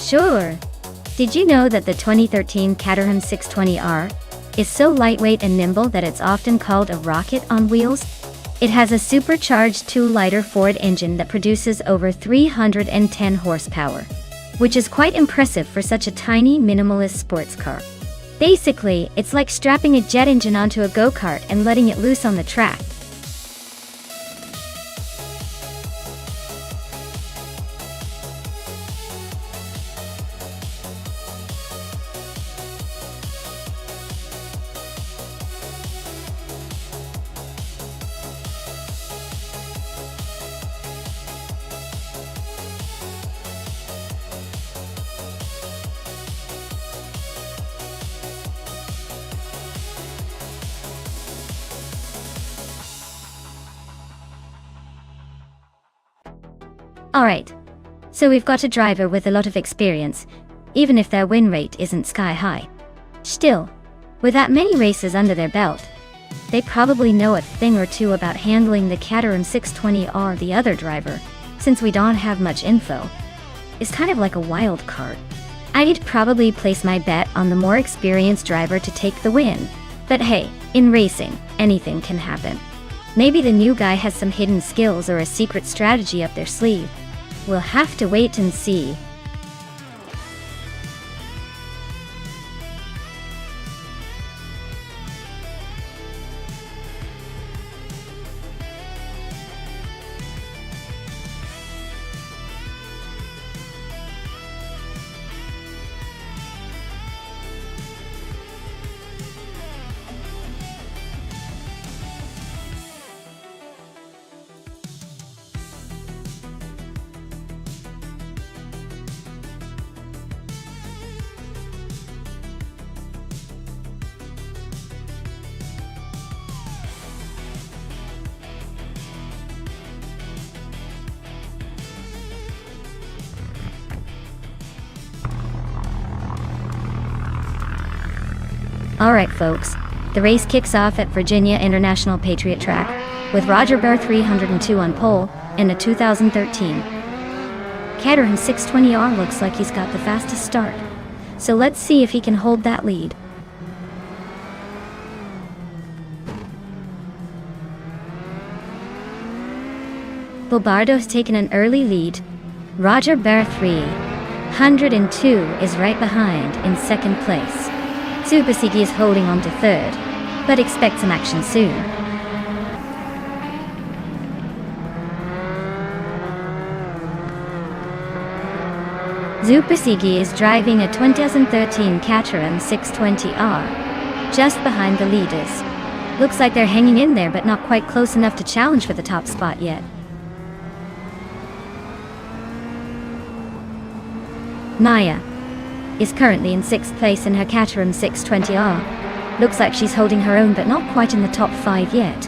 Sure. Did you know that the 2013 Caterham 620R is so lightweight and nimble that it's often called a rocket on wheels? It has a supercharged 2-liter Ford engine that produces over 310 horsepower, which is quite impressive for such a tiny, minimalist sports car. Basically, it's like strapping a jet engine onto a go-kart and letting it loose on the track. Alright, so we've got a driver with a lot of experience, even if their win rate isn't sky high. Still, with that many races under their belt, they probably know a thing or two about handling the Caterham 620R. The other driver, since we don't have much info, is kind of like a wild card. I'd probably place my bet on the more experienced driver to take the win. But hey, in racing, anything can happen. Maybe the new guy has some hidden skills or a secret strategy up their sleeve. We'll have to wait and see. Alright folks, the race kicks off at Virginia International Patriot Track, with Roger Bear 302 on pole, and a 2013 Caterham 620R looks like he's got the fastest start. So let's see if he can hold that lead. Bobardo's taken an early lead. Roger Bear 302 is right behind in second place. Zupasigi is holding on to third, but expect some action soon. Zupasigi is driving a 2013 Caterham 620R, just behind the leaders. Looks like they're hanging in there, but not quite close enough to challenge for the top spot yet. Maya is currently in 6th place in her Caterham 620R. Looks like she's holding her own, but not quite in the top 5 yet.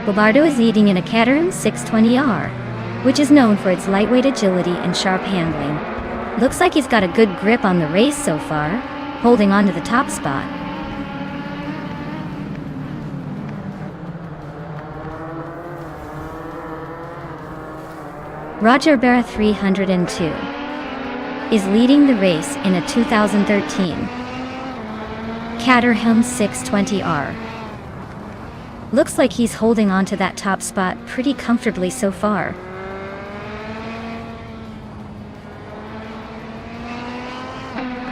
Bobardo is leading in a Caterham 620R, which is known for its lightweight agility and sharp handling. Looks like he's got a good grip on the race so far, holding on to the top spot. Roger Bear 302 is leading the race in a 2013 Caterham 620R. Looks like he's holding on to that top spot pretty comfortably so far.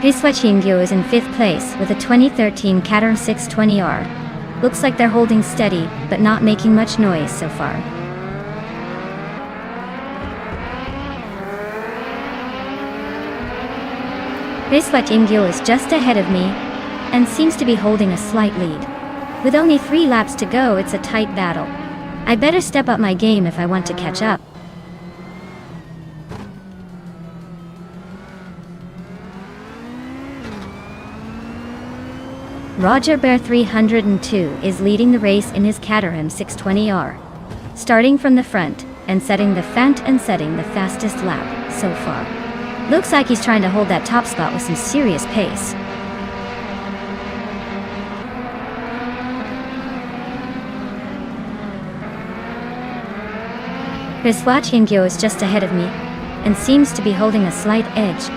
Riswachingyo is in 5th place with a 2013 Caterham 620R. Looks like they're holding steady, but not making much noise so far. Riswachingyo is just ahead of me, and seems to be holding a slight lead. With only 3 laps to go, it's a tight battle. I better step up my game if I want to catch up. Roger Bear 302 is leading the race in his Caterham 620R, starting from the front and setting the fastest lap so far. Looks like he's trying to hold that top spot with some serious pace. Hwachingyo is just ahead of me, and seems to be holding a slight edge.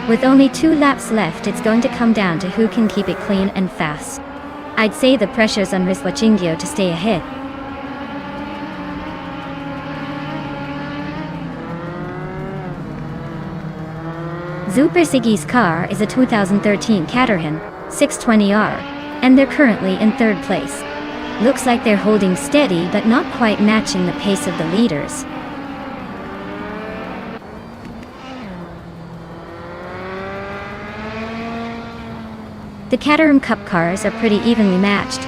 With only 2 laps left, it's going to come down to who can keep it clean and fast. I'd say the pressure's on Hwachingyo to stay ahead. Super Siggy's car is a 2013 Caterham 620R, and they're currently in 3rd place. Looks like they're holding steady but not quite matching the pace of the leaders. The Caterham Cup cars are pretty evenly matched,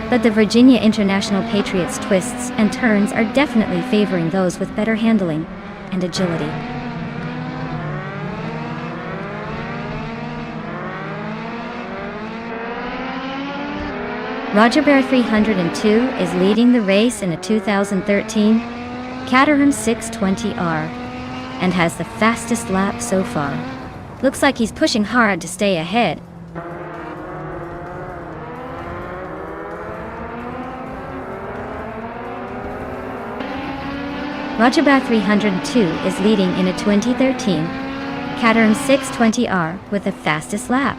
but the Virginia International Patriots' twists and turns are definitely favoring those with better handling and agility. Roger Bear 302 is leading the race in a 2013 Caterham 620R and has the fastest lap so far. Looks like he's pushing hard to stay ahead. Roger Bear 302 is leading in a 2013 Caterham 620R with the fastest lap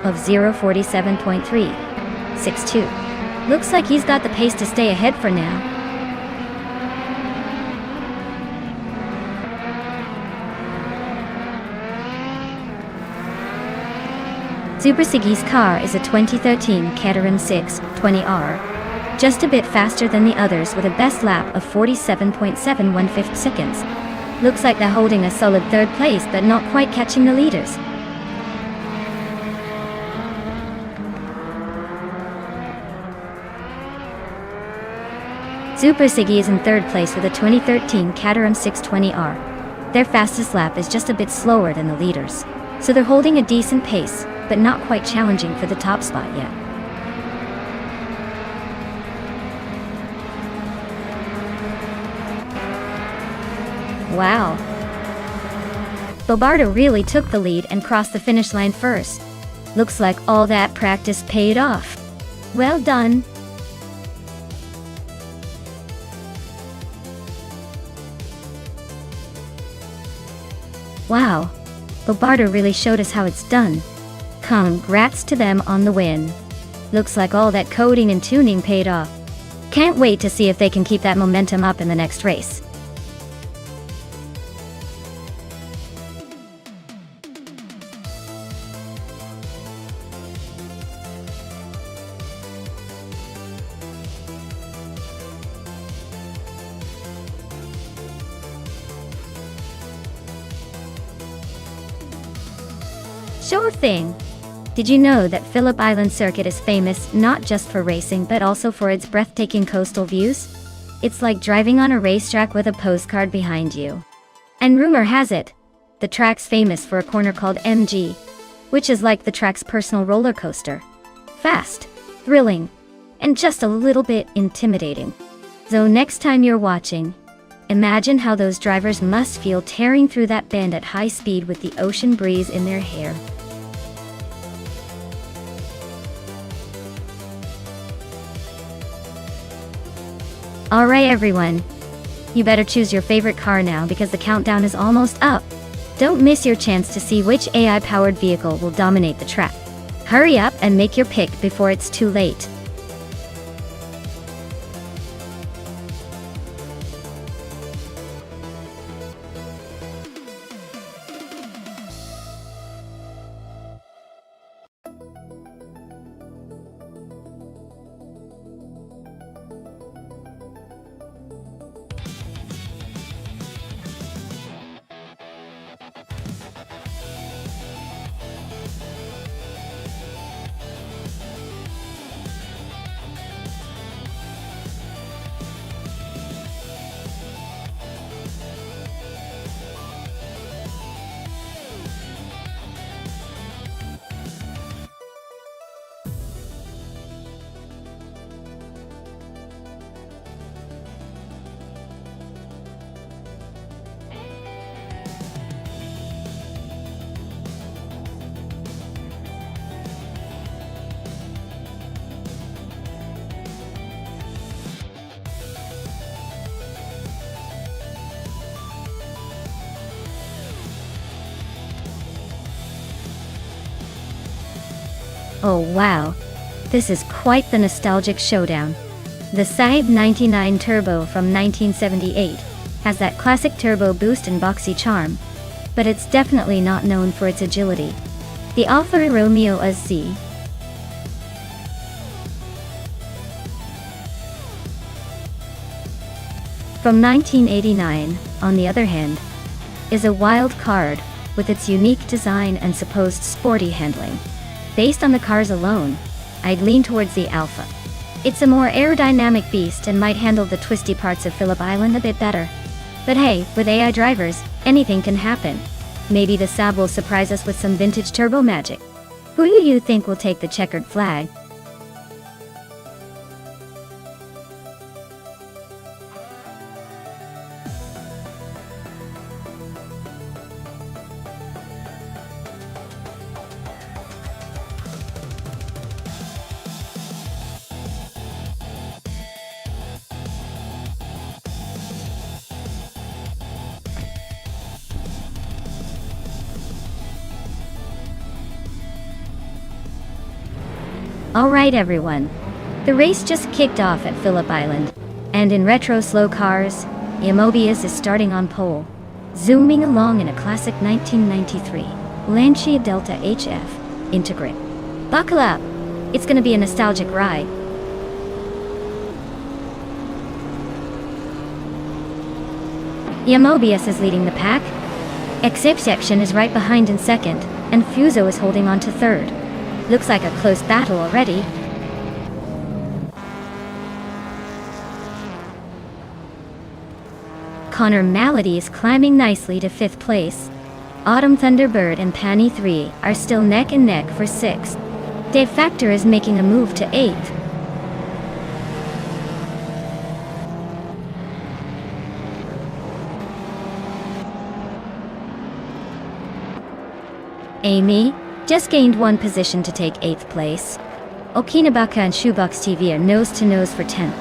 of 0:47.362. Looks like he's got the pace to stay ahead for now. Super Siggy's car is a 2013 Caterham 620R, just a bit faster than the others with a best lap of 47.715 seconds. Looks like they're holding a solid 3rd place but not quite catching the leaders. Super Siggy is in 3rd place with a 2013 Caterham 620R. Their fastest lap is just a bit slower than the leaders, so they're holding a decent pace, but not quite challenging for the top spot yet. Wow. Bobardo really took the lead and crossed the finish line first. Looks like all that practice paid off. Well done. Wow. Bobardo really showed us how it's done. Congrats to them on the win. Looks like all that coding and tuning paid off. Can't wait to see if they can keep that momentum up in the next race. Sure thing. Did you know that Phillip Island Circuit is famous not just for racing but also for its breathtaking coastal views? It's like driving on a racetrack with a postcard behind you. And rumor has it, the track's famous for a corner called MG, which is like the track's personal roller coaster. Fast, thrilling, and just a little bit intimidating. So next time you're watching, imagine how those drivers must feel tearing through that bend at high speed with the ocean breeze in their hair. Alright everyone, you better choose your favorite car now because the countdown is almost up. Don't miss your chance to see which AI-powered vehicle will dominate the track. Hurry up and make your pick before it's too late. Oh wow, this is quite the nostalgic showdown. The Saib 99 Turbo from 1978 has that classic turbo boost and boxy charm, but it's definitely not known for its agility. The Alfa Romeo SZ from 1989, on the other hand, is a wild card with its unique design and supposed sporty handling. Based on the cars alone, I'd lean towards the Alfa. It's a more aerodynamic beast and might handle the twisty parts of Phillip Island a bit better. But hey, with AI drivers, anything can happen. Maybe the Saab will surprise us with some vintage turbo magic. Who do you think will take the checkered flag? Alright everyone, the race just kicked off at Phillip Island, and in retro slow cars, Mobius is starting on pole, zooming along in a classic 1993 Lancia Delta HF Integrate. Buckle up, it's gonna be a nostalgic ride. Mobius is leading the pack, Exception is right behind in second, and Fuso is holding on to third. Looks like a close battle already. Connor Malady is climbing nicely to 5th place. Autumn Thunderbird and Panny 3 are still neck and neck for 6th. Dave Factor is making a move to 8th. Amy just gained 1 position to take 8th place. Okinabaka and Shoebox TV are nose to nose for 10th.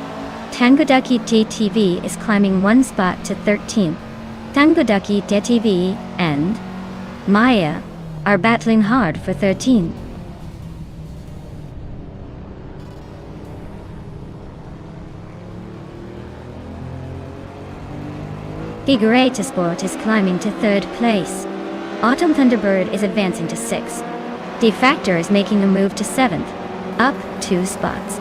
Tangodaki TV is climbing 1 spot to 13th. Tangodaki TV and Maya are battling hard for 13th. Figureta Sport is climbing to 3rd place. Autumn Thunderbird is advancing to 6th. Dave Factor is making a move to 7th, up 2 spots.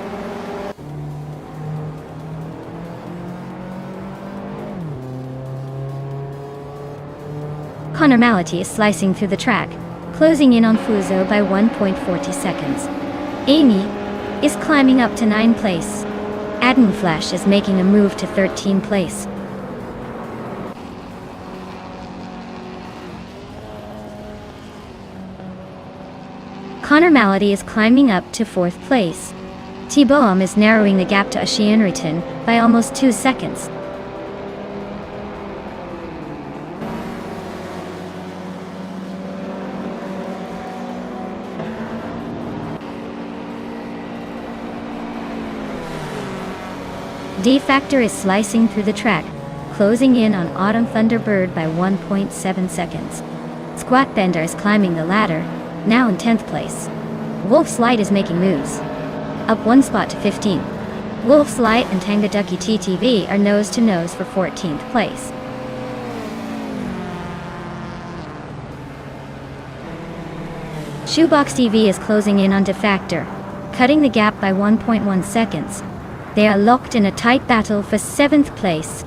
Connor Malady is slicing through the track, closing in on Fuso by 1.40 seconds. Amy is climbing up to 9th place. Adam Flash is making a move to 13th place. Connor Malady is climbing up to 4th place. T-Boam is narrowing the gap to Ashianriton by almost 2 seconds. Dave Factor is slicing through the track, closing in on Autumn Thunderbird by 1.7 seconds. Squat Bender is climbing the ladder, now in 10th place. Wolf's Light is making moves, up 1 spot to 15th. Wolf's Light and Tangodaki TTV are nose to nose for 14th place. Shoebox TV is closing in on Dave Factor, cutting the gap by 1.1 seconds. They are locked in a tight battle for 7th place.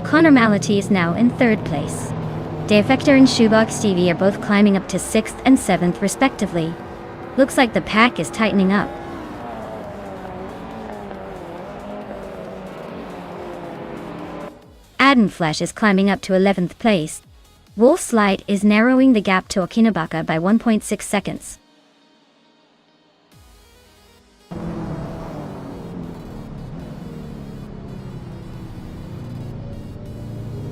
Connor Malady is now in 3rd place. Dave Factor and Shoebox TV are both climbing up to 6th and 7th respectively. Looks like the pack is tightening up. Adam Flash is climbing up to 11th place. Wolf's Light is narrowing the gap to Okinabaka by 1.6 seconds.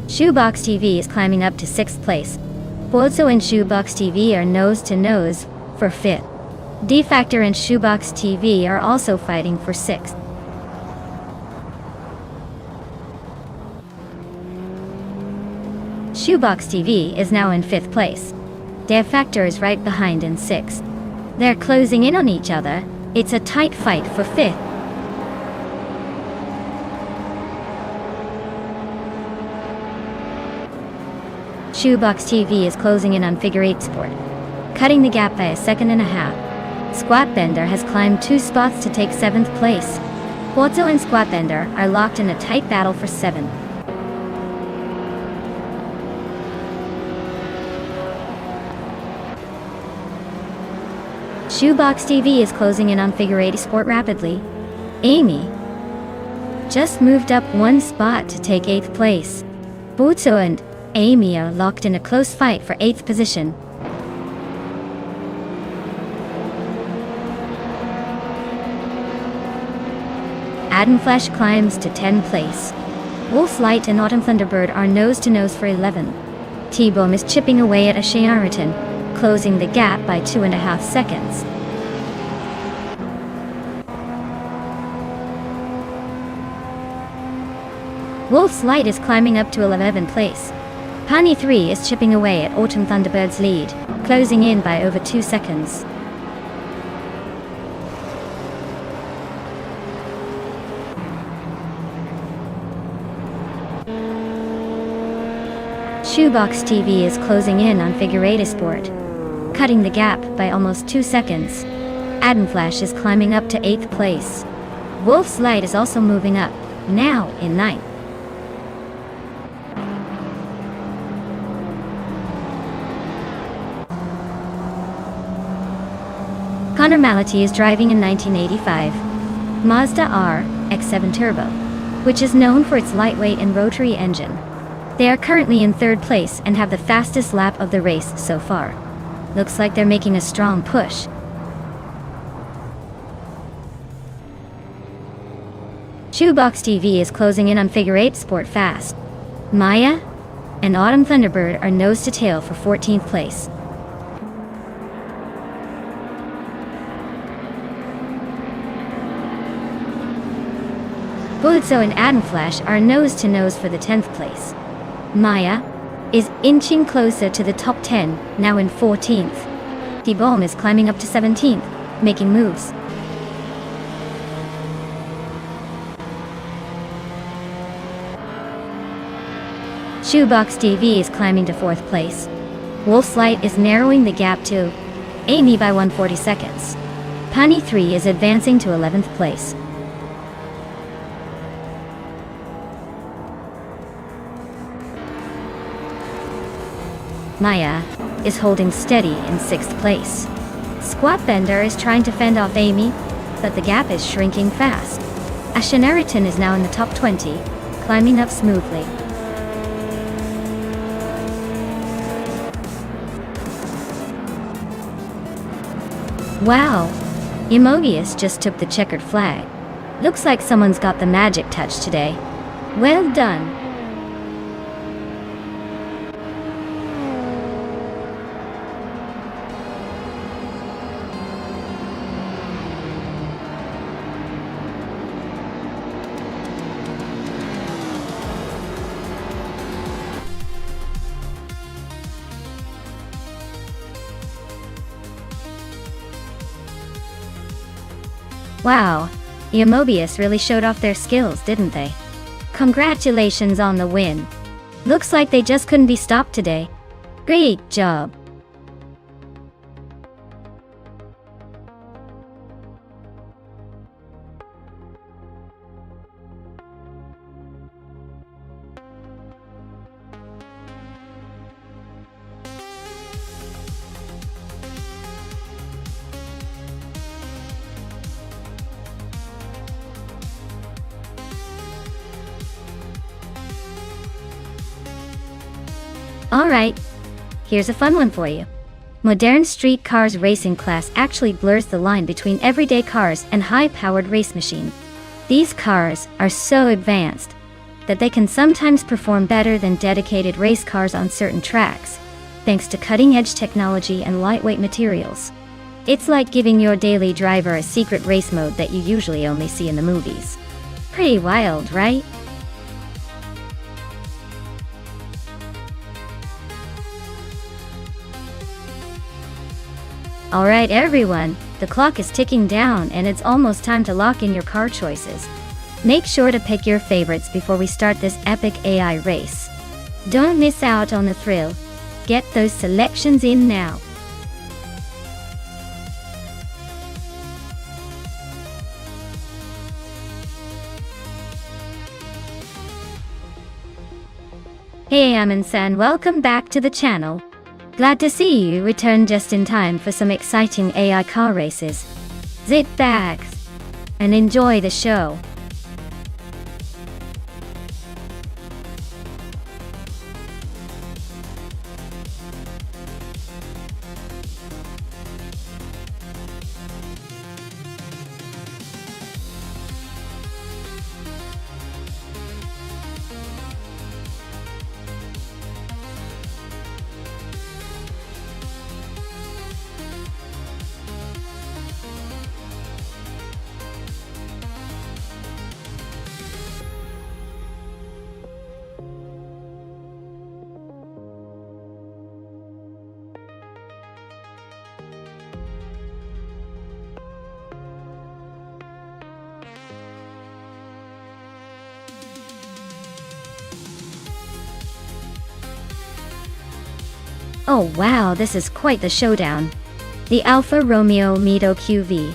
Shoebox TV is climbing up to 6th place. Bozo and Shoebox TV are nose to nose for 5th. Dave Factor and Shoebox TV are also fighting for 6th. Shoebox TV is now in 5th place. Dev Factor is right behind in 6th. They're closing in on each other. It's a tight fight for 5th. Shoebox TV is closing in on Figure 8 Sport, cutting the gap by a second and a half. Squat Bender has climbed 2 spots to take 7th place. Porto and Squat Bender are locked in a tight battle for 7th. Shoebox TV is closing in on Figure 8 Sport rapidly. Amy just moved up 1 spot to take 8th place. Porto and Amy are locked in a close fight for 8th position. Adam Flash climbs to 10th place. Wolf Light and Autumn Thunderbird are nose to nose for 11th. T-Bone is chipping away at Ashayariton, closing the gap by 2.5 seconds. Wolf's Light is climbing up to 11th place. Pani 3 is chipping away at Autumn Thunderbird's lead, closing in by over 2 seconds. Shoebox TV is closing in on Figure 8 Sport, cutting the gap by almost 2 seconds. Adam Flash is climbing up to 8th place. Wolf's Light is also moving up, now in 9th. Connor Mality is driving a 1985 Mazda RX-7 Turbo, which is known for its lightweight and rotary engine. They are currently in 3rd place and have the fastest lap of the race so far. Looks like they're making a strong push. Shoebox TV is closing in on Figure 8 Sport fast. Maya and Autumn Thunderbird are nose to tail for 14th place. Bulletso and Adam Flash are nose to nose for the 10th place. Maya is inching closer to the top 10, now in 14th. T-Bone is climbing up to 17th, making moves. Shoebox TV is climbing to 4th place. Wolf's Light is narrowing the gap to Amy by 140 seconds. Pani 3 is advancing to 11th place. Maya is holding steady in 6th place. Squat Bender is trying to fend off Amy, but the gap is shrinking fast. Ashanariton is now in the top 20, climbing up smoothly. Wow! Emobius just took the checkered flag. Looks like someone's got the magic touch today. Well done! Wow, Emobius really showed off their skills, didn't they? Congratulations on the win. Looks like they just couldn't be stopped today. Great job. Alright, here's a fun one for you. Modern street cars racing class actually blurs the line between everyday cars and high-powered race machine. These cars are so advanced that they can sometimes perform better than dedicated race cars on certain tracks, thanks to cutting-edge technology and lightweight materials. It's like giving your daily driver a secret race mode that you usually only see in the movies. Pretty wild, right? Alright everyone, the clock is ticking down and it's almost time to lock in your car choices. Make sure to pick your favorites before we start this epic AI race. Don't miss out on the thrill. Get those selections in now. Hey Amin-san, welcome back to the channel. Glad to see you return just in time for some exciting AI car races. Sit back and enjoy the show. Oh wow, this is quite the showdown. The Alfa Romeo Mito QV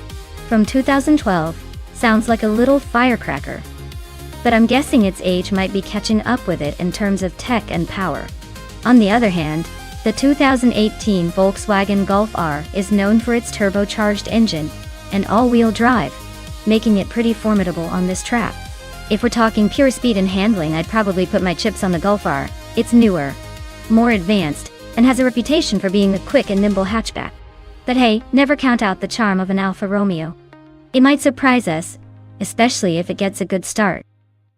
from 2012 sounds like a little firecracker. But I'm guessing its age might be catching up with it in terms of tech and power. On the other hand, the 2018 Volkswagen Golf R is known for its turbocharged engine and all-wheel drive, making it pretty formidable on this track. If we're talking pure speed and handling, I'd probably put my chips on the Golf R. It's newer, more advanced, and has a reputation for being a quick and nimble hatchback. But hey, never count out the charm of an Alfa Romeo. It might surprise us, especially if it gets a good start.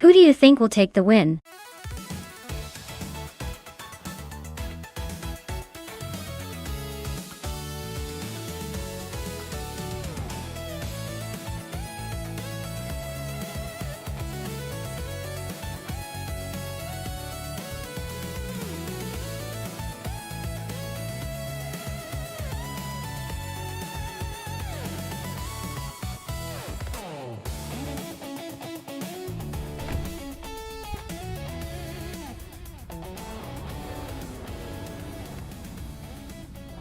Who do you think will take the win?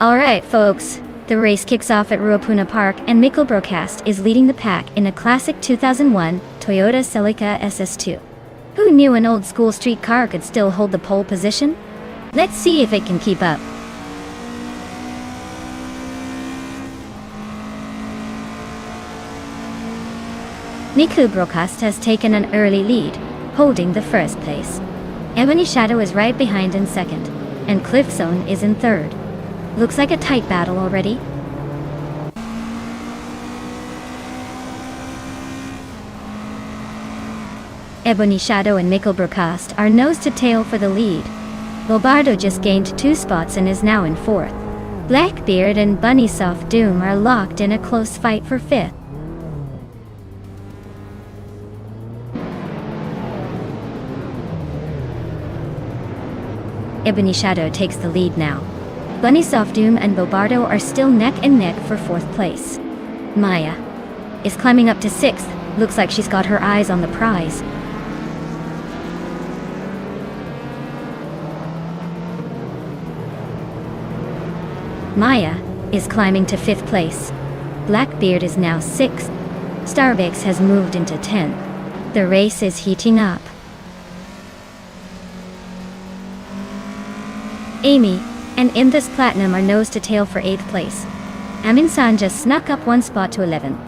Alright folks, the race kicks off at Ruapuna Park and Mikkel Broadcast is leading the pack in a classic 2001 Toyota Celica SS2. Who knew an old school street car could still hold the pole position? Let's see if it can keep up. Mikkel Broadcast has taken an early lead, holding the first place. Ebony Shadow is right behind in second, and Cliff Zone is in third. Looks like a tight battle already. Ebony Shadow and Mikkel Broadcast are nose to tail for the lead. Bobardo just gained 2 spots and is now in 4th. Blackbeard and Bunny Soft Doom are locked in a close fight for 5th. Ebony Shadow takes the lead now. Bunny Soft Doom and Bobardo are still neck and neck for 4th place. Maya is climbing up to 6th. Looks like she's got her eyes on the prize. Maya is climbing to 5th place. Blackbeard is now 6th. Starbucks has moved into 10th. The race is heating up. Amy and Imthus Platinum are nose to tail for 8th place. Amin-san just snuck up 1 spot to 11th.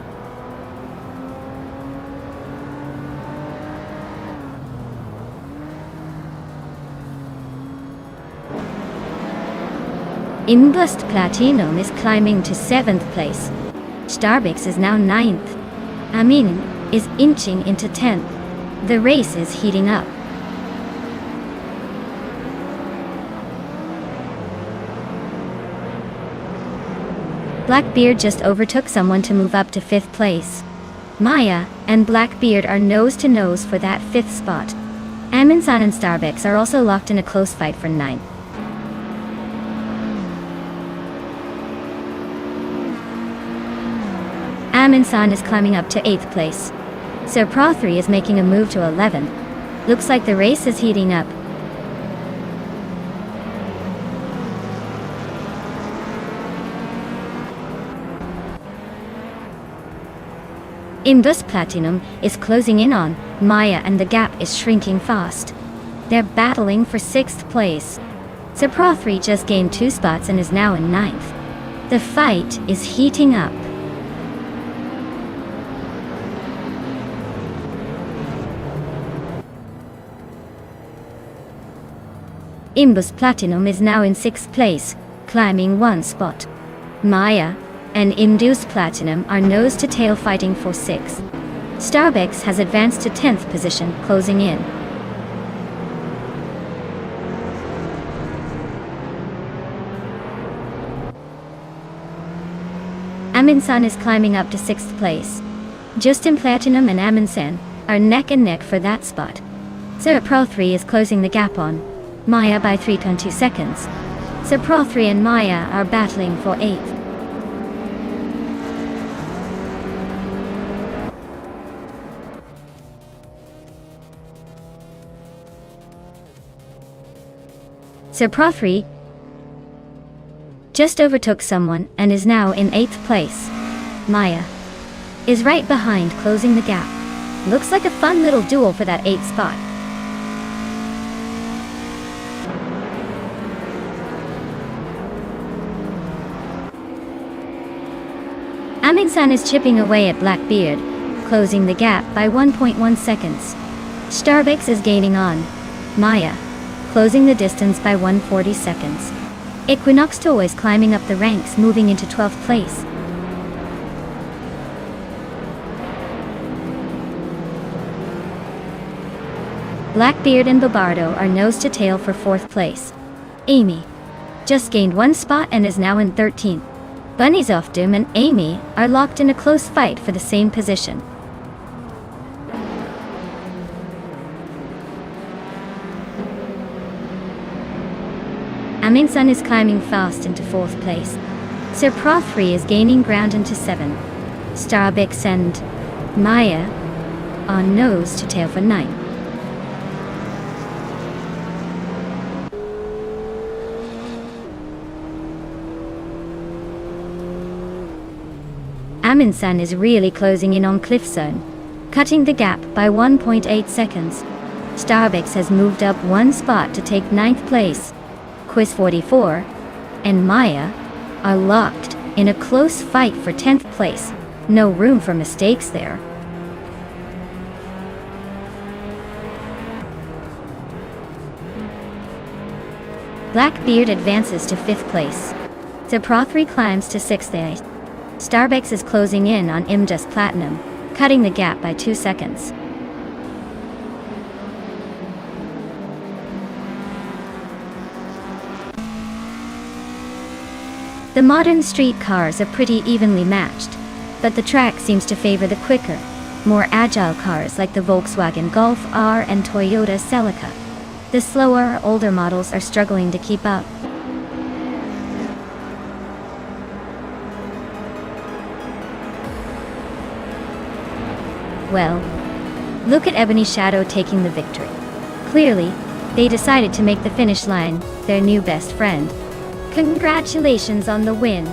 Imthus Platinum is climbing to 7th place. Starbucks is now 9th. Amin is inching into 10th. The race is heating up. Blackbeard just overtook someone to move up to 5th place. Maya and Blackbeard are nose to nose for that 5th spot. Amin-san and Starbucks are also locked in a close fight for 9th. Amundsen is climbing up to 8th place. Sir Pro 3 is making a move to 11th. Looks like the race is heating up. Imbus Platinum is closing in on Maya and the gap is shrinking fast. They're battling for 6th place. Sir Pro 3 just gained 2 spots and is now in 9th. The fight is heating up. Imbus Platinum is now in 6th place, climbing 1 spot. Maya and Imbus Platinum are nose-to-tail fighting for 6th. Starbucks has advanced to 10th position, closing in. Amundsen is climbing up to 6th place. Justin Platinum and Amundsen are neck and neck for that spot. Sir Pro 3 is closing the gap on Maya by 3.2 seconds. Sir Pro 3 and Maya are battling for 8th. Sir Pro 3 just overtook someone and is now in 8th place. Maya is right behind, closing the gap. Looks like a fun little duel for that 8th spot. Amundsen is chipping away at Blackbeard, closing the gap by 1.1 seconds. Starbucks is gaining on Maya, closing the distance by 140 seconds. Equinox Toys climbing up the ranks, moving into 12th place. Blackbeard and Bobardo are nose-to-tail for 4th place. Amy just gained 1 spot and is now in 13th. Bunny's Off Doom and Amy are locked in a close fight for the same position. Amundsen is climbing fast into 4th place. Sir Pro 3 is gaining ground into 7th. Starbucks and Maya are nose to tail for 9th. Amundsen is really closing in on Cliffzone, cutting the gap by 1.8 seconds. Starbucks has moved up 1 spot to take 9th place. Quiz 44 and Maya are locked in a close fight for 10th place. No room for mistakes there. Blackbeard advances to 5th place. Sir Pro 3 climbs to 6th place. Starbucks is closing in on Imbus Platinum, cutting the gap by 2 seconds. The modern street cars are pretty evenly matched, but the track seems to favor the quicker, more agile cars like the Volkswagen Golf R and Toyota Celica. The slower, older models are struggling to keep up. Well, look at Ebony Shadow taking the victory. Clearly, they decided to make the finish line their new best friend. Congratulations on the win.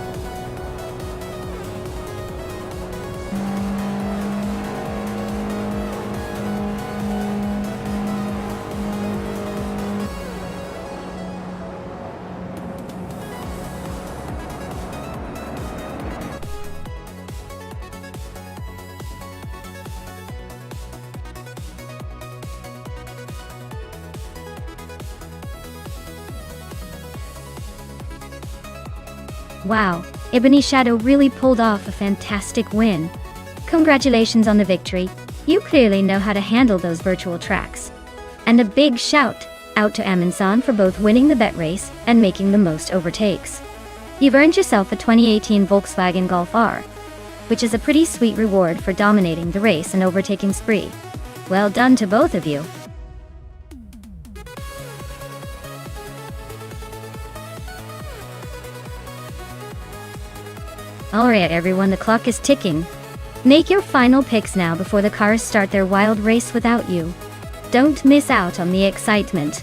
Wow, Ebony Shadow really pulled off a fantastic win. Congratulations on the victory. You clearly know how to handle those virtual tracks. And a big shout out to Amundsen for both winning the bet race and making the most overtakes. You've earned yourself a 2018 Volkswagen Golf R, which is a pretty sweet reward for dominating the race and overtaking spree. Well done to both of you. Alright everyone, the clock is ticking. Make your final picks now before the cars start their wild race without you. Don't miss out on the excitement.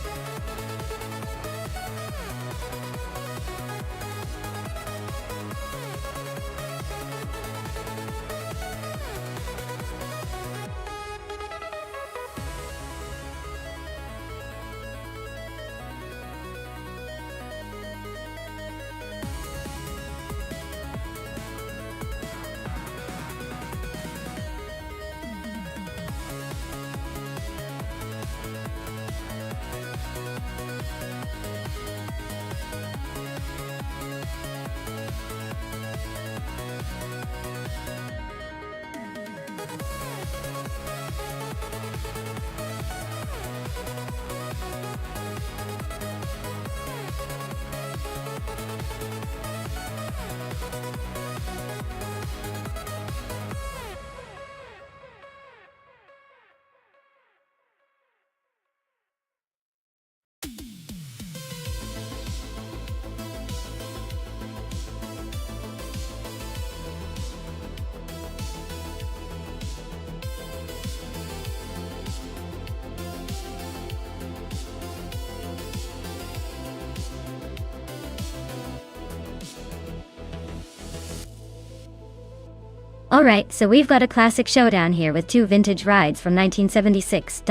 Alright, so we've got a classic showdown here with two vintage rides from 1976.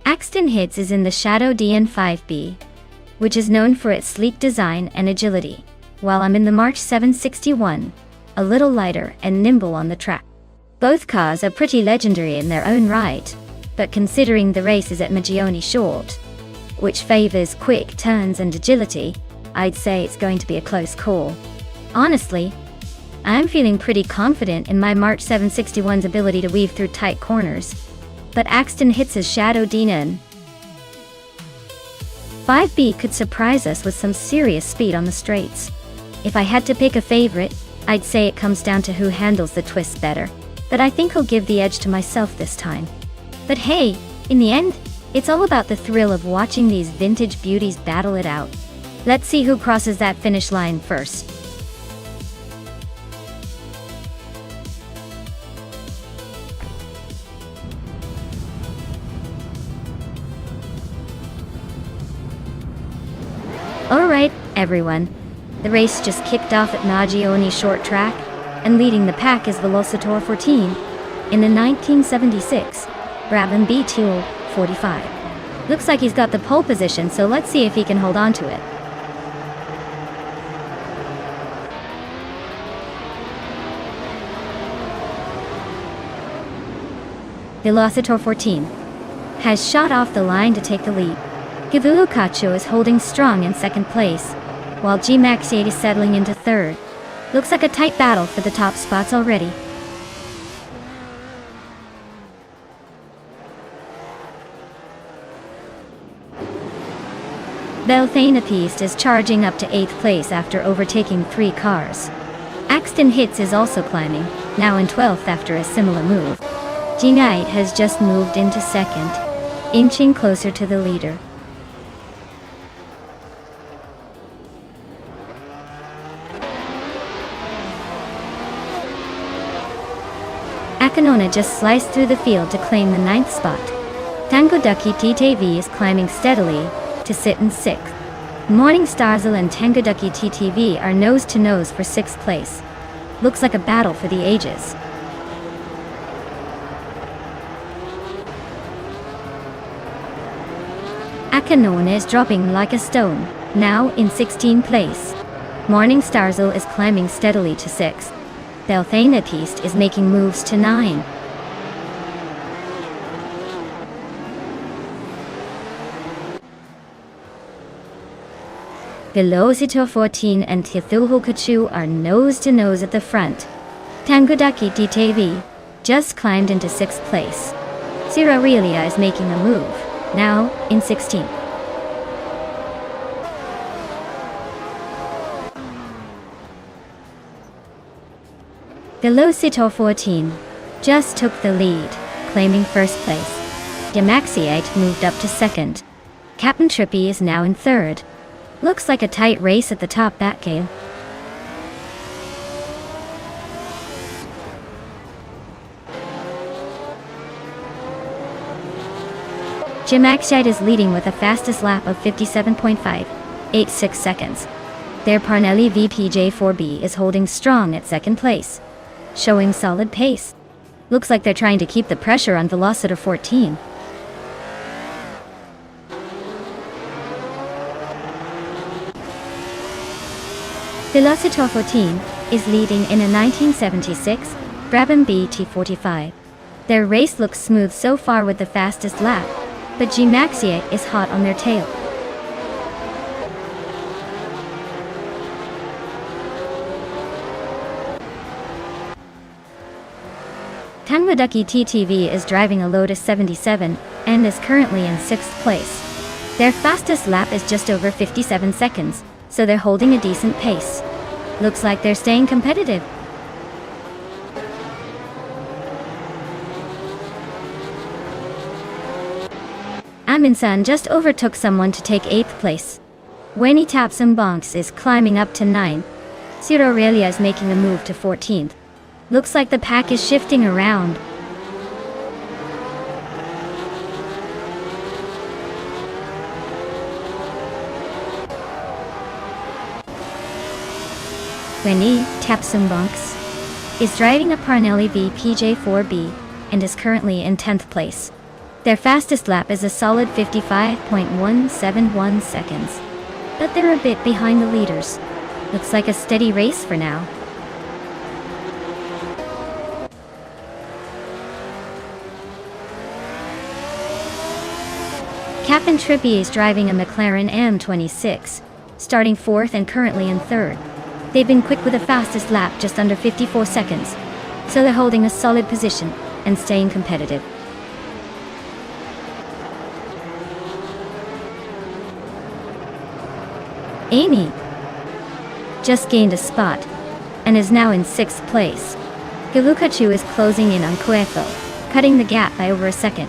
Axton Hits is in the Shadow DN5B, which is known for its sleek design and agility, while I'm in the March 761, a little lighter and nimble on the track. Both cars are pretty legendary in their own right, but considering the race is at Magione Short, which favors quick turns and agility, I'd say it's going to be a close call. Honestly, I'm feeling pretty confident in my March 761's ability to weave through tight corners, but Axton Hits' Shadow DN 5B could surprise us with some serious speed on the straights. If I had to pick a favorite, I'd say it comes down to who handles the twists better, but I think I'll give the edge to myself this time. But hey, in the end, it's all about the thrill of watching these vintage beauties battle it out. Let's see who crosses that finish line first. Alright, everyone. The race just kicked off at Magione Short Track, and leading the pack is Velocitor 14 in the 1976 Brabham B-Tool 45. Looks like he's got the pole position, so let's see if he can hold on to it. Velocitor 14 has shot off the line to take the lead. Gavulu Cacho is holding strong in second place, while G Maxi 8 is settling into third. Looks like a tight battle for the top spots already. Belthaneapiste is charging up to 8th place after overtaking 3 cars. Axton Hits is also climbing, now in 12th after a similar move. G Knight has just moved into second, inching closer to the leader. Akanona just sliced through the field to claim the 9th spot. Tango Ducky TTV is climbing steadily to sit in 6th. Morning Starzl and Tango Ducky TTV are nose to nose for 6th place. Looks like a battle for the ages. Akanona is dropping like a stone, now in 16th place. Morning Starzl is climbing steadily to 6th. Belthaneapiste is making moves to 9. Velocitor 14 and Tithulhu Kachu are nose to nose at the front. Tangodaki DTV just climbed into 6th place. Sirarelia is making a move, now in 16th. Velocitor 14 just took the lead, claiming 1st place. Demaxiate moved up to 2nd. Captain Trippy is now in 3rd. Looks like a tight race at the top, Batgale. Jimaxiite is leading with a fastest lap of 57.586 seconds. Their Parnelli VPJ4B is holding strong at second place, showing solid pace. Looks like they're trying to keep the pressure on Velocitor 14. Velocitor 14 is leading in a 1976 Brabham BT45. Their race looks smooth so far with the fastest lap, but Jimaxiite is hot on their tail. Tangwaducky TTV is driving a Lotus 77 and is currently in 6th place. Their fastest lap is just over 57 seconds, so they're holding a decent pace. Looks like they're staying competitive. Amundsen just overtook someone to take 8th place. Winnie Tapson Bonks is climbing up to 9. Ciro Aurelia is making a move to 14th. Looks like the pack is shifting around. Winnie Tapson Bonks is driving a Parnelli VPJ4B and is currently in 10th place. Their fastest lap is a solid 55.171 seconds, but they're a bit behind the leaders. Looks like a steady race for now. Captain Trippier is driving a McLaren M26, starting 4th and currently in 3rd. They've been quick with the fastest lap, just under 54 seconds, so they're holding a solid position and staying competitive. Amy just gained a spot and is now in 6th place. Gilukachu is closing in on Cueto, cutting the gap by over a second.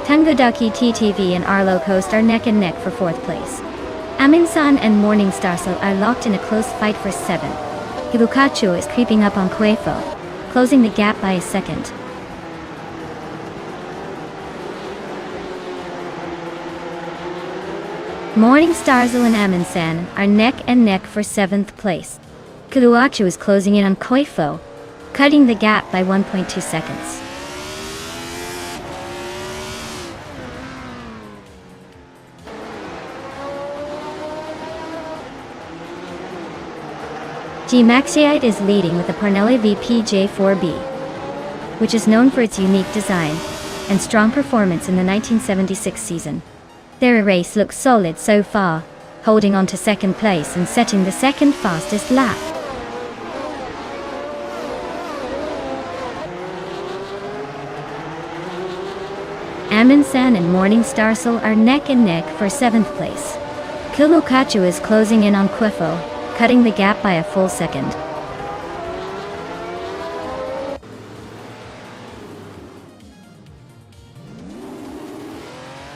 Tangwaducky TTV and Arlo Coast are neck and neck for 4th place. Amundsen and Morningstar are locked in a close fight for 7th. Gilukachu is creeping up on Cueto, closing the gap by a second. Morningstar and Amundsen are neck and neck for 7th place. Gilukachu is closing in on Cueto, cutting the gap by 1.2 seconds. Jimaxiite is leading with the Parnelli VPJ4B, which is known for its unique design and strong performance in the 1976 season. Their race looks solid so far, holding on to 2nd place and setting the 2nd fastest lap. Amundsen and Morningstar are neck and neck for 7th place. Gilukachu is closing in on Cueto, cutting the gap by a full second.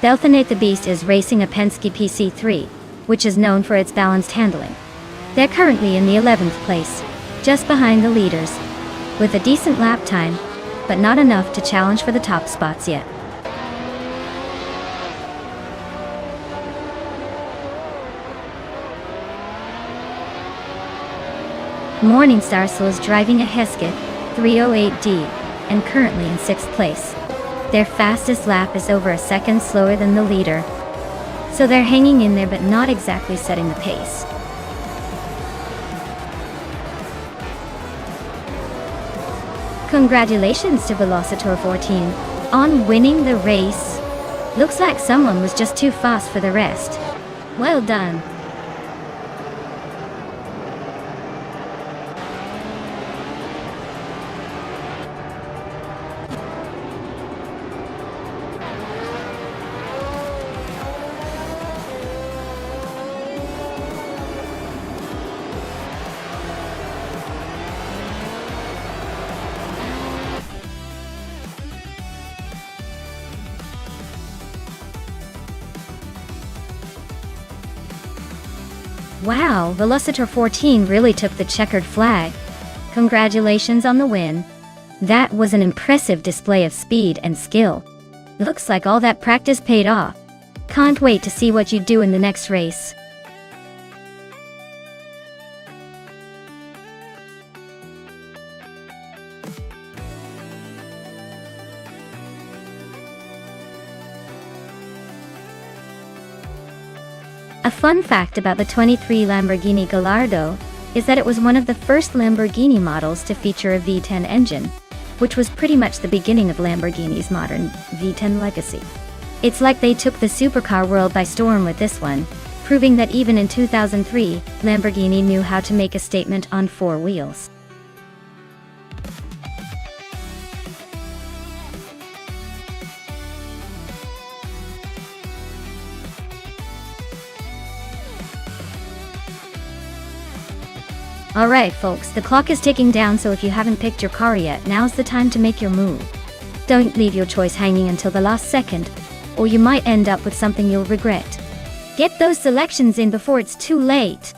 Belthanate the Beast is racing a Penske PC3, which is known for its balanced handling. They're currently in the 11th place, just behind the leaders, with a decent lap time, but not enough to challenge for the top spots yet. Morningstar is driving a Hesketh 308D and currently in 6th place. Their fastest lap is over a second slower than the leader, so they're hanging in there but not exactly setting the pace. Congratulations to Velocitor 14 on winning the race. Looks like someone was just too fast for the rest. Well done. Wow, Velocitor 14 really took the checkered flag. Congratulations on the win. That was an impressive display of speed and skill. Looks like all that practice paid off. Can't wait to see what you do in the next race. A fun fact about the 23 Lamborghini Gallardo is that it was one of the first Lamborghini models to feature a V10 engine, which was pretty much the beginning of Lamborghini's modern V10 legacy. It's like they took the supercar world by storm with this one, proving that even in 2003, Lamborghini knew how to make a statement on four wheels. Alright folks, the clock is ticking down, so if you haven't picked your car yet, now's the time to make your move. Don't leave your choice hanging until the last second, or you might end up with something you'll regret. Get those selections in before it's too late.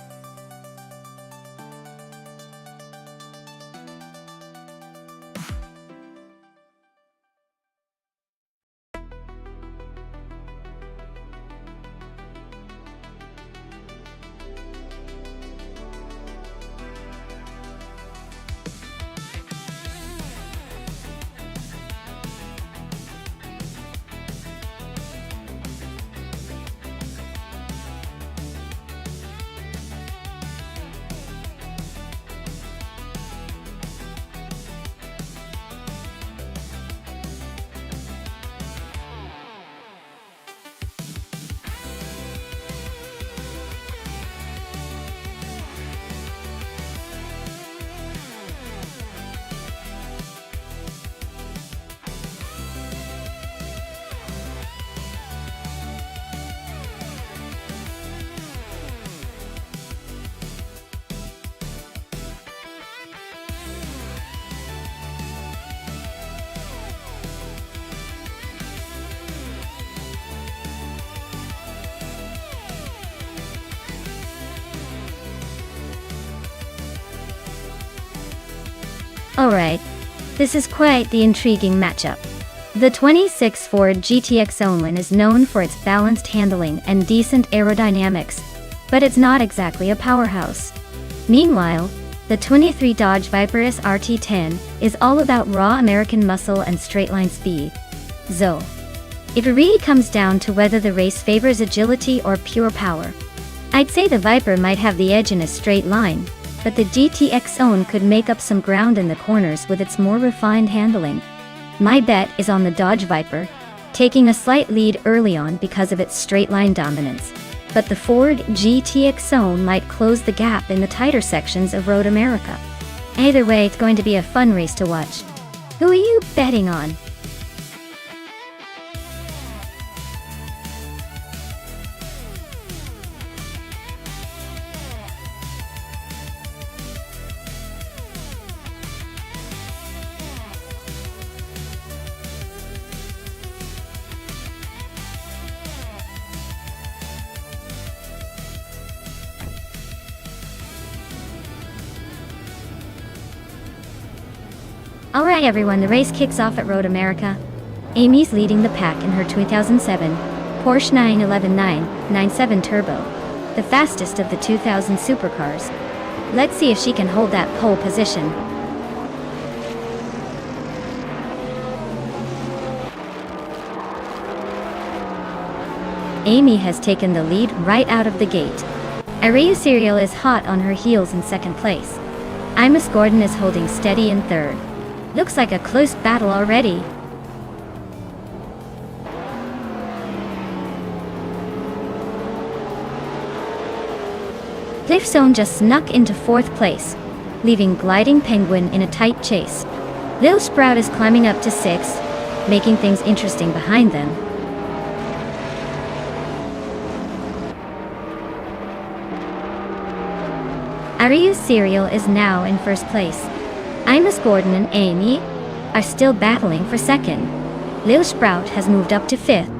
Alright, this is quite the intriguing matchup. The 26 Ford GTX Owen is known for its balanced handling and decent aerodynamics, but it's not exactly a powerhouse. Meanwhile, the 23 Dodge Viper SRT10 is all about raw American muscle and straight-line speed. So, it really comes down to whether the race favors agility or pure power. I'd say the Viper might have the edge in a straight line, but the GTX Owen could make up some ground in the corners with its more refined handling. My bet is on the Dodge Viper, taking a slight lead early on because of its straight-line dominance. But the Ford GTX Owen might close the gap in the tighter sections of Road America. Either way, it's going to be a fun race to watch. Who are you betting on? Alright everyone, the race kicks off at Road America. Amy's leading the pack in her 2007 Porsche 911 997 Turbo, the fastest of the 2000 supercars. Let's see if she can hold that pole position. Amy has taken the lead right out of the gate. Ariu Serial is hot on her heels in second place. Imus Gordon is holding steady in third. Looks like a close battle already. Cliffzone just snuck into fourth place, leaving Gliding Penguin in a tight chase. Lil Sprout is climbing up to sixth, making things interesting behind them. Ariu Serial is now in first place. Imus Gordon and Amy are still battling for second. Lil Sprout has moved up to fifth.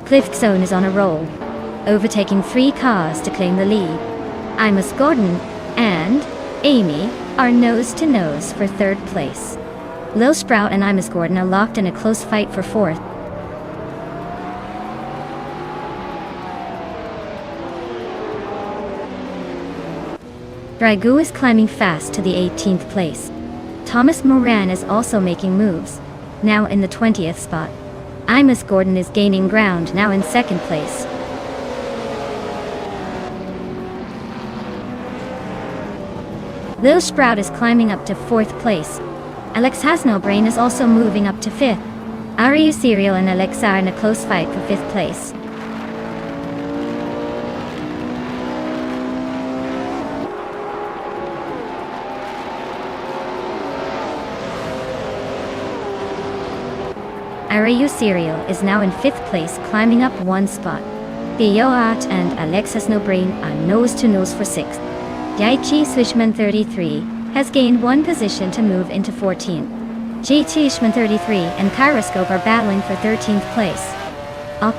Cliffzone is on a roll, overtaking 3 cars to claim the lead. Imus Gordon and Amy are nose-to-nose for 3rd place. Lil Sprout and Imus Gordon are locked in a close fight for 4th. Dragoo is climbing fast to the 18th place. Thomas Moran is also making moves, now in the 20th spot. Imus Gordon is gaining ground, now in 2nd place. Lil Sprout is climbing up to 4th place. Alex Has No Brain is also moving up to 5th. Ariu Serial and Alex are in a close fight for 5th place. Ariu Serial is now in 5th place, climbing up 1 spot. Theo Art and Alex Has No Brain are nose-to-nose for 6th. Yaichi Swishman 33 has gained 1 position to move into 14th. JT Ishman 33 and Kyroscope are battling for 13th place. Up.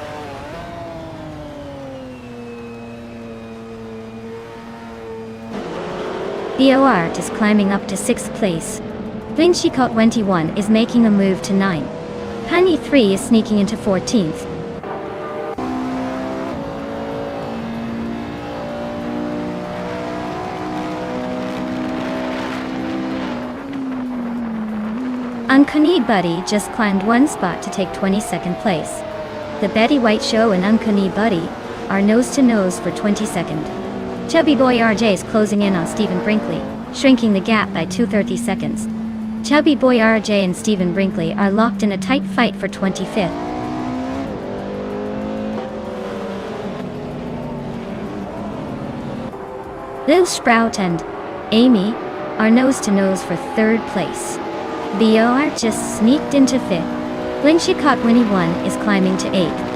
Theo Art is climbing up to 6th place. Vinci 21 is making a move to 9th. Penny 3 is sneaking into 14th. Uncanny Buddy just climbed 1 spot to take 22nd place. The Betty White Show and Uncanny Buddy are nose-to-nose for 22nd. Chubby Boy RJ is closing in on Stephen Brinkley, shrinking the gap by 230 seconds. Chubby Boy RJ and Stephen Brinkley are locked in a tight fight for 25th. Lil Sprout and Amy are nose-to-nose for 3rd place. BOR just sneaked into 5th. Blinchicott 21 is climbing to 8th.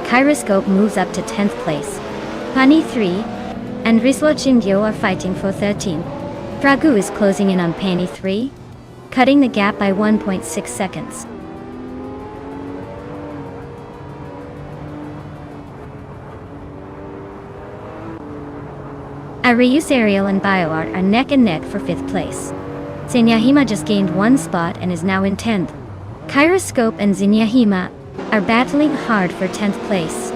Kyroscope moves up to 10th place. Pani 3 and Rizwa Jingyo are fighting for 13th. Dragoo is closing in on Pani 3, cutting the gap by 1.6 seconds. Arius Ariel and BioArt are neck and neck for 5th place. Zinyahima just gained 1 spot and is now in 10th. Kyroscope and Zinyahima are battling hard for 10th place.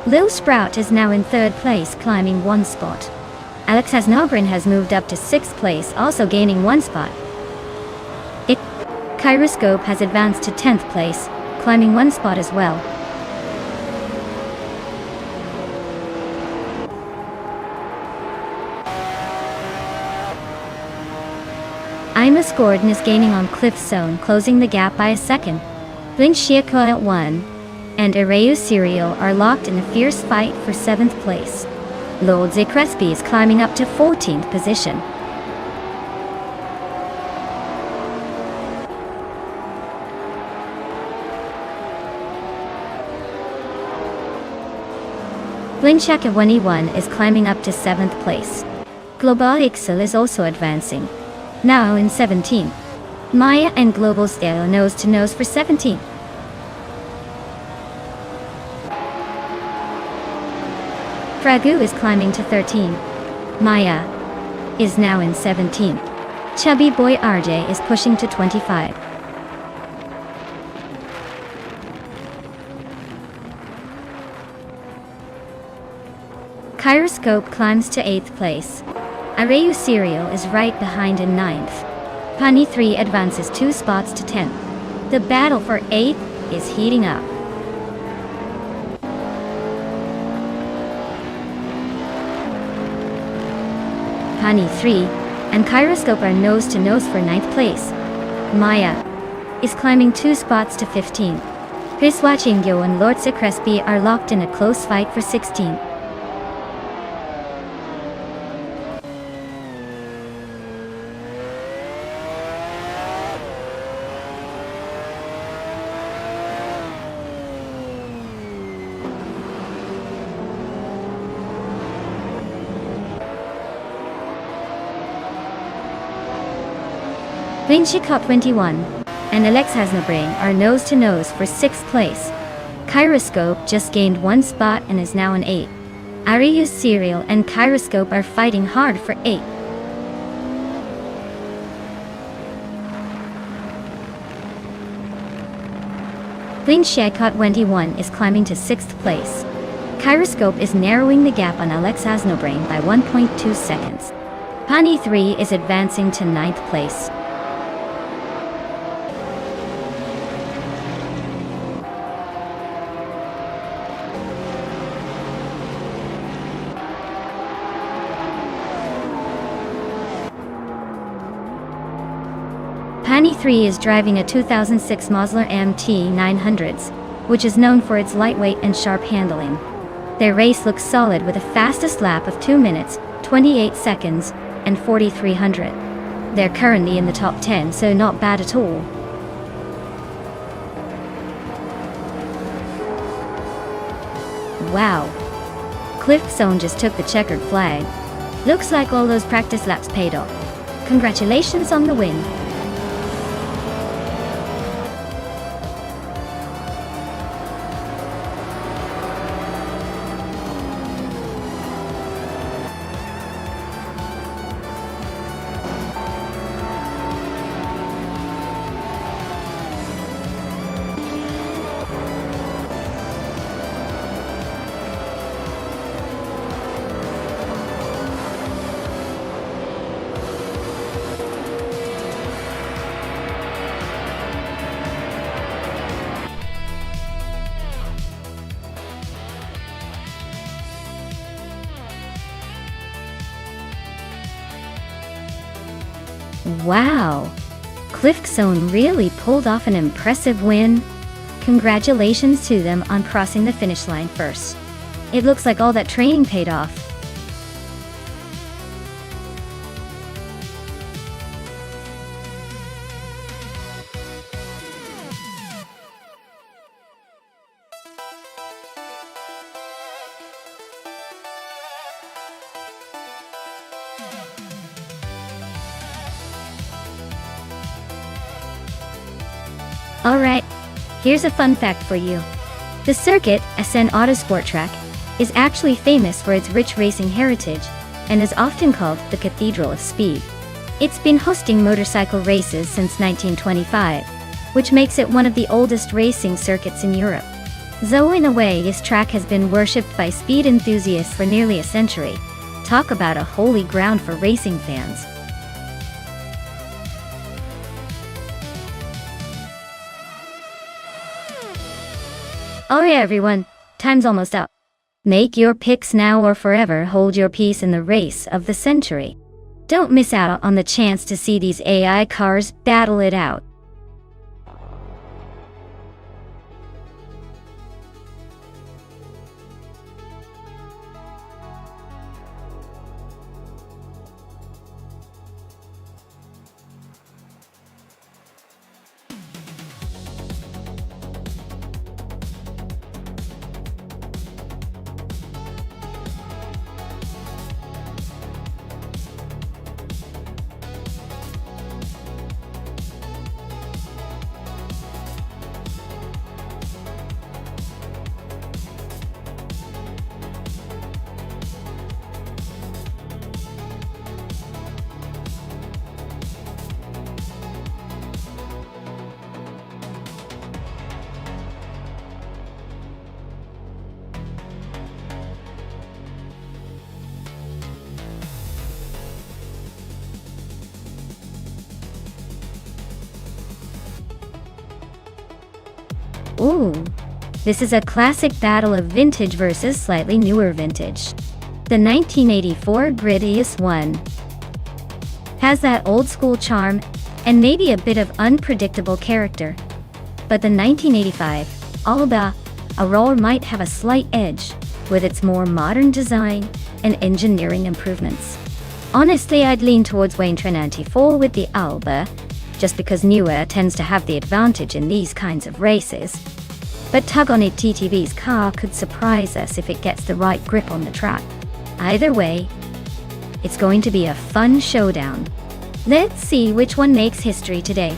Lil Sprout is now in 3rd place, climbing 1 spot. Alex Has No Brain has moved up to 6th place, also gaining 1 spot. Kyroscope has advanced to 10th place, climbing 1 spot as well. Imus Gordon is gaining on Cliffzone, closing the gap by a second. Blink Shiako at 1 and Areu Serial are locked in a fierce fight for 7th place. Lord Zekrespi is climbing up to 14th position. Blinchaka 21 is climbing up to 7th place. Global Ixel is also advancing, now in 17th. Maya and Global Stale are nose-to-nose for 17th. Dragoo is climbing to 13. Maya is now in 17th. Chubby Boy RJ is pushing to 25. Kyroscope climbs to 8th place. Areu Serial is right behind in 9th. Pani 3 advances 2 spots to 10th. The battle for 8th is heating up. Pani 3 and Kyroscope are nose-to-nose for 9th place. Maya is climbing 2 spots to 15th. Chris Wachingyo and Lord Secrespi are locked in a close fight for 16th. Vinci 21 and Alex Hasnabrain are nose-to-nose for 6th place. Kyroscope just gained 1 spot and is now an 8. Arius Serial and Kyroscope are fighting hard for 8. Vinci 21 is climbing to 6th place. Kyroscope is narrowing the gap on Alex Hasnabrain by 1.2 seconds. Pani 3 is advancing to 9th place. Pani 3 is driving a 2006 Mosler MT 900s, which is known for its lightweight and sharp handling. Their race looks solid with a fastest lap of 2 minutes, 28 seconds, and 4,300. They're currently in the top 10, so not bad at all. Wow. Cliff Zone just took the checkered flag. Looks like all those practice laps paid off. Congratulations on the win. Wow! Cliff Zone really pulled off an impressive win. Congratulations to them on crossing the finish line first. It looks like all that training paid off. Alright, here's a fun fact for you. The circuit, SN Autosport Track, is actually famous for its rich racing heritage and is often called the Cathedral of Speed. It's been hosting motorcycle races since 1925, which makes it one of the oldest racing circuits in Europe. So in a way, this track has been worshipped by speed enthusiasts for nearly a century. Talk about a holy ground for racing fans. Alright everyone, time's almost up. Make your picks now or forever hold your peace in the race of the century. Don't miss out on the chance to see these AI cars battle it out. Ooh, this is a classic battle of vintage versus slightly newer vintage. The 1984 Gritius 1 has that old school charm and maybe a bit of unpredictable character. But the 1985 Alba Aurora might have a slight edge with its more modern design and engineering improvements. Honestly, I'd lean towards Wayne 94 with the Alba, just because newer tends to have the advantage in these kinds of races. But Tug On It TTV's car could surprise us if it gets the right grip on the track. Either way, it's going to be a fun showdown. Let's see which one makes history today.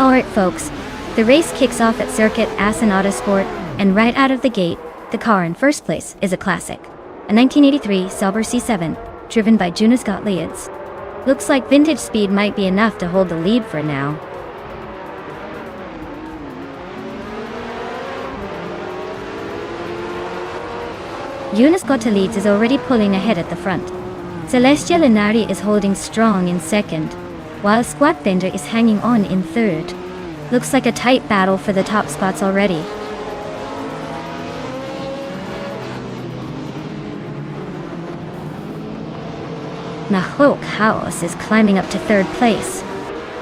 Alright folks, the race kicks off at Circuit Assen Autosport, and right out of the gate, the car in first place is a classic. A 1983 Sauber C7, driven by Jonas Gottliebs. Looks like vintage speed might be enough to hold the lead for now. Jonas Gottliebs is already pulling ahead at the front. Celestia Linari is holding strong in second, while Squat Bender is hanging on in third. Looks like a tight battle for the top spots already. Mahokhaos is climbing up to third place.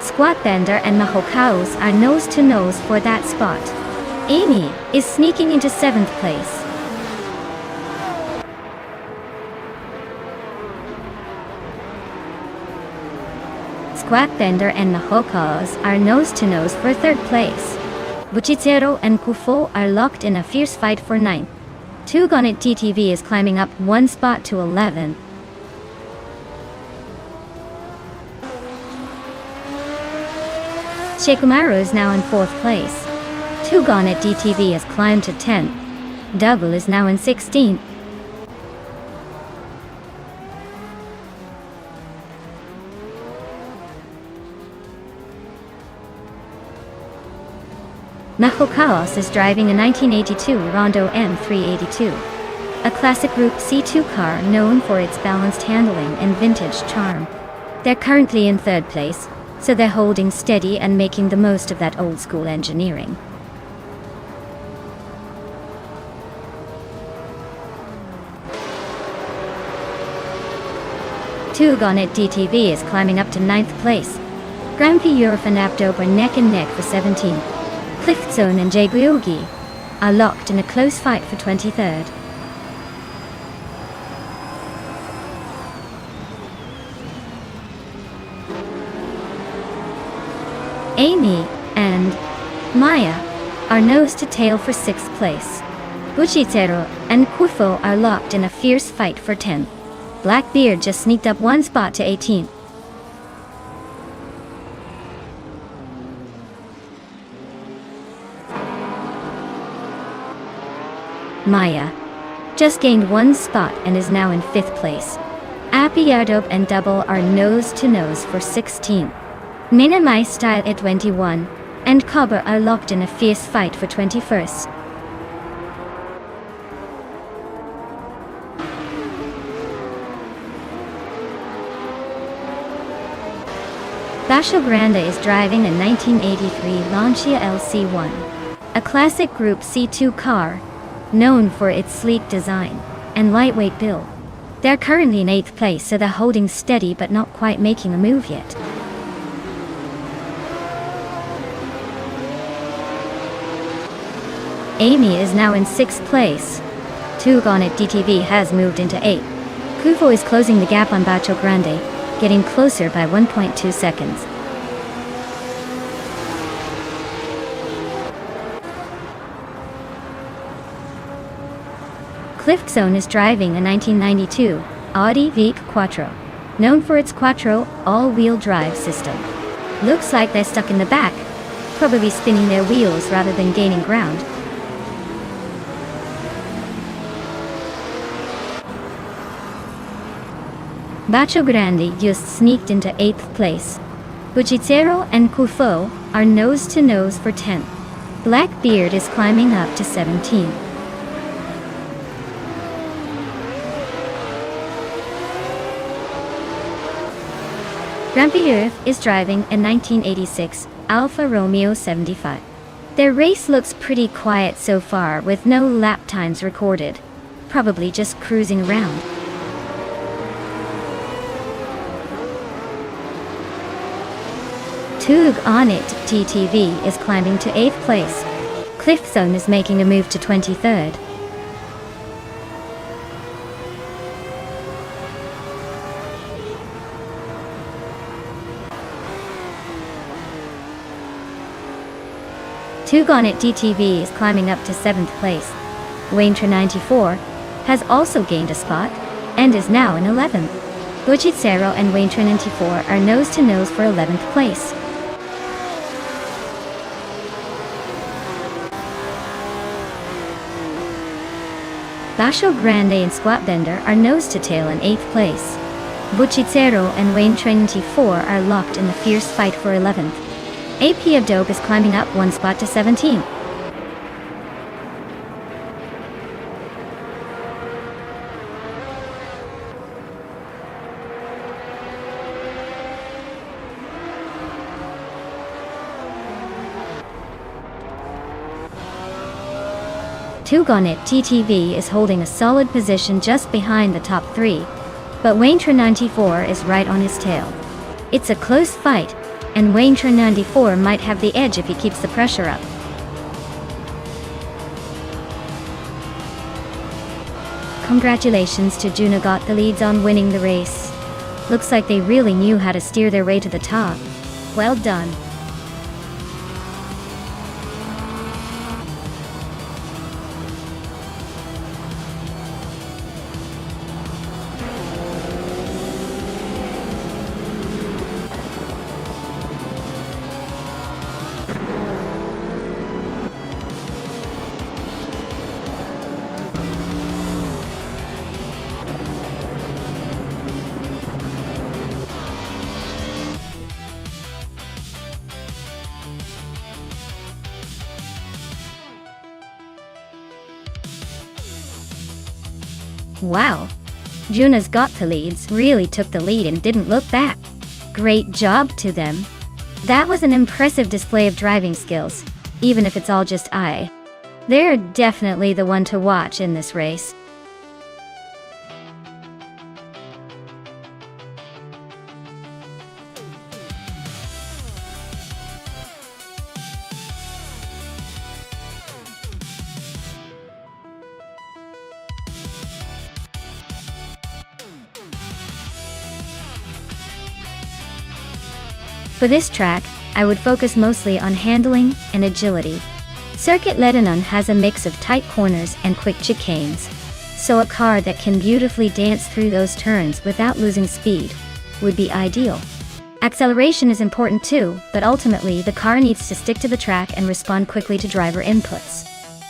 Squat Bender and Mahokhaos are nose to nose for that spot. Amy is sneaking into seventh place. Squat Bender and Mahokhaos are nose to nose for third place. Buchitsero and Kufo are locked in a fierce fight for ninth. Tugonit TTV is climbing up one spot to 11. Shekumaru is now in fourth place. Tugonit DTV has climbed to 10th. Double is now in 16th. Mahokhaos is driving a 1982 Rondo M382, a classic Group C2 car known for its balanced handling and vintage charm. They're currently in third place, so they're holding steady and making the most of that old-school engineering. Tugonit DTV is climbing up to 9th place. Grampi Europe and Abdob are neck and neck for 17th. Cliftzone and Jaguyogi are locked in a close fight for 23rd. Amy and Maya are nose to tail for 6th place. Buchitsero and Kufo are locked in a fierce fight for 10th. Blackbeard just sneaked up one spot to 18th. Maya just gained one spot and is now in 5th place. Apiardob and Double are nose to nose for 16th. Minamai Style at 21 and Cobber are locked in a fierce fight for 21st. Basho Grande is driving a 1983 Lancia LC1, a classic Group C2 car known for its sleek design and lightweight build. They're currently in 8th place, so they're holding steady but not quite making a move yet. Amy is now in 6th place. Tugonit DTV has moved into 8th. Kufo is closing the gap on Bacho Grande, getting closer by 1.2 seconds. Cliftzone is driving a 1992 Audi V8 Quattro, known for its Quattro all-wheel drive system. Looks like they're stuck in the back, probably spinning their wheels rather than gaining ground. Bacho Grande just sneaked into 8th place. Buchitsero and Kufo are nose to nose for 10th. Blackbeard is climbing up to 17th. Grampi Europe is driving a 1986 Alfa Romeo 75. Their race looks pretty quiet so far with no lap times recorded. Probably just cruising around. Tug On It TTV is climbing to 8th place. Cliff Zone is making a move to 23rd. Tug On It TTV is climbing up to 7th place. Waintra 94 has also gained a spot and is now in 11th. Buchitsero and Waintra 94 are nose to nose for 11th place. Basho Grande and Squat Bender are nose to tail in 8th place. Buchitsero and Waintra 94 are locked in the fierce fight for 11th. AP of Dope is climbing up 1 spot to 17. Tug On It TTV is holding a solid position just behind the top 3, but Waintra 94 is right on his tail. It's a close fight, and Waintra 94 might have the edge if he keeps the pressure up. Congratulations to Juna got the leads on winning the race. Looks like they really knew how to steer their way to the top. Well done. Wow. Juna's got the leads, really took the lead and didn't look back. Great job to them. That was an impressive display of driving skills, even if it's all just eye. They're definitely the one to watch in this race. For this track, I would focus mostly on handling and agility. Circuit Lebanon has a mix of tight corners and quick chicanes, so a car that can beautifully dance through those turns without losing speed would be ideal. Acceleration is important too, but ultimately the car needs to stick to the track and respond quickly to driver inputs.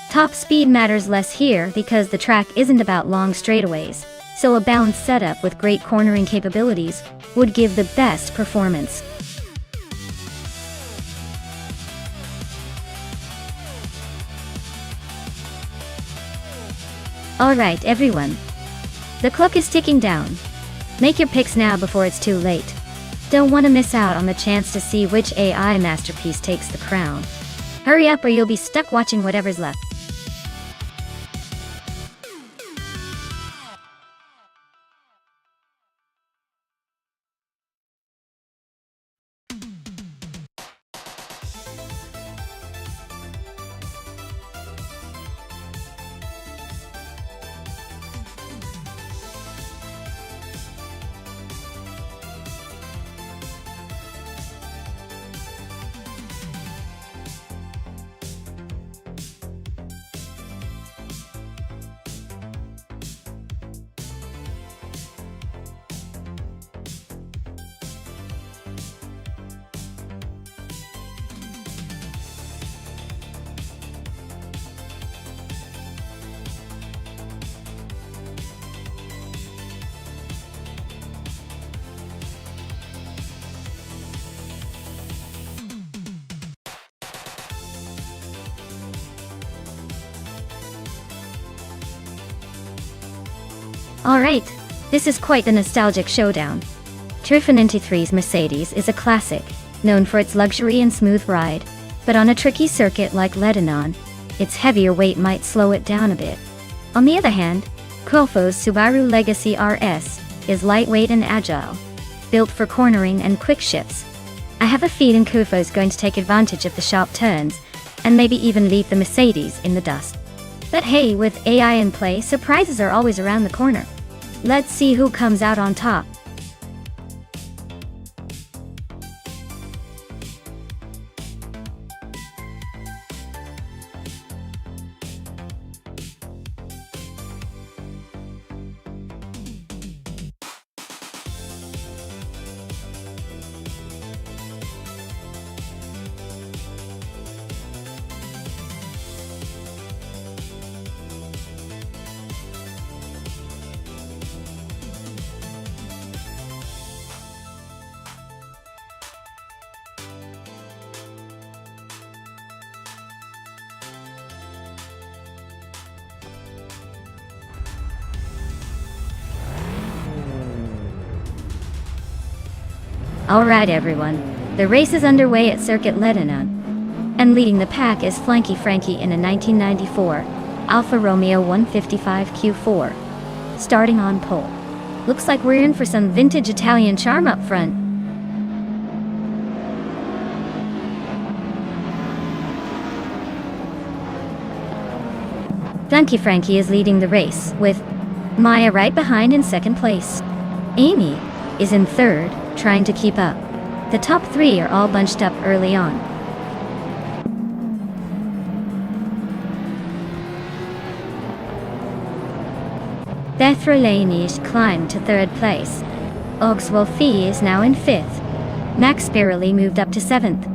Top speed matters less here because the track isn't about long straightaways, so a balanced setup with great cornering capabilities would give the best performance. Alright everyone. The clock is ticking down. Make your picks now before it's too late. Don't want to miss out on the chance to see which AI masterpiece takes the crown. Hurry up or you'll be stuck watching whatever's left. Alright, this is quite the nostalgic showdown. Triff 93's Mercedes is a classic, known for its luxury and smooth ride, but on a tricky circuit like Lebanon, its heavier weight might slow it down a bit. On the other hand, Kofo's Subaru Legacy RS is lightweight and agile, built for cornering and quick shifts. I have a feeling Kofo's going to take advantage of the sharp turns, and maybe even leave the Mercedes in the dust. But hey, with AI in play, surprises are always around the corner. Let's see who comes out on top. Alright everyone, the race is underway at Circuit Lebanon, and leading the pack is Flanky Frankie in a 1994 Alfa Romeo 155 Q4, starting on pole. Looks like we're in for some vintage Italian charm up front. Flanky Frankie is leading the race, with Maya right behind in second place. Amy is in third, trying to keep up. The top three are all bunched up early on. Bethralani's climbed to third place. Ogswolfi is now in fifth. Max Spirelli moved up to seventh.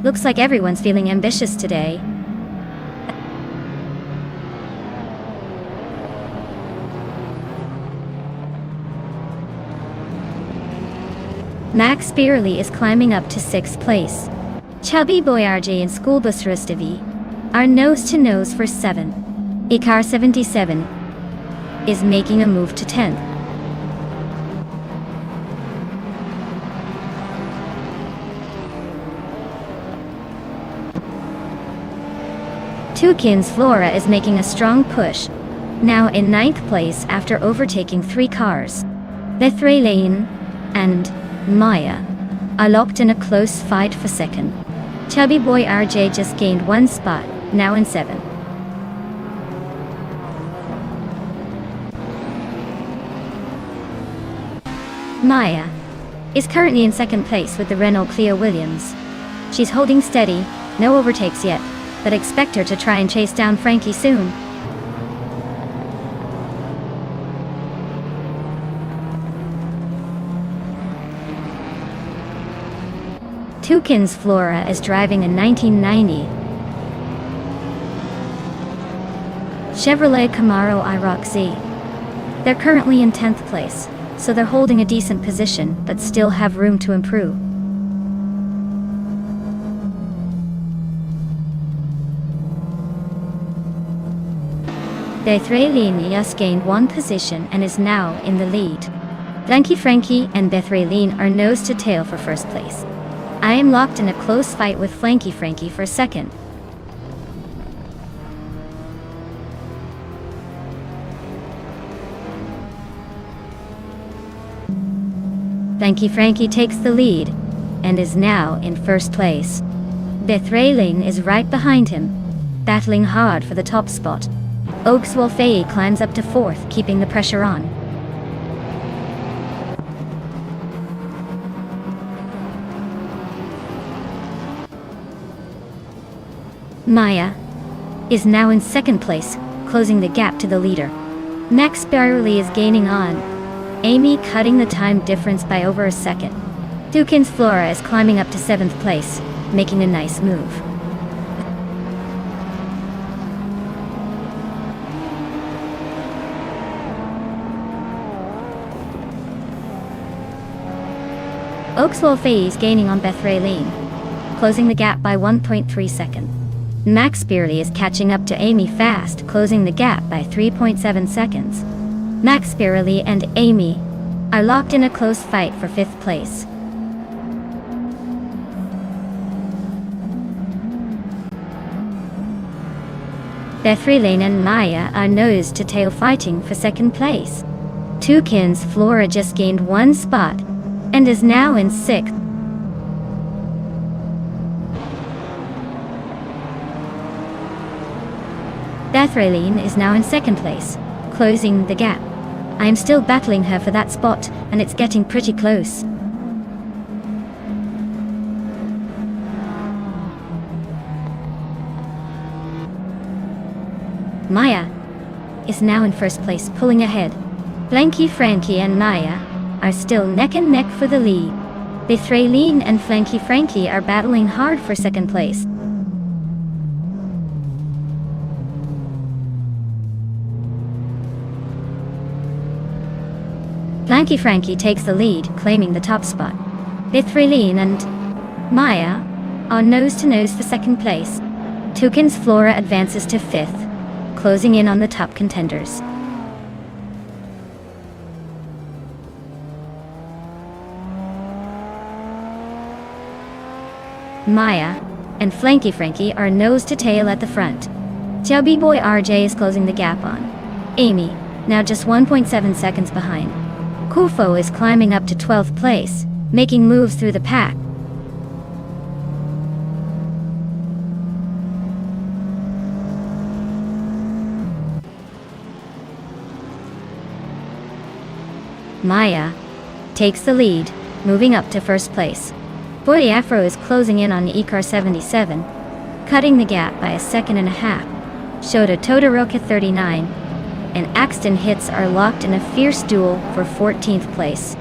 Looks like everyone's feeling ambitious today. Max Spirelli is climbing up to 6th place. Chubby Boy RJ and Schoolbus Rustavi are nose-to-nose for 7. Ikar 77 is making a move to 10th. Tukins Flora is making a strong push, now in 9th place after overtaking 3 cars. Bethralane and Maya are locked in a close fight for second. Chubby Boy RJ just gained 1 spot, now in 7th. Maya is currently in 2nd place with the Renault Clio Williams. She's holding steady, no overtakes yet, but expect her to try and chase down Frankie soon. Tukins Flora is driving a 1990 Chevrolet Camaro IROC Z. They're currently in 10th place, so they're holding a decent position but still have room to improve. Bethralane just gained 1 position and is now in the lead. Flanky Frankie and Bethralane are nose to tail for 1st place. I am locked in a close fight with Flanky Frankie for 2nd. Flanky Frankie takes the lead and is now in 1st place. Bethralane is right behind him, battling hard for the top spot. Ogswolfei climbs up to 4th, keeping the pressure on. Maya is now in 2nd place, closing the gap to the leader. Max Spirelli is gaining on Amy, cutting the time difference by over a second. Tukins Flora is climbing up to 7th place, making a nice move. Ogswolfei is gaining on Bethralane, closing the gap by 1.3 seconds. Max Spirelli is catching up to Amy fast, closing the gap by 3.7 seconds. Max Spirelli and Amy are locked in a close fight for 5th place. Bethrylane and Maya are nose to tail fighting for second place. Toucan's Flora just gained 1 spot and is now in 6th. Bethrylane is now in 2nd place, closing the gap. I am still battling her for that spot, and it's getting pretty close. Maya is now in 1st place, pulling ahead. Flanky Frankie and Maya are still neck and neck for the lead. Bethrylane and Flanky Frankie are battling hard for 2nd place. Flanky Frankie takes the lead, claiming the top spot. Bethrylane and Maya are nose to nose for 2nd place. Toucan's Flora advances to 5th, closing in on the top contenders. Maya and Flanky Frankie are nose to tail at the front. Chubby Boy RJ is closing the gap on Amy, now just 1.7 seconds behind. Kufo is climbing up to 12th place, making moves through the pack. Maya takes the lead, moving up to 1st place. Boy Afro is closing in on Ikar 77, cutting the gap by 1.5 seconds. Shota Todoroki 39 and Axton Hits are locked in a fierce duel for 14th place.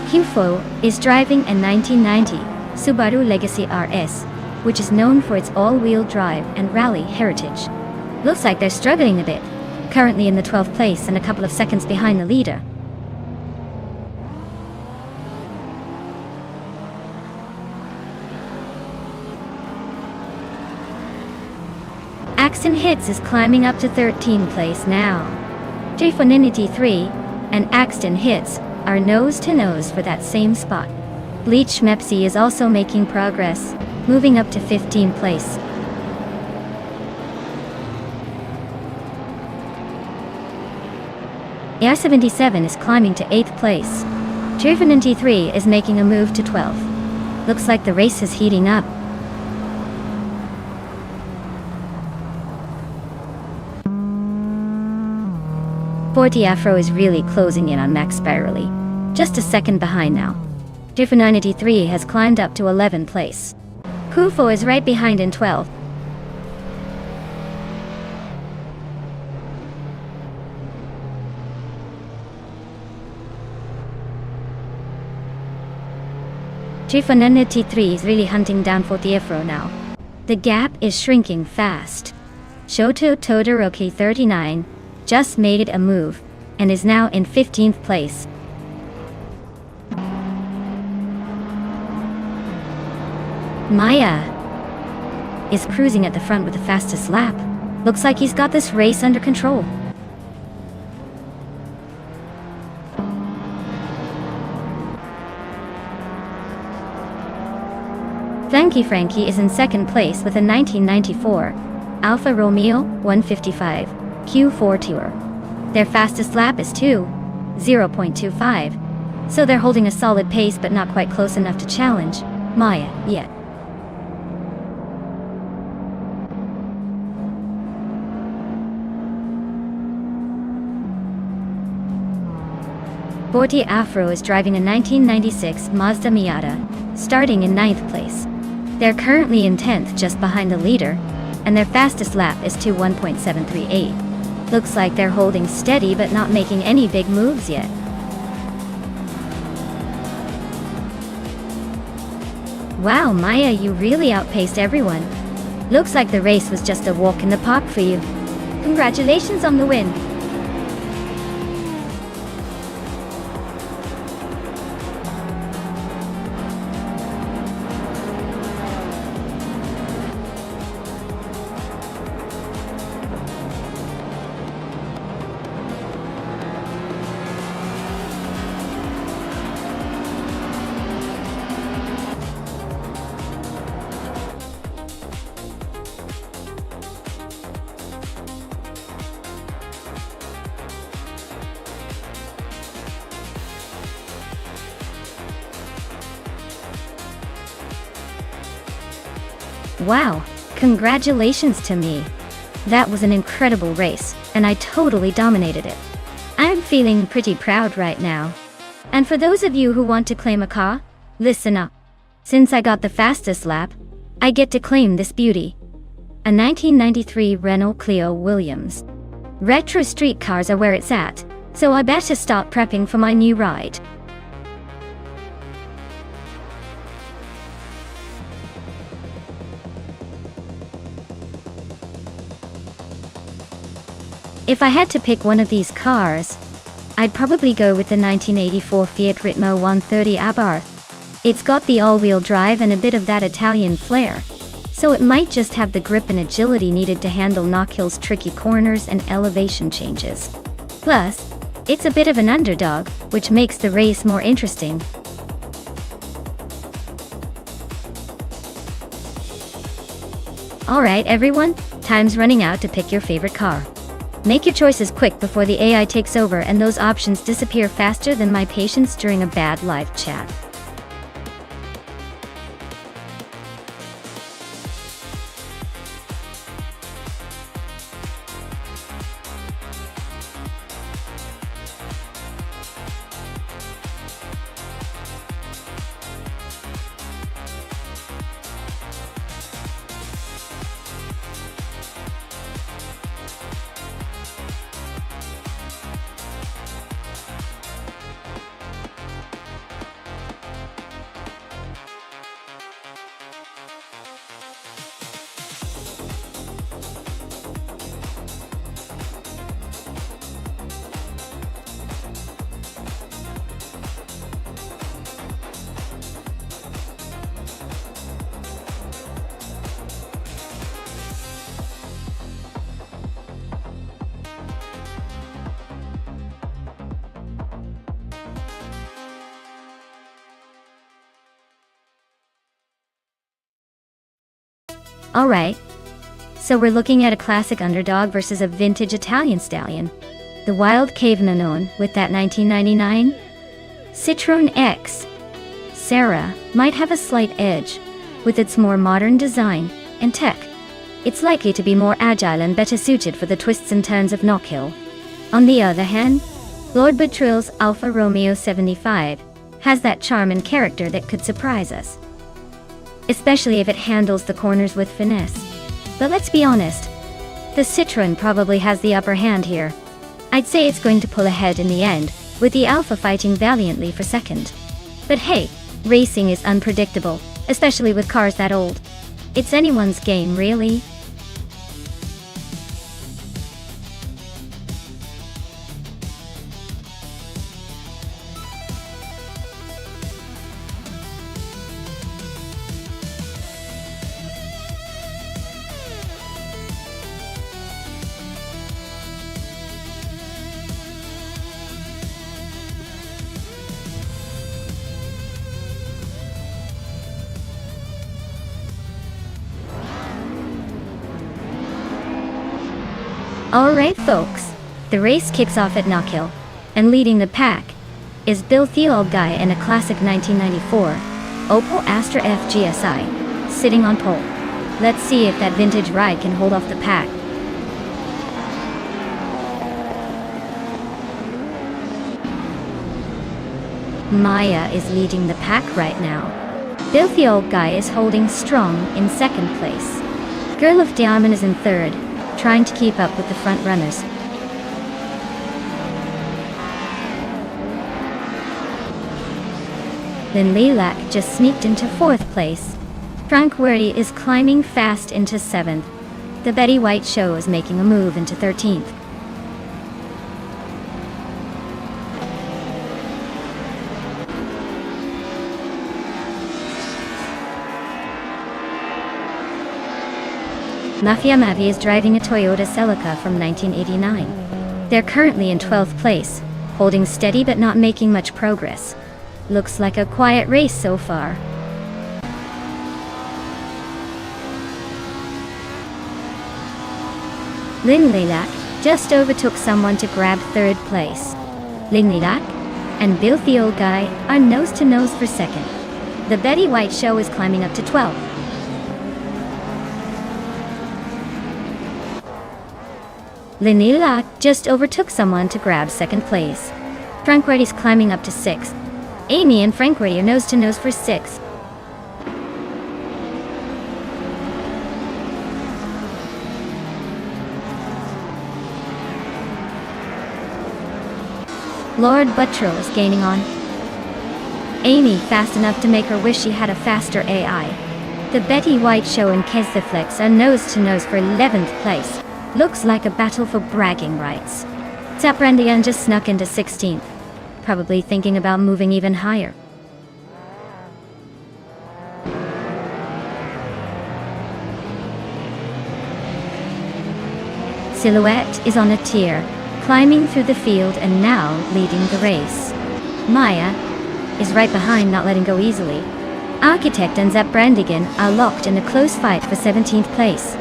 Kufo is driving a 1990 Subaru Legacy RS, which is known for its all-wheel drive and rally heritage. Looks like they're struggling a bit, currently in the 12th place and a couple of seconds behind the leader. Axton Hits is climbing up to 13th place now. J4Ninity 3 and Axton Hits are nose to nose for that same spot. Bleach Mepsi is also making progress, moving up to 15th place. AR-77 is climbing to 8th place. J4Ninity 3 is making a move to 12th. Looks like the race is heating up. Forty Afro is really closing in on Max Spirally, just a second behind now. J4Ninity 3 has climbed up to 11th place. Kufo is right behind in 12th. J4Ninity 3 is really hunting down Forty Afro now. The gap is shrinking fast. Shoto Todoroki 39 just made a move and is now in 15th place. Maya is cruising at the front with the fastest lap. Looks like he's got this race under control. Flanky Frankie is in 2nd place with a 1994 Alfa Romeo 155 Q4 Tour. Their fastest lap is 0.25, so they're holding a solid pace but not quite close enough to challenge Maya yet. Forty Afro is driving a 1996 Mazda Miata, starting in 9th place. They're currently in 10th, just behind the leader, and their fastest lap is 1.738. Looks like they're holding steady but not making any big moves yet. Wow, Maya, you really outpaced everyone. Looks like the race was just a walk in the park for you. Congratulations on the win. Wow, congratulations to me. That was an incredible race, and I totally dominated it. I'm feeling pretty proud right now. And for those of you who want to claim a car, listen up. Since I got the fastest lap, I get to claim this beauty. A 1993 Renault Clio Williams. Retro street cars are where it's at, so I better start prepping for my new ride. If I had to pick one of these cars, I'd probably go with the 1984 Fiat Ritmo 130 Abarth. It's got the all-wheel drive and a bit of that Italian flair, so it might just have the grip and agility needed to handle Knockhill's tricky corners and elevation changes. Plus, it's a bit of an underdog, which makes the race more interesting. Alright everyone, time's running out to pick your favorite car. Make your choices quick before the AI takes over and those options disappear faster than my patience during a bad live chat. Alright, so we're looking at a classic underdog versus a vintage Italian stallion. The Wild Cavenanon with that 1999 Citroen X. Sarah might have a slight edge, with its more modern design and tech. It's likely to be more agile and better suited for the twists and turns of Knockhill. On the other hand, Lord Buttrill's Alfa Romeo 75 has that charm and character that could surprise us, especially if it handles the corners with finesse. But let's be honest, the Citroen probably has the upper hand here. I'd say it's going to pull ahead in the end, with the Alfa fighting valiantly for second. But hey, racing is unpredictable, especially with cars that old. It's anyone's game, really. Alright folks, the race kicks off at Knockhill, and leading the pack is Bill Theobald in a classic 1994 Opel Astra F GSI, sitting on pole. Let's see if that vintage ride can hold off the pack. Maya is leading the pack right now. Bill Theobald is holding strong in second place. Girl of Diamond is in third, trying to keep up with the front runners. Then Lilac just sneaked into fourth place. Frank Werdy is climbing fast into seventh. The Betty White Show is making a move into 13th. Mafia Mavi is driving a Toyota Celica from 1989. They're currently in 12th place, holding steady but not making much progress. Looks like a quiet race so far. Lin Lilac just overtook someone to grab third place. Lin Lilac and Bill Theobald are nose to nose for second. The Betty White Show is climbing up to 12th. Linila just overtook someone to grab second place. Frankwardy's climbing up to 6. Amy and Frankwardy are nose to nose for 6. Lord Buttrell is gaining on Amy fast enough to make her wish she had a faster AI. The Betty White Show and Keztheflex are nose to nose for 11th place. Looks like a battle for bragging rights. Zaprandian just snuck into 16th, probably thinking about moving even higher. Silhouette is on a tier, climbing through the field and now leading the race. Maya is right behind, not letting go easily. Architect and Zaprandigan are locked in a close fight for 17th place.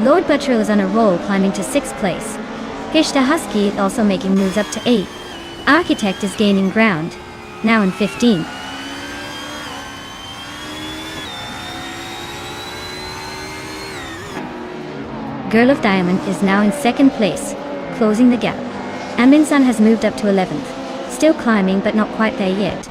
Lord Buttrell is on a roll, climbing to 6th place. Gishta Husky also making moves up to 8. Architect is gaining ground, now in 15th. Girl of Diamond is now in 2nd place, closing the gap. Aminsan has moved up to 11th, still climbing but not quite there yet.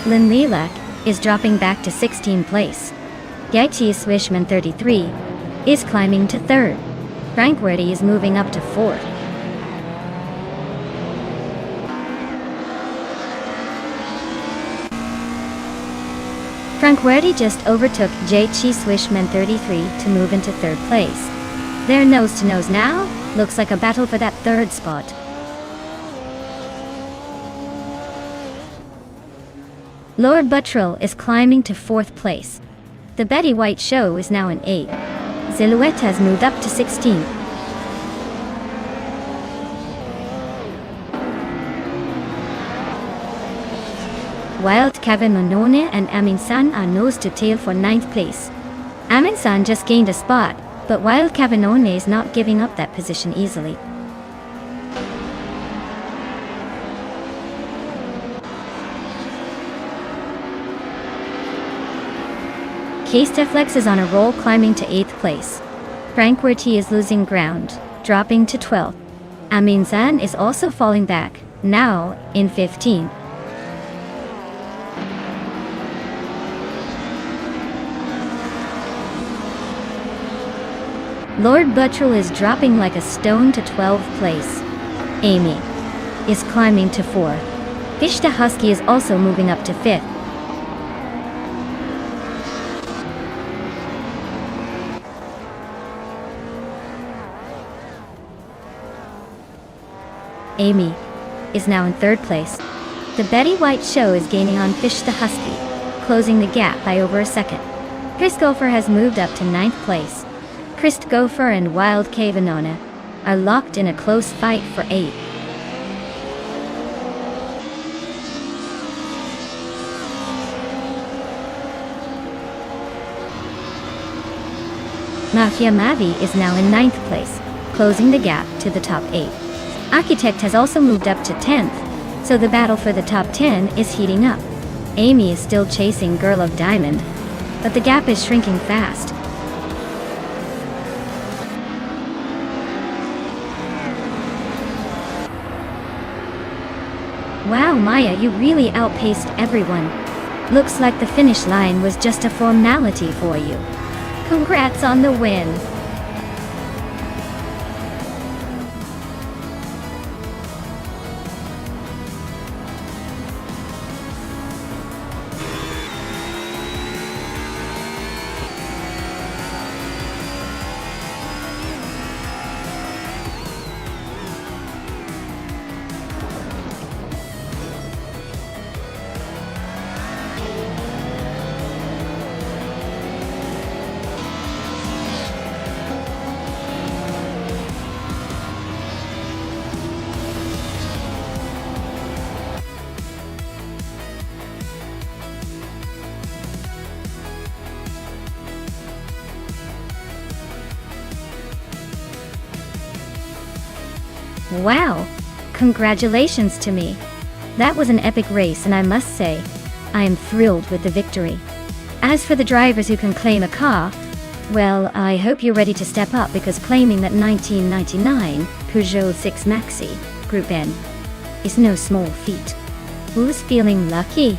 Lin Lilak is dropping back to 16th place. Yaiti Swishman 33 is climbing to 3rd. Frankwardy is moving up to 4th. Frankwardy just overtook Yaiti Swishman 33 to move into 3rd place. They're nose to nose now. Looks like a battle for that 3rd spot. Lord Buttrell is climbing to 4th place. The Betty White Show is now in 8th. Silhouette has moved up to 16th. Wild Kevin Manone and Aminsan are nose to tail for 9th place. Aminsan just gained a spot, but Wild Cavanone is not giving up that position easily. Keztheflex is on a roll, climbing to 8th place. Frankwardy is losing ground, dropping to 12th. Aminsan is also falling back, now in 15th. Lord Buttrell is dropping like a stone to 12th place. Amy is climbing to 4th. Gishta Husky is also moving up to 5th. Amy is now in 3rd place. The Betty White Show is gaining on Fish the Husky, closing the gap by over a second. Chris Gopher has moved up to 9th place. Chris Gopher and Wild Cavanona are locked in a close fight for 8th. Mafia Mavi is now in 9th place, closing the gap to the top 8. Architect has also moved up to 10th, so the battle for the top 10 is heating up. Amy is still chasing Girl of Diamond, but the gap is shrinking fast. Wow, Maya, you really outpaced everyone. Looks like the finish line was just a formality for you. Congrats on the win. Wow! Congratulations to me. That was an epic race, and I must say, I am thrilled with the victory. As for the drivers who can claim a car, well, I hope you're ready to step up, because claiming that 1999 Peugeot 6 Maxi Group N is no small feat. Who's feeling lucky?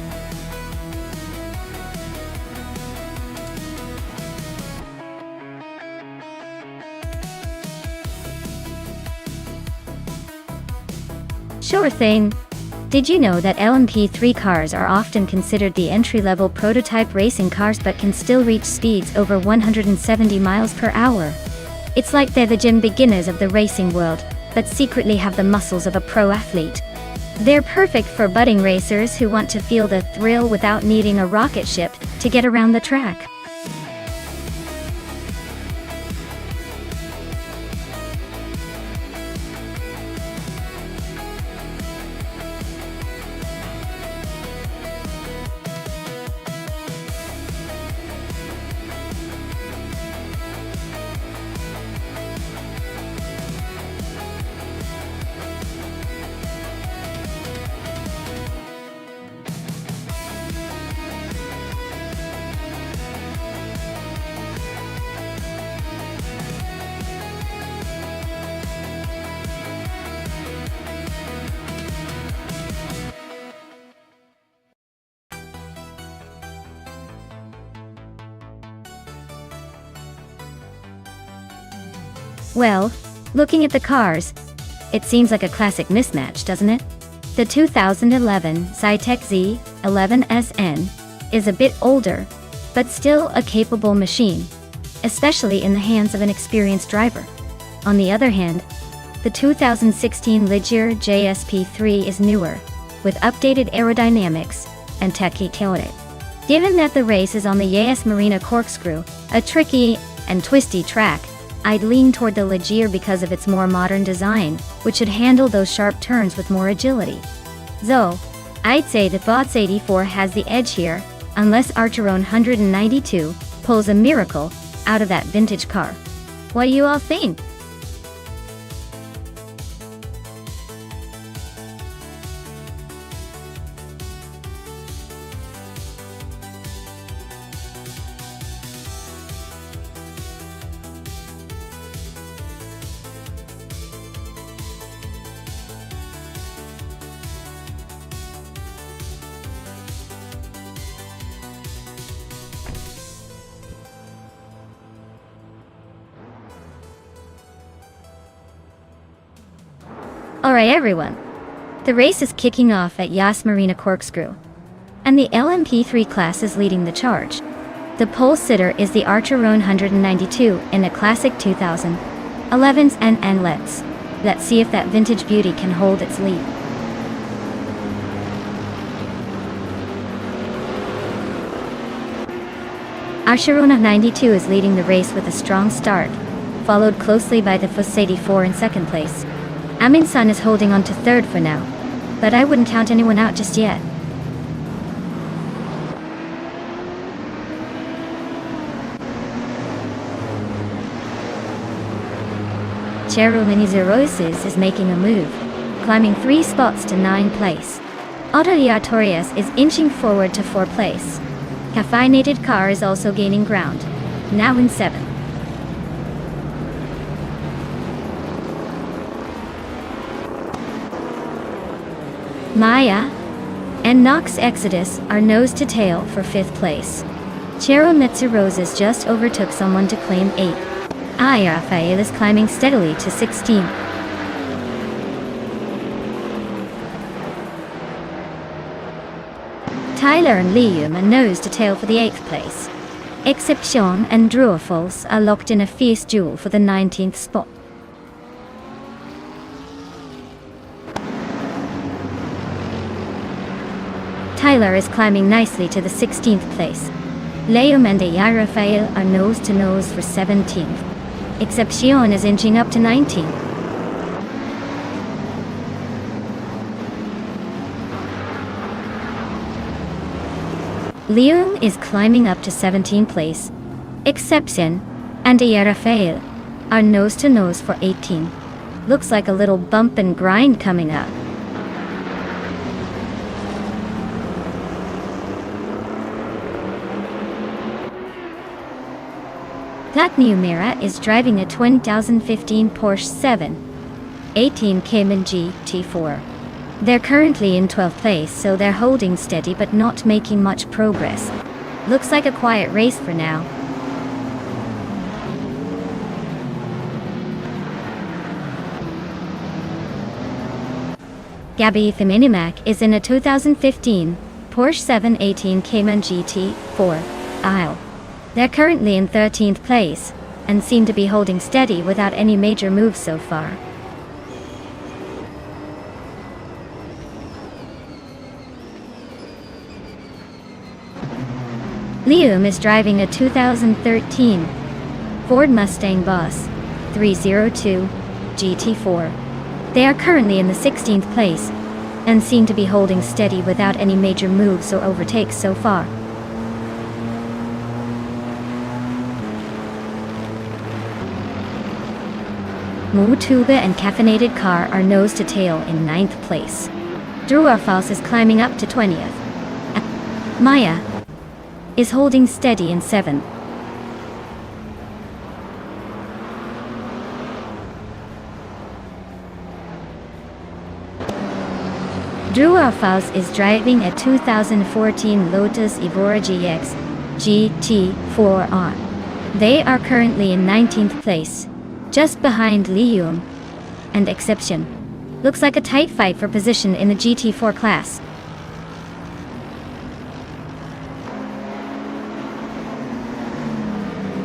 Sure thing. Did you know that LMP3 cars are often considered the entry-level prototype racing cars, but can still reach speeds over 170 miles per hour? It's like they're the gym beginners of the racing world, but secretly have the muscles of a pro athlete. They're perfect for budding racers who want to feel the thrill without needing a rocket ship to get around the track. Well, looking at the cars, it seems like a classic mismatch, doesn't it? The 2011 Zytec Z11SN is a bit older, but still a capable machine, especially in the hands of an experienced driver. On the other hand, the 2016 Ligier JSP3 is newer, with updated aerodynamics and technology. Given that the race is on the Yas Marina Corkscrew, a tricky and twisty track, I'd lean toward the Ligier because of its more modern design, which should handle those sharp turns with more agility. Though, I'd say that Bots 84 has the edge here, unless Archeron 192 pulls a miracle out of that vintage car. What do you all think? Alright everyone, the race is kicking off at Yas Marina Corkscrew, and the LMP3 class is leading the charge. The pole sitter is the Archeron 192 in a classic 2011s, and let's see if that vintage beauty can hold its lead. Archeron 92 is leading the race with a strong start, followed closely by the Fuss 84 in second place. Amin Sun is holding on to third for now, but I wouldn't count anyone out just yet. Cheru Minizerosis is making a move, climbing 3 spots to 9th place. Autoliatorius is inching forward to 4th place. Caffeinated Car is also gaining ground, now in 7th. Maya and Nox Exodus are nose to tail for 5th place. Chero Mitsuroses just overtook someone to claim 8th. Rafael is climbing steadily to 16th. Tyler and Liam are nose to tail for the 8th place. Exception and Druafals are locked in a fierce duel for the 19th spot. Tyler is climbing nicely to the 16th place. Leo and Rafael are nose to nose for 17th. Exception is inching up to 19th. Leung is climbing up to 17th place. Exception and Rafael are nose to nose for 18th. Looks like a little bump and grind coming up. Platneu Mira is driving a 2015 Porsche 718 Cayman GT4. They're currently in 12th place, so they're holding steady but not making much progress. Looks like a quiet race for now. Gabby Feminimac is in a 2015 Porsche 718 Cayman GT4 aisle. They're currently in 13th place, and seem to be holding steady without any major moves so far. Liam is driving a 2013 Ford Mustang Boss 302 GT4. They are currently in the 16th place, and seem to be holding steady without any major moves or overtakes so far. Mutuba and Caffeinated Car are nose to tail in 9th place. Drew Arfals is climbing up to 20th. Maya is holding steady in 7th. Drew Arfals is driving a 2014 Lotus Evora GX GT4R. They are currently in 19th place, just behind Liam and Exception. Looks like a tight fight for position in the GT4 class.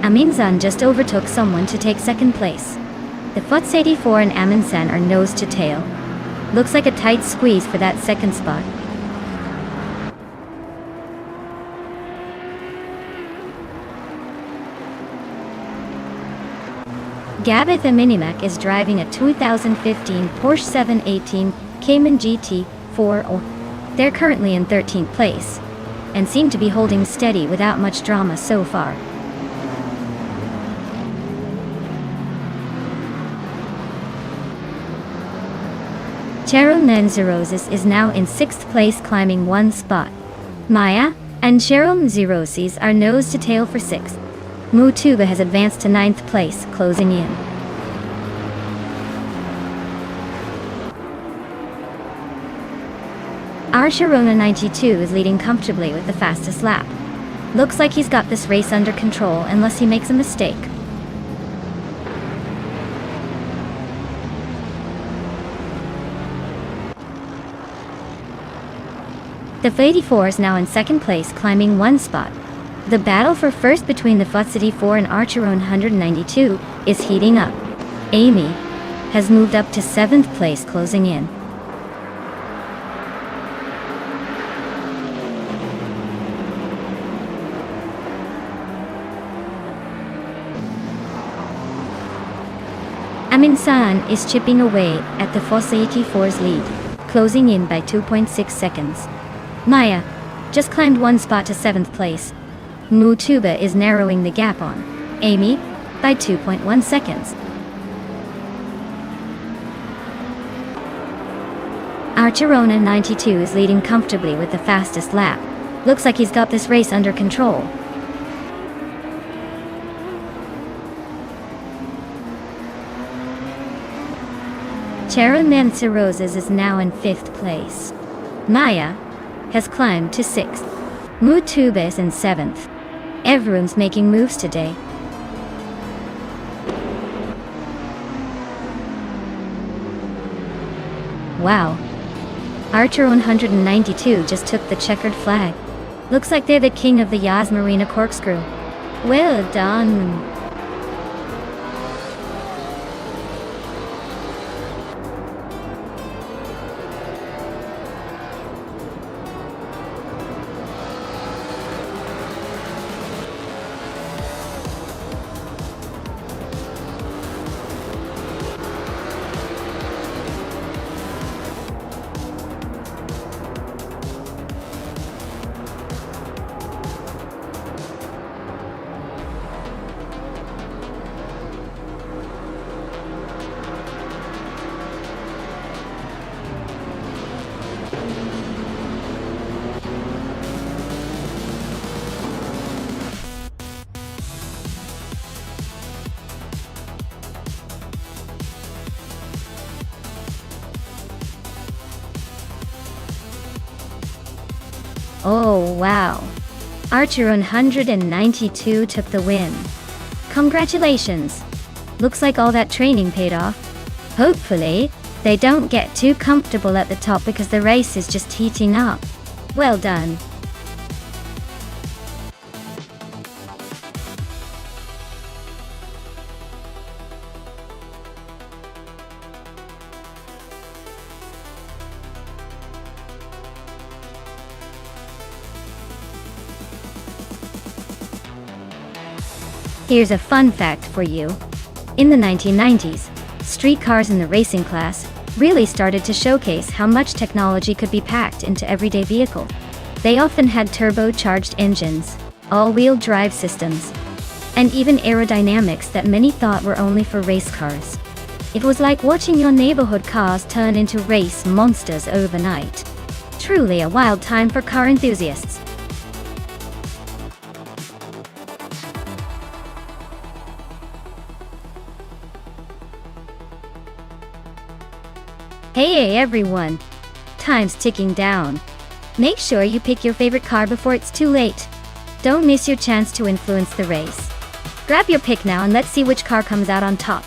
Aminsan just overtook someone to take 2nd place. The Futs 84 and Aminsan are nose to tail. Looks like a tight squeeze for that 2nd spot. Gabby Minimac is driving a 2015 Porsche 718 Cayman GT4. They're currently in 13th place, and seem to be holding steady without much drama so far. Cheryl Nanzeroses is now in 6th place, climbing 1 spot. Maya and Cheryl Nanzeroses are nose to tail for 6th. Mutuba has advanced to 9th place, closing in. Our Sharona 92 is leading comfortably with the fastest lap. Looks like he's got this race under control unless he makes a mistake. The F84 is now in 2nd place, climbing 1 spot. The battle for first between the Futs 84 and Archeron 192 is heating up. Amy has moved up to 7th place, closing in. Amin San is chipping away at the Futs 84's lead, closing in by 2.6 seconds. Maya just climbed 1 spot to 7th place. Mutuba is narrowing the gap on Amy by 2.1 seconds. Archerona 92 is leading comfortably with the fastest lap. Looks like he's got this race under control. Cheryl Nanzeroses is now in 5th place. Maya has climbed to 6th. Mutuba is in 7th. Everyone's making moves today. Wow. Archer 192 just took the checkered flag. Looks like they're the king of the Yas Marina corkscrew. Well done. Oh wow. Archer 192 took the win. Congratulations. Looks like all that training paid off. Hopefully, they don't get too comfortable at the top because the race is just heating up. Well done. Here's a fun fact for you. In the 1990s, street cars in the racing class really started to showcase how much technology could be packed into everyday vehicle. They often had turbocharged engines, all-wheel drive systems, and even aerodynamics that many thought were only for race cars. It was like watching your neighborhood cars turn into race monsters overnight. Truly a wild time for car enthusiasts. Hey everyone! Time's ticking down. Make sure you pick your favorite car before it's too late. Don't miss your chance to influence the race. Grab your pick now and let's see which car comes out on top.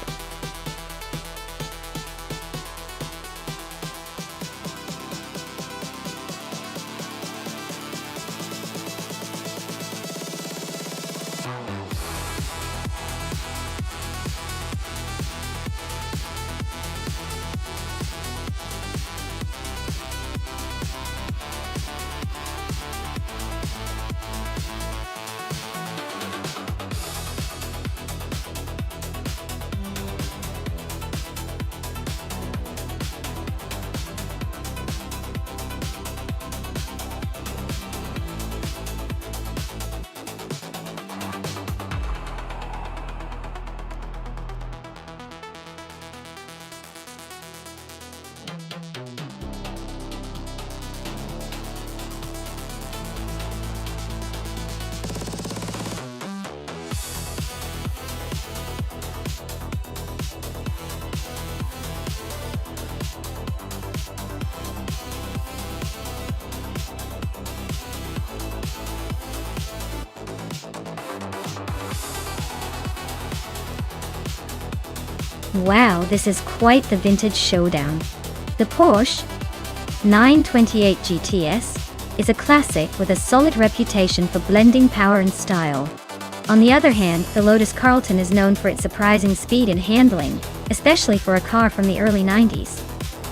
Wow, this is quite the vintage showdown. The Porsche 928 GTS is a classic with a solid reputation for blending power and style. On the other hand, the Lotus Carlton is known for its surprising speed and handling, especially for a car from the early 90s.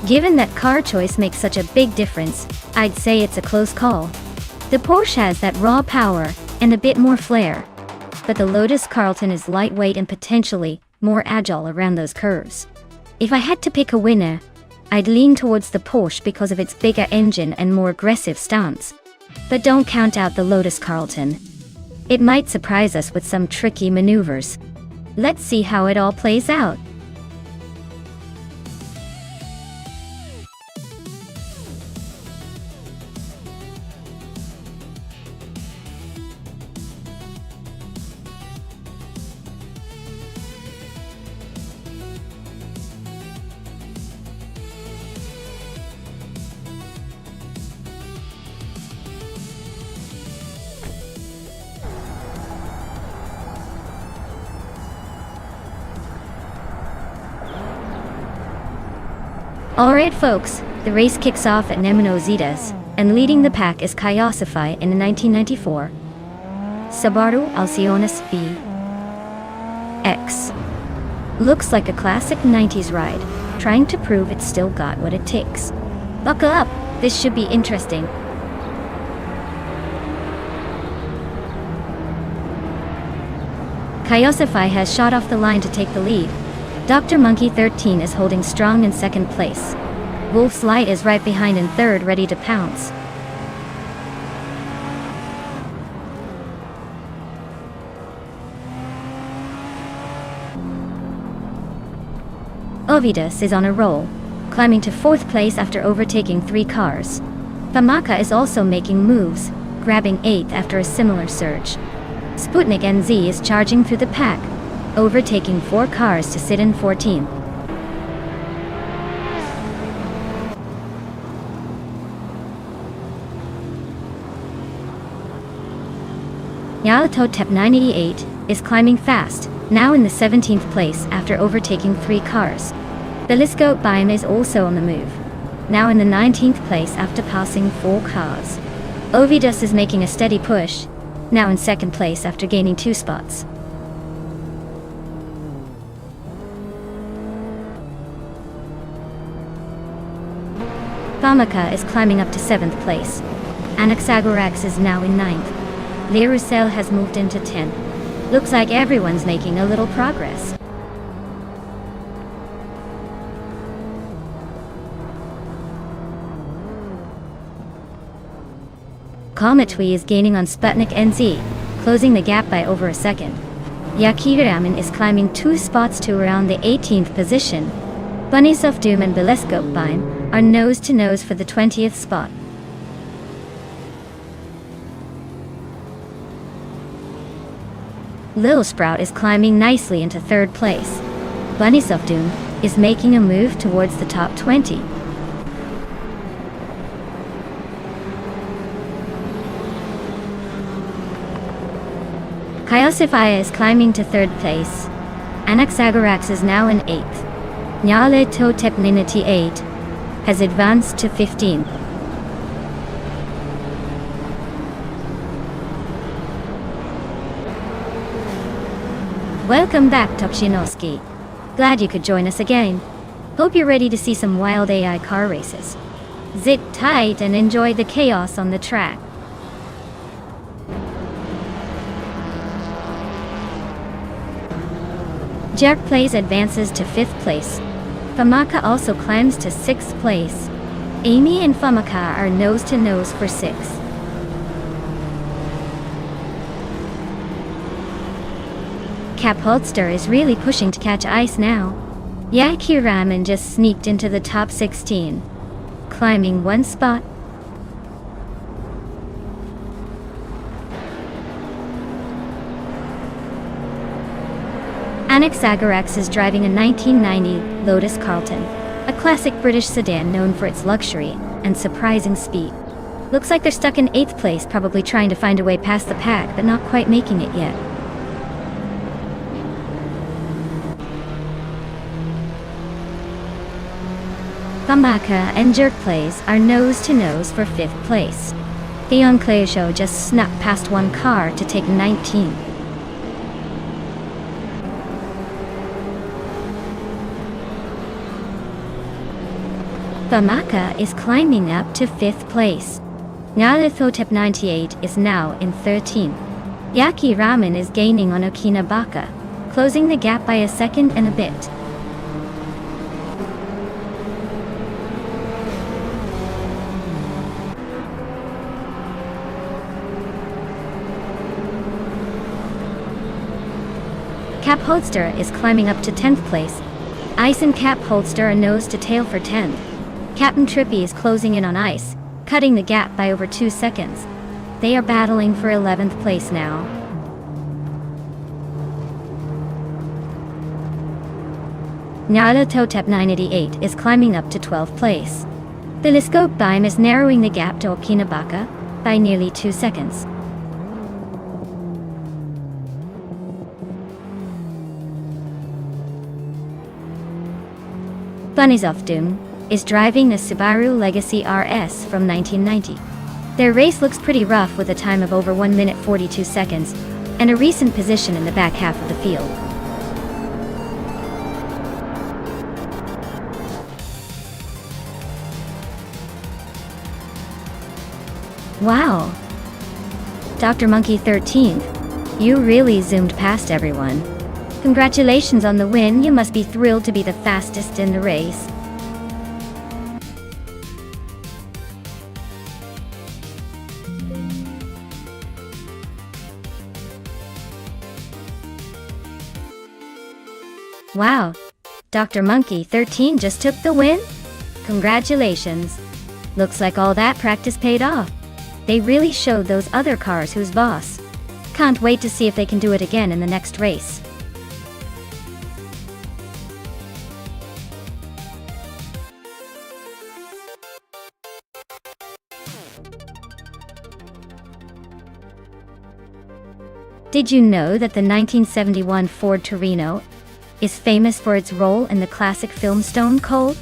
Given that car choice makes such a big difference, I'd say it's a close call. The Porsche has that raw power and a bit more flair, but the Lotus Carlton is lightweight and potentially more agile around those curves. If I had to pick a winner, I'd lean towards the Porsche because of its bigger engine and more aggressive stance. But don't count out the Lotus Carlton. It might surprise us with some tricky maneuvers. Let's see how it all plays out. Alright folks, the race kicks off at Nemeno Zitas, and leading the pack is Kayosify in 1994. Subaru Alcionis VX. Looks like a classic 90s ride, trying to prove it's still got what it takes. Buckle up, this should be interesting. Kayosify has shot off the line to take the lead. Dr. Monkey 13 is holding strong in second place. Wolf's Light is right behind in third, ready to pounce. Ovidas is on a roll, climbing to fourth place after overtaking 3 cars. Famaka is also making moves, grabbing 8th after a similar surge. Sputnik NZ is charging through the pack, overtaking 4 cars to sit in 14th. Nyarlathotep 98 is climbing fast, now in the 17th place after overtaking 3 cars. Telescope Beam is also on the move, now in the 19th place after passing 4 cars. Ovidus is making a steady push, now in 2nd place after gaining 2 spots. Famaka is climbing up to 7th place. Anaxagorax is now in 9th. Lerusel has moved into 10th. Looks like everyone's making a little progress. Cometwy is gaining on Sputnik NZ, closing the gap by over a second. Yakiramen is climbing 2 spots to around the 18th position. Bunnies of Doom and Telescope Beam are nose-to-nose for the 20th spot. Lil Sprout is climbing nicely into 3rd place. Bunnies of Doom is making a move towards the top 20. Kyosifia is climbing to 3rd place. Anaxagorax is now in 8th. Nyarlathotep 98 has advanced to 15th. Welcome back, Topshinoski. Glad you could join us again. Hope you're ready to see some wild AI car races. Sit tight and enjoy the chaos on the track. Jerk Plays advances to 5th place. Famaka also climbs to 6th place. Amy and Famaka are nose-to-nose for 6th. Cap Holster is really pushing to catch ice now. Yakiramen just sneaked into the top 16, climbing 1 spot. Anaxagorax is driving a 1990 Lotus Carlton, a classic British sedan known for its luxury and surprising speed. Looks like they're stuck in 8th place, probably trying to find a way past the pack, but not quite making it yet. Famaka and Jerk Plays are nose-to-nose for 5th place. Theon Clayosho just snuck past 1 car to take 19th. Famaka is climbing up to 5th place. Nyarlathotep 98 is now in 13th. Yakiramen is gaining on Okinabaka, closing the gap by a second and a bit. Cap Holster is climbing up to 10th place. Ice and Cap Holster are nose to tail for 10th. Captain Trippy is closing in on Ice, cutting the gap by over 2 seconds. They are battling for 11th place now. Nyarlathotep 988 is climbing up to 12th place. Telescope Beam is narrowing the gap to Okinabaka by nearly 2 seconds. Bunnies of Doom is driving a Subaru Legacy RS from 1990. Their race looks pretty rough with a time of over 1 minute 42 seconds and a recent position in the back half of the field. Wow! Dr. Monkey 13, you really zoomed past everyone. Congratulations on the win, you must be thrilled to be the fastest in the race. Wow, Dr. Monkey 13 just took the win? Congratulations. Looks like all that practice paid off. They really showed those other cars who's boss. Can't wait to see if they can do it again in the next race. Did you know that the 1971 Ford Torino is famous for its role in the classic film Stone Cold?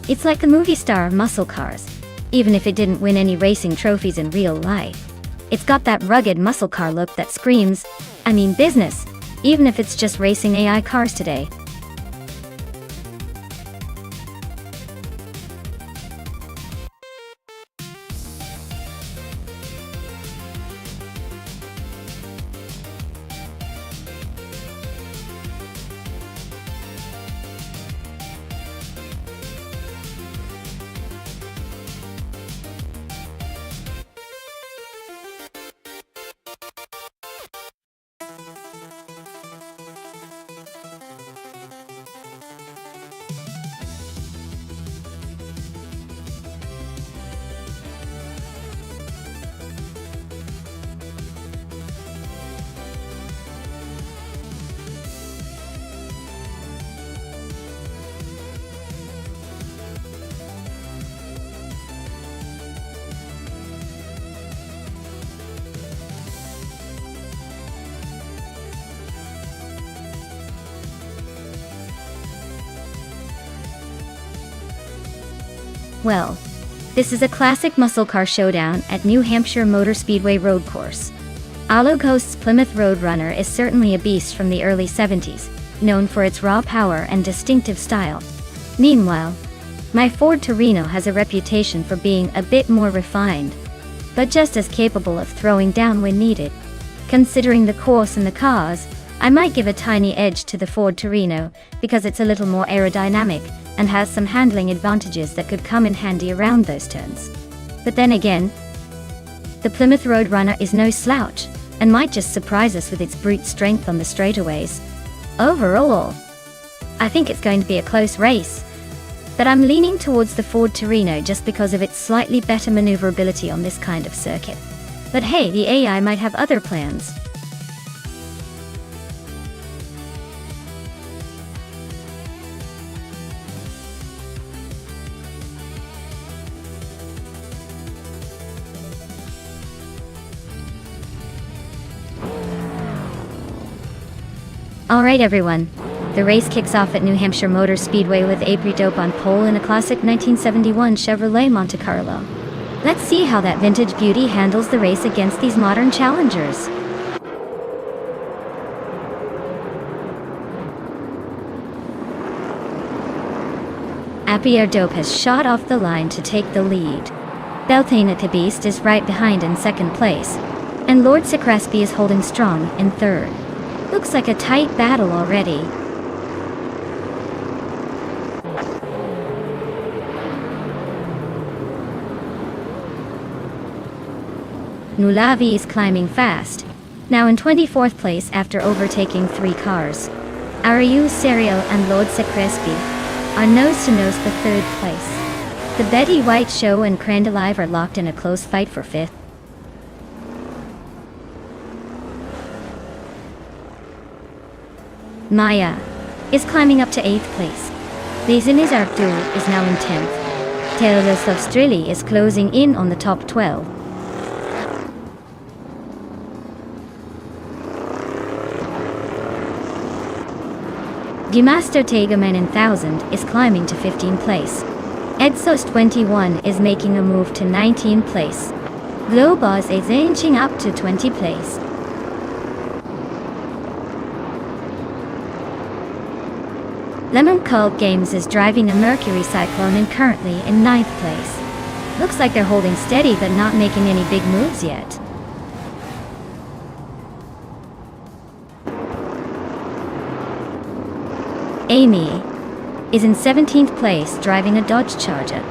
It's like the movie star muscle cars, even if it didn't win any racing trophies in real life. It's got that rugged muscle car look that screams, I mean business, even if it's just racing AI cars today. Well, this is a classic muscle car showdown at New Hampshire Motor Speedway road course. Arlo Ghost's Plymouth Roadrunner is certainly a beast from the early 70s, known for its raw power and distinctive style. Meanwhile, my Ford Torino has a reputation for being a bit more refined, but just as capable of throwing down when needed. Considering the course and the cars, I might give a tiny edge to the Ford Torino because it's a little more aerodynamic and has some handling advantages that could come in handy around those turns. But then again, the Plymouth Roadrunner is no slouch and might just surprise us with its brute strength on the straightaways. Overall, I think it's going to be a close race, but I'm leaning towards the Ford Torino just because of its slightly better maneuverability on this kind of circuit. But hey, the AI might have other plans. Alright everyone, the race kicks off at New Hampshire Motor Speedway with April Dope on pole in a classic 1971 Chevrolet Monte Carlo. Let's see how that vintage beauty handles the race against these modern challengers. April Dope has shot off the line to take the lead. Beltane Beast is right behind in second place, and Lord Secrespi is holding strong in third. Looks like a tight battle already. Nulavi is climbing fast, now in 24th place after overtaking 3 cars. Ariu Serial and Lord Secrespi are nose-to-nose for 3rd place. The Betty White Show and Crandalive are locked in a close fight for 5th. Maya is climbing up to 8th place. Bezinis Artur is now in 10th. Teodos of Strili is closing in on the top 12. Gimaster Tegaman in 1000 is climbing to 15th place. Edsos 21 is making a move to 19th place. Globos is inching up to 20th place. Lemon Cult Games is driving a Mercury Cyclone and currently in 9th place. Looks like they're holding steady but not making any big moves yet. Amy is in 17th place driving a Dodge Charger.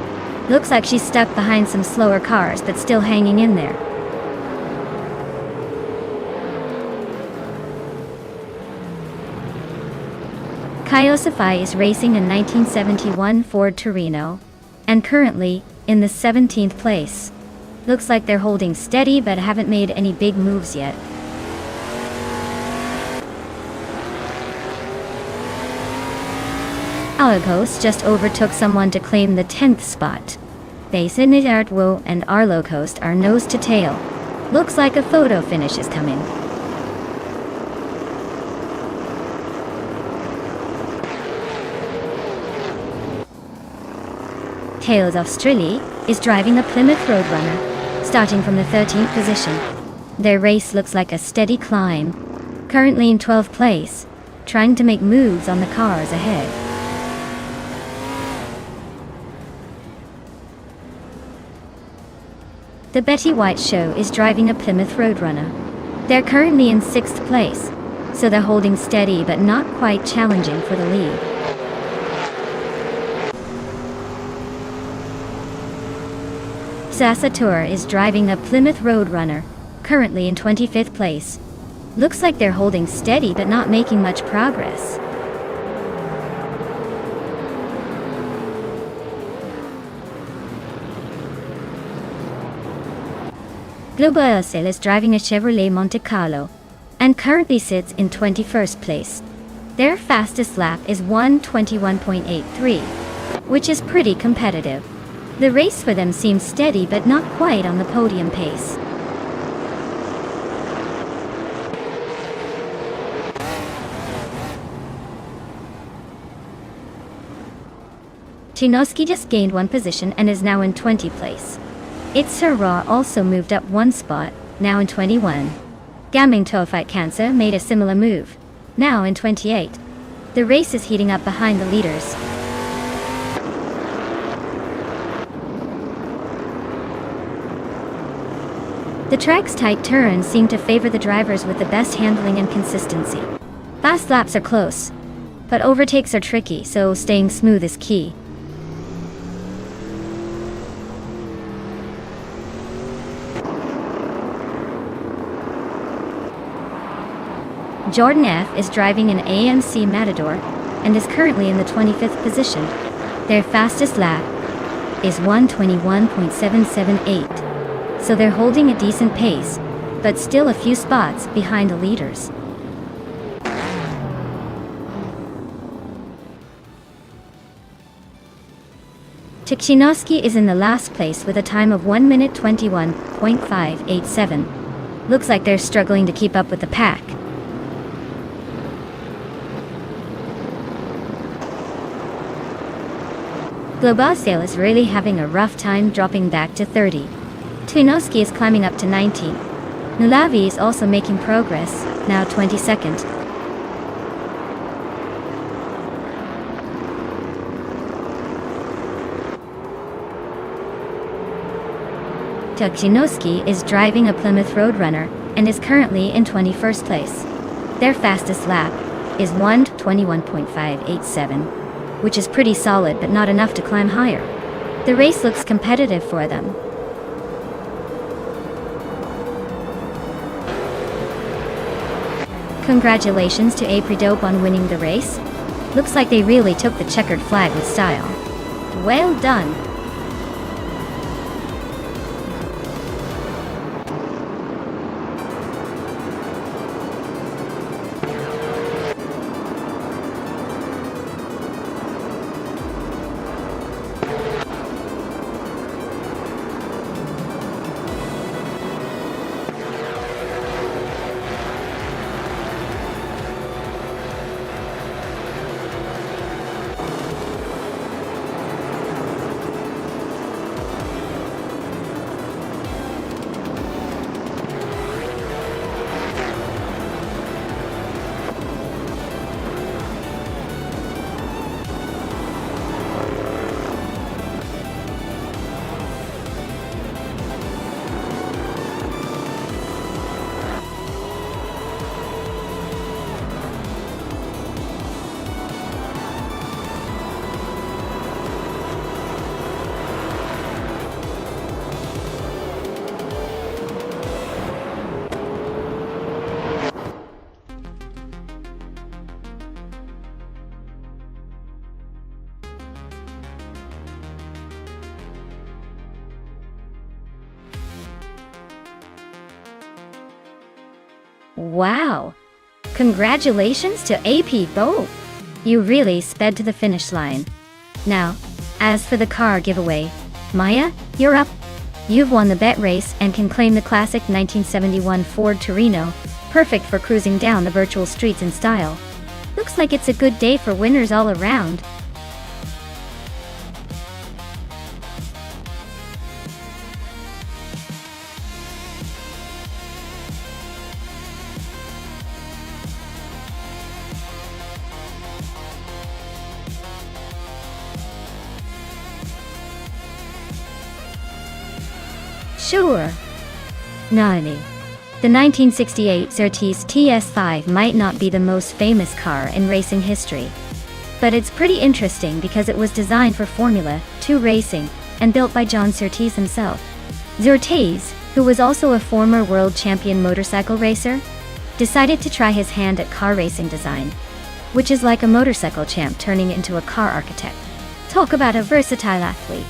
Looks like she's stuck behind some slower cars but still hanging in there. Kyosify is racing a 1971 Ford Torino, and currently in the 17th place. Looks like they're holding steady but haven't made any big moves yet. Alagos just overtook someone to claim the 10th spot. Basinit Artwo and Arlo Coast are nose to tail. Looks like a photo finish is coming. Chaos Australia is driving a Plymouth Roadrunner, starting from the 13th position. Their race looks like a steady climb, currently in 12th place, trying to make moves on the cars ahead. The Betty White Show is driving a Plymouth Roadrunner. They're currently in 6th place, so they're holding steady but not quite challenging for the lead. Sasator is driving a Plymouth Roadrunner, currently in 25th place. Looks like they're holding steady but not making much progress. Global is driving a Chevrolet Monte Carlo, and currently sits in 21st place. Their fastest lap is 1:21.83, which is pretty competitive. The race for them seems steady but not quite on the podium pace. Chinoski just gained one position and is now in 20th place. It's Raw also moved up one spot, now in 21. Gaming Tofite Cancer made a similar move, now in 28. The race is heating up behind the leaders. The track's tight turns seem to favor the drivers with the best handling and consistency. Fast laps are close, but overtakes are tricky, so staying smooth is key. Jordan F. is driving an AMC Matador and is currently in the 25th position. Their fastest lap is 1:21.778, so they're holding a decent pace, but still a few spots behind the leaders. Tukhchinovsky is in the last place with a time of 1:21.587. Looks like they're struggling to keep up with the pack. Global is really having a rough time dropping back to 30. Tukhchinovsky is climbing up to 19. Nulavi is also making progress, now 22nd. Tukhchinovsky is driving a Plymouth Roadrunner and is currently in 21st place. Their fastest lap is 1:21.587, which is pretty solid but not enough to climb higher. The race looks competitive for them. Congratulations to Apridope on winning the race. Looks like they really took the checkered flag with style. Well done. Wow! Congratulations to AP Bo! You really sped to the finish line. Now, as for the car giveaway, Maya, you're up. You've won the bet race and can claim the classic 1971 Ford Torino, perfect for cruising down the virtual streets in style. Looks like it's a good day for winners all around. Sure. Nani. The 1968 Surtees TS5 might not be the most famous car in racing history, but it's pretty interesting because it was designed for Formula 2 racing and built by John Surtees himself. Surtees, who was also a former world champion motorcycle racer, decided to try his hand at car racing design, which is like a motorcycle champ turning into a car architect. Talk about a versatile athlete.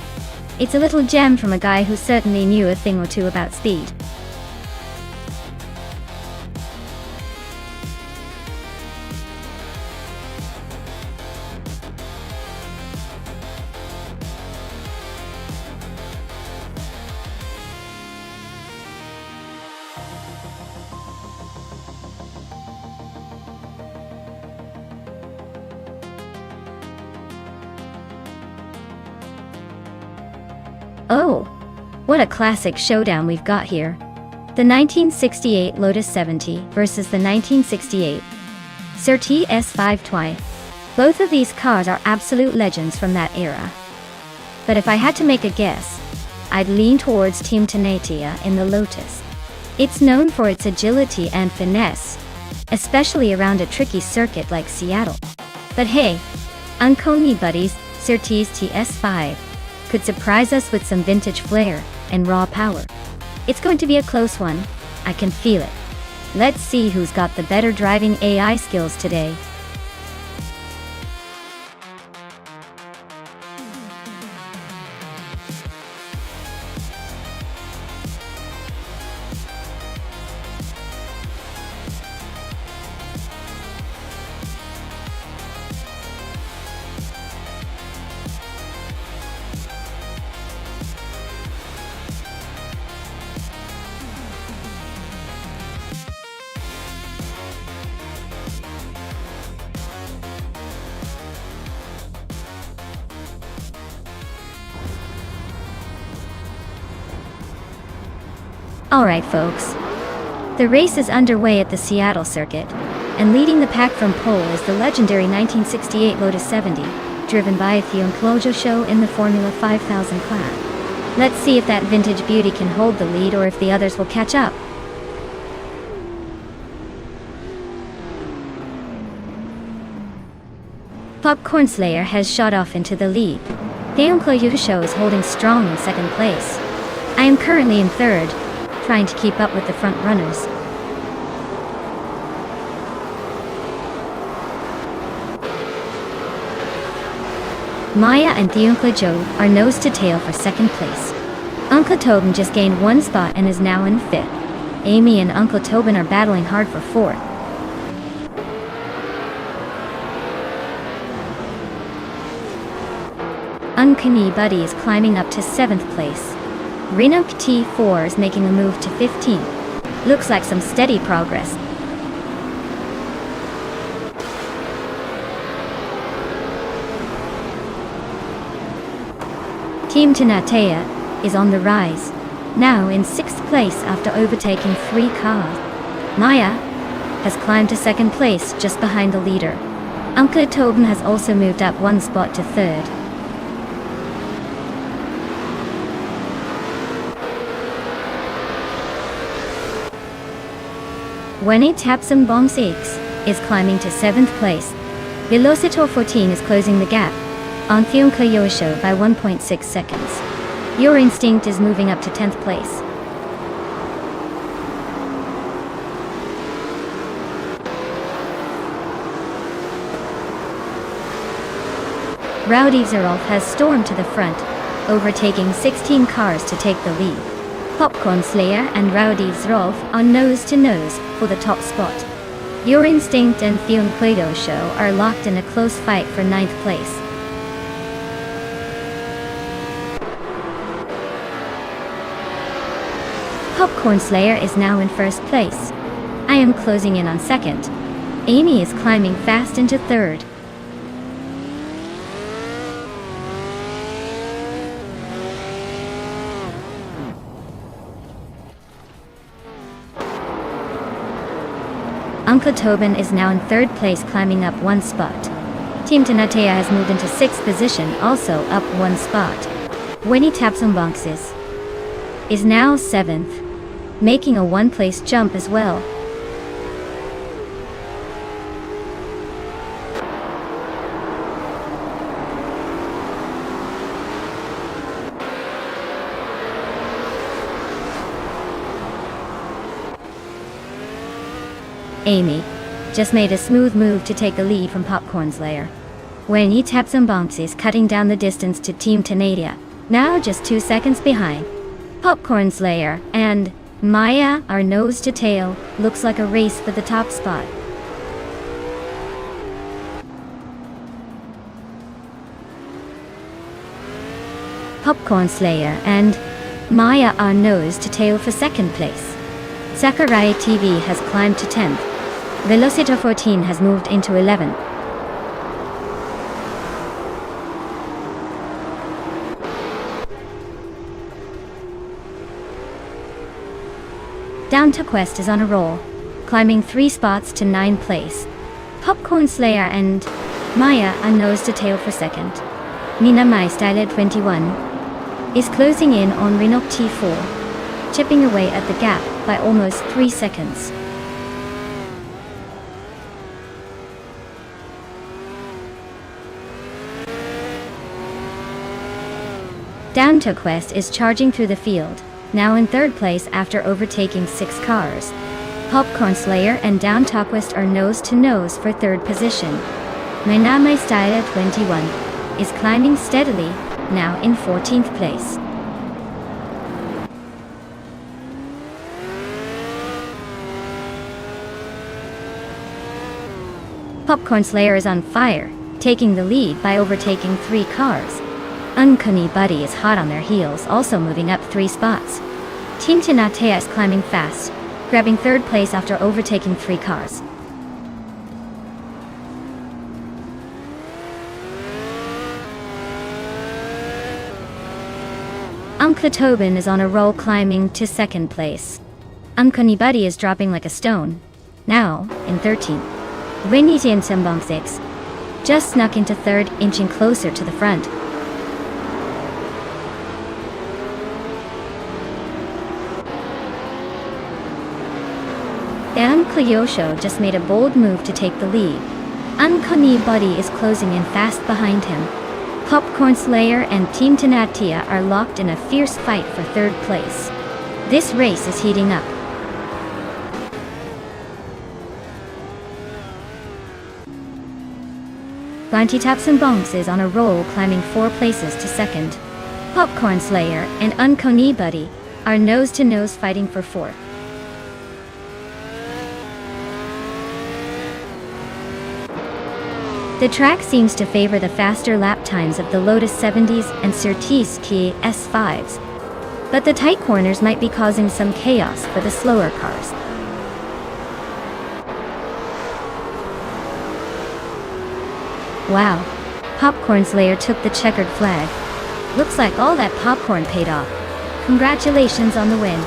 It's a little gem from a guy who certainly knew a thing or two about speed. Oh, what a classic showdown we've got here. The 1968 Lotus 70 versus the 1968 Surtees S5 Twi. Both of these cars are absolute legends from that era. But if I had to make a guess, I'd lean towards Team Tenatia in the Lotus. It's known for its agility and finesse, especially around a tricky circuit like Seattle. But hey, Uncanny Buddies, Surtees TS5 could surprise us with some vintage flair and raw power. It's going to be a close one, I can feel it. Let's see who's got the better driving AI skills today. Alright folks, the race is underway at the Seattle circuit, and leading the pack from pole is the legendary 1968 Lotus 70, driven by Theon Show in the Formula 5000 class. Let's see if that vintage beauty can hold the lead or if the others will catch up. Popcorn Slayer has shot off into the lead. Theon Show is holding strong in second place. I am currently in third, trying to keep up with the front runners. Maya and Theon are nose to tail for second place. Uncle Tobin just gained one spot and is now in fifth. Amy and Uncle Tobin are battling hard for fourth. Uncanny Buddy is climbing up to 7th place. Renok T4 is making a move to 15th. Looks like some steady progress. Team Tenatia is on the rise, now in 6th place after overtaking 3 cars. Maya has climbed to 2nd place just behind the leader. Uncle Tobin has also moved up 1 spot to 3rd. Wenny Tapsum Bongs X is climbing to 7th place. Velocitor 14 is closing the gap on Theon Show by 1.6 seconds. Your Instinct is moving up to 10th place. Rowdy Zerolf has stormed to the front, overtaking 16 cars to take the lead. Popcorn Slayer and Rowdy Zerolf are nose to nose for the top spot. Your Instinct and Theon Show are locked in a close fight for 9th place. Popcorn Slayer is now in 1st place. I am closing in on 2nd. Amy is climbing fast into 3rd. Uncle Tobin is now in 3rd place, climbing up 1 spot. Team Tenatia has moved into 6th position, also up 1 spot. Winnie Tapsum Boxes is now 7th, making a one-place jump as well. Amy just made a smooth move to take the lead from Popcorn Slayer. When he taps and bounces, cutting down the distance to Team Tenadia, now just 2 seconds behind. Popcorn Slayer and Maya are nose to tail, looks like a race for the top spot. Popcorn Slayer and Maya are nose to tail for second place. Sakurai TV has climbed to 10th. Velocita 14 has moved into 11th. Down to Quest is on a roll, climbing 3 spots to 9th place. Popcorn Slayer and Maya are nose to tail for second. Nina Mai Styler 21 is closing in on Rinok T4, chipping away at the gap by almost 3 seconds. Down to Quest is charging through the field, now in 3rd place after overtaking 6 cars. Popcorn Slayer and Down to Quest are nose to nose for 3rd position. Nina Mai Styler 21 is climbing steadily, now in 14th place. Popcorn Slayer is on fire, taking the lead by overtaking 3 cars. Uncanny Buddy is hot on their heels, also moving up 3 spots. Team Tenadia is climbing fast, grabbing 3rd place after overtaking 3 cars. Tobin is on a roll, climbing to 2nd place. Uncanny Buddy is dropping like a stone, now in 13th. Winitian Sembong 6 just snuck into 3rd, inching closer to the front. Dan Cleosho just made a bold move to take the lead. Uncanny Buddy is closing in fast behind him. Popcorn Slayer and Team Tenadia are locked in a fierce fight for 3rd place. This race is heating up. Ganti Taps and Bonks is on a roll, climbing 4 places to 2nd. Popcorn Slayer and Uncanny Buddy are nose to nose fighting for 4th. The track seems to favor the faster lap times of the Lotus 70s and Surtees Kia S5s, but the tight corners might be causing some chaos for the slower cars. Wow, Popcorn Slayer took the checkered flag. Looks like all that popcorn paid off. Congratulations on the win.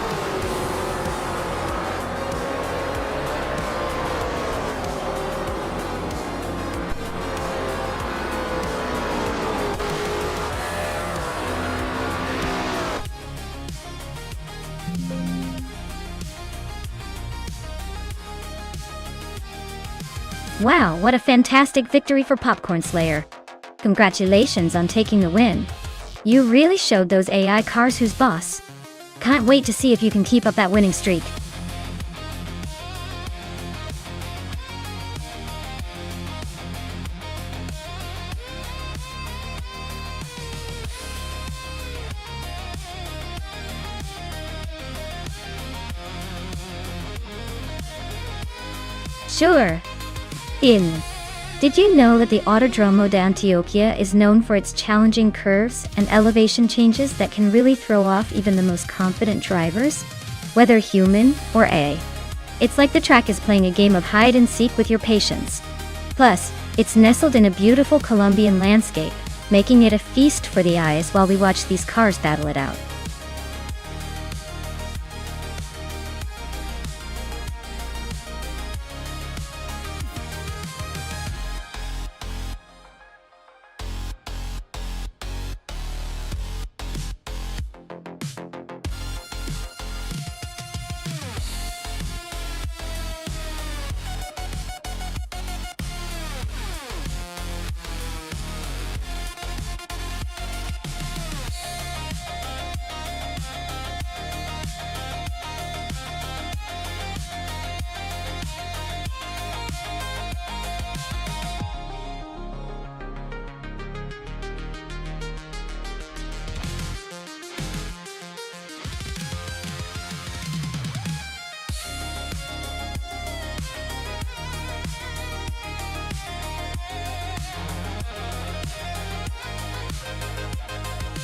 Wow, what a fantastic victory for Popcorn Slayer. Congratulations on taking the win. You really showed those AI cars who's boss. Can't wait to see if you can keep up that winning streak. Sure. Did you know that the Autodromo de Antioquia is known for its challenging curves and elevation changes that can really throw off even the most confident drivers, whether human or AI? It's like the track is playing a game of hide and seek with your patience. Plus, it's nestled in a beautiful Colombian landscape, making it a feast for the eyes while we watch these cars battle it out.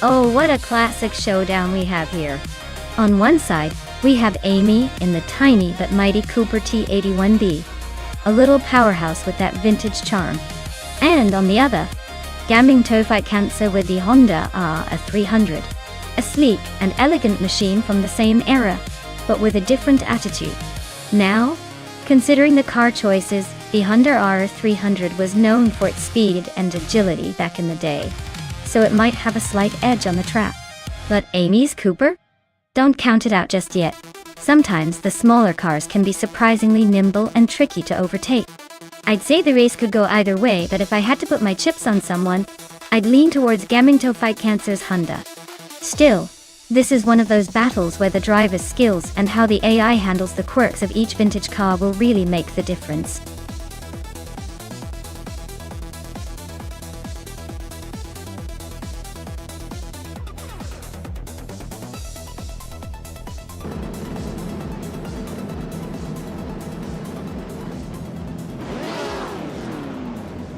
Oh, what a classic showdown we have here. On one side, we have Amy in the tiny but mighty Cooper T81B, a little powerhouse with that vintage charm. And on the other, Gaming Tofite Cancer with the Honda R300, a sleek and elegant machine from the same era, but with a different attitude. Now, considering the car choices, the Honda R300 was known for its speed and agility back in the day, so it might have a slight edge on the track. But Amy's Cooper? Don't count it out just yet. Sometimes the smaller cars can be surprisingly nimble and tricky to overtake. I'd say the race could go either way, but if I had to put my chips on someone, I'd lean towards Gaming Tofite Cancer's Honda. Still, this is one of those battles where the driver's skills and how the AI handles the quirks of each vintage car will really make the difference.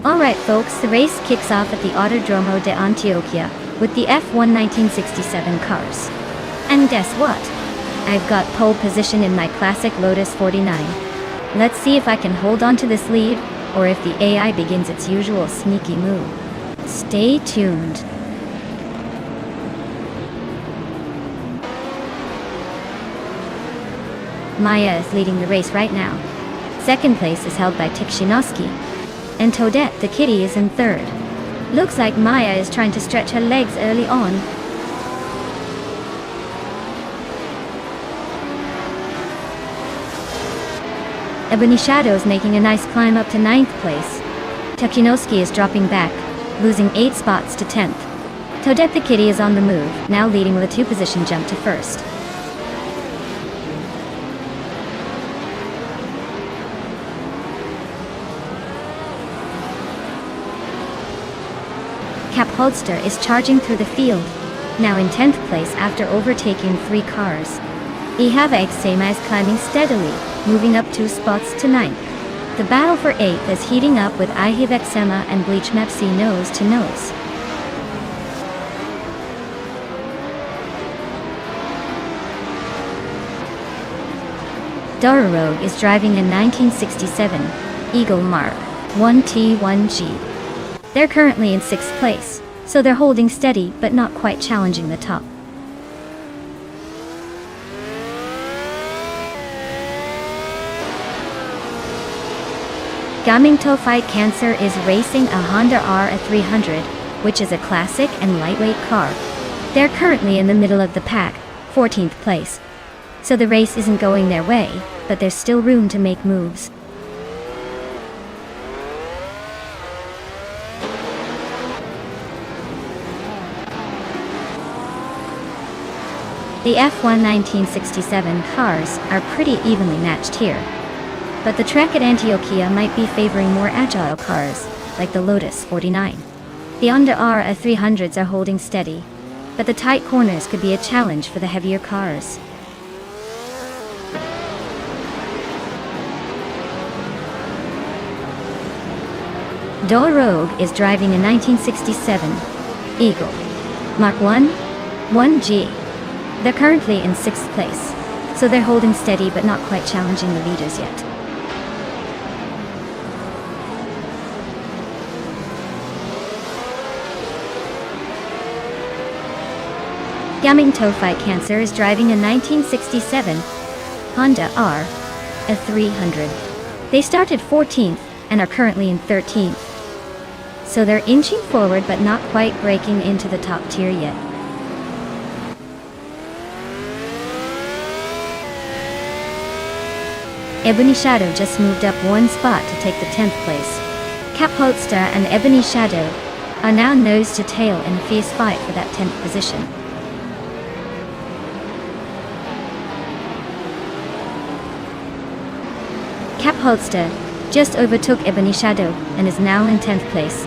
Alright folks, the race kicks off at the Autodromo de Antioquia with the F1 1967 cars. And guess what? I've got pole position in my classic Lotus 49. Let's see if I can hold on to this lead, or if the AI begins its usual sneaky move. Stay tuned. Maya is leading the race right now. Second place is held by Tikshinoski, and Toadette the kitty is in third. Looks like Maya is trying to stretch her legs early on. Ebony Shadow's making a nice climb up to 9th place. Tikshinoski is dropping back, losing 8 spots to 10th. Toadette the kitty is on the move, now leading with a 2-position jump to 1st. Cap Holster is charging through the field, now in 10th place after overtaking 3 cars. Ihave Sema is climbing steadily, moving up 2 spots to 9th. The battle for 8th is heating up with Ihave Sema and Bleach Mepsi nose to nose. Dora Rogue is driving a 1967 Eagle Mark 1T1G. They're currently in 6th place, so they're holding steady but not quite challenging the top. Gaming Tofite Cancer is racing a Honda R300, which is a classic and lightweight car. They're currently in the middle of the pack, 14th place. So the race isn't going their way, but there's still room to make moves. The F1 1967 cars are pretty evenly matched here, but the track at Antioquia might be favoring more agile cars, like the Lotus 49. The Honda R300s are holding steady, but the tight corners could be a challenge for the heavier cars. Dora Rogue is driving a 1967 Eagle Mark 1G. They're currently in 6th place, so they're holding steady but not quite challenging the leaders yet. Gaming Tofite Cancer is driving a 1967 Honda R300. They started 14th and are currently in 13th, so they're inching forward but not quite breaking into the top tier yet. Ebony Shadow just moved up 1 spot to take the 10th place. Cap Holster and Ebony Shadow are now nose to tail in a fierce fight for that 10th position. Cap Holster just overtook Ebony Shadow and is now in 10th place.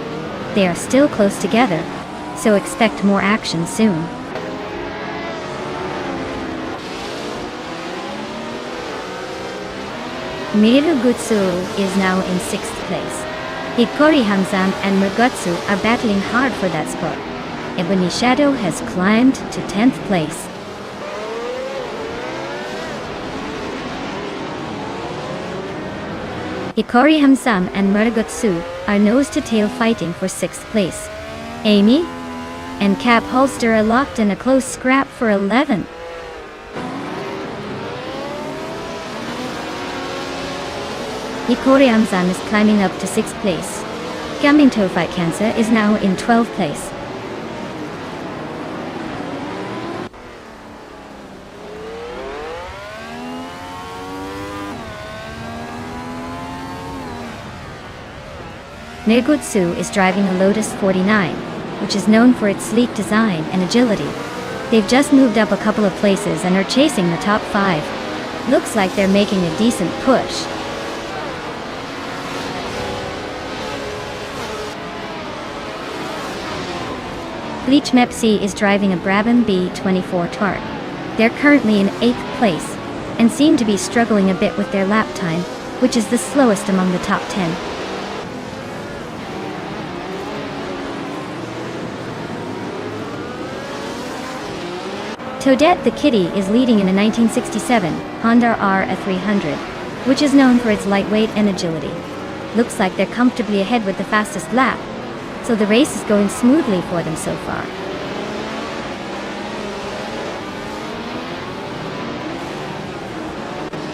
They are still close together, so expect more action soon. Miru Gutsu is now in 6th place. Hikori Hamzan and Murgutsu are battling hard for that spot. Ebony Shadow has climbed to 10th place. Hikori Hamsam and Muragutsu are nose-to-tail fighting for 6th place. Amy and Cap Holster are locked in a close scrap for 11th. Hikori Hamsam is climbing up to 6th place. Gaminto Fight Cancer is now in 12th place. Negutsu is driving a Lotus 49, which is known for its sleek design and agility. They've just moved up a couple of places and are chasing the top 5. Looks like they're making a decent push. Bleach Mepsi is driving a Brabham B24 Tart. They're currently in 8th place, and seem to be struggling a bit with their lap time, which is the slowest among the top 10. Toadette the Kitty is leading in a 1967 Honda R300, which is known for its lightweight and agility. Looks like they're comfortably ahead with the fastest lap, so the race is going smoothly for them so far.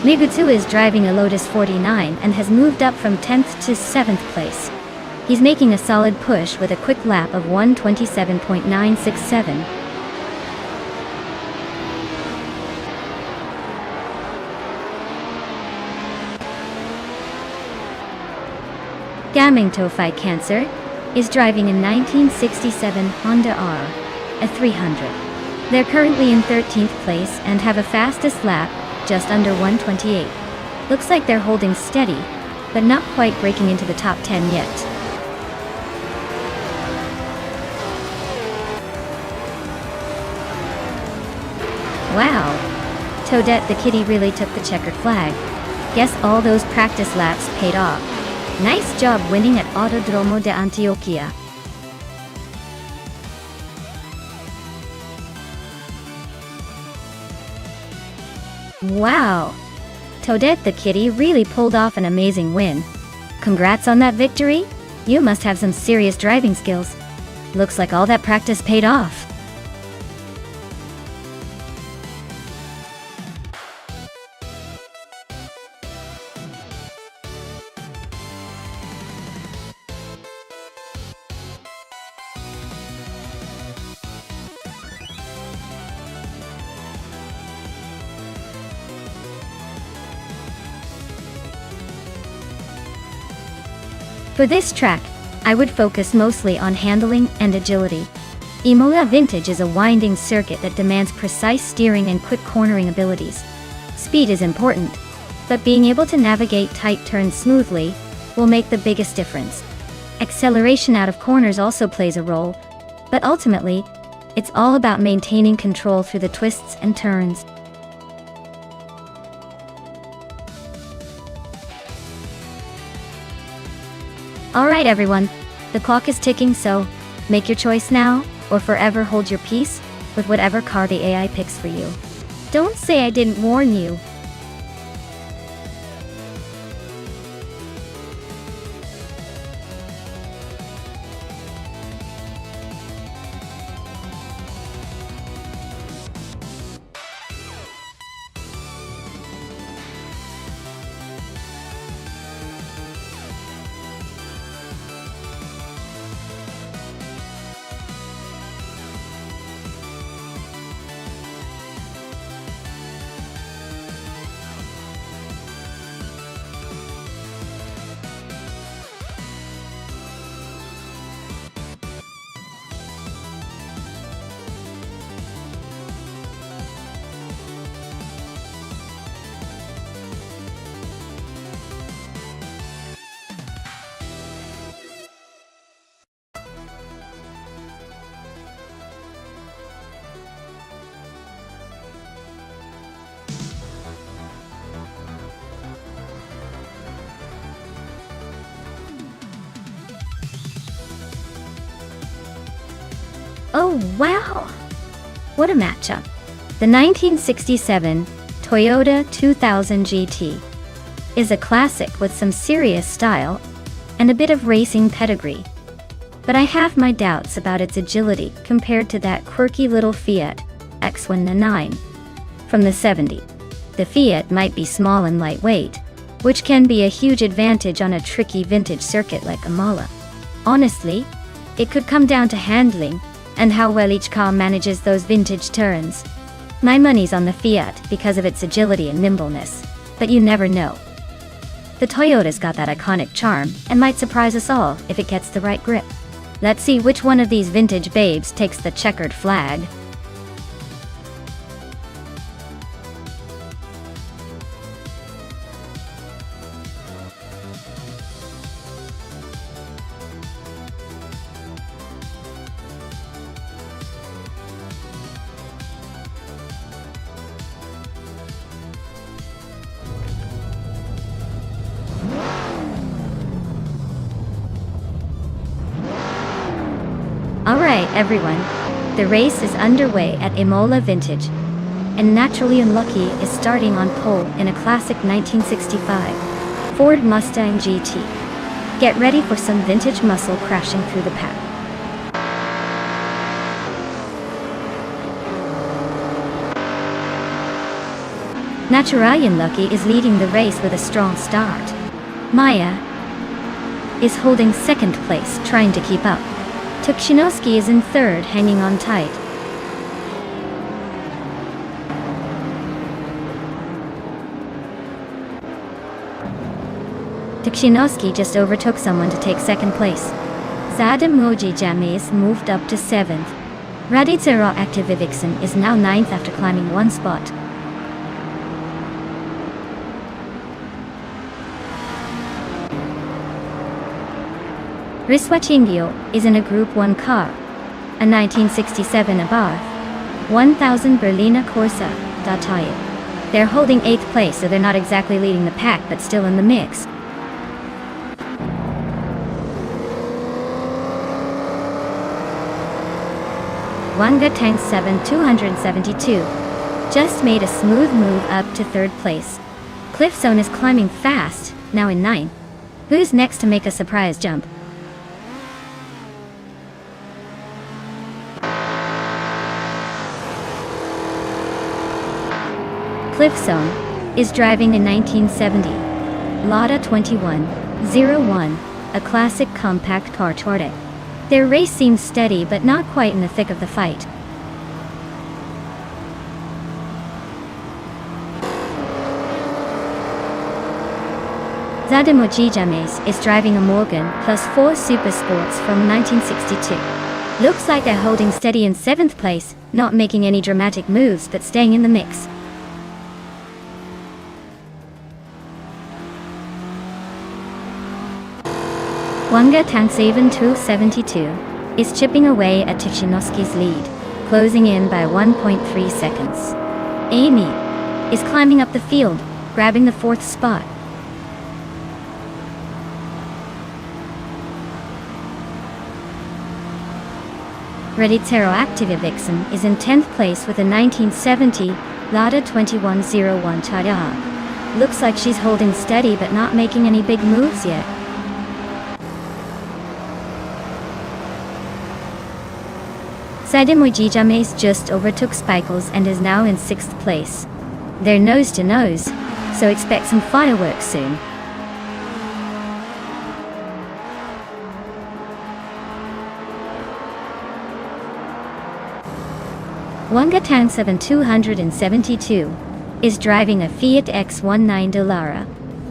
Negutsu is driving a Lotus 49 and has moved up from 10th to 7th place. He's making a solid push with a quick lap of 1:27.967. Gamingto Fight Cancer is driving a 1967 Honda R, a 300. They're currently in 13th place and have a fastest lap, just under 1:28. Looks like they're holding steady, but not quite breaking into the top 10 yet. Wow! Toadette the Kitty really took the checkered flag. Guess all those practice laps paid off. Nice job winning at Autodromo de Antioquia. Wow! Toadette the Kitty really pulled off an amazing win. Congrats on that victory! You must have some serious driving skills. Looks like all that practice paid off. For this track, I would focus mostly on handling and agility. Imola Vintage is a winding circuit that demands precise steering and quick cornering abilities. Speed is important, but being able to navigate tight turns smoothly will make the biggest difference. Acceleration out of corners also plays a role, but ultimately, it's all about maintaining control through the twists and turns. Alright everyone, the clock is ticking, so make your choice now, or forever hold your peace with whatever car the AI picks for you. Don't say I didn't warn you. Oh wow! What a matchup. The 1967 Toyota 2000 GT is a classic with some serious style and a bit of racing pedigree. But I have my doubts about its agility compared to that quirky little Fiat X199 from the 70s. The Fiat might be small and lightweight, which can be a huge advantage on a tricky vintage circuit like Imola. Honestly, it could come down to handling and how well each car manages those vintage turns. My money's on the Fiat because of its agility and nimbleness, but you never know. The Toyota's got that iconic charm and might surprise us all if it gets the right grip. Let's see which one of these vintage babes takes the checkered flag. Alright everyone, the race is underway at Imola Vintage, and Naturally Unlucky is starting on pole in a classic 1965 Ford Mustang GT. Get ready for some vintage muscle crashing through the pack. Naturally Unlucky is leading the race with a strong start. Maya is holding second place, trying to keep up. Tukhchinovsky is in third, hanging on tight. Tukhchinovsky just overtook someone to take second place. Zademoji James moved up to seventh. Radicero Activivikson is now ninth after climbing one spot. Riswachingio is in a Group 1 car, a 1967 Abarth 1000 Berliner Corsa Datei. They're holding 8th place, so they're not exactly leading the pack, but still in the mix. Wanga Tank 7 272 just made a smooth move up to 3rd place. Cliffzone is climbing fast, now in 9th. Who's next to make a surprise jump? Cliffzone is driving a 1970 Lada 2101, a classic compact car Toyota. Their race seems steady but not quite in the thick of the fight. Zademoji James is driving a Morgan Plus 4 Super Sports from 1962. Looks like they're holding steady in 7th place, not making any dramatic moves but staying in the mix. Wanga Tank 7 272 is chipping away at Tukhchinovsky's lead, closing in by 1.3 seconds. Amy is climbing up the field, grabbing the 4th spot. Radicero Activivikson is in 10th place with a 1970 Lada 2101 Tada. Looks like she's holding steady but not making any big moves yet. Zademoji James just overtook Spikles and is now in 6th place. They're nose to nose, so expect some fireworks soon. Wanga Tank 7 272 is driving a Fiat X19 Dallara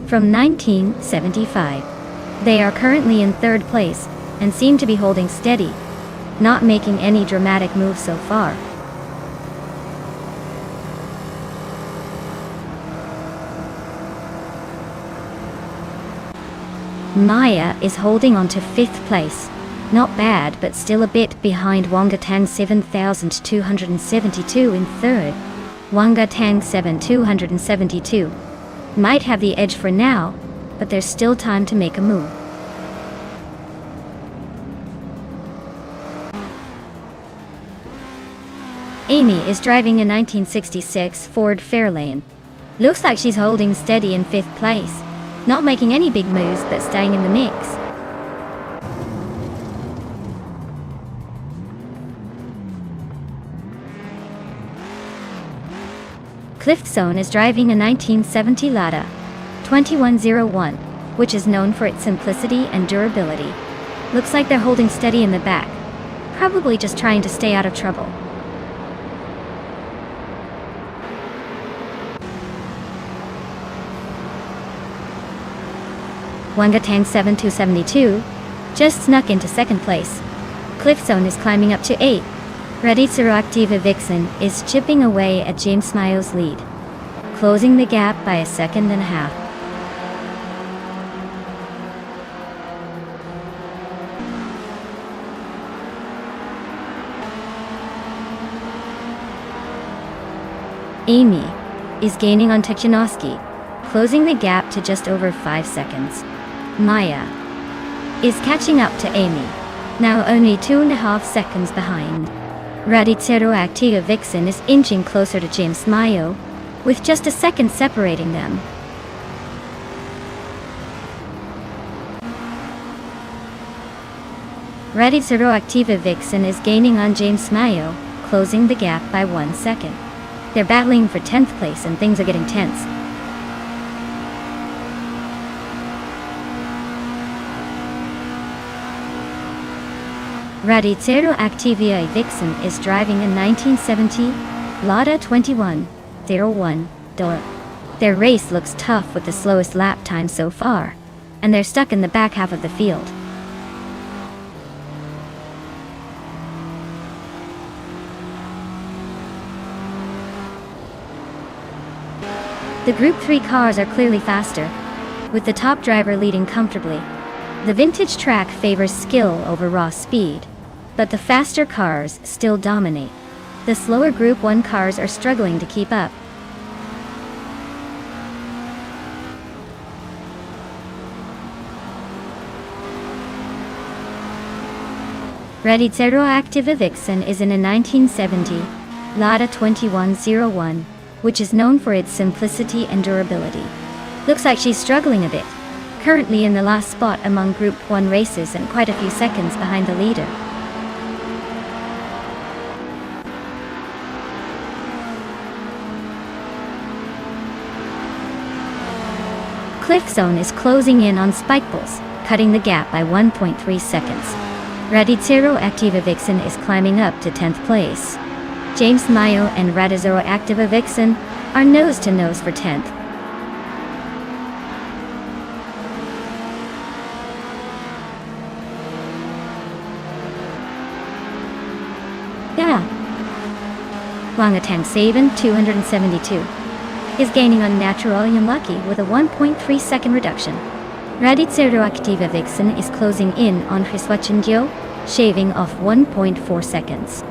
from 1975. They are currently in 3rd place and seem to be holding steady, not making any dramatic moves so far. Maya is holding on to 5th place. Not bad, but still a bit behind Wanga Tang 7272 in 3rd. Wanga Tang 7272 might have the edge for now, but there's still time to make a move. Amy is driving a 1966 Ford Fairlane. Looks like she's holding steady in 5th place, not making any big moves but staying in the mix. Cliftzone is driving a 1970 Lada 2101, which is known for its simplicity and durability. Looks like they're holding steady in the back, probably just trying to stay out of trouble. Wangatang 7272 just snuck into 2nd place. Cliftzone is climbing up to 8th. Raditsuru Activa Vixen is chipping away at James Mayo's lead, closing the gap by 1.5 seconds. Amy is gaining on Tekchanovsky, closing the gap to just over 5 seconds. Maya is catching up to Amy, now only 2.5 seconds behind. Raditsuru Activa Vixen is inching closer to James Mayo, with just a second separating them. Raditsuru Activa Vixen is gaining on James Mayo, closing the gap by 1 second. They're battling for 10th place and things are getting tense. Raditsuru Activa Vixen is driving a 1970 Lada 2101. Their race looks tough with the slowest lap time so far, and they're stuck in the back half of the field. The Group 3 cars are clearly faster, with the top driver leading comfortably. The vintage track favors skill over raw speed, but the faster cars still dominate. The slower Group 1 cars are struggling to keep up. Raditsuru Activa Vixen is in a 1970 Lada 2101, which is known for its simplicity and durability. Looks like she's struggling a bit, currently in the last spot among Group 1 races and quite a few seconds behind the leader. Cliftzone is closing in on Spikeballs, cutting the gap by 1.3 seconds. Raditsuru Activa Vixen is climbing up to 10th place. James Mayo and Raditsuru Activa Vixen are nose to nose for 10th. Wangatang Saban 272 is gaining on Natural Unlucky with a 1.3 second reduction. Raditsuru Activa Vixen is closing in on Hiswachingyo, shaving off 1.4 seconds.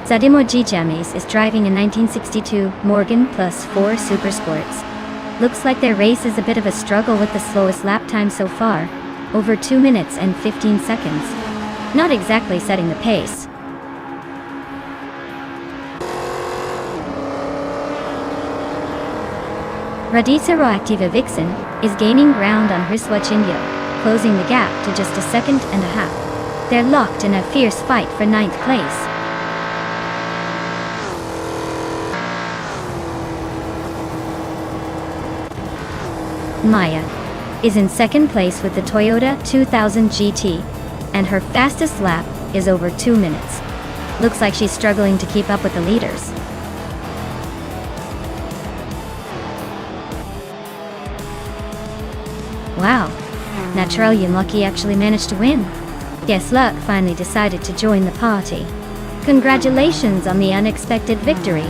Zadimo Gijames is driving a 1962 Morgan Plus 4 Super Sports. Looks like their race is a bit of a struggle with the slowest lap time so far, over 2 minutes and 15 seconds. Not exactly setting the pace. Raditsuru Activa Vixen is gaining ground on Hiswachingyo, closing the gap to just 1.5 seconds. They're locked in a fierce fight for 9th place. Maya is in 2nd place with the Toyota 2000 GT, and her fastest lap is over 2 minutes. Looks like she's struggling to keep up with the leaders. Wow, Natural Unlucky actually managed to win. Guess Luck finally decided to join the party. Congratulations on the unexpected victory.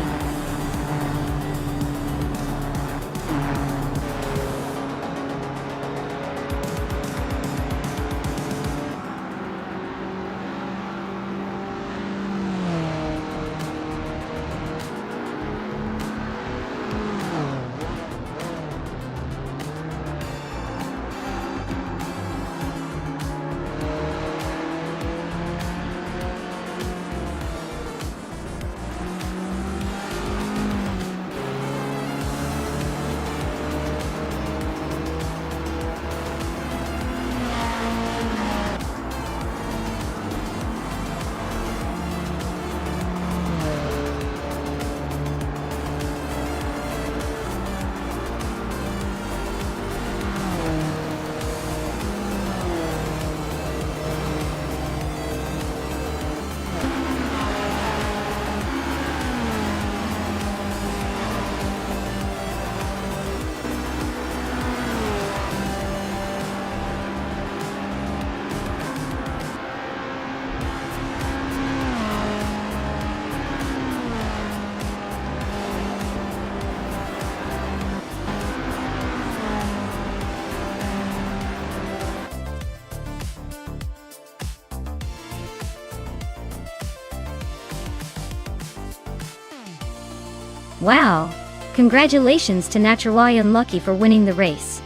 Wow! Congratulations to Naturally Unlucky for winning the race.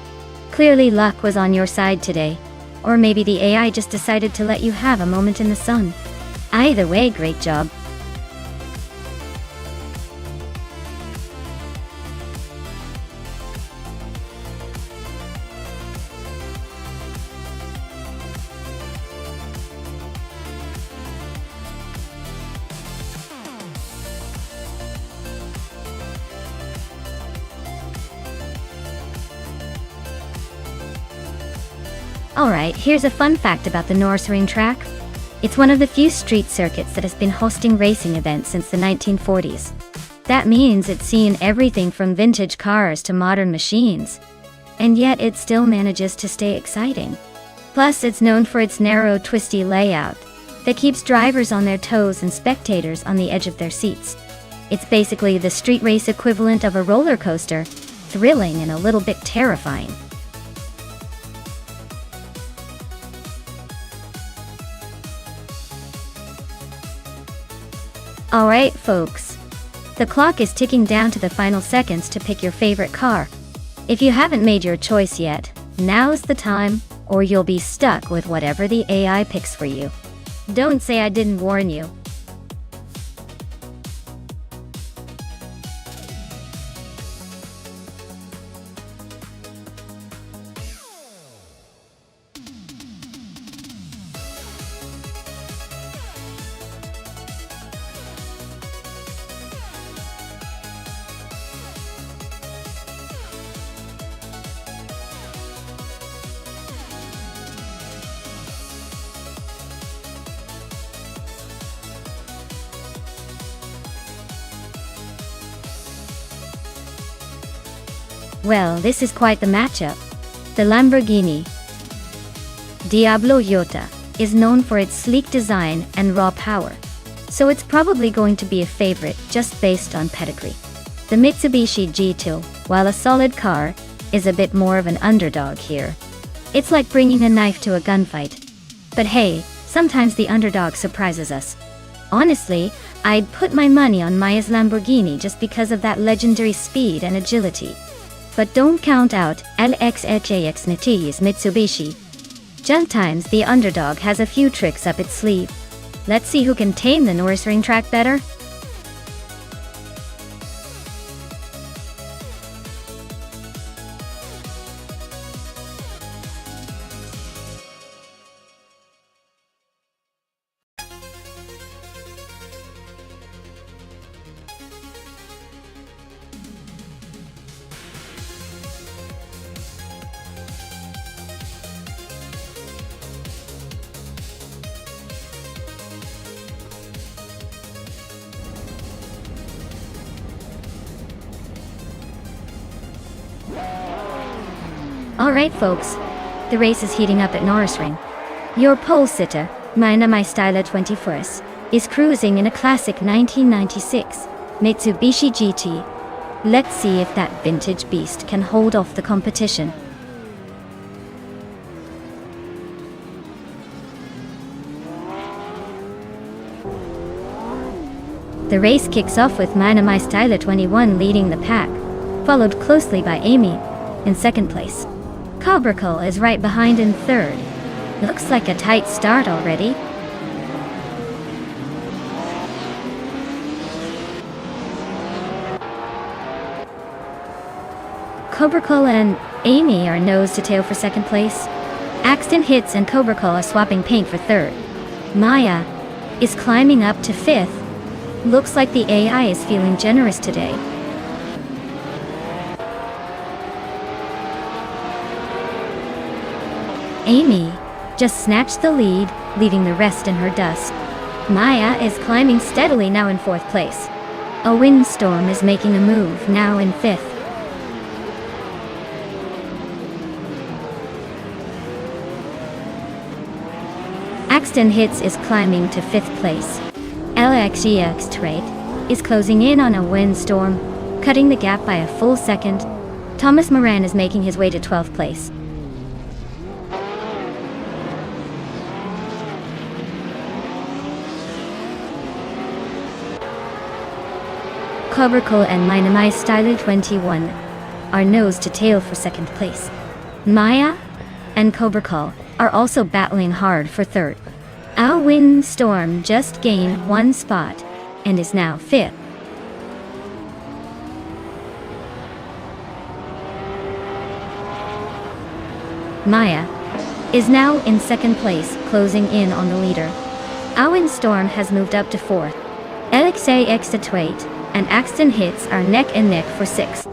Clearly luck was on your side today. Or maybe the AI just decided to let you have a moment in the sun. Either way, great job. Alright, here's a fun fact about the Nürburgring track. It's one of the few street circuits that has been hosting racing events since the 1940s. That means it's seen everything from vintage cars to modern machines. And yet it still manages to stay exciting. Plus, it's known for its narrow, twisty layout that keeps drivers on their toes and spectators on the edge of their seats. It's basically the street race equivalent of a roller coaster, thrilling and a little bit terrifying. Alright folks, the clock is ticking down to the final seconds to pick your favorite car. If you haven't made your choice yet, now's the time, or you'll be stuck with whatever the AI picks for you. Don't say I didn't warn you. Well, this is quite the matchup. The Lamborghini Diablo Iota is known for its sleek design and raw power, so it's probably going to be a favorite just based on pedigree. The Mitsubishi G2, while a solid car, is a bit more of an underdog here. It's like bringing a knife to a gunfight. But hey, sometimes the underdog surprises us. Honestly, I'd put my money on Maya's Lamborghini just because of that legendary speed and agility. But don't count out LXHAX Nati's Mitsubishi. Sometimes the underdog has a few tricks up its sleeve. Let's see who can tame the Nürburgring track better. Alright folks, the race is heating up at Nürburgring. Your pole sitter, My Style 21st, is cruising in a classic 1996 Mitsubishi GT. Let's see if that vintage beast can hold off the competition. The race kicks off with My Style 21 leading the pack, followed closely by Amy in second place. Cobracle is right behind in third. Looks like a tight start already. Cobracle and Amy are nose to tail for second place. Axton Hits and Cobracle are swapping paint for third. Maya is climbing up to fifth. Looks like the AI is feeling generous today. Amy just snatched the lead, leaving the rest in her dust. Maya is climbing steadily now in fourth place. A windstorm is making a move now in fifth. Axton Hits is climbing to fifth place. LXGX Trade is closing in on a windstorm, cutting the gap by a full second. Thomas Moran is making his way to 12th place. Covercall and Minimize Styler 21 are nose to tail for second place. Maya and Covercall are also battling hard for third. Our Windstorm just gained one spot and is now fifth. Maya is now in second place, closing in on the leader. Our Windstorm has moved up to fourth. LXAX to 8 and Axton Hits are neck and neck for sixth.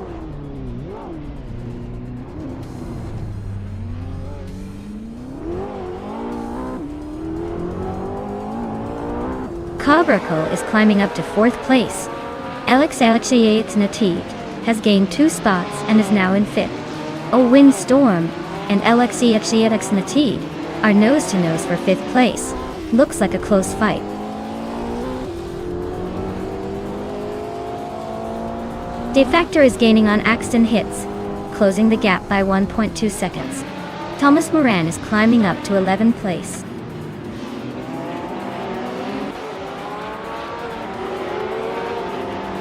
Covercall is climbing up to fourth place. LXAX Native has gained 2 spots and is now in fifth. A Windstorm and LXAX Native are nose to nose for fifth place. Looks like a close fight. Defector is gaining on Axton Hits, closing the gap by 1.2 seconds. Thomas Moran is climbing up to 11th place.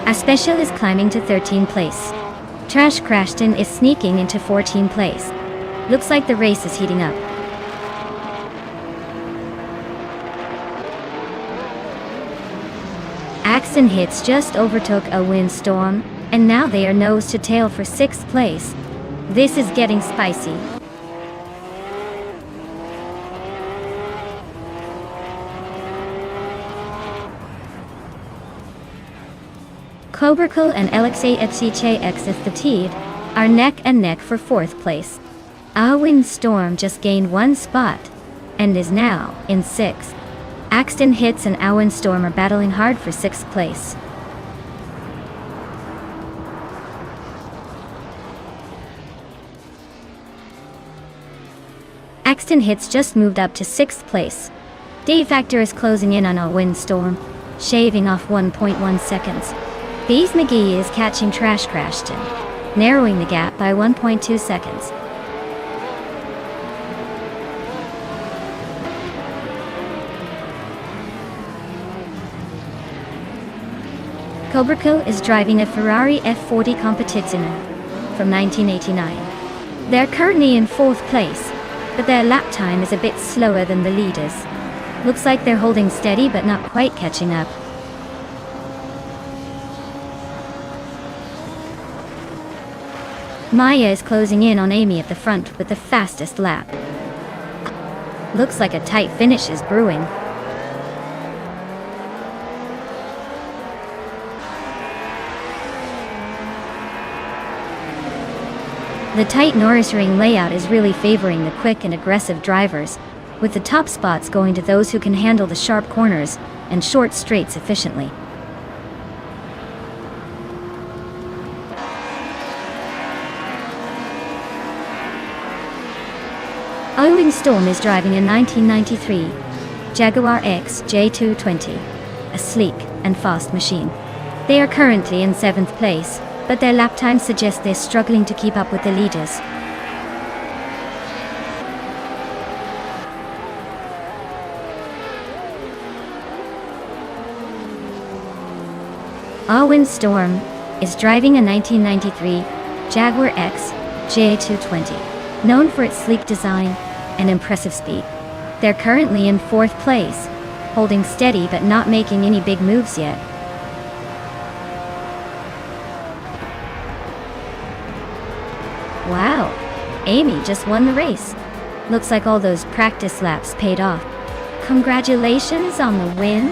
A Special is climbing to 13th place. Trash Crashton is sneaking into 14th place. Looks like the race is heating up. Axton Hits just overtook a Windstorm, and now they are nose to tail for 6th place. This is getting spicy. Covercall and LXAX are neck and neck for 4th place. Our Windstorm just gained one spot and is now in 6th. Axton Hits and Our Windstorm are battling hard for 6th place. Axton Hits just moved up to 6th place. Defactor is closing in on Our Windstorm, shaving off 1.1 seconds. Bees McGee is catching Trash Crashton, narrowing the gap by 1.2 seconds. Covercall is driving a Ferrari F40 Competizione from 1989. They're currently in 4th place, but their lap time is a bit slower than the leaders. Looks like they're holding steady but not quite catching up. Maya is closing in on Amy at the front with the fastest lap. Looks like a tight finish is brewing. The tight Norris Ring layout is really favoring the quick and aggressive drivers, with the top spots going to those who can handle the sharp corners and short straights efficiently. Our Windstorm is driving a 1993 Jaguar X J220, a sleek and fast machine. They are currently in 7th place, but their lap time suggests they're struggling to keep up with the leaders. Our Windstorm is driving a 1993 Jaguar X J220, known for its sleek design and impressive speed. They're currently in 4th place, holding steady but not making any big moves yet. Wow, Amy just won the race. Looks like all those practice laps paid off. Congratulations on the win.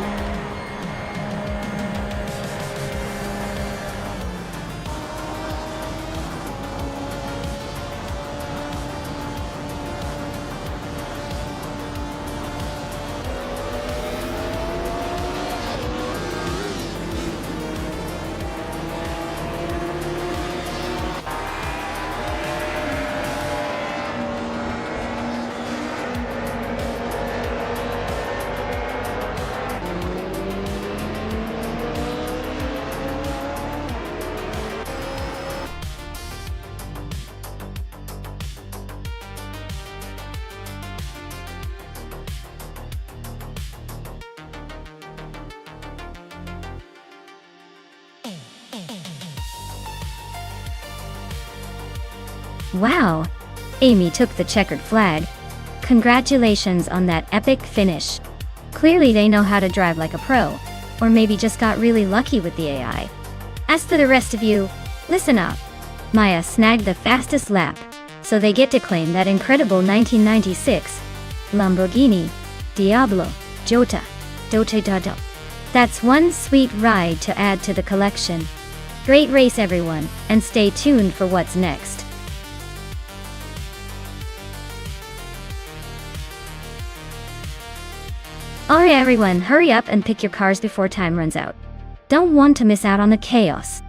Wow! Amy took the checkered flag. Congratulations on that epic finish. Clearly they know how to drive like a pro, or maybe just got really lucky with the AI. As for the rest of you, listen up. Maya snagged the fastest lap, so they get to claim that incredible 1996 Lamborghini Diablo Jota Dote Dodo. That's one sweet ride to add to the collection. Great race everyone, and stay tuned for what's next. Alright everyone, hurry up and pick your cars before time runs out. Don't want to miss out on the chaos.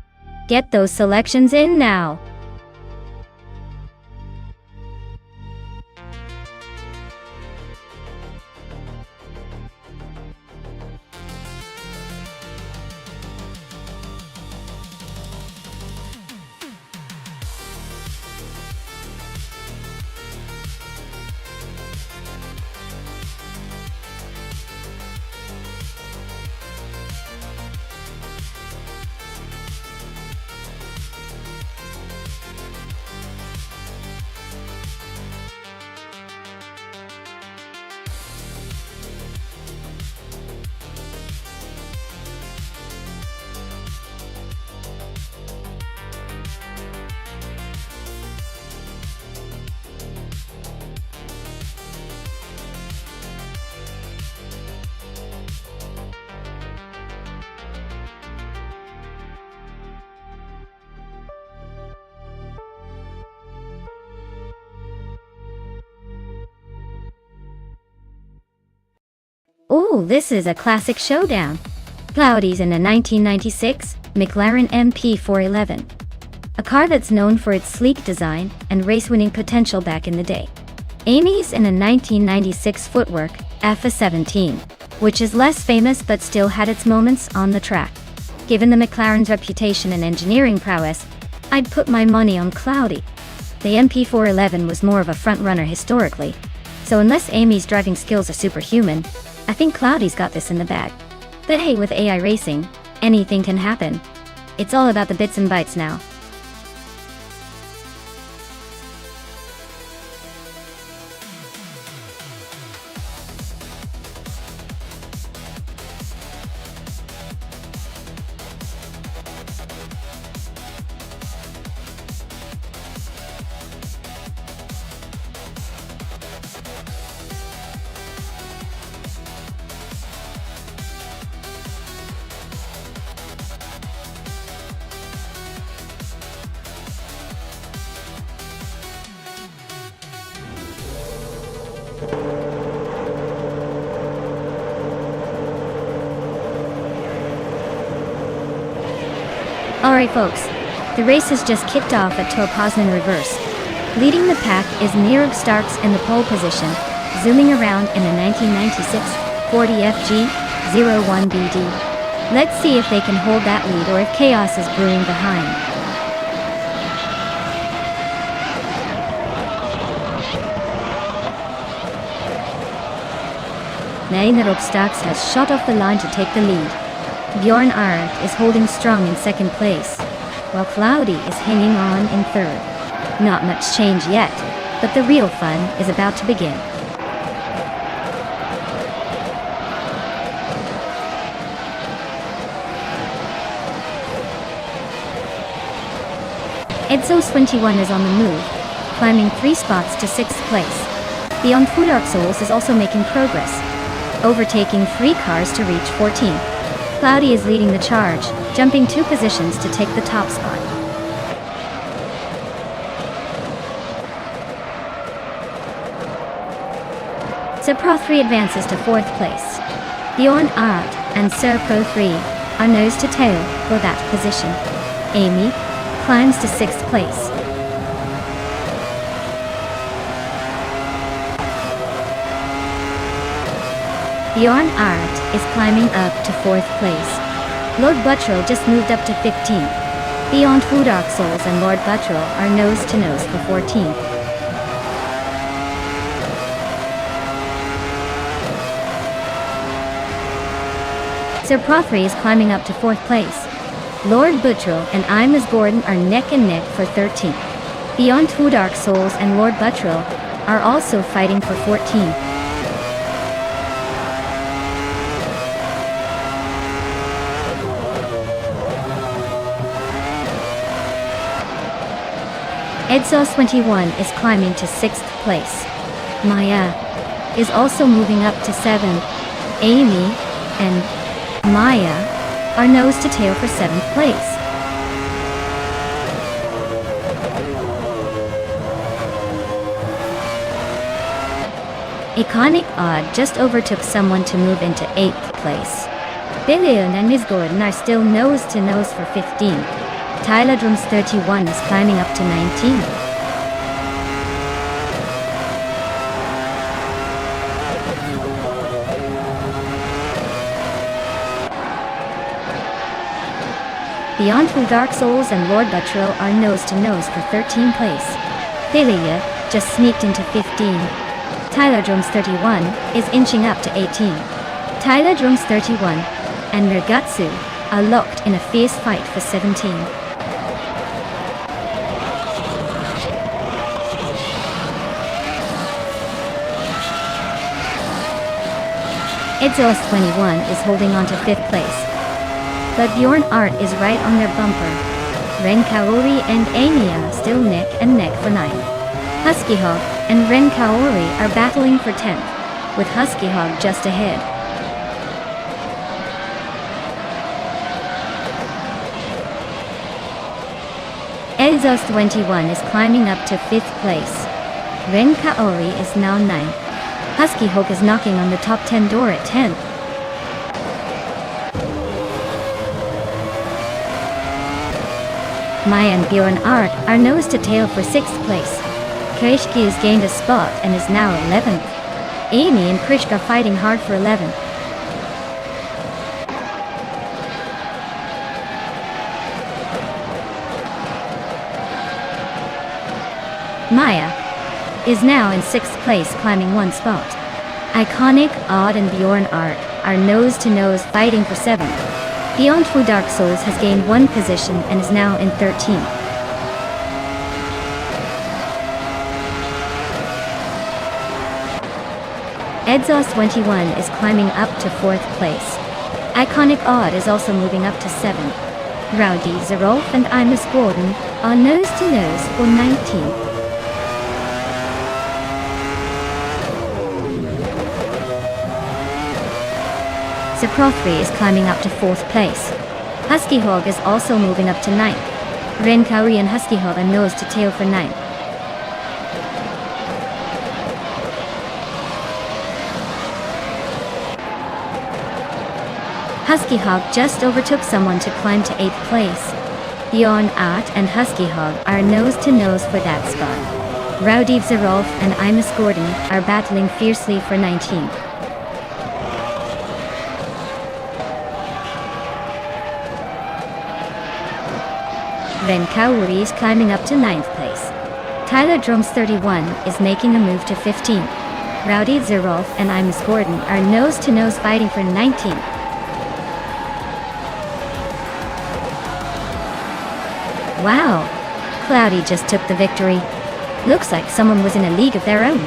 Get those selections in now. Ooh, this is a classic showdown. Cloudy's in a 1996 McLaren MP411. A car that's known for its sleek design and race-winning potential back in the day. Amy's in a 1996 footwork FA17, which is less famous but still had its moments on the track. Given the McLaren's reputation and engineering prowess, I'd put my money on Cloudy. The MP411 was more of a front-runner historically, so unless Amy's driving skills are superhuman, I think Cloudy's got this in the bag. But hey, with AI racing, anything can happen. It's all about the bits and bytes now. Alright folks, the race has just kicked off at Poznan reverse. Leading the pack is Nirug Starks in the pole position, zooming around in a 1996 40FG01BD. Let's see if they can hold that lead or if chaos is brewing behind. Nirug Starks has shot off the line to take the lead. Bjorn Arendt is holding strong in second place, while Cloudy is hanging on in third. Not much change yet, but the real fun is about to begin. Edzos21 is on the move, climbing 3 spots to 6th place. Beyond Dark Souls is also making progress, overtaking 3 cars to reach 14th. Cloudy is leading the charge, jumping 2 positions to take the top spot. Pro 3 advances to 4th place. Bjorn Art and Pro 3 are nose to tail for that position. Amy climbs to 6th place. Bjorn Art is climbing up to 4th place. Lord Buttrell just moved up to 15th. Beyond Dark Souls and Lord Buttrell are nose to nose for 14th. Pro 3 is climbing up to 4th place. Lord Buttrell and Imus Gordon are neck and neck for 13th. Beyond Two Dark Souls and Lord Buttrell are also fighting for 14th. Exhaust 21 is climbing to 6th place. Maya is also moving up to 7th. Amy and Maya are nose to tail for 7th place. Iconic Odd just overtook someone to move into 8th place. Billion and Ms. Gordon are still nose to nose for 15th. Tyler Drums 31 is climbing up to 19th. Beyond Two Dark Souls and Lord Buttrell are nose to nose for 13th place. Thalia just sneaked into 15. Tyler Drums 31 is inching up to 18. Tyler Drums 31 and Mirgatsu are locked in a fierce fight for 17. Exhaust 21 is holding on to 5th place. But Bjorn Art is right on their bumper. Ren Kaori and Amiya still neck and neck for 9. Husky Hog and Ren Kaori are battling for 10th, with Husky Hog just ahead. Exhaust 21 is climbing up to 5th place. Ren Kaori is now 9th. Husky Hog is knocking on the top 10 door at 10th. Maya and Bjorn Art are nose to tail for 6th place. Krishki has gained a spot and is now 11th. Amy and Krishka fighting hard for 11th. Maya is now in 6th place, climbing 1 spot. Iconic, Odd and Bjorn Art are nose to nose fighting for 7th. Beyond Two Dark Souls has gained 1 position and is now in 13th. Exhaust 21 is climbing up to 4th place. Iconic Odd is also moving up to 7th. Rowdy Zerolf and Imus Gordon are nose to nose for 19th. Zaprothri is climbing up to 4th place. Husky Hog is also moving up to 9th. Ren Kaori and Husky Hog are nose to tail for 9th. Husky Hog just overtook someone to climb to 8th place. Bjorn Art and Husky Hog are nose to nose for that spot. Rowdy Zerolf and Imus Gordon are battling fiercely for 19th. Ren Kaori is climbing up to 9th place. Tyler Drums 31 is making a move to 15th. Rowdy Zerolf and Imus Gordon are nose to nose fighting for 19th. Wow! Cloudy just took the victory. Looks like someone was in a league of their own.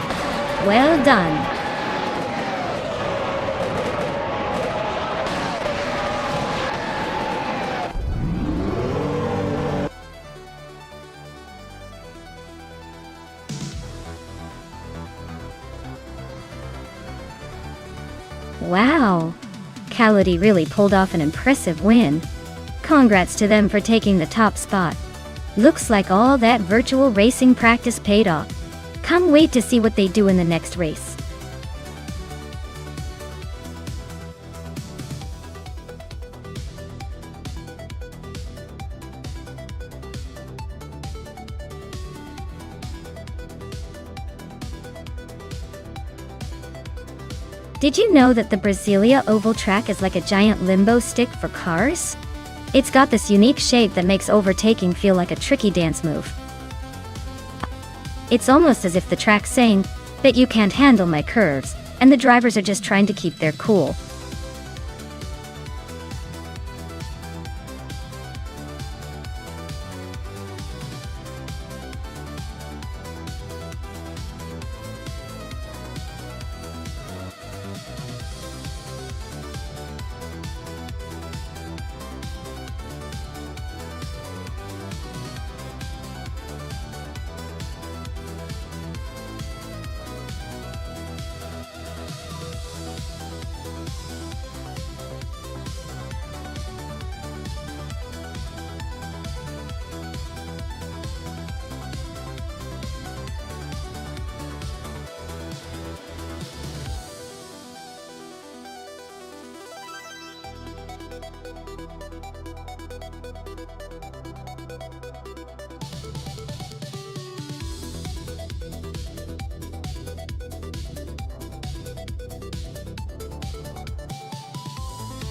Well done! Wow! Cloudy really pulled off an impressive win. Congrats to them for taking the top spot. Looks like all that virtual racing practice paid off. Can't wait to see what they do in the next race. Did you know that the Brasilia oval track is like a giant limbo stick for cars? It's got this unique shape that makes overtaking feel like a tricky dance move. It's almost as if the track's saying, "Bet you can't handle my curves," and the drivers are just trying to keep their cool.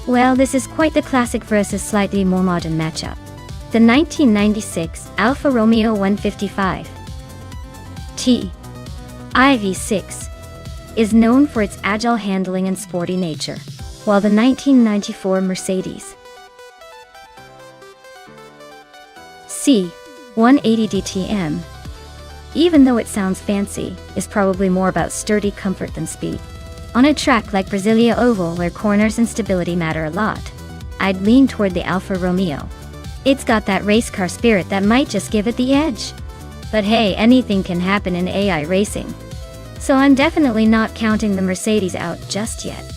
Well, this is quite the classic versus slightly more modern matchup. The 1996 Alfa Romeo 155 T IV6 is known for its agile handling and sporty nature, while the 1994 Mercedes C 180 DTM, even though it sounds fancy, is probably more about sturdy comfort than speed. On a track like Brasilia Oval, where corners and stability matter a lot, I'd lean toward the Alfa Romeo. It's got that race car spirit that might just give it the edge. But hey, anything can happen in AI racing. So I'm definitely not counting the Mercedes out just yet.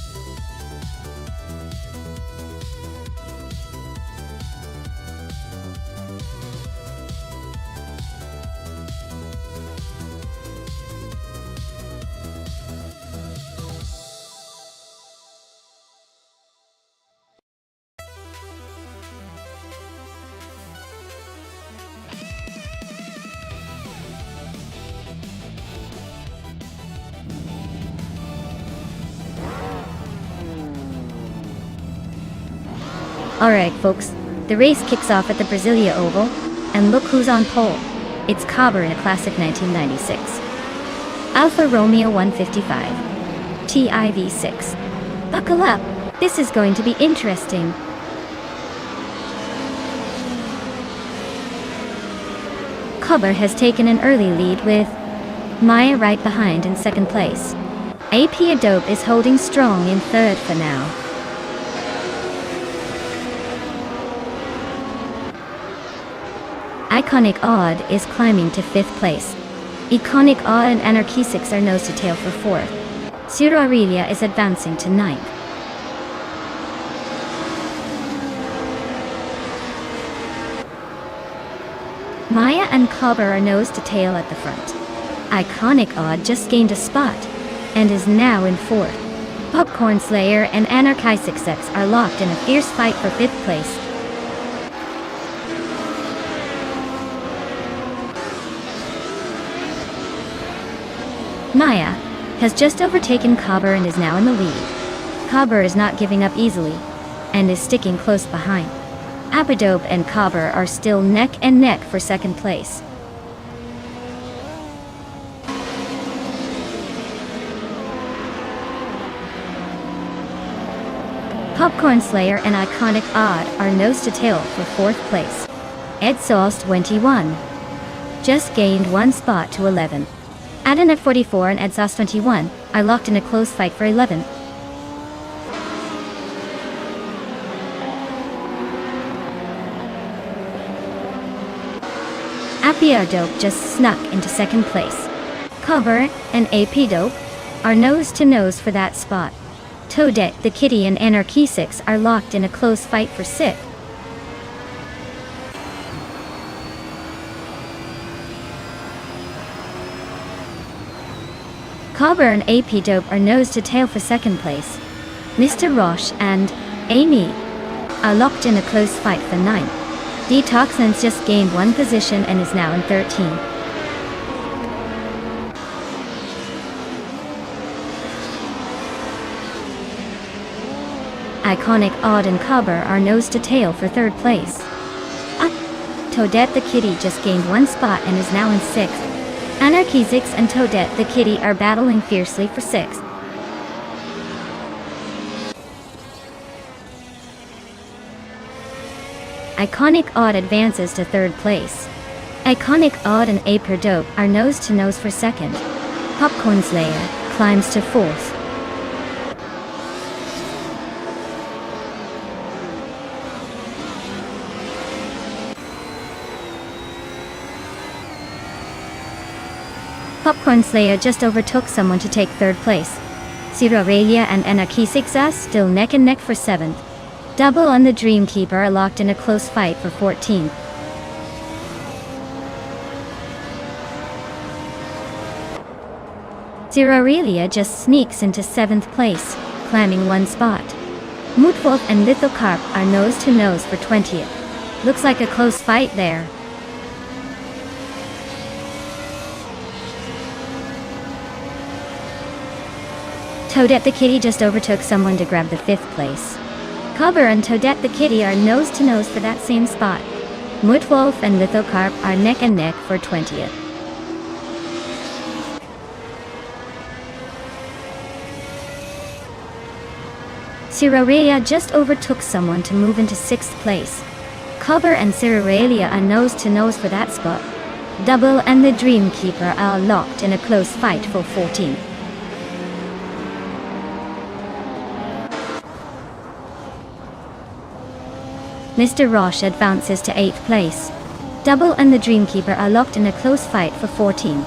Alright folks, the race kicks off at the Brasilia Oval, and look who's on pole. It's Cobber in a classic 1996 Alfa Romeo 155 TIV6. Buckle up, this is going to be interesting. Cobber has taken an early lead with Maya right behind in second place. AP Adobe is holding strong in third for now. Iconic Odd is climbing to 5th place. Iconic Odd and Anarchy 6 are nose to tail for 4th. Ciro Aurelia is advancing to 9th. Maya and Cobber are nose to tail at the front. Iconic Odd just gained a spot and is now in 4th. Popcorn Slayer and Anarchy 6X are locked in a fierce fight for 5th place. Maya has just overtaken Cobber and is now in the lead. Cobber is not giving up easily and is sticking close behind. Apadope and Cobber are still neck and neck for second place. Popcorn Slayer and Iconic Odd are nose to tail for 4th place. Edsauce 21 just gained 1 spot to 11th. Adana 44 and Edsauce 21 are locked in a close fight for 11th. Apia Dope just snuck into second place. Cobber and AP Dope are nose to nose for that spot. Toadette the Kitty and Anarchy 6 are locked in a close fight for 6th. Cobber and AP Dope are nose to tail for second place. Mr. Roche and Amy are locked in a close fight for 9th. Detoxins just gained 1 position and is now in 13th. Iconic Odd and Cobber are nose to tail for 3rd place. Toadette the Kitty just gained 1 spot and is now in 6th. Anarchy 6 and Toadette the Kitty are battling fiercely for 6th. Iconic Odd advances to 3rd place. Iconic Odd and Aper Dope are nose to nose for 2nd. Popcorn Slayer climbs to 4th. Popcorn Slayer just overtook someone to take 3rd place. Ciro Aurelia and Anarchy 6 still neck and neck for 7th. Double and the Dreamkeeper are locked in a close fight for 14th. Ciro Aurelia just sneaks into 7th place, climbing 1 spot. Mootwolf and Lithocarp are nose to nose for 20th. Looks like a close fight there. Toadette the Kitty just overtook someone to grab the 5th place. Cobber and Toadette the kitty are nose to nose for that same spot. Mudwolf and Lithocarp are neck and neck for 20th. Ciraurelia just overtook someone to move into 6th place. Cobber and Ciraurelia are nose to nose for that spot. Double and the Dreamkeeper are locked in a close fight for 14th. Mr. Roche advances to 8th place. Double and the Dreamkeeper are locked in a close fight for 14th.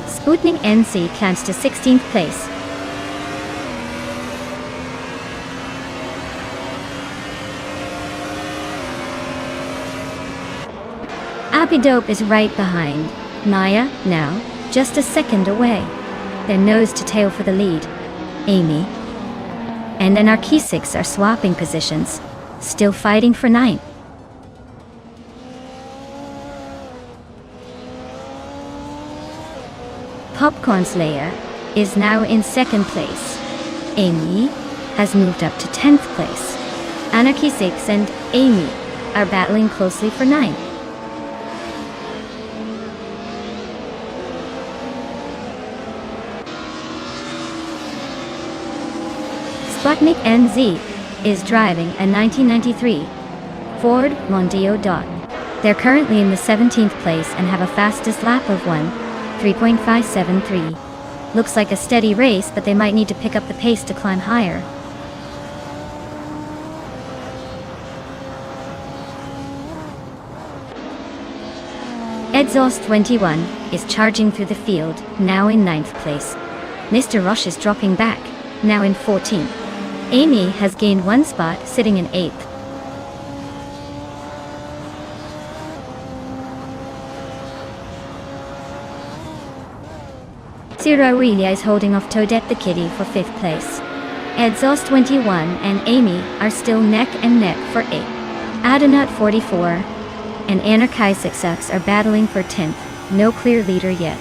Sputnik NC climbs to 16th place. Apidope is right behind. Maya, now, just a second away. They're nose to tail for the lead. Amy and Anarchisix are swapping positions, still fighting for 9th. Popcorn Slayer is now in 2nd place. Amy has moved up to 10th place. Anarchisix and Amy are battling closely for 9th. Sputnik NZ is driving a 1993 Ford Mondeo Dot. They're currently in the 17th place and have a fastest lap of 3.573. Looks like a steady race, but they might need to pick up the pace to climb higher. Exhaust 21 is charging through the field, now in 9th place. Mr. Rush is dropping back, now in 14th. Amy has gained 1 spot, sitting in 8th. Ciraurelia is holding off Toadette the kitty for 5th place. Exhaust 21 and Amy are still neck and neck for 8th. Adenut 44 and Anarchisix are battling for 10th. No clear leader yet.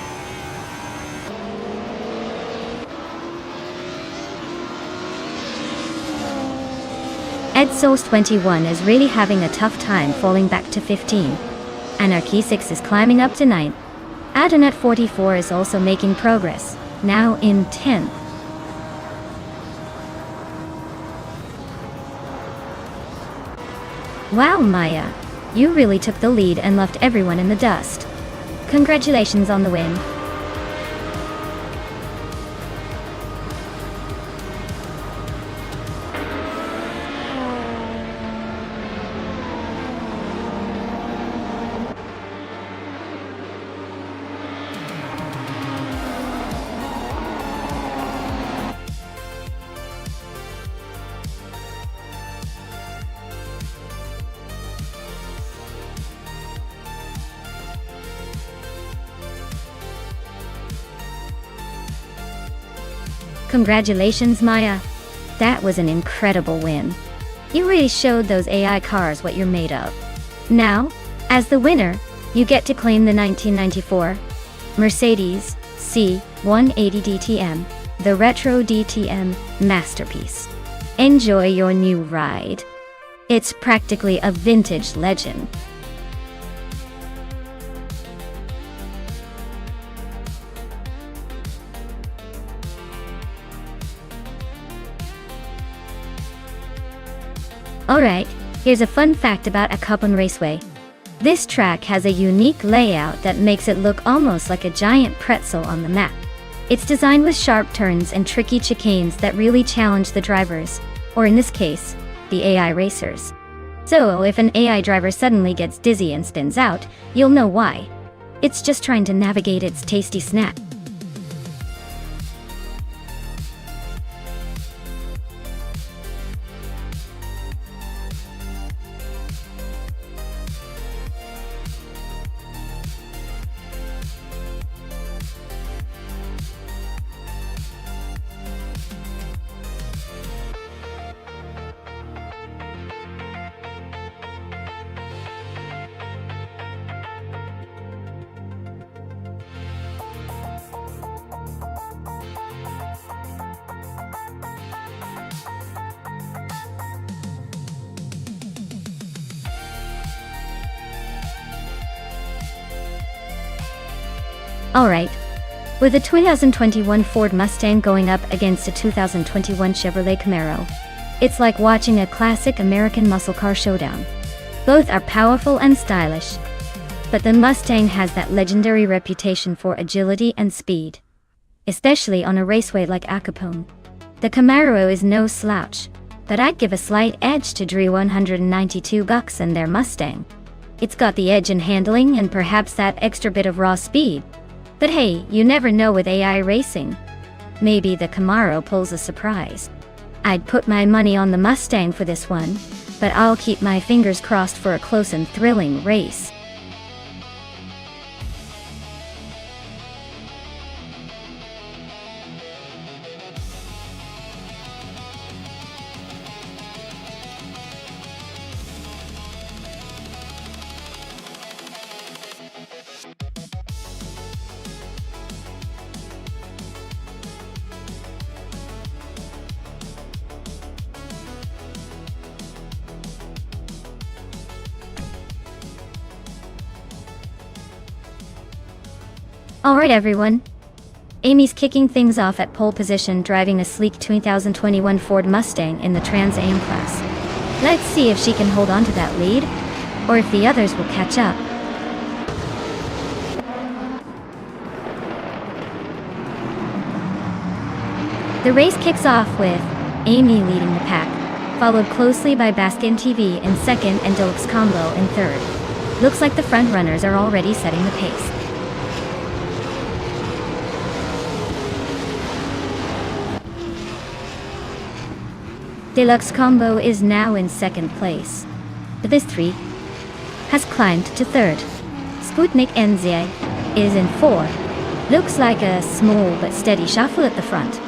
Exhaust 21 is really having a tough time falling back to 15. Anarchisix is climbing up to 9th. Adenut 44 is also making progress, now in 10th. Wow, Maya, you really took the lead and left everyone in the dust. Congratulations on the win. Congratulations, Maya. That was an incredible win. You really showed those AI cars what you're made of. Now, as the winner, you get to claim the 1994 Mercedes C180 DTM, the Retro DTM masterpiece. Enjoy your new ride. It's practically a vintage legend. Alright, here's a fun fact about Akupon Raceway. This track has a unique layout that makes it look almost like a giant pretzel on the map. It's designed with sharp turns and tricky chicanes that really challenge the drivers, or in this case, the AI racers. So if an AI driver suddenly gets dizzy and spins out, you'll know why. It's just trying to navigate its tasty snack. Alright. With a 2021 Ford Mustang going up against a 2021 Chevrolet Camaro, it's like watching a classic American muscle car showdown. Both are powerful and stylish, but the Mustang has that legendary reputation for agility and speed, especially on a raceway like Acapone. The Camaro is no slouch, but I'd give a slight edge to Dre $192 and their Mustang. It's got the edge in handling and perhaps that extra bit of raw speed. But hey, you never know with AI racing. Maybe the Camaro pulls a surprise. I'd put my money on the Mustang for this one, but I'll keep my fingers crossed for a close and thrilling race. Alright everyone. Amy's kicking things off at pole position driving a sleek 2021 Ford Mustang in the Trans Am class. Let's see if she can hold on to that lead, or if the others will catch up. The race kicks off with Amy leading the pack, followed closely by Baskin TV in second and Deluxe Combo in third. Looks like the front runners are already setting the pace. Deluxe Combo is now in second place, but this three has climbed to third. Sputnik NZ is in fourth. Looks like a small but steady shuffle at the front.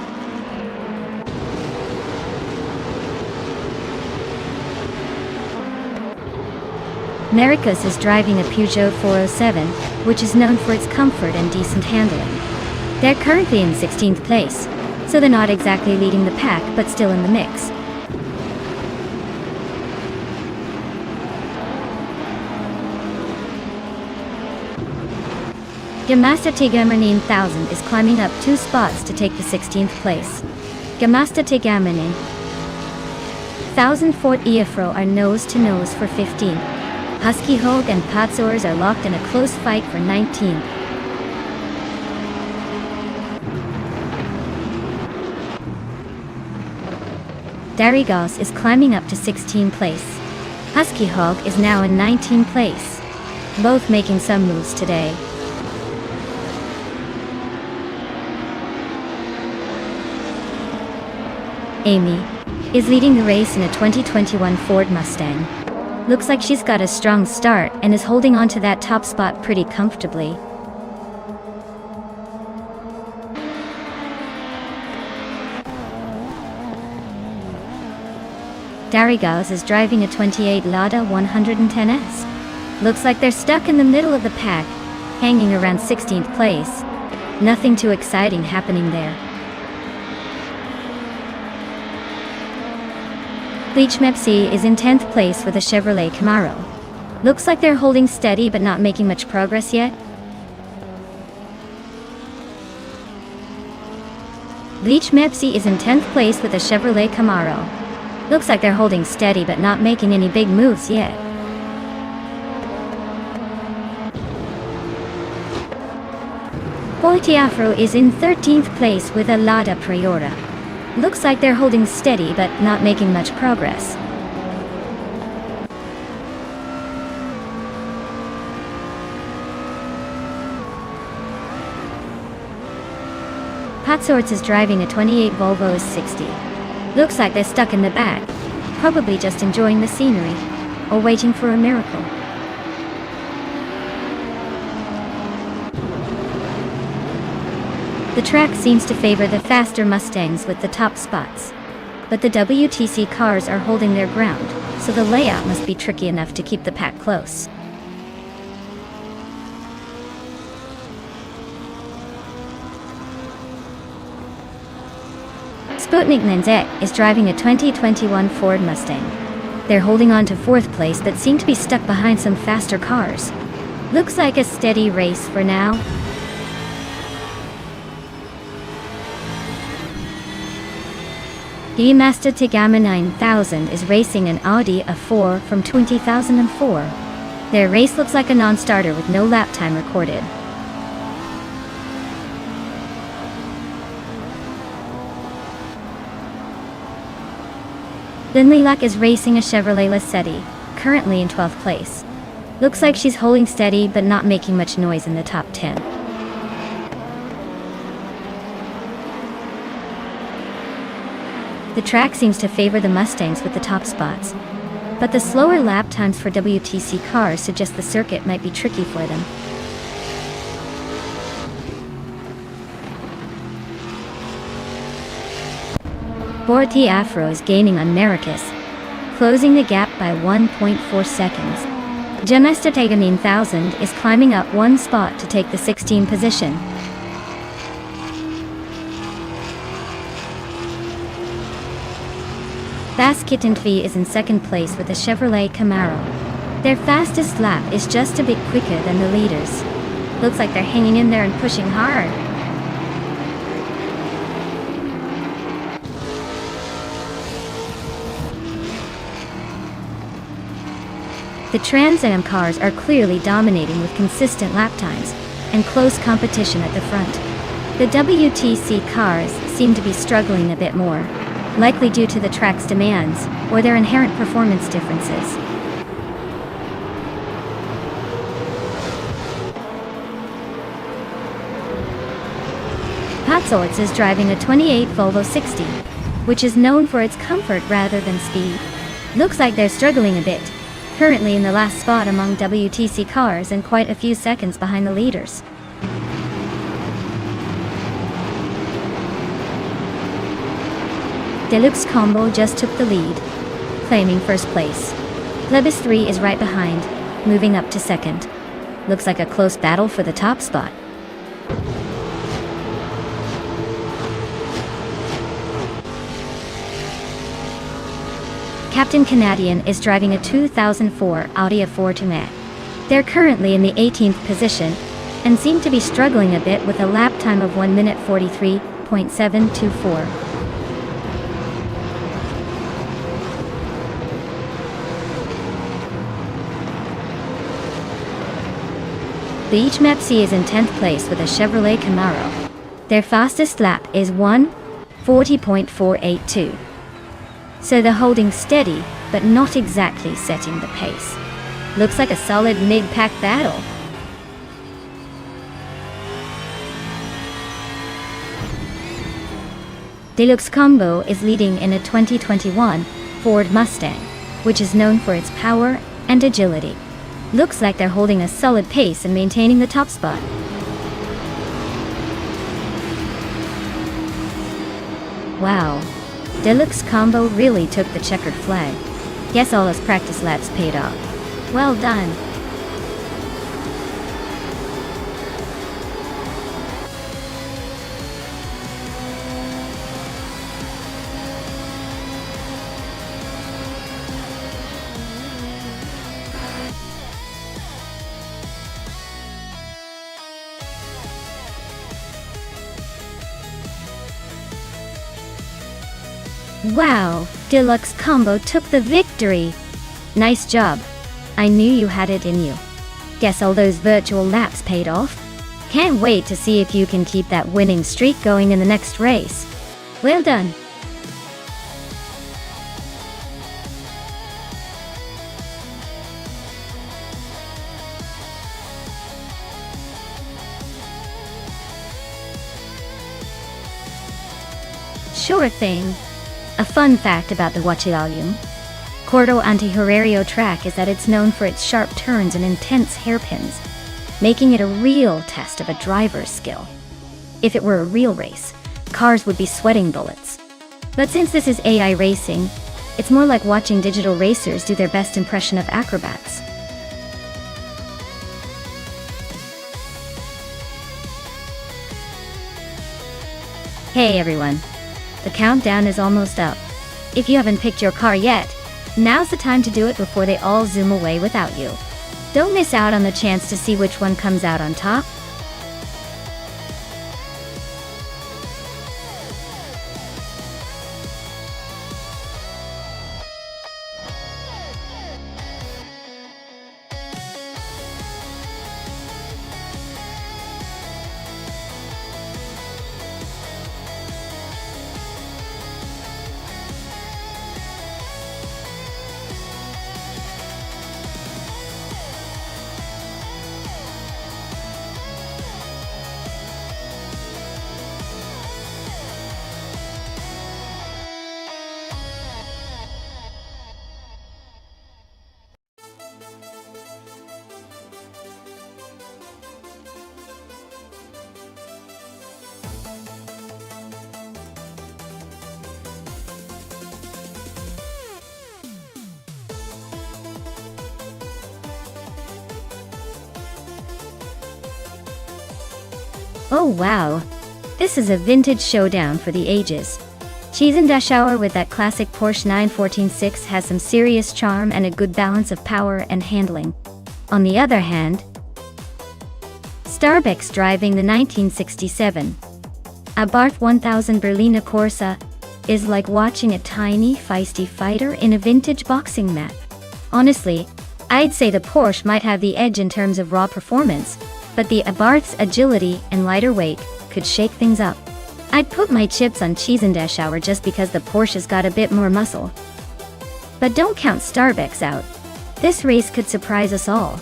Americas is driving a Peugeot 407, which is known for its comfort and decent handling. They're currently in 16th place, so they're not exactly leading the pack but still in the mix. Gamasta Tegamernin 1000 is climbing up 2 spots to take the 16th place. Gamasta Tegamernin 1000 Fort Iafro are nose-to-nose for 15. Husky Hogue and Patsors are locked in a close fight for 19. Darigos is climbing up to 16th place. Husky Hogue is now in 19th place, both making some moves today. Amy is leading the race in a 2021 Ford Mustang. Looks like she's got a strong start and is holding on to that top spot pretty comfortably. Darigos is driving a 28 Lada 110S. Looks like they're stuck in the middle of the pack, hanging around 16th place. Nothing too exciting happening there. Bleach Mepsi is in 10th place with a Chevrolet Camaro. Looks like they're holding steady but not making much progress yet. Bleach Mepsi is in 10th place with a Chevrolet Camaro. Looks like they're holding steady but not making any big moves yet. Poitiafro is in 13th place with a Lada Priora. Looks like they're holding steady but not making much progress. Patsorts is driving a 28 Volvo S60. Looks like they're stuck in the back, probably just enjoying the scenery, or waiting for a miracle. The track seems to favor the faster Mustangs with the top spots, but the WTC cars are holding their ground, so the layout must be tricky enough to keep the pack close. Sputnik Nenzek is driving a 2021 Ford Mustang. They're holding on to 4th place but seem to be stuck behind some faster cars. Looks like a steady race for now. The Mazda Tigama 9000 is racing an Audi A4 from 2004. Their race looks like a non-starter with no lap time recorded. Then Lilac is racing a Chevrolet Lacetti, currently in 12th place. Looks like she's holding steady but not making much noise in the top 10. The track seems to favor the Mustangs with the top spots, but the slower lap times for WTC cars suggest the circuit might be tricky for them. Borti Afro is gaining on Maracus, closing the gap by 1.4 seconds. Jamesta Tega 9000 is climbing up one spot to take the 16th position. Fast Kitten V is in second place with a Chevrolet Camaro. Their fastest lap is just a bit quicker than the leaders. Looks like they're hanging in there and pushing hard. The Trans Am cars are clearly dominating with consistent lap times and close competition at the front. The WTC cars seem to be struggling a bit more, likely due to the track's demands or their inherent performance differences. Patsorts is driving a 28 Volvo 60, which is known for its comfort rather than speed. Looks like they're struggling a bit, currently in the last spot among WTC cars and quite a few seconds behind the leaders. Deluxe Combo just took the lead, claiming first place. Lebus 3 is right behind, moving up to second. Looks like a close battle for the top spot. Captain Canadian is driving a 2004 Audi A4 Tourette. They're currently in the 18th position and seem to be struggling a bit with a lap time of 1 minute 43.724. The HMEPC is in 10th place with a Chevrolet Camaro. Their fastest lap is 1:40.482. So they're holding steady, but not exactly setting the pace. Looks like a solid mid-pack battle. Deluxe Combo is leading in a 2021 Ford Mustang, which is known for its power and agility. Looks like they're holding a solid pace and maintaining the top spot. Wow, Deluxe Combo really took the checkered flag. Guess all his practice laps paid off. Well done. Wow, Deluxe Combo took the victory. Nice job. I knew you had it in you. Guess all those virtual laps paid off. Can't wait to see if you can keep that winning streak going in the next race. Well done. Sure thing. A fun fact about the Huachilalim Cordo Anti-Horario track is that it's known for its sharp turns and intense hairpins, making it a real test of a driver's skill. If it were a real race, cars would be sweating bullets. But since this is AI racing, it's more like watching digital racers do their best impression of acrobats. Hey everyone, the countdown is almost up. If you haven't picked your car yet, now's the time to do it before they all zoom away without you. Don't miss out on the chance to see which one comes out on top. Oh wow. This is a vintage showdown for the ages. Cheese and Dash Hour with that classic Porsche 914-6 has some serious charm and a good balance of power and handling. On the other hand, Starbucks driving the 1967 Abarth 1000 Berliner Corsa is like watching a tiny, feisty fighter in a vintage boxing match. Honestly, I'd say the Porsche might have the edge in terms of raw performance, but the Abarth's agility and lighter weight could shake things up. I'd put my chips on Cheese and Dash Hour just because the Porsche's got a bit more muscle. But don't count Starbucks out. This race could surprise us all.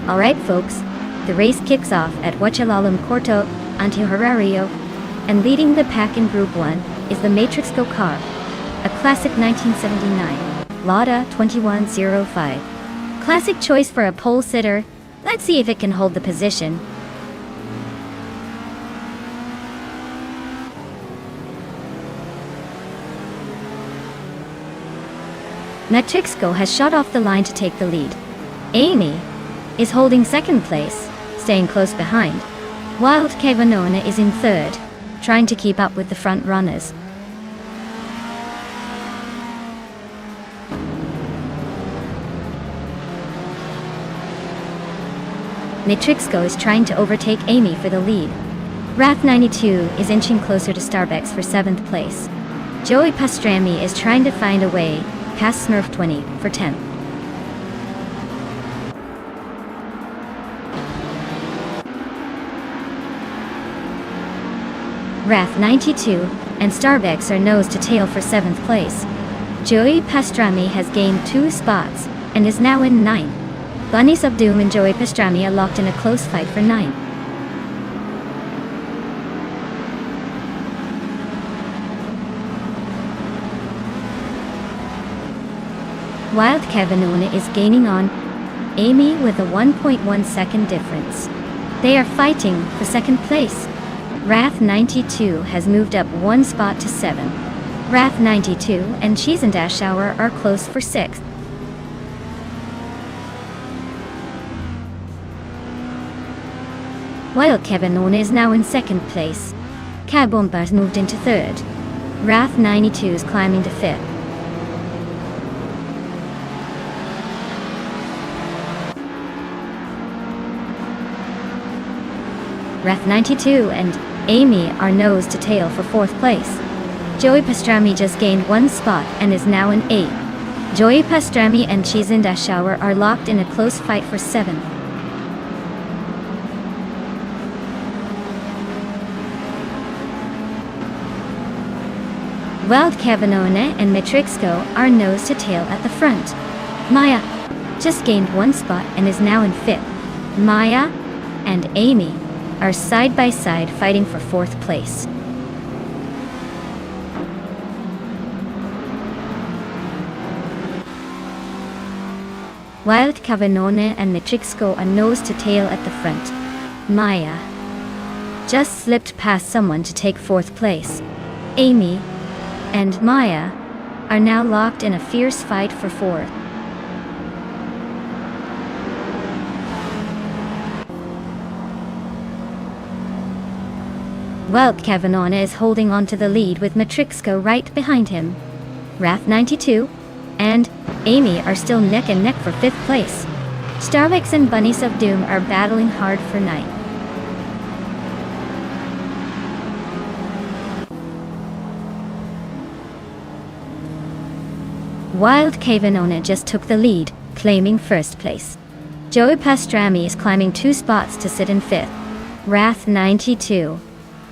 Alright folks, the race kicks off at Huachalalam Corto, Antihorario, and leading the pack in Group 1 is the Matrix Go car, a classic 1979, Lada 2105. Classic choice for a pole sitter. Let's see if it can hold the position. Matrixco has shot off the line to take the lead. Amy is holding second place, staying close behind. Wild Kevanona is in third, trying to keep up with the front runners. Matrixco is trying to overtake Amy for the lead. Wrath 92 is inching closer to Starbucks for 7th place. Joey Pastrami is trying to find a way past Smurf 20 for 10th. Wrath 92 and Starbucks are nose to tail for 7th place. Joey Pastrami has gained 2 spots and is now in 9th. Bunnies of Doom and Joey Pastrami are locked in a close fight for 9th. Wild Kevanona is gaining on Amy with a 1.1 second difference. They are fighting for 2nd place. Wrath 92 has moved up 1 spot to 7. Wrath 92 and Cheese and Dash Hour are close for 6th. Wild Kevanona is now in 2nd place. Kabomba has moved into 3rd. Wrath 92 is climbing to 5th. Wrath 92 and Amy are nose to tail for 4th place. Joey Pastrami just gained 1 spot and is now in 8th. Joey Pastrami and Cheese and Dash Hour are locked in a close fight for 7th. Wild Kevanona and Matrixco are nose to tail at the front. Maya just gained 1 spot and is now in 5th. Maya and Amy are side by side fighting for 4th place. Wild Kevanona and Matrixco are nose to tail at the front. Maya just slipped past someone to take 4th place. Amy and Maya are now locked in a fierce fight for 4th. Wild Kevanona is holding on to the lead with Matrixco right behind him. Wrath 92 and Amy are still neck and neck for 5th place. Starbucks and Bunnies of Doom are battling hard for 9th. Wild Kevanona just took the lead, claiming 1st place. Joey Pastrami is climbing 2 spots to sit in 5th. Wrath 92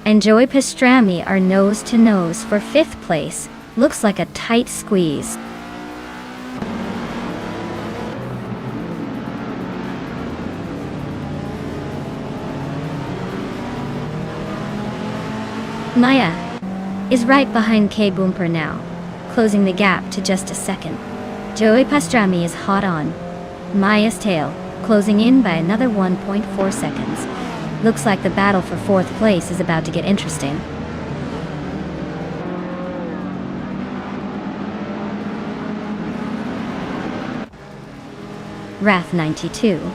and Joey Pastrami are nose to nose for 5th place. Looks like a tight squeeze. Maya is right behind K Boomper now, closing the gap to just a second. Joey Pastrami is hot on Maya's tail, closing in by another 1.4 seconds. Looks like the battle for fourth place is about to get interesting. Wrath 92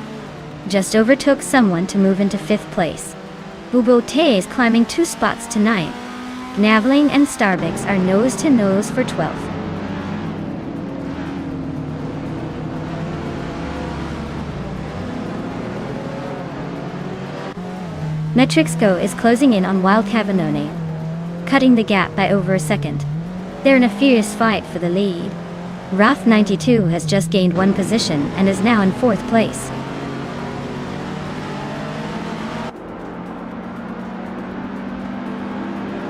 just overtook someone to move into fifth place. Bubote is climbing 2 spots tonight. Gnavling and Starbix are nose to nose for 12th. Metrixco is closing in on Wild Cavanone, cutting the gap by over a second. They're in a fierce fight for the lead. Wrath 92 has just gained 1 position and is now in 4th place.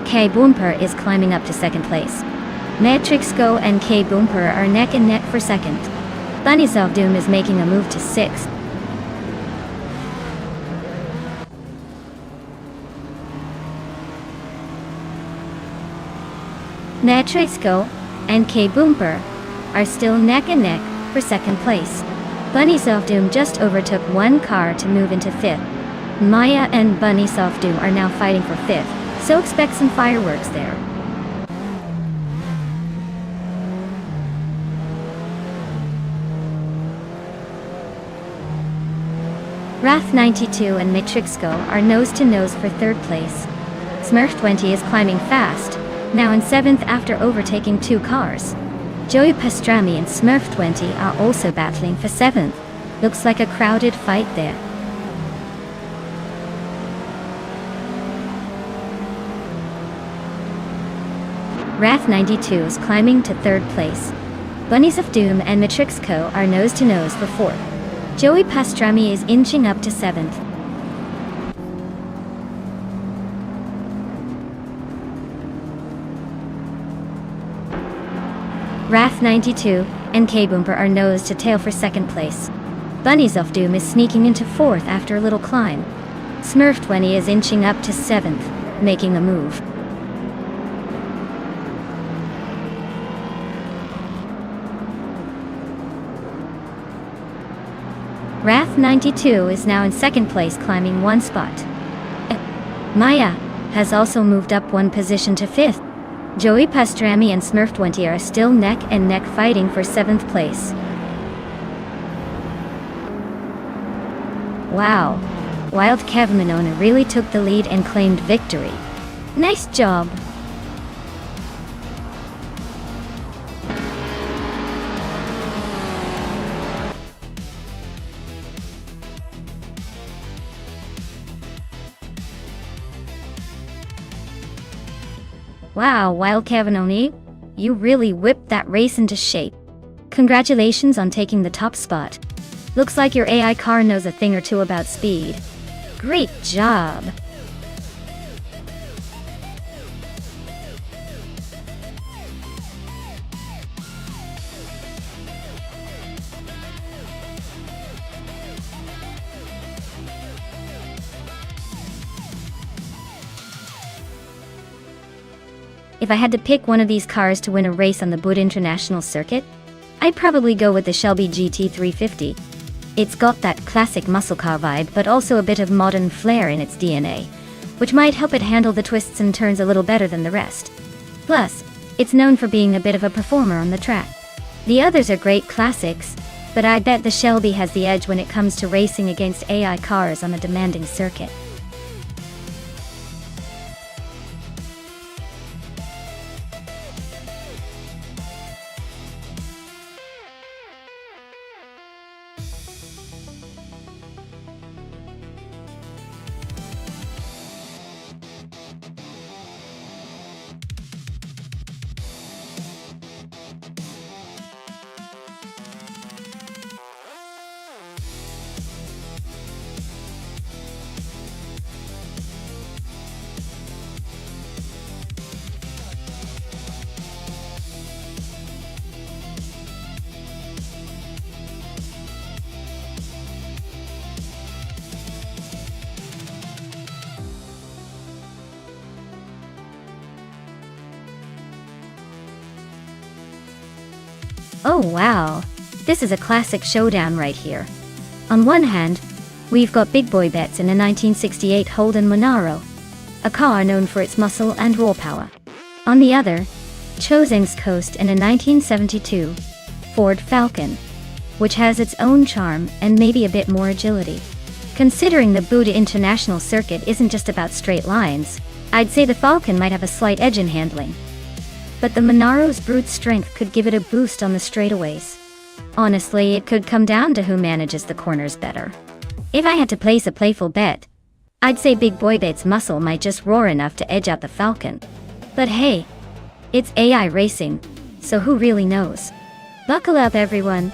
K Boomper is climbing up to 2nd place. Metrixco and K Boomper are neck and neck for 2nd. Bunnies of Doom is making a move to 6th. Metrixco and K Boomper are still neck and neck for 2nd place. Bunnies of Doom just overtook 1 car to move into 5th. Maya and Bunnies of Doom are now fighting for 5th, so expect some fireworks there. Wrath 92 and Metrixco are nose to nose for 3rd place. Smurf 20 is climbing fast, now in 7th after overtaking 2 cars. Joey Pastrami and Smurf 20 are also battling for 7th. Looks like a crowded fight there. Wrath 92 is climbing to 3rd place. Bunnies of Doom and Metrixco are nose to nose for 4th. Joey Pastrami is inching up to 7th. Wrath 92 and K-Boomper are nose to tail for 2nd place. Bunnies of Doom is sneaking into 4th after a little climb. Smurf 20 is inching up to 7th, making a move. Wrath 92 is now in 2nd place, climbing 1 spot. Maya has also moved up 1 position to 5th. Joey Pastrami and Smurf 20 are still neck and neck fighting for 7th place. Wow, Wild Cavanone really took the lead and claimed victory. Nice job! Wow, Wild Cavanone, you really whipped that race into shape. Congratulations on taking the top spot. Looks like your AI car knows a thing or two about speed. Great job! If I had to pick one of these cars to win a race on the Bud International Circuit, I'd probably go with the Shelby GT350. It's got that classic muscle car vibe, but also a bit of modern flair in its DNA, which might help it handle the twists and turns a little better than the rest. Plus, it's known for being a bit of a performer on the track. The others are great classics, but I bet the Shelby has the edge when it comes to racing against AI cars on a demanding circuit. Oh wow, this is a classic showdown right here. On one hand, we've got big boy bets in a 1968 Holden Monaro, a car known for its muscle and raw power. On the other, Choseng's Coast in a 1972 Ford Falcon, which has its own charm and maybe a bit more agility. Considering the Buda International Circuit isn't just about straight lines, I'd say the Falcon might have a slight edge in handling. But the Monaro's brute strength could give it a boost on the straightaways. Honestly, it could come down to who manages the corners better. If I had to place a playful bet, I'd say Big Boy Bet's muscle might just roar enough to edge out the Falcon. But hey, it's AI racing, so who really knows? Buckle up, everyone.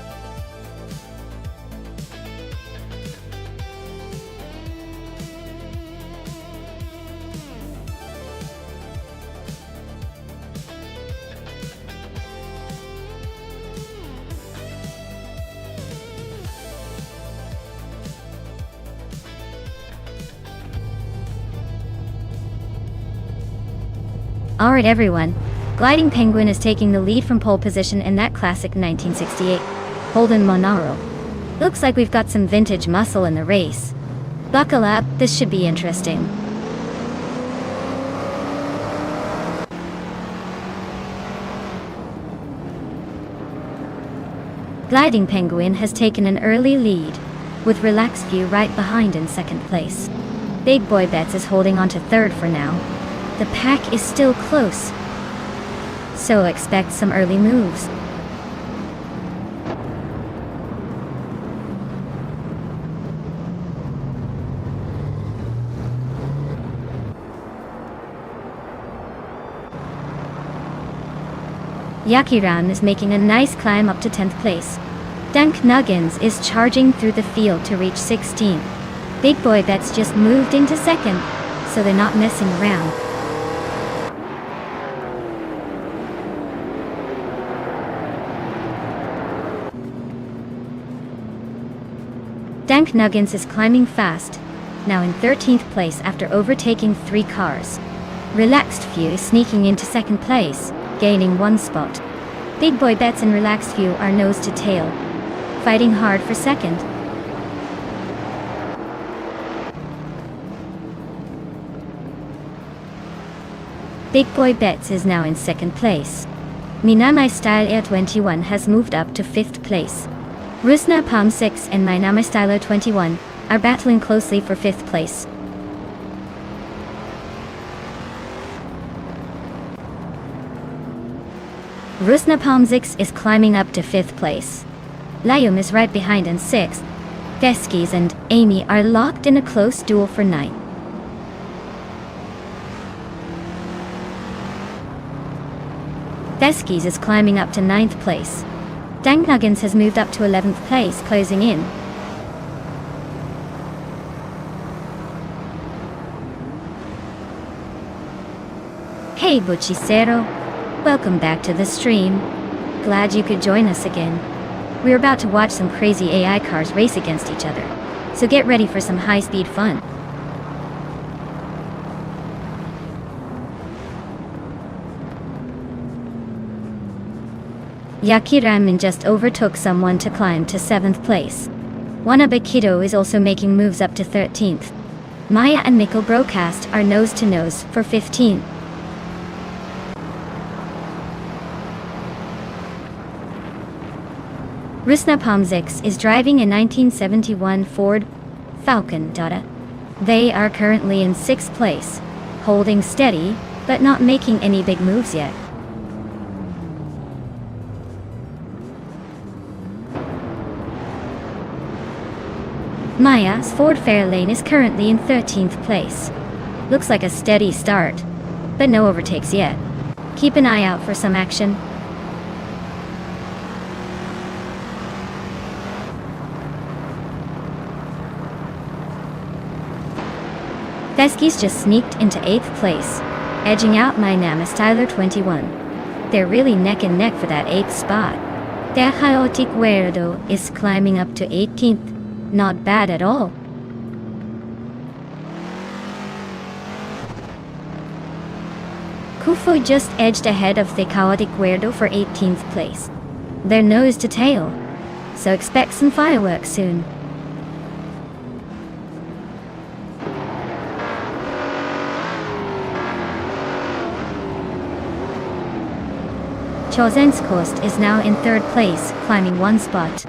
Alright everyone, Gliding Penguin is taking the lead from pole position in that classic 1968 Holden Monaro. Looks like we've got some vintage muscle in the race. Buckle up, this should be interesting. Gliding Penguin has taken an early lead, with Relaxed View right behind in second place. Big Boy Bets is holding on to third for now. The pack is still close, so expect some early moves. Yakiran is making a nice climb up to 10th place. Dunk Nuggins is charging through the field to reach 16th. Big Boy Bets just moved into second, so they're not messing around. Dank Nuggins is climbing fast, now in 13th place after overtaking 3 cars. Relaxed View is sneaking into second place, gaining 1 spot. Big Boy Bets and Relaxed View are nose to tail, fighting hard for second. Big Boy Bets is now in second place. Minamai Style Air 21 has moved up to 5th place. Rusna Palm 6 and Minamai Stylo 21 are battling closely for 5th place. Rusna Palm 6 is climbing up to 5th place. Layum is right behind in 6th. Veskis and Amy are locked in a close duel for 9th. Veskis is climbing up to 9th place. Dank Nuggins has moved up to 11th place, closing in. Hey Buchicero, welcome back to the stream. Glad you could join us again. We're about to watch some crazy AI cars race against each other, so get ready for some high-speed fun. Yakiramin just overtook someone to climb to 7th place. Wanabakido is also making moves up to 13th. Maya and Mikkel Broadcast are nose-to-nose for 15th. Rusna Pomzix is driving a 1971 Ford Falcon. They are currently in 6th place, holding steady, but not making any big moves yet. Maya's Ford Fairlane is currently in 13th place. Looks like a steady start, but no overtakes yet. Keep an eye out for some action. Veskis just sneaked into 8th place, edging out Minamai Stylo 21. They're really neck and neck for that 8th spot. Their Chaotic Weirdo is climbing up to 18th. Not bad at all. Kufo just edged ahead of the Chaotic Weirdo for 18th place. They're nose to tail, so expect some fireworks soon. Chosenskost is now in 3rd place, climbing 1 spot.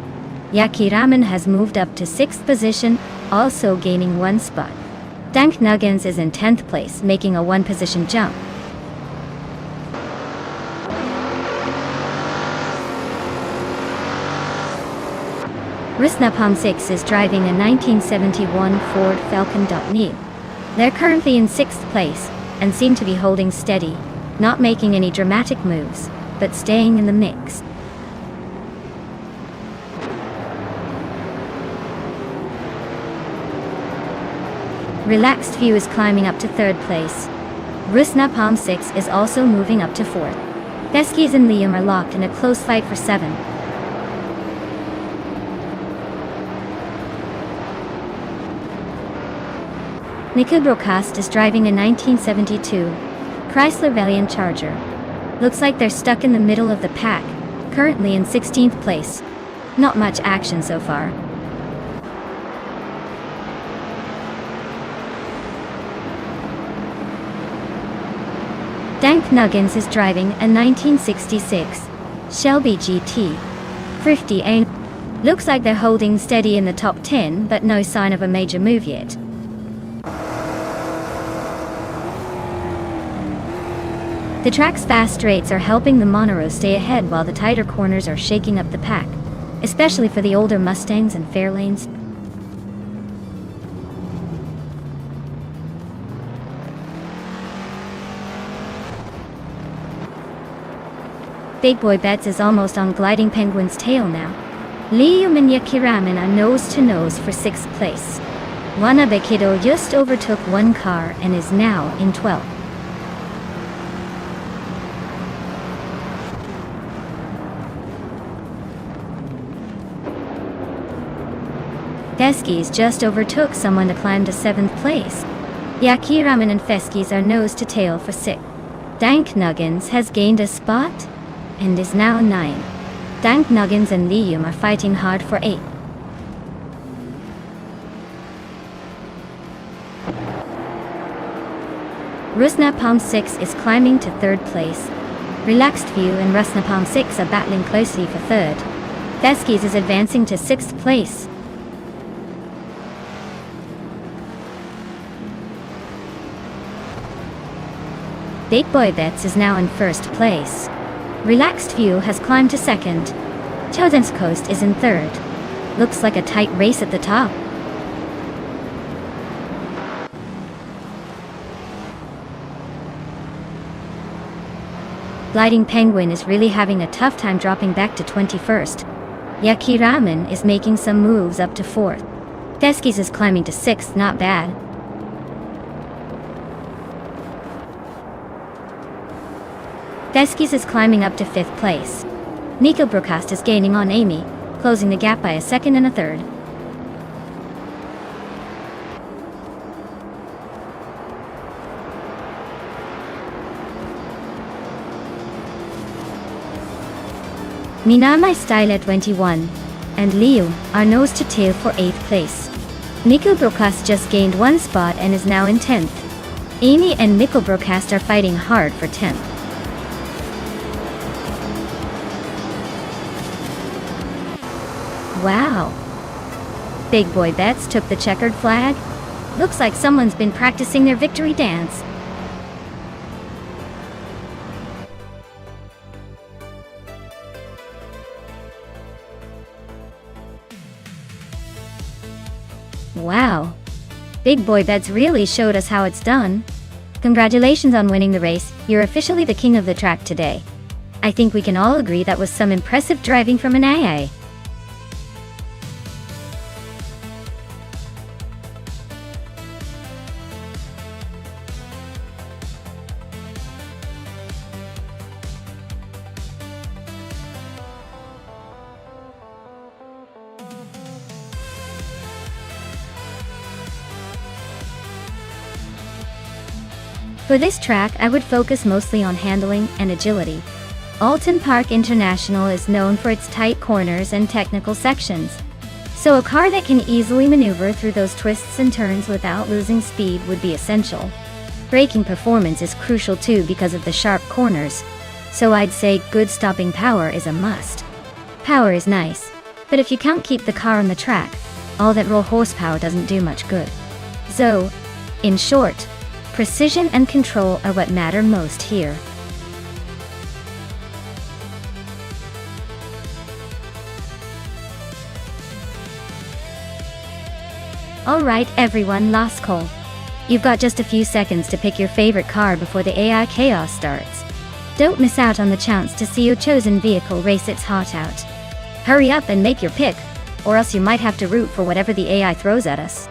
Yakiramen has moved up to 6th position, also gaining 1 spot. Dank Nuggins is in 10th place, making a 1 position jump. Rusnapalm 6 is driving a 1971 Ford Falcon.Neo. They're currently in 6th place, and seem to be holding steady, not making any dramatic moves, but staying in the mix. Relaxed View is climbing up to 3rd place. Rusnapalm 6 is also moving up to 4th. Beskis and Liam are locked in a close fight for 7. Nika Broadcast is driving a 1972 Chrysler Valiant Charger. Looks like they're stuck in the middle of the pack, currently in 16th place. Not much action so far. Dank Nuggins is driving a 1966 Shelby GT 50A. Looks like they're holding steady in the top 10, but no sign of a major move yet. The track's fast straights are helping the Monero stay ahead while the tighter corners are shaking up the pack, especially for the older Mustangs and Fairlanes. Big Boy Bets is almost on Gliding Penguin's tail now. Liam and Yakiramen are nose to nose for 6th place. Wanabe Kiddo just overtook 1 car and is now in 12th. Feskis just overtook someone to climb to 7th place. Yakiramen and Feskis are nose to tail for 6th. Dank Nuggins has gained a spot and is now 9. Dank Nuggins and Liam are fighting hard for 8. Rusnapalm 6 is climbing to 3rd place. Relaxed View and Rusnapalm 6 are battling closely for 3rd. Feskis is advancing to 6th place. Big Boy Bets is now in 1st place. Relaxed View has climbed to 2nd. Chosenskost is in 3rd. Looks like a tight race at the top. Gliding Penguin is really having a tough time dropping back to 21st. Yakiramen is making some moves up to 4th. Feskis is climbing to 6th, not bad. Feskis is climbing up to 5th place. Nico Broadcast is gaining on Amy, closing the gap by a 2nd and a 3rd. Minamai Style at 21 and Liu are nose to tail for 8th place. Nico Broadcast just gained 1 spot and is now in 10th. Amy and Nico Broadcast are fighting hard for 10th. Wow. Big Boy Bets took the checkered flag. Looks like someone's been practicing their victory dance. Wow. Big Boy Bets really showed us how it's done. Congratulations on winning the race. You're officially the king of the track today. I think we can all agree that was some impressive driving from an AA. For this track, I would focus mostly on handling and agility. Alton Park International is known for its tight corners and technical sections. So a car that can easily maneuver through those twists and turns without losing speed would be essential. Braking performance is crucial too because of the sharp corners, so I'd say good stopping power is a must. Power is nice, but if you can't keep the car on the track, all that raw horsepower doesn't do much good. So, in short, precision and control are what matter most here. Alright everyone, last call. You've got just a few seconds to pick your favorite car before the AI chaos starts. Don't miss out on the chance to see your chosen vehicle race its heart out. Hurry up and make your pick, or else you might have to root for whatever the AI throws at us.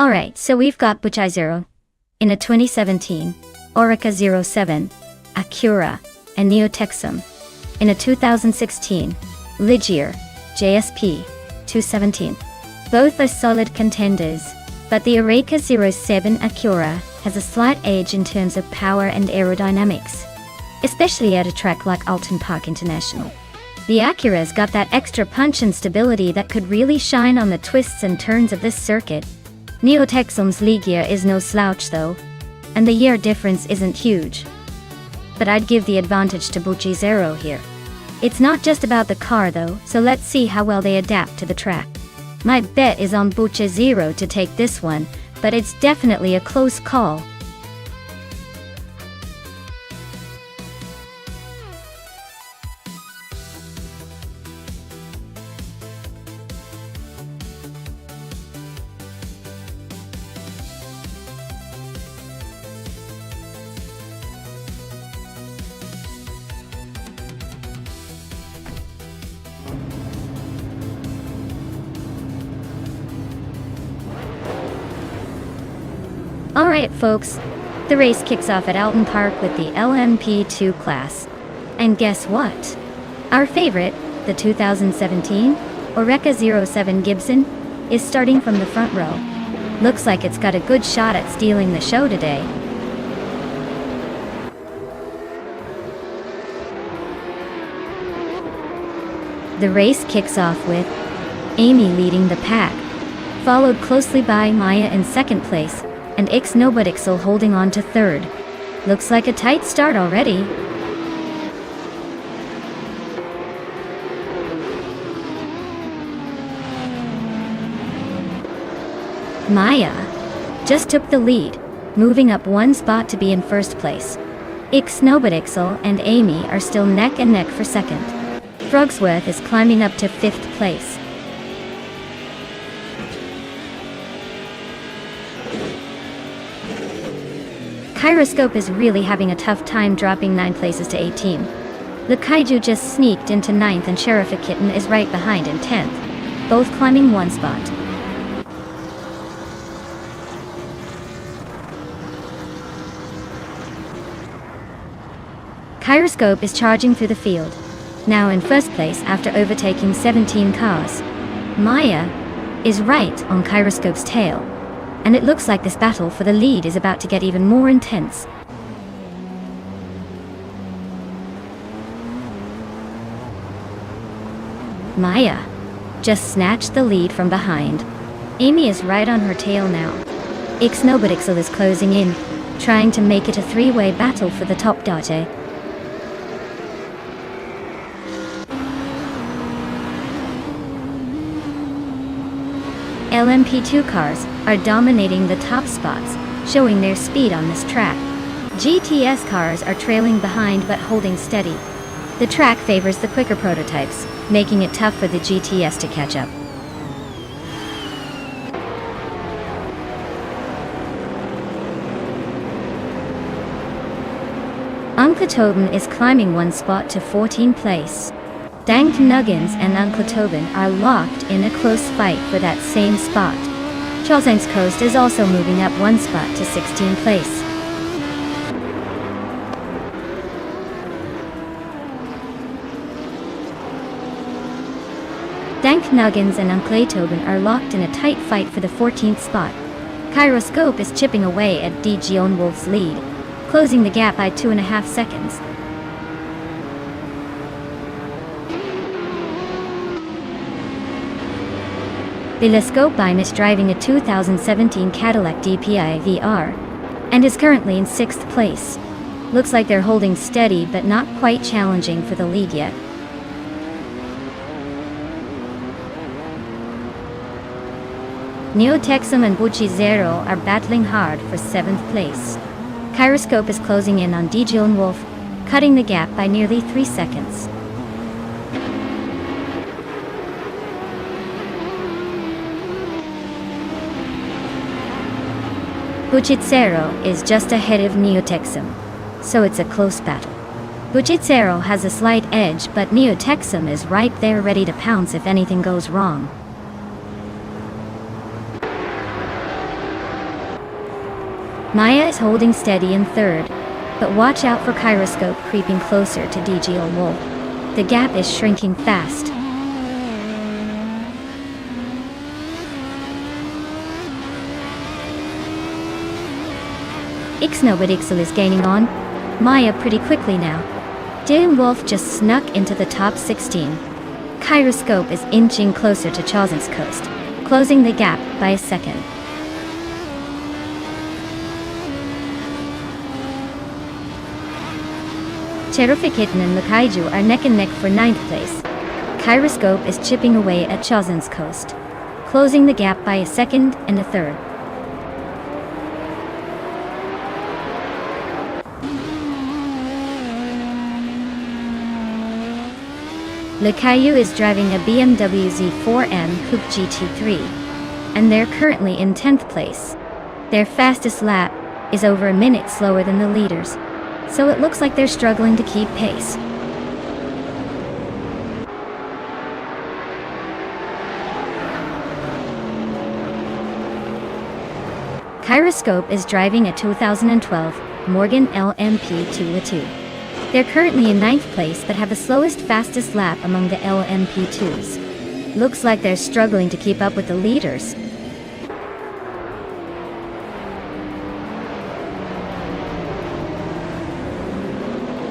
Alright, so we've got Buchai Zero in a 2017, Orica 07, Acura, and Neotexum in a 2016, Ligier, JSP, 217. Both are solid contenders, but the Orica 07 Acura has a slight edge in terms of power and aerodynamics, especially at a track like Alton Park International. The Acura's got that extra punch and stability that could really shine on the twists and turns of this circuit. Neotexum's Ligier is no slouch though, and the year difference isn't huge. But I'd give the advantage to Buchai Zero here. It's not just about the car though, so let's see how well they adapt to the track. My bet is on Buchai Zero to take this one, but it's definitely a close call. Alright folks, the race kicks off at Alton Park with the LMP2 class. And guess what? Our favorite, the 2017 Orica 07 Gibson, is starting from the front row. Looks like it's got a good shot at stealing the show today. The race kicks off with Amy leading the pack, followed closely by Maya in second place, and Nobodixel holding on to third. Looks like a tight start already. Maya just took the lead, moving up one spot to be in first place. Nobodixel and Amy are still neck and neck for second. Frogsworth is climbing up to fifth place. Kyroscope is really having a tough time dropping 9 places to 18. The Kaiju just sneaked into 9th and Sheriff Kitten is right behind in 10th, both climbing one spot. Kyroscope is charging through the field, now in first place after overtaking 17 cars. Maya is right on Kyroscope's tail, and it looks like this battle for the lead is about to get even more intense. Maya just snatched the lead from behind. Amy is right on her tail now. Nobodixel is closing in, trying to make it a three-way battle for the top date. LMP2 cars are dominating the top spots, showing their speed on this track. GTS cars are trailing behind but holding steady. The track favors the quicker prototypes, making it tough for the GTS to catch up. Uncle Tobin is climbing one spot to 14th place. Dank Nuggins and Uncle Tobin are locked in a close fight for that same spot. Chilsang's Coast is also moving up one spot to 16th place. Dank Nuggins and Uncle Tobin are locked in a tight fight for the 14th spot. Kyroscope is chipping away at DG Wolf's lead, closing the gap by 2.5 seconds. Bilescopine is driving a 2017 Cadillac DPI VR and is currently in 6th place. Looks like they're holding steady but not quite challenging for the lead yet. Neotexum and Bucci Zero are battling hard for 7th place. Kyroscope is closing in on DJ Wolf, cutting the gap by nearly 3 seconds. Bucci is just ahead of Neotexum, so it's a close battle. Bucci has a slight edge, but Neotexum is right there ready to pounce if anything goes wrong. Maya is holding steady in 3rd, but watch out for Kyroscope creeping closer to DJ Wolf. The gap is shrinking fast. Ixnobadixel is gaining on Maya pretty quickly now. DJ Wolf just snuck into the top 16. Kyroscope is inching closer to Chilsang's Coast, closing the gap by a second. Terrific Kitten and Lakaiju are neck and neck for 9th place. Kyroscope is chipping away at Chilsang's Coast, closing the gap by a second and a third. Lakaiju is driving a BMW Z4M Coupe GT3, and they're currently in 10th place. Their fastest lap is over a minute slower than the leaders, so it looks like they're struggling to keep pace. Kyroscope is driving a 2012 Morgan LMP 2-2. They're currently in 9th place but have the slowest fastest lap among the LMP2s. Looks like they're struggling to keep up with the leaders.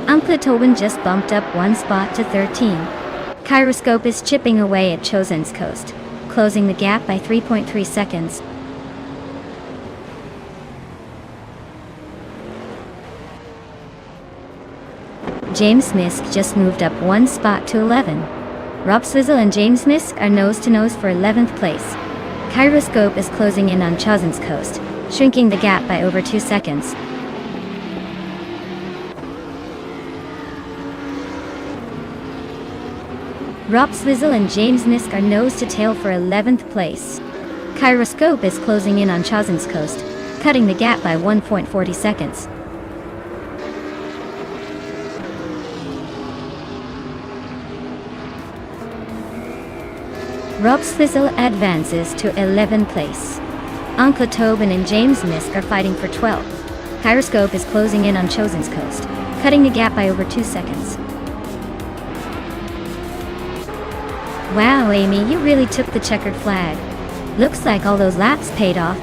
Uncle Tobin just bumped up one spot to 13. Kyroscope is chipping away at Chilsang's Coast, closing the gap by 3.3 seconds. James Misk just moved up one spot to 11. Rob Swizzle and James Misk are nose-to-nose for 11th place. Kyroscope is closing in on Chilsang's Coast, shrinking the gap by over 2 seconds. Rob Swizzle and James Misk are nose-to-tail for 11th place. Kyroscope is closing in on Chilsang's Coast, cutting the gap by 1.40 seconds. Rob Swizzle advances to 11th place. Uncle Tobin and James Misk are fighting for 12th. Kyroscope is closing in on Chilsang's Coast, cutting the gap by over 2 seconds. Wow, Amy, you really took the checkered flag. Looks like all those laps paid off.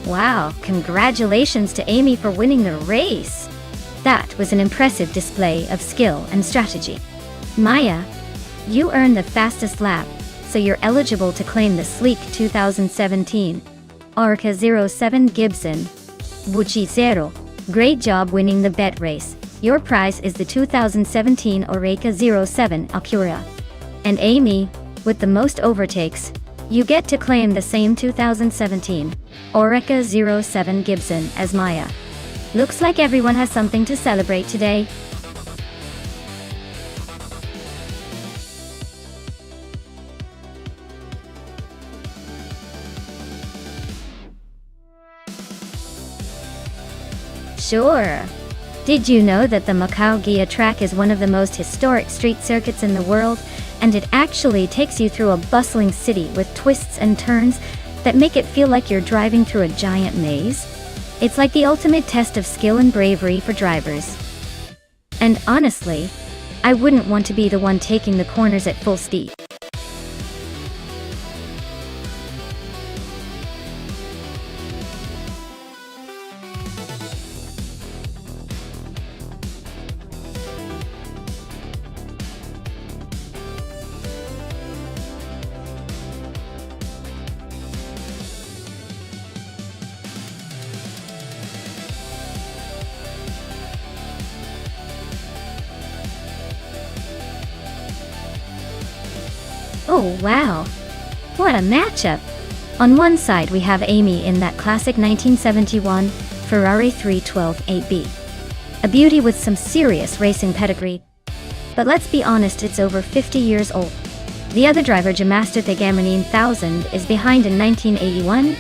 Wow, congratulations to Amy for winning the race! That was an impressive display of skill and strategy. Maya, you earned the fastest lap, so you're eligible to claim the sleek 2017 Orca 07 Gibson. Bucci Zero. Great job winning the bet race. Your prize is the 2017 Oreca 07 Acura. And Amy, with the most overtakes, you get to claim the same 2017 Oreca 07 Gibson as Maya. Looks like everyone has something to celebrate today. Sure. Did you know that the Macau Gia track is one of the most historic street circuits in the world, and it actually takes you through a bustling city with twists and turns that make it feel like you're driving through a giant maze? It's like the ultimate test of skill and bravery for drivers. And honestly, I wouldn't want to be the one taking the corners at full speed. Oh wow, what a matchup! On one side we have Amy in that classic 1971 Ferrari 312 8B. A beauty with some serious racing pedigree. But let's be honest, it's over 50 years old. The other driver, Jamaster Thegamarine 1000, is behind in 1981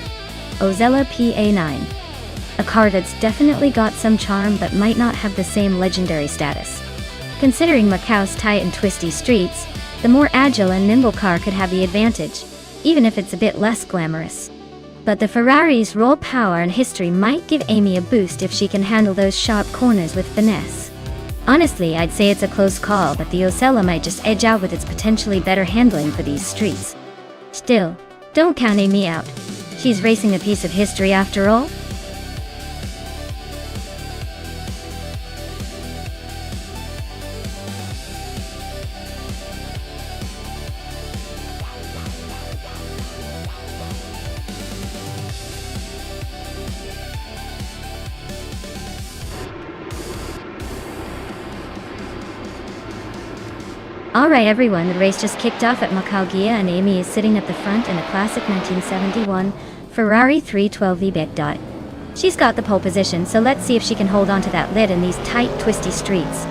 Ozella PA9. A car that's definitely got some charm but might not have the same legendary status. Considering Macau's tight and twisty streets, the more agile and nimble car could have the advantage, even if it's a bit less glamorous. But the Ferrari's raw power and history might give Amy a boost if she can handle those sharp corners with finesse. Honestly, I'd say it's a close call, but the Osella might just edge out with its potentially better handling for these streets. Still, don't count Amy out. She's racing a piece of history after all. Alright everyone, the race just kicked off at Macau Gia and Amy is sitting at the front in a classic 1971 Ferrari 312 V. She's got the pole position, so let's see if she can hold on to that lead in these tight, twisty streets.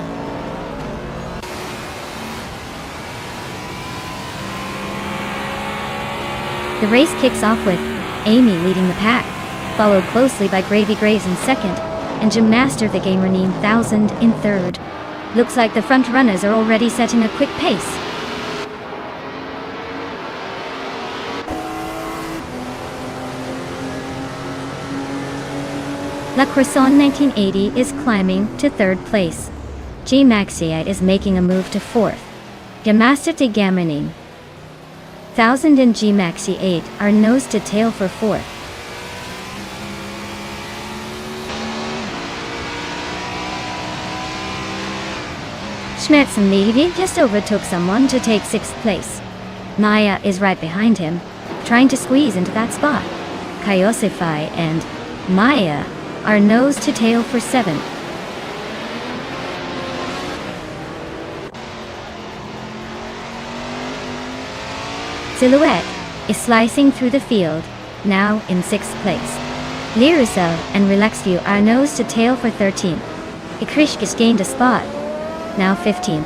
The race kicks off with Amy leading the pack, followed closely by Gravy Graves in second, and Jamaster Thegamarine 1000 in third. Looks like the front runners are already setting a quick pace. La Croissant 1980 is climbing to third place. G Maxiite is making a move to fourth. Jamaster Thegamarine 1000 and G Maxi 8 are nose to tail for fourth. Schmerz and Levy just overtook someone to take sixth place. Maya is right behind him, trying to squeeze into that spot. Kaiosify and Maya are nose to tail for seventh. Silhouette is slicing through the field, now in sixth place. Lirusel and Relaxview are nose to tail for 13th. Ikrishkis gained a spot, now 15th.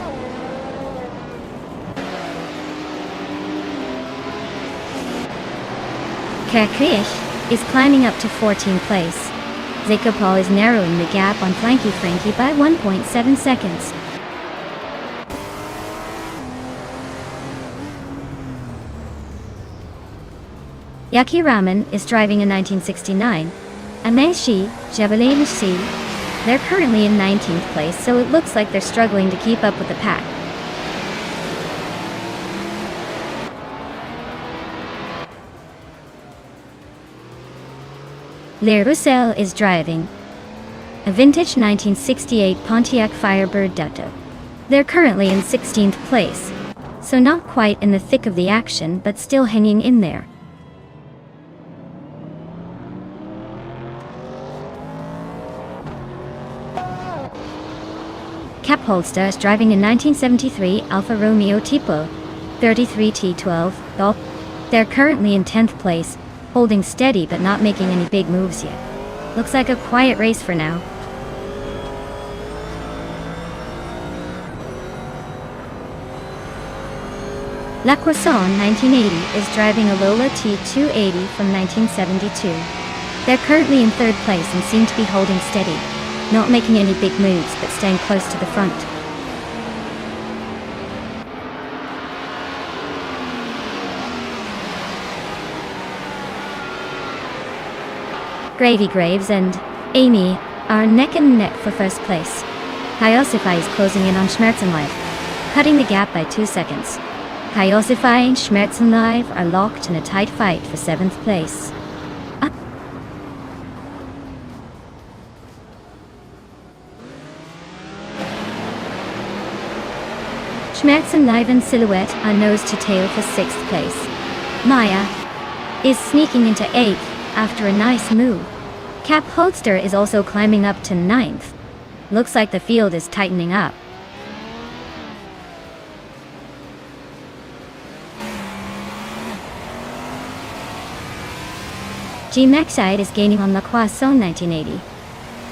Kakrish is climbing up to 14th place. Zakopal is narrowing the gap on Flanky Frankie by 1.7 seconds. Yaki Ramen is driving a 1969 Ameshi Chevrolet Lucie. They're currently in 19th place, so it looks like they're struggling to keep up with the pack. Le Roussel is driving a vintage 1968 Pontiac Firebird Dutto. They're currently in 16th place, so not quite in the thick of the action, but still hanging in there. Cap Holster is driving a 1973 Alfa Romeo Tipo 33T12 Golf. They're currently in 10th place, holding steady but not making any big moves yet. Looks like a quiet race for now. La Croissant 1980 is driving a Lola T280 from 1972. They're currently in 3rd place and seem to be holding steady, not making any big moves but staying close to the front. Gravy Graves and Amy are neck and neck for 1st place. Hyosify is closing in on Schmerzenlife, cutting the gap by 2 seconds. Hyosify and Schmerzenlife are locked in a tight fight for 7th place. Schmerzenlife and Silhouette are nose to tail for 6th place. Maya is sneaking into 8th after a nice move. Cap Holster is also climbing up to 9th. Looks like the field is tightening up. G-Mexide is gaining on La Croissant 1980,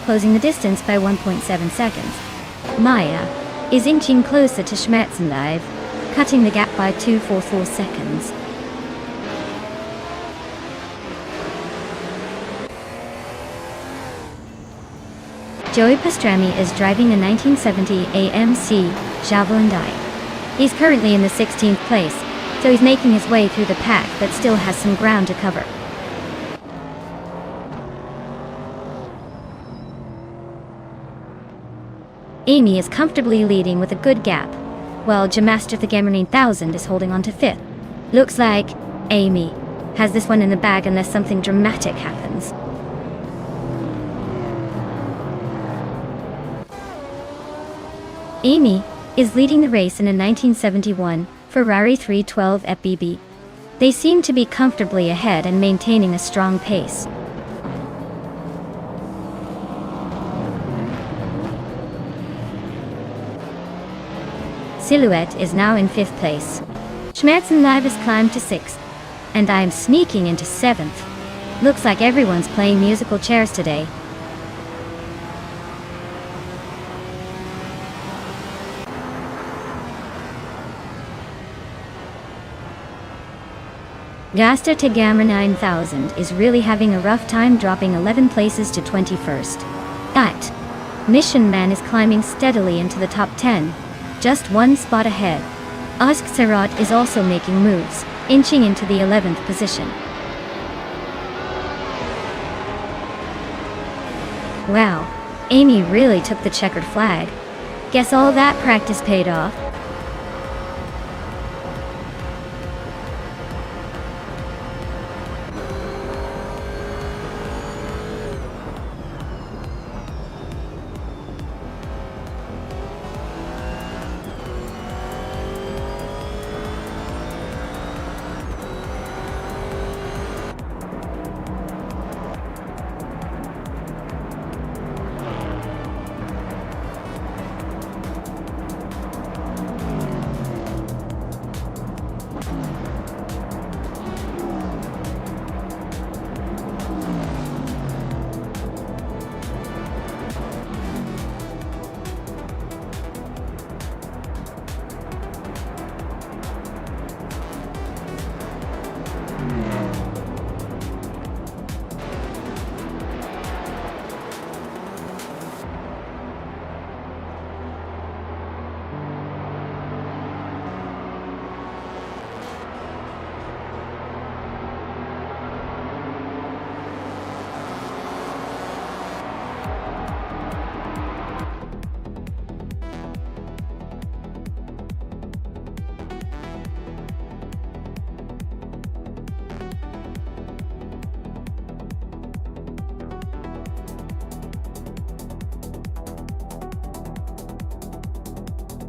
closing the distance by 1.7 seconds. Maya is inching closer to Schmerzenlife, cutting the gap by 2.44 seconds. Joey Pastrami is driving a 1970 AMC Javelin Die. He's currently in the 16th place, so he's making his way through the pack but still has some ground to cover. Amy is comfortably leading with a good gap, while Jamaster the Gamer 9000 is holding on to 5th. Looks like Amy has this one in the bag unless something dramatic happens. Amy is leading the race in a 1971 Ferrari 312 FBB. They seem to be comfortably ahead and maintaining a strong pace. Silhouette is now in 5th place. Schmerzenlife has climbed to 6th, and I'm sneaking into 7th. Looks like everyone's playing musical chairs today. Gaster Tegamer 9000 is really having a rough time, dropping 11 places to 21st. That Mission Man is climbing steadily into the top 10, just 1 spot ahead. Osk Serat is also making moves, inching into the 11th position. Wow, Amy really took the checkered flag. Guess all that practice paid off.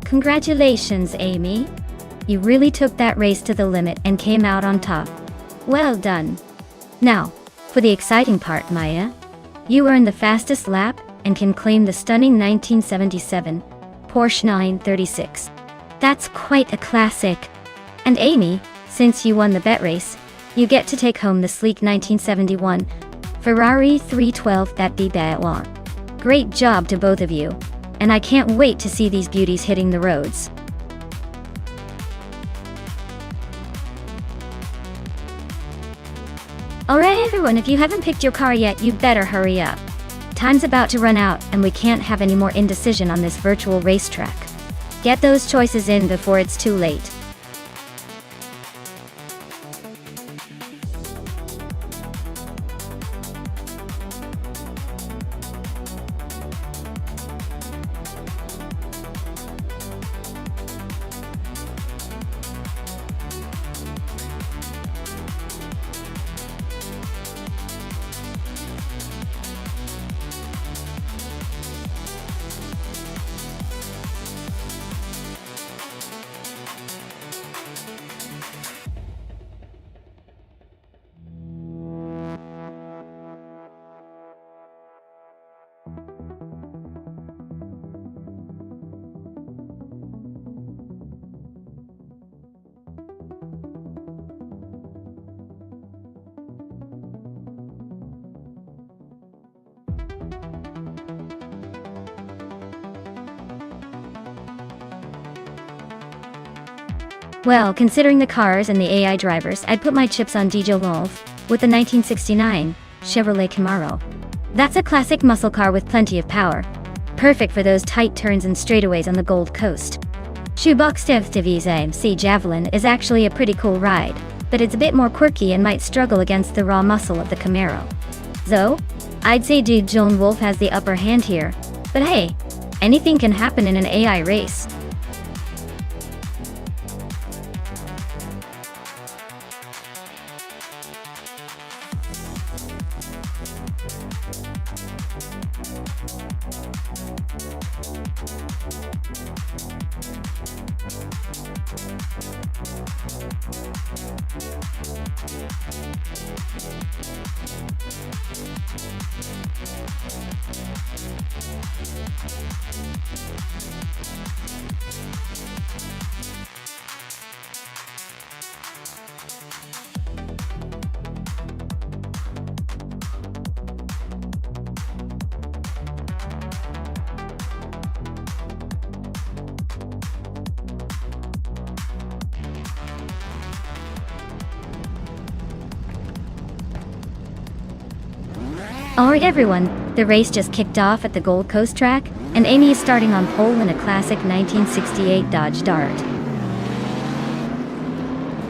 Congratulations, Amy. You really took that race to the limit and came out on top. Well done. Now, for the exciting part, Maya. You earned the fastest lap and can claim the stunning 1977 Porsche 936. That's quite a classic. And Amy, since you won the bet race, you get to take home the sleek 1971 Ferrari 312 that be one. Great job to both of you, and I can't wait to see these beauties hitting the roads. Alright everyone, if you haven't picked your car yet, you better hurry up. Time's about to run out and we can't have any more indecision on this virtual racetrack. Get those choices in before it's too late. Well, considering the cars and the AI drivers, I'd put my chips on DJ Wolf with the 1969 Chevrolet Camaro. That's a classic muscle car with plenty of power, perfect for those tight turns and straightaways on the Gold Coast. Shoebox TV's AMC Javelin is actually a pretty cool ride, but it's a bit more quirky and might struggle against the raw muscle of the Camaro. So, I'd say DJ Wolf has the upper hand here, but hey, anything can happen in an AI race. Alright everyone, the race just kicked off at the Gold Coast track, and Amy is starting on pole in a classic 1968 Dodge Dart.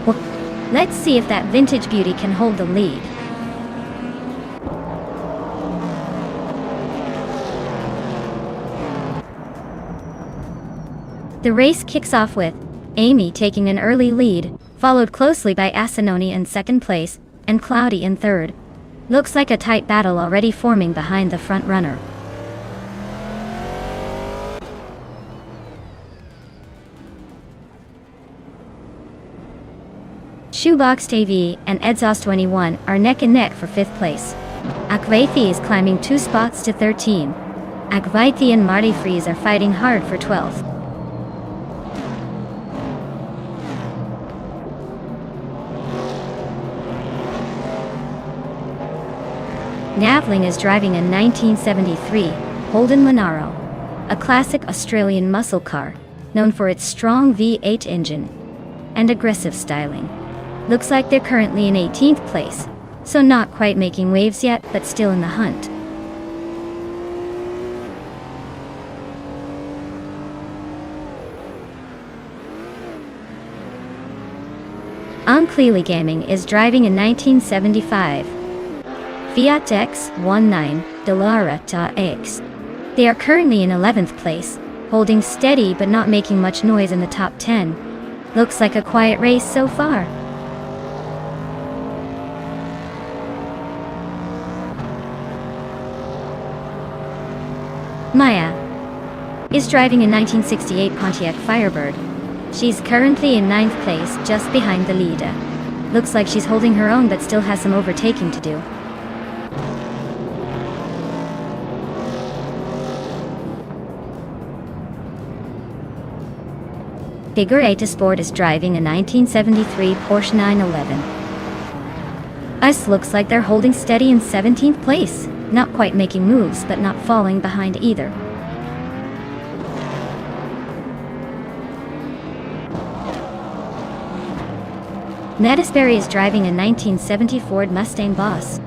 Well, let's see if that vintage beauty can hold the lead. The race kicks off with Amy taking an early lead, followed closely by Asinoni in second place, and Cloudy in third. Looks like a tight battle already forming behind the front runner. Shoebox TV and Exhaust 21 are neck and neck for 5th place. Akvaithi is climbing 2 spots to 13. Akvaithi and Marty Freeze are fighting hard for 12th. Navling is driving a 1973 Holden Monaro, a classic Australian muscle car, known for its strong V8 engine and aggressive styling. Looks like they're currently in 18th place, so not quite making waves yet, but still in the hunt. Clearly Gaming is driving a 1975 Fiat X19 Delara X. They are currently in 11th place, holding steady but not making much noise in the top 10. Looks like a quiet race so far. Maya, is driving a 1968 Pontiac Firebird. She's currently in 9th place, just behind the leader. Looks like she's holding her own but still has some overtaking to do. Figure 8 Sport is driving a 1973 Porsche 911. Us looks like they're holding steady in 17th place, not quite making moves but not falling behind either. Natisberry is driving a 1970 Ford Mustang Boss.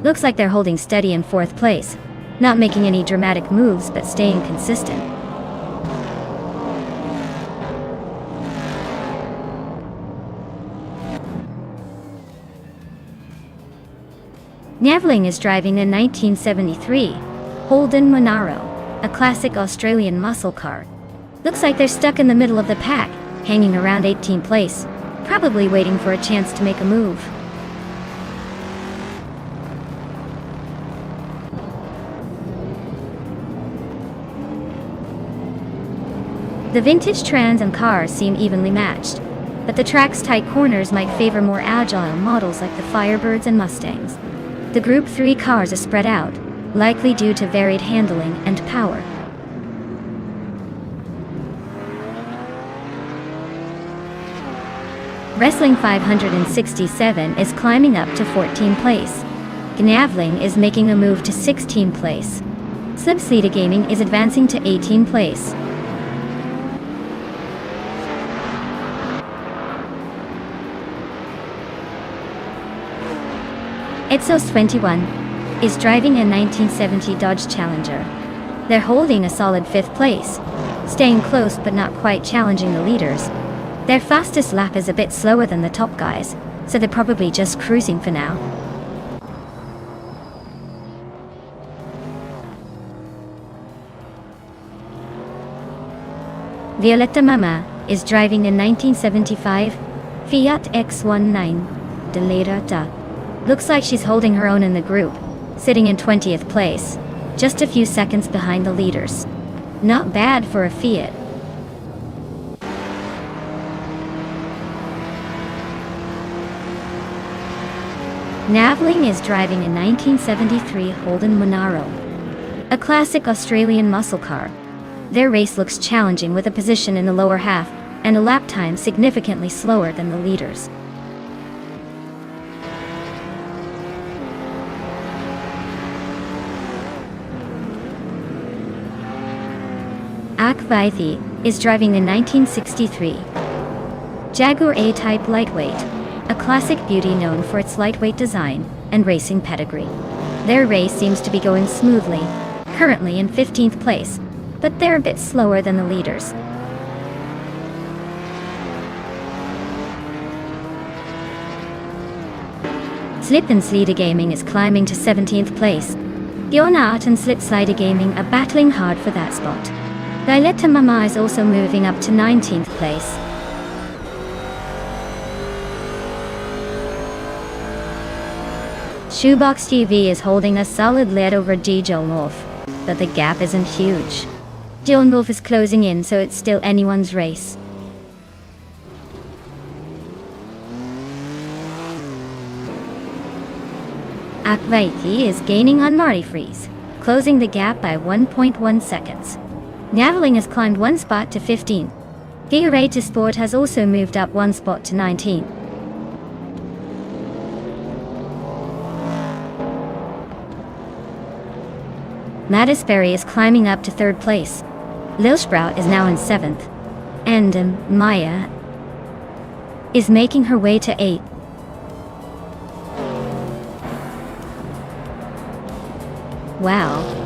Looks like they're holding steady in 4th place, not making any dramatic moves but staying consistent. Navling is driving a 1973 Holden Monaro, a classic Australian muscle car. Looks like they're stuck in the middle of the pack, hanging around 18th place, probably waiting for a chance to make a move. The vintage Trans Am cars seem evenly matched, but the track's tight corners might favor more agile models like the Firebirds and Mustangs. The Group 3 cars are spread out, likely due to varied handling and power. Wrestling 567 is climbing up to 14th place. Gnavling is making a move to 16th place. Slipsleda Gaming is advancing to 18th place. Etsos 21 is driving a 1970 Dodge Challenger. They're holding a solid 5th place, staying close but not quite challenging the leaders. Their fastest lap is a bit slower than the top guys, so they're probably just cruising for now. Violetta Mama is driving a 1975 Fiat X19 Delerata. Looks like she's holding her own in the group, sitting in 20th place, just a few seconds behind the leaders. Not bad for a Fiat. Navling is driving a 1973 Holden Monaro, a classic Australian muscle car. Their race looks challenging with a position in the lower half and a lap time significantly slower than the leaders. Akvaithi is driving a 1963 Jaguar A-Type Lightweight, a classic beauty known for its lightweight design and racing pedigree. Their race seems to be going smoothly, currently in 15th place, but they're a bit slower than the leaders. Slipsleda Gaming is climbing to 17th place. Gionart and Slipsleda Gaming are battling hard for that spot. Violetta Mama is also moving up to 19th place. Shoebox TV is holding a solid lead over Djolnolf, but the gap isn't huge. Djolnolf is closing in, so it's still anyone's race. Akvaithi is gaining on Marifreeze, closing the gap by 1.1 seconds. Navling has climbed one spot to 15. Giga Sport has also moved up one spot to 19. Natisberry is climbing up to 3rd place. Lilsprout is now in 7th. And Maya is making her way to 8th. Wow.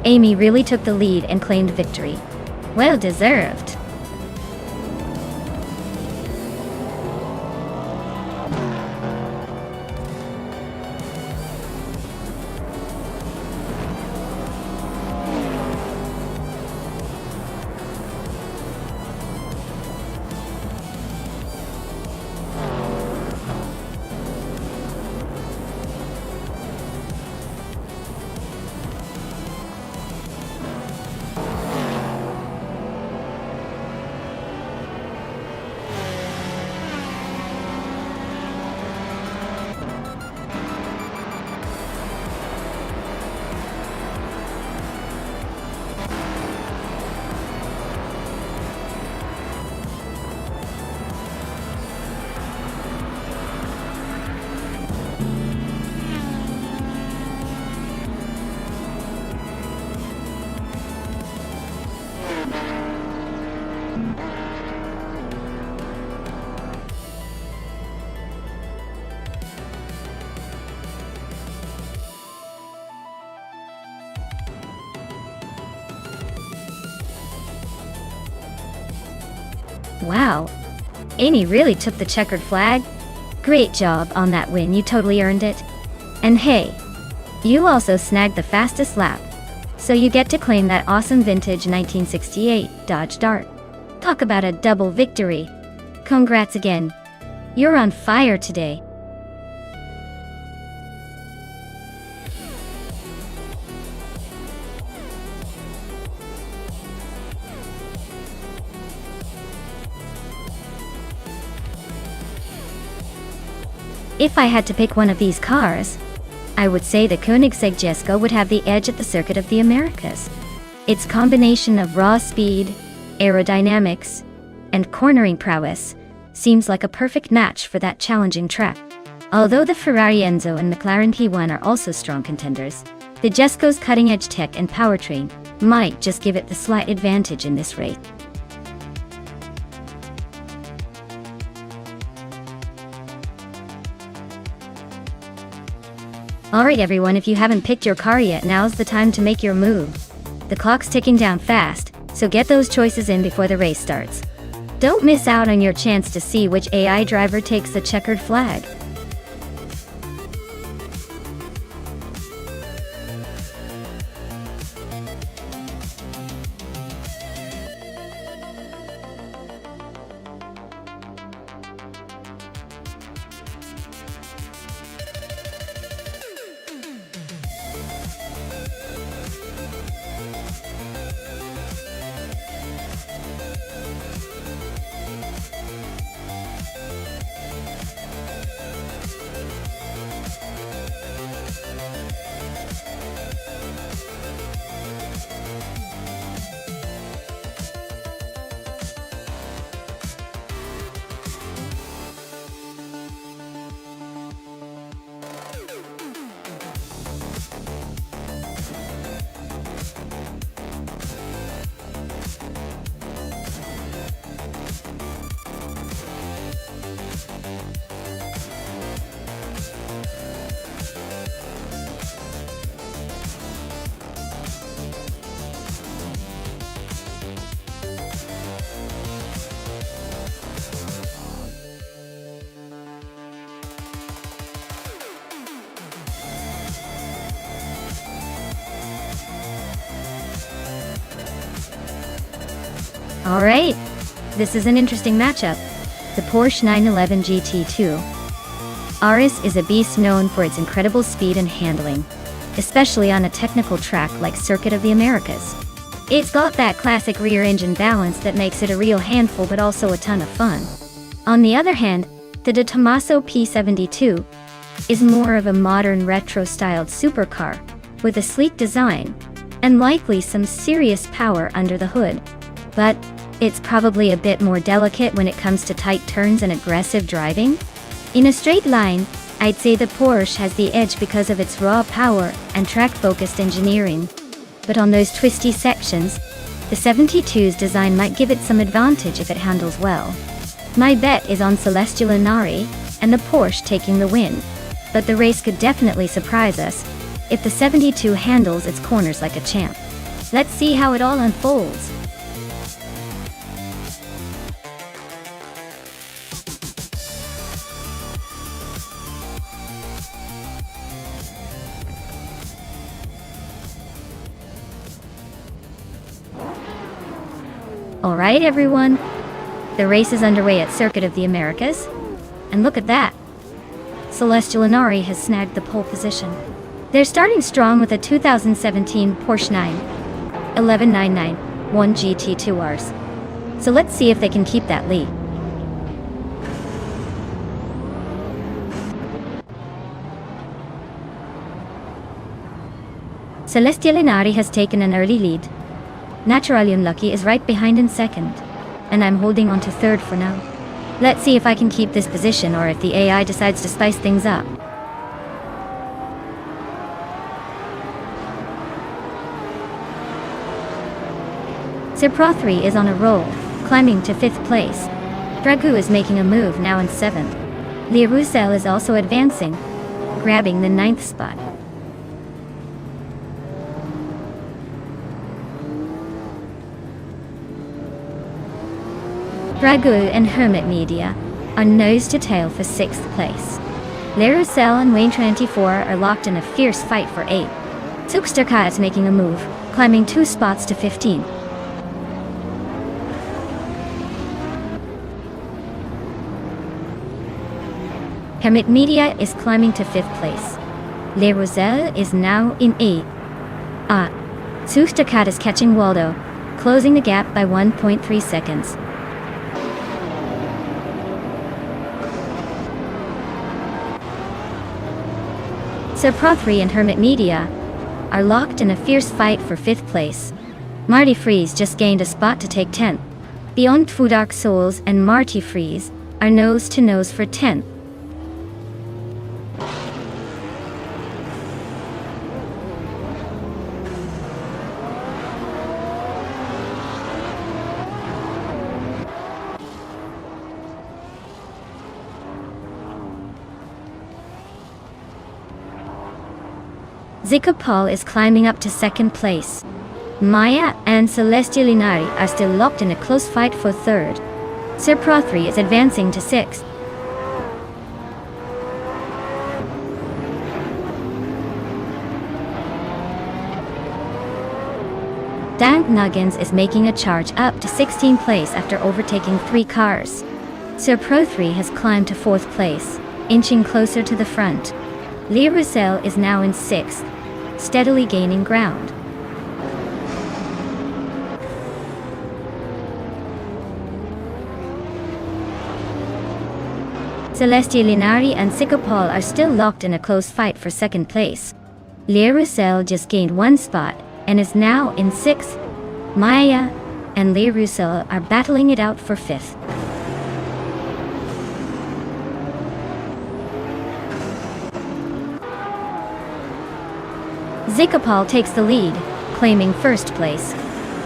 Amy really took the lead and claimed victory. Well deserved. Wow, Amy really took the checkered flag. Great job on that win, you totally earned it. And hey, you also snagged the fastest lap, so you get to claim that awesome vintage 1968 Dodge Dart. Talk about a double victory. Congrats again. You're on fire today. If I had to pick one of these cars, I would say the Koenigsegg Jesko would have the edge at the Circuit of the Americas. Its combination of raw speed, aerodynamics, and cornering prowess seems like a perfect match for that challenging track. Although the Ferrari Enzo and McLaren P1 are also strong contenders, the Jesko's cutting-edge tech and powertrain might just give it the slight advantage in this race. Alright everyone, if you haven't picked your car yet, now's the time to make your move. The clock's ticking down fast, so get those choices in before the race starts. Don't miss out on your chance to see which AI driver takes the checkered flag. Alright, this is an interesting matchup. The Porsche 911 GT2 RS is a beast known for its incredible speed and handling, especially on a technical track like Circuit of the Americas. It's got that classic rear engine balance that makes it a real handful but also a ton of fun. On the other hand, the De Tomaso P72 is more of a modern retro-styled supercar with a sleek design and likely some serious power under the hood. But it's probably a bit more delicate when it comes to tight turns and aggressive driving. In a straight line, I'd say the Porsche has the edge because of its raw power and track-focused engineering. But on those twisty sections, the 72's design might give it some advantage if it handles well. My bet is on Celestial Inari and the Porsche taking the win. But the race could definitely surprise us if the 72 handles its corners like a champ. Let's see how it all unfolds. Alright everyone, the race is underway at Circuit of the Americas, and look at that. Celestial Inari has snagged the pole position. They're starting strong with a 2017 Porsche 911 GT2 RS. So let's see if they can keep that lead. Celestial Inari has taken an early lead. Naturally Unlucky is right behind in second, and I'm holding on to third for now. Let's see if I can keep this position or if the AI decides to spice things up. Sir Pro 3 is on a roll, climbing to 5th place. Dragu is making a move now in 7th. Le Roussel is also advancing, grabbing the 9th spot. Ragu and Hermit Media are nose to tail for 6th place. Larusel and Wayne 24 are locked in a fierce fight for 8. Tuksterka is making a move, climbing 2 spots to 15. Hermit Media is climbing to 5th place. Le Roselle is now in 8th. Tuksterka is catching Waldo, closing the gap by 1.3 seconds. So Pro 3 and Hermit Media are locked in a fierce fight for 5th place. Marty Freeze just gained a spot to take 10th. Beyond Two Dark Souls and Marty Freeze are nose to nose for 10th. Zika Paul is climbing up to 2nd place. Maya and Celestia Linari are still locked in a close fight for 3rd. Sir Pro 3 is advancing to 6th. Dank Nuggins is making a charge up to 16th place after overtaking 3 cars. Sir Pro 3 has climbed to 4th place, inching closer to the front. Lee Russell is now in 6th, steadily gaining ground. Celestia Linari and Sikapol are still locked in a close fight for 2nd place. Lee Russell just gained 1 spot and is now in 6th. Maya and Lee Russell are battling it out for 5th. Zikapal takes the lead, claiming 1st place.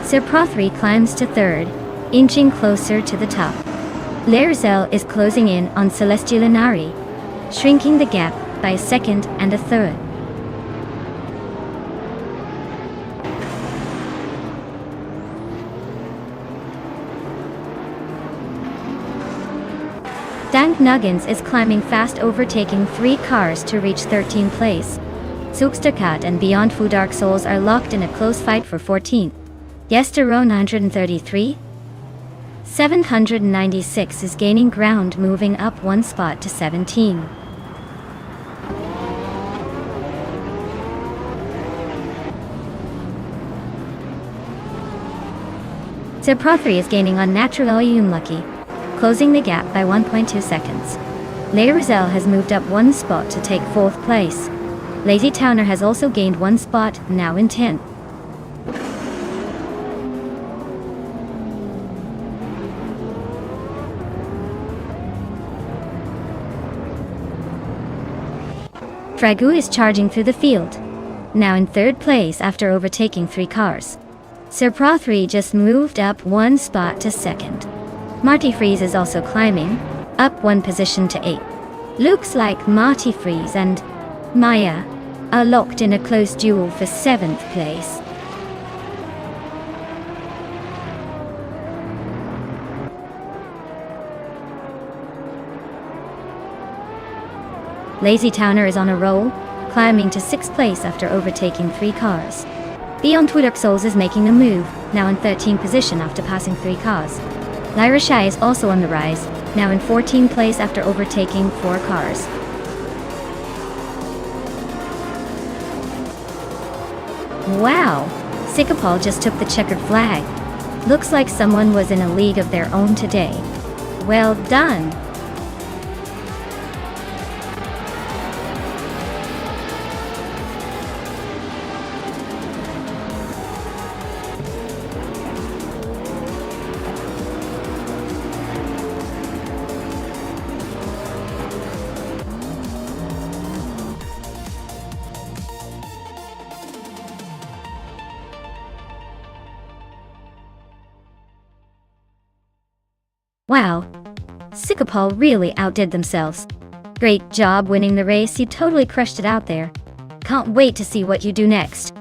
Sir Prothry climbs to 3rd, inching closer to the top. Lairzel is closing in on Celestia Linari, shrinking the gap by a 2nd and a 3rd. Dank Nuggins is climbing fast, overtaking 3 cars to reach 13th place. Sukstakat and Beyond Fu Dark Souls are locked in a close fight for 14th. Yestero 933. 796 is gaining ground, moving up 1 spot to 17. Zeprothri is gaining on Natural Unlucky, closing the gap by 1.2 seconds. Lei Rizal has moved up 1 spot to take 4th place. Lazy Towner has also gained 1 spot, now in 10th. Fragu is charging through the field, now in 3rd place after overtaking 3 cars. Sir Prothry just moved up 1 spot to 2nd. Marty Freeze is also climbing, up 1 position to 8. Looks like Marty Freeze and Maya are locked in a close duel for 7th place. Lazy Towner is on a roll, climbing to 6th place after overtaking 3 cars. Beyond Two Dark Souls is making a move, now in 13th position after passing 3 cars. Lyra Shai is also on the rise, now in 14th place after overtaking 4 cars. Wow! Sikapal just took the checkered flag. Looks like someone was in a league of their own today. Well done! Wow, Sikapal really outdid themselves. Great job winning the race, you totally crushed it out there. Can't wait to see what you do next.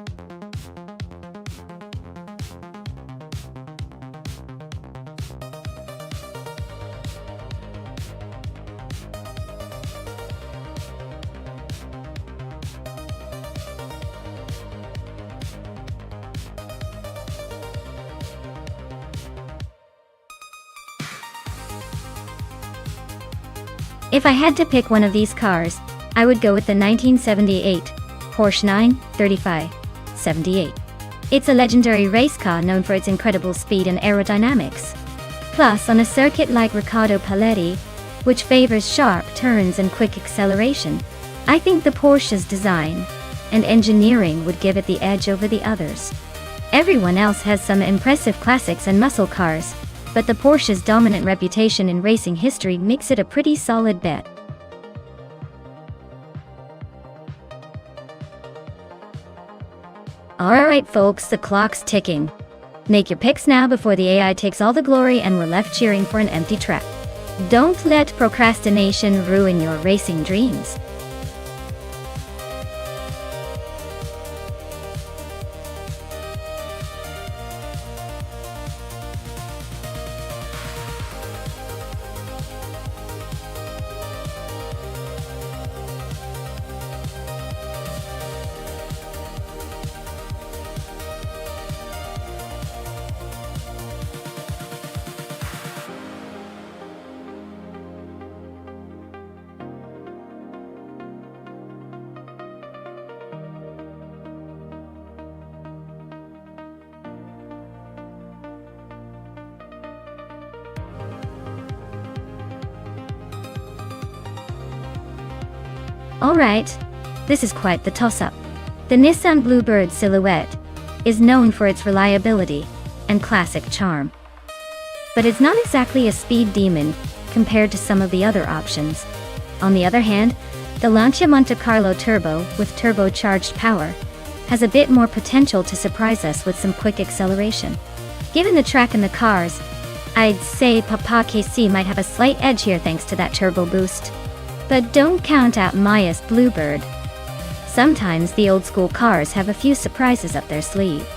If I had to pick one of these cars, I would go with the 1978 Porsche 935 78. It's a legendary race car known for its incredible speed and aerodynamics. Plus, on a circuit like Riccardo Paletti, which favors sharp turns and quick acceleration, I think the Porsche's design and engineering would give it the edge over the others. Everyone else has some impressive classics and muscle cars, but the Porsche's dominant reputation in racing history makes it a pretty solid bet. Alright folks, the clock's ticking. Make your picks now before the AI takes all the glory and we're left cheering for an empty track. Don't let procrastination ruin your racing dreams. Alright, this is quite the toss-up. The Nissan Bluebird Silhouette is known for its reliability and classic charm. But it's not exactly a speed demon compared to some of the other options. On the other hand, the Lancia Monte Carlo Turbo with turbocharged power has a bit more potential to surprise us with some quick acceleration. Given the track and the cars, I'd say Papa KC might have a slight edge here thanks to that turbo boost. But don't count out Maya's Bluebird. Sometimes the old school cars have a few surprises up their sleeve.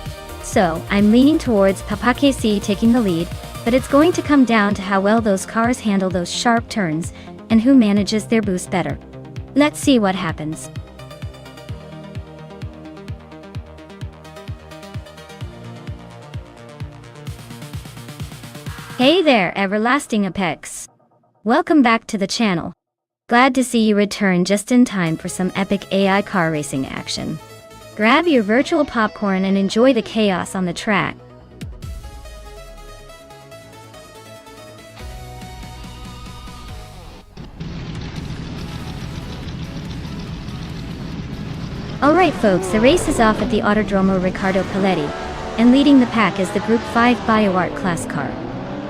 So, I'm leaning towards Papa KC taking the lead, but it's going to come down to how well those cars handle those sharp turns and who manages their boost better. Let's see what happens. Hey there, everlasting Apex. Welcome back to the channel. Glad to see you return just in time for some epic AI car racing action. Grab your virtual popcorn and enjoy the chaos on the track. Alright folks, the race is off at the Autodromo Riccardo Paletti, and leading the pack is the Group 5 BioArt class car.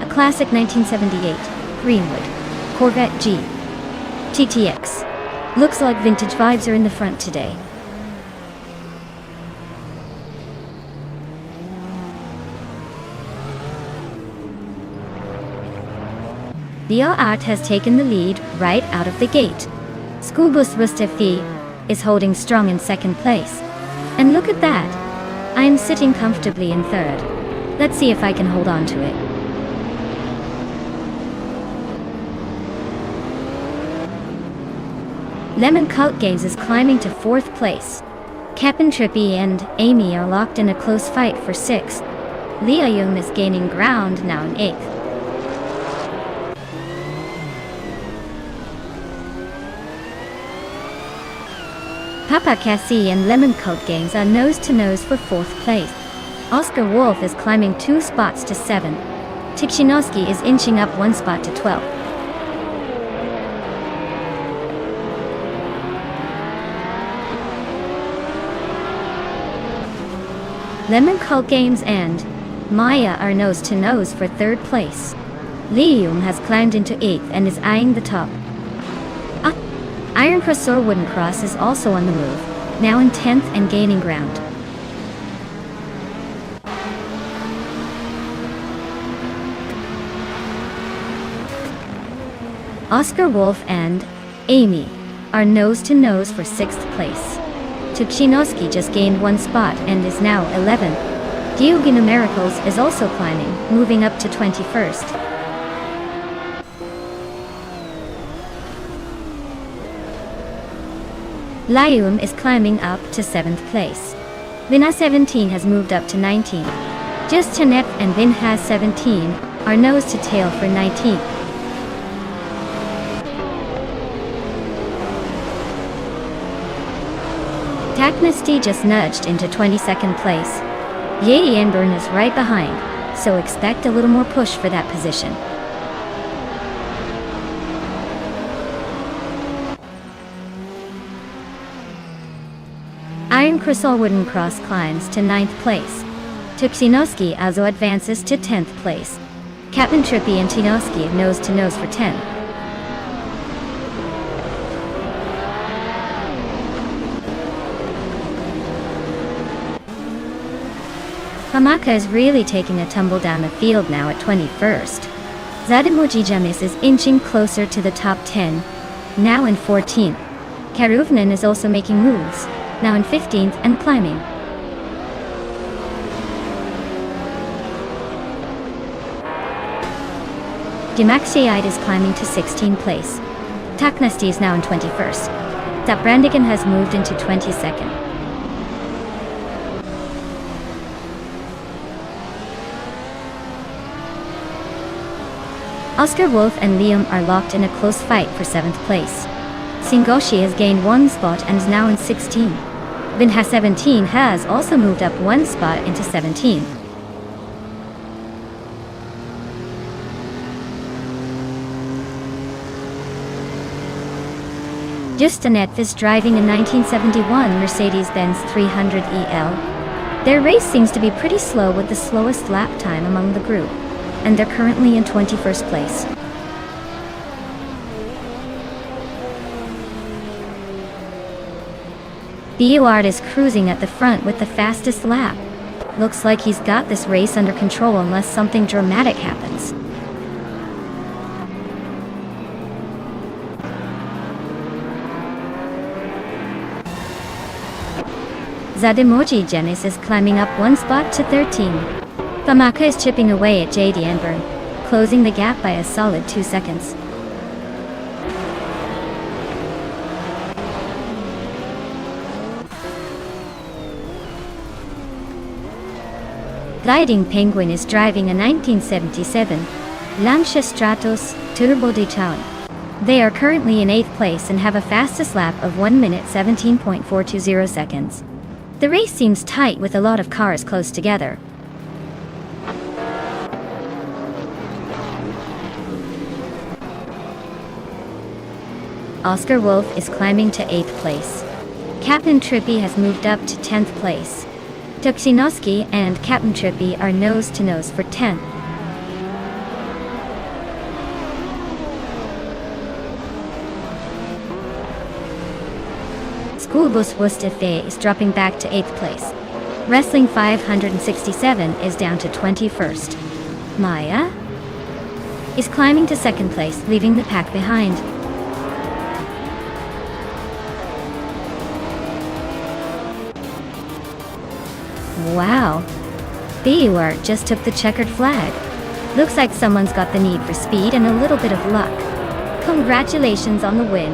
A classic 1978 Greenwood Corvette G TTX. Looks like vintage vibes are in the front today. BioArt has taken the lead right out of the gate. Scubus Rustefi is holding strong in second place. And look at that! I'm sitting comfortably in third. Let's see if I can hold on to it. Lemon Cult Games is climbing to 4th place. Kevin Trippy and Amy are locked in a close fight for 6th. Leah Young is gaining ground now in 8th. Papa Cassie and Lemon Cult Games are nose-to-nose for 4th place. Oscar Wolf is climbing 2 spots to 7. Tikshinovsky is inching up 1 spot to 12th. Lemon Cult Games and Maya are nose-to-nose for 3rd place. Liam has climbed into 8th and is eyeing the top. Iron Cross or Wooden Cross is also on the move, now in 10th and gaining ground. Oscar Wolf and Amy are nose-to-nose for 6th place. Tukhchinovsky just gained 1 spot and is now 11th. Diogi Numericals is also climbing, moving up to 21st. Lium is climbing up to 7th place. Vina 17 has moved up to 19th. Just Tanet and Vin has 17 are nose to tail for 19th. Taknasty just nudged into 22nd place. Yadi Enburn is right behind, so expect a little more push for that position. Iron Crystal Wooden Cross climbs to 9th place. Tuksinoski also advances to 10th place. Captain Trippy and Tinoski nose to nose for 10th. Hamaka is really taking a tumble down the field now at 21st. Zademoji Jamis is inching closer to the top 10, now in 14th. Karuvnan is also making moves, now in 15th and climbing. Dimaxiide is climbing to 16th place. Taknasty is now in 21st. Zaprandigan has moved into 22nd. Oscar Wolf and Liam are locked in a close fight for 7th place. Singoshi has gained 1 spot and is now in 16. Vinha 17 has also moved up 1 spot into 17. Justanet is driving a 1971 Mercedes-Benz 300 EL. Their race seems to be pretty slow with the slowest lap time among the group, and they're currently in 21st place. Buart is cruising at the front with the fastest lap. Looks like he's got this race under control unless something dramatic happens. Zademoji Jenis is climbing up 1 spot to 13. Famaka is chipping away at JD Enburn, closing the gap by a solid 2 seconds. Gliding Penguin is driving a 1977 Lancia Stratos Turbo de Town. They are currently in 8th place and have a fastest lap of 1 minute 17.420 seconds. The race seems tight with a lot of cars close together. Oscar Wolf is climbing to 8th place. Captain Trippy has moved up to 10th place. Tuksinoski and Captain Trippy are nose to nose for 10th. Schoolbus Wustafe is dropping back to 8th place. Wrestling 567 is down to 21st. Maya is climbing to 2nd place, leaving the pack behind. Wow, Buart just took the checkered flag. Looks like someone's got the need for speed and a little bit of luck. Congratulations on the win.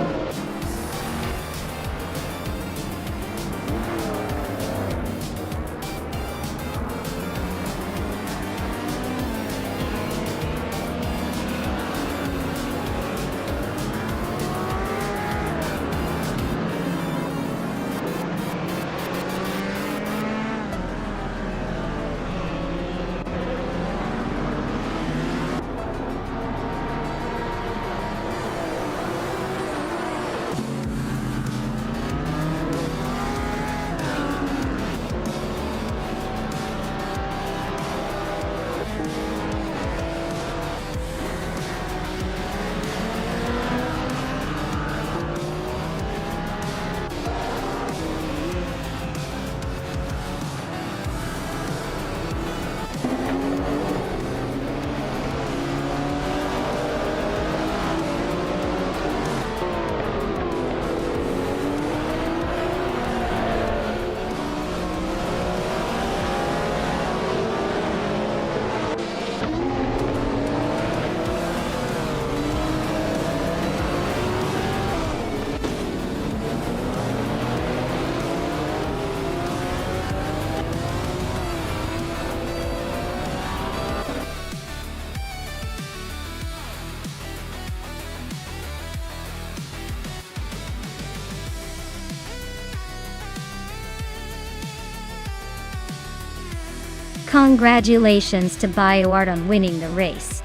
Congratulations to BioArt on winning the race.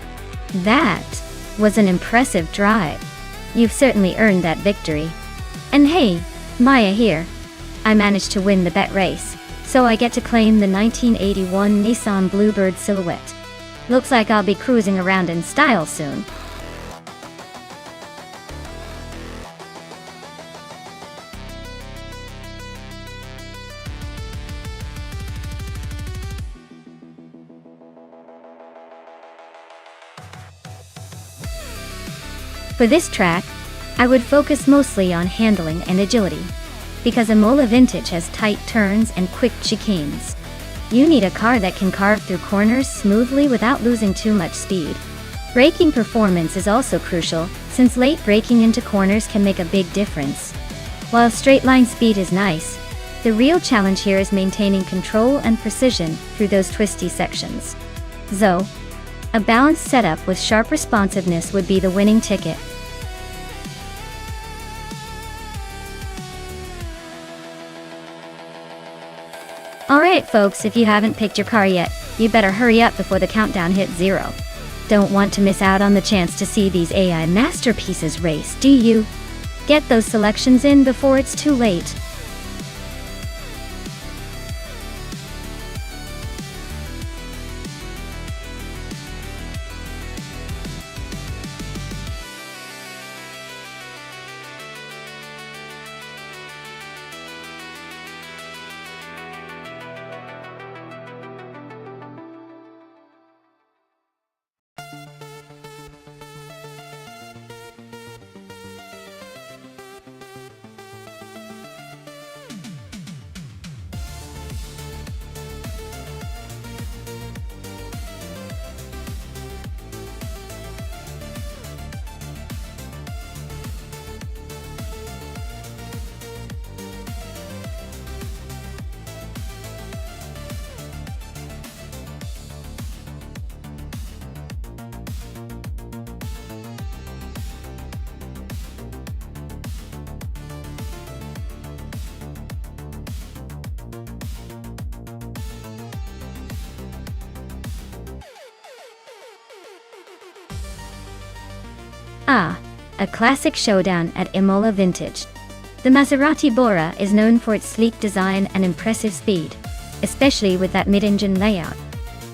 That was an impressive drive. You've certainly earned that victory. And hey, Maya here. I managed to win the bet race, so I get to claim the 1981 Nissan Bluebird Silhouette. Looks like I'll be cruising around in style soon. For this track, I would focus mostly on handling and agility, because Imola Vintage has tight turns and quick chicanes. You need a car that can carve through corners smoothly without losing too much speed. Braking performance is also crucial, since late braking into corners can make a big difference. While straight line speed is nice, the real challenge here is maintaining control and precision through those twisty sections. So, a balanced setup with sharp responsiveness would be the winning ticket. Alright folks, if you haven't picked your car yet, you better hurry up before the countdown hits 0. Don't want to miss out on the chance to see these AI masterpieces race, do you? Get those selections in before it's too late. A classic showdown at Imola Vintage. The Maserati Bora is known for its sleek design and impressive speed, especially with that mid-engine layout.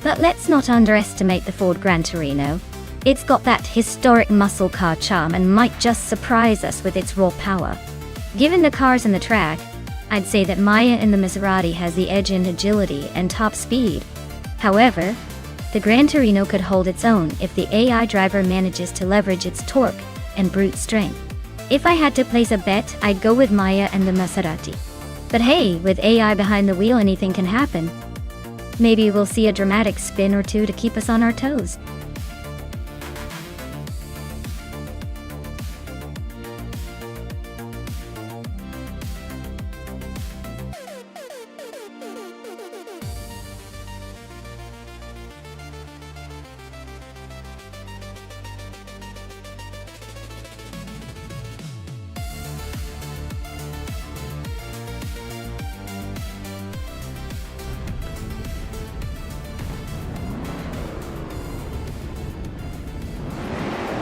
But let's not underestimate the Ford Gran Torino. It's got that historic muscle car charm and might just surprise us with its raw power. Given the cars and the track, I'd say that Maya in the Maserati has the edge in agility and top speed. However, the Gran Torino could hold its own if the AI driver manages to leverage its torque and brute strength. If I had to place a bet, I'd go with Maya and the Maserati. But hey, with AI behind the wheel, anything can happen. Maybe we'll see a dramatic spin or two to keep us on our toes.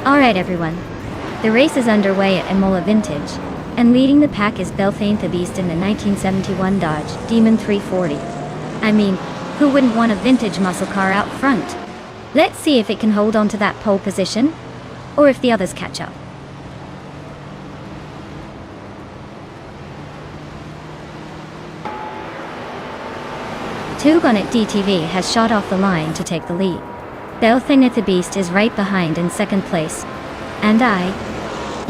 Alright everyone, the race is underway at Imola Vintage, and leading the pack is Belthane the Beast in the 1971 Dodge Demon 340. I mean, who wouldn't want a vintage muscle car out front? Let's see if it can hold on to that pole position, or if the others catch up. Two-Gonnet DTV has shot off the line to take the lead. Belthane the Beast is right behind in second place. And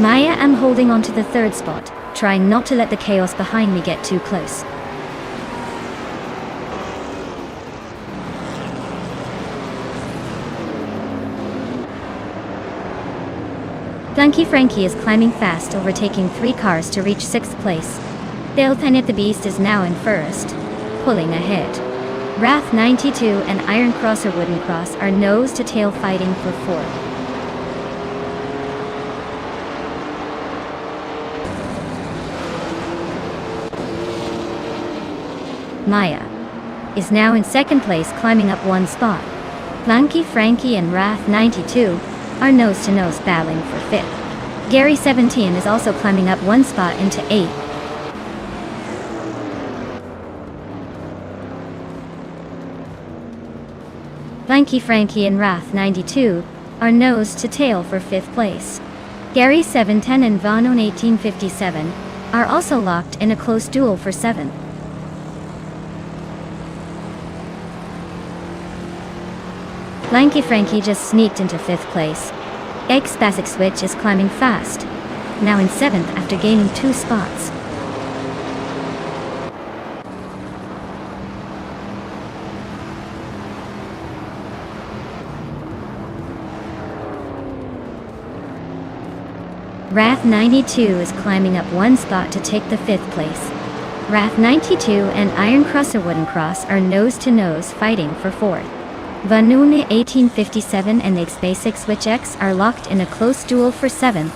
Maya, am holding on to the third spot, trying not to let the chaos behind me get too close. Flunky Frankie is climbing fast, overtaking 3 cars to reach 6th place. Belthane the Beast is now in first, pulling ahead. Wrath 92 and Iron Cross or Wooden Cross are nose-to-tail fighting for 4th. Maya, is now in second place, climbing up one spot. Flanky Frankie and Wrath 92 are nose-to-nose battling for 5th. Gary 17 is also climbing up one spot into 8th. Flanky Frankie and Wrath 92 are nose to tail for 5th place. Gary 710 and Vanon 1857 are also locked in a close duel for 7th. Flanky Frankie just sneaked into 5th place. X Basic Switch is climbing fast, now in 7th after gaining 2 spots. Wrath 92 is climbing up one spot to take the 5th place. Wrath 92 and Iron Cross or Wooden Cross are nose-to-nose fighting for 4th. Vanune 1857 and X Basic Switch X are locked in a close duel for 7th.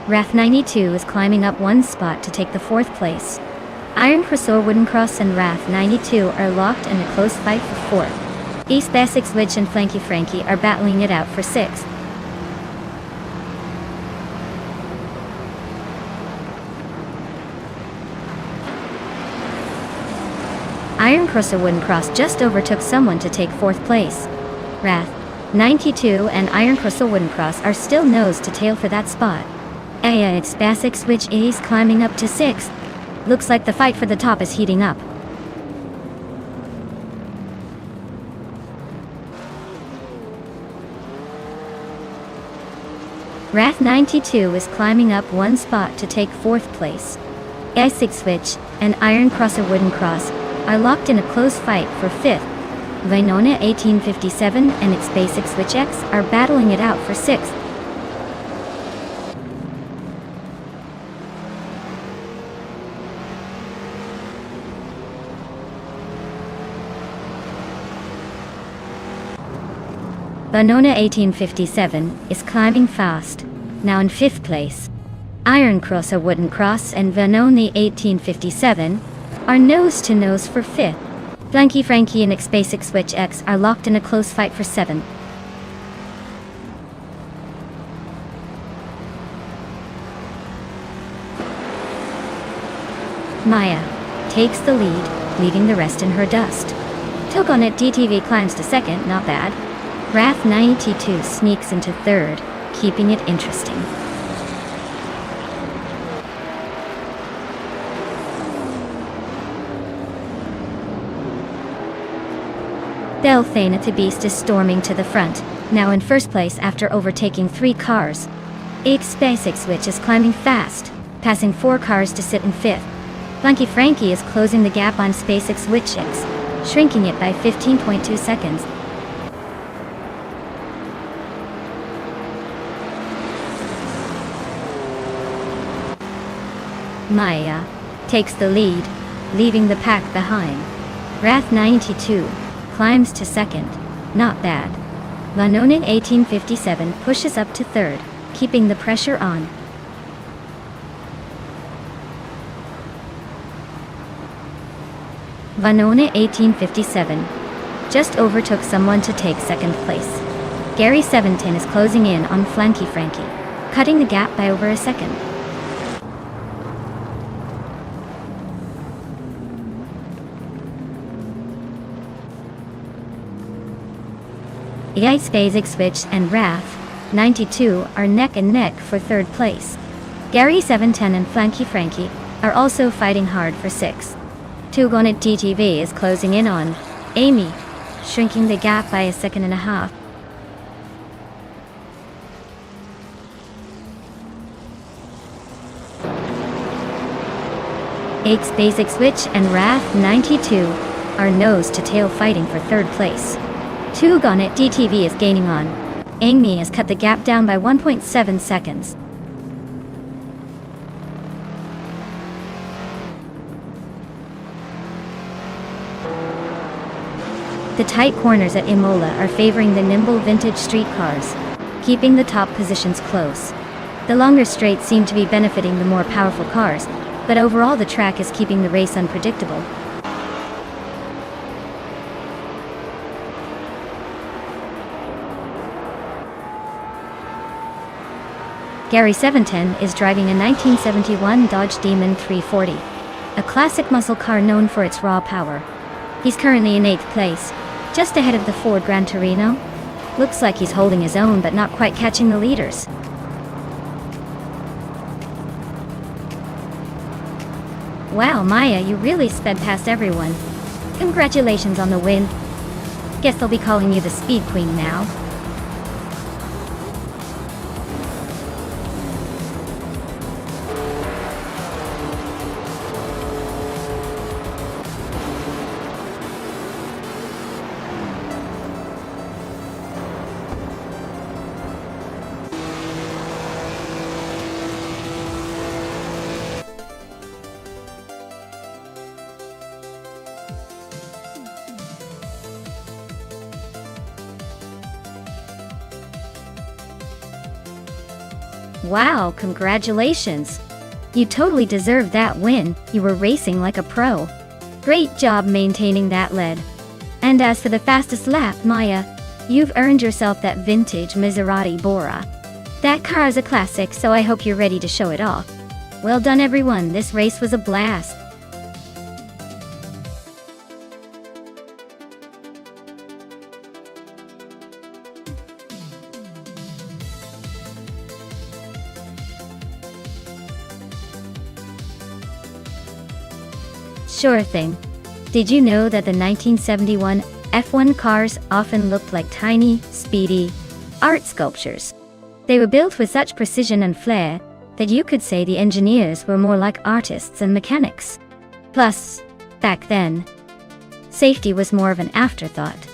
Wrath 92 is climbing up one spot to take the 4th place. Iron Cross or Wooden Cross and Wrath 92 are locked in a close fight for 4th. Ace Basic Switch and Flanky Frankie are battling it out for 6th. Iron Cross or Wooden Cross just overtook someone to take 4th place. Wrath 92 and Iron Cross or Wooden Cross are still nose to tail for that spot. Ace Basic Switch is climbing up to 6th. Looks like the fight for the top is heating up. Wrath 92 is climbing up one spot to take 4th place. Basic Switch and Iron Cross or Wooden Cross are locked in a close fight for 5th. Vinona 1857 and X Basic Switch X are battling it out for 6th. Vanona 1857 is climbing fast, now in 5th place. Iron Cross or Wooden Cross and Vanoni 1857 are nose-to-nose for 5th. Flanky Frankie and X Basic Switch X are locked in a close fight for 7th. Maya takes the lead, leaving the rest in her dust. Togonet DTV climbs to 2nd, not bad. Wrath 92 sneaks into 3rd, keeping it interesting. Delphine the Beast is storming to the front, now in 1st place after overtaking 3 cars. X Basic Switch is climbing fast, passing 4 cars to sit in 5th. Flanky Frankie is closing the gap on Basic Switch X, shrinking it by 15.2 seconds. Maya takes the lead, leaving the pack behind. Wrath 92 climbs to 2nd, not bad. Vanona 1857 pushes up to 3rd, keeping the pressure on. Vanona 1857 just overtook someone to take 2nd place. Gary 710 is closing in on Flanky Frankie, cutting the gap by over a second. X Basic Switch and Wrath 92 are neck and neck for 3rd place. Gary 710 and Flanky Frankie are also fighting hard for 6th. Togonet DTV is closing in on Amy, shrinking the gap by a 1.5 seconds. X Basic Switch and Wrath 92 are nose to tail fighting for 3rd place. Togonet DTV is gaining on. Amy has cut the gap down by 1.7 seconds. The tight corners at Imola are favoring the nimble vintage street cars, keeping the top positions close. The longer straights seem to be benefiting the more powerful cars, but overall the track is keeping the race unpredictable. Gary 710 is driving a 1971 Dodge Demon 340, a classic muscle car known for its raw power. He's currently in 8th place, just ahead of the Ford Gran Torino. Looks like he's holding his own but not quite catching the leaders. Wow, Maya, you really sped past everyone. Congratulations on the win. Guess they'll be calling you the Speed Queen now. Wow, congratulations! You totally deserved that win. You were racing like a pro. Great job maintaining that lead. And as for the fastest lap, Maya, you've earned yourself that vintage Maserati Bora. That car is a classic, so I hope you're ready to show it off. Well done everyone, this race was a blast. Sure thing. Did you know that the 1971 F1 cars often looked like tiny, speedy art sculptures? They were built with such precision and flair that you could say the engineers were more like artists and mechanics. Plus, back then, safety was more of an afterthought.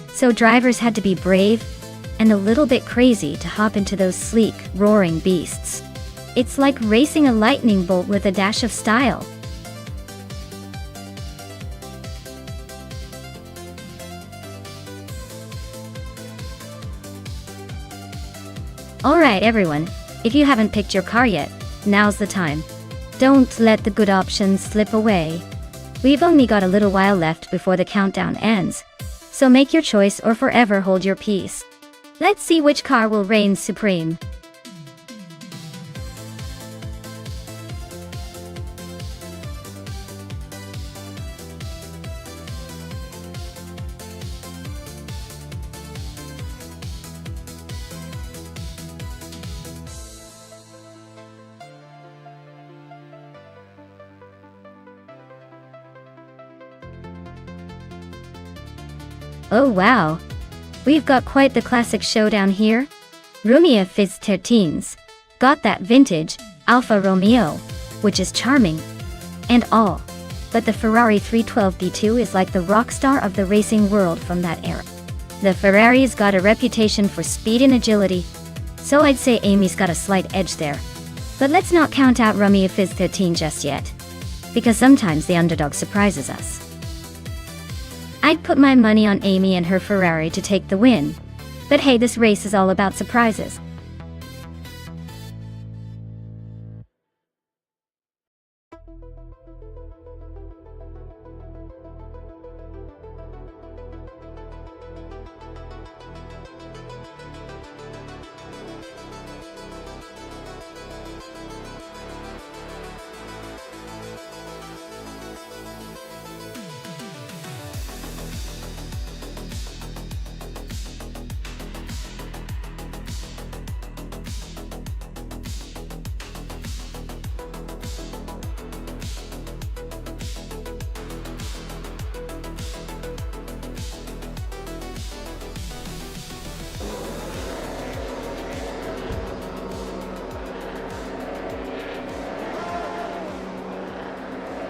So drivers had to be brave and a little bit crazy to hop into those sleek, roaring beasts. It's like racing a lightning bolt with a dash of style. Alright everyone, if you haven't picked your car yet, now's the time. Don't let the good options slip away. We've only got a little while left before the countdown ends, so make your choice or forever hold your peace. Let's see which car will reign supreme. Oh wow! We've got quite the classic showdown here. Romeo Fizz 13's got that vintage Alfa Romeo, which is charming and all, but the Ferrari 312 B2 is like the rock star of the racing world from that era. The Ferrari's got a reputation for speed and agility, so I'd say Amy's got a slight edge there. But let's not count out Romeo Fizz 13 just yet, because sometimes the underdog surprises us. I'd put my money on Amy and her Ferrari to take the win. But hey, this race is all about surprises.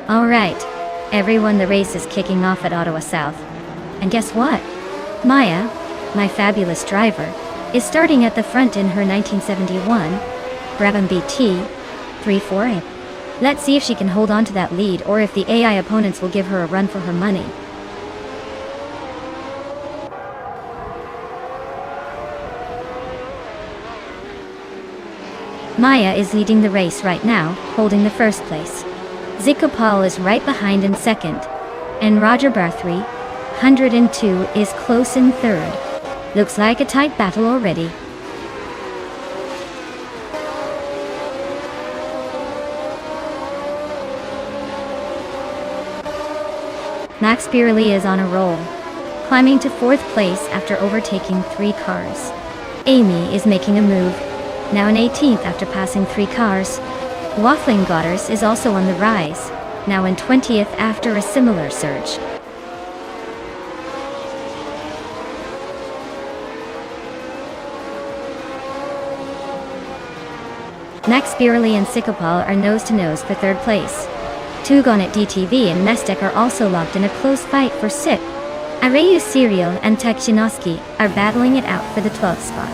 Alright, everyone, the race is kicking off at Ottawa South. And guess what? Maya, my fabulous driver, is starting at the front in her 1971 Brabham BT 340. Let's see if she can hold on to that lead or if the AI opponents will give her a run for her money. Maya is leading the race right now, holding the first place. Zikopal is right behind in second. And Roger Barthree, 102, is close in third. Looks like a tight battle already. Max Birley is on a roll, climbing to fourth place after overtaking 3 cars. Amy is making a move, now in 18th after passing 3 cars. Waffling Godders is also on the rise, now in 20th after a similar surge. Max Birley and Sikopal are nose-to-nose for third place. Tugonet DTV and Mestek are also locked in a close fight for 6th. Arayu Serial and Tekshinoski are battling it out for the 12th spot.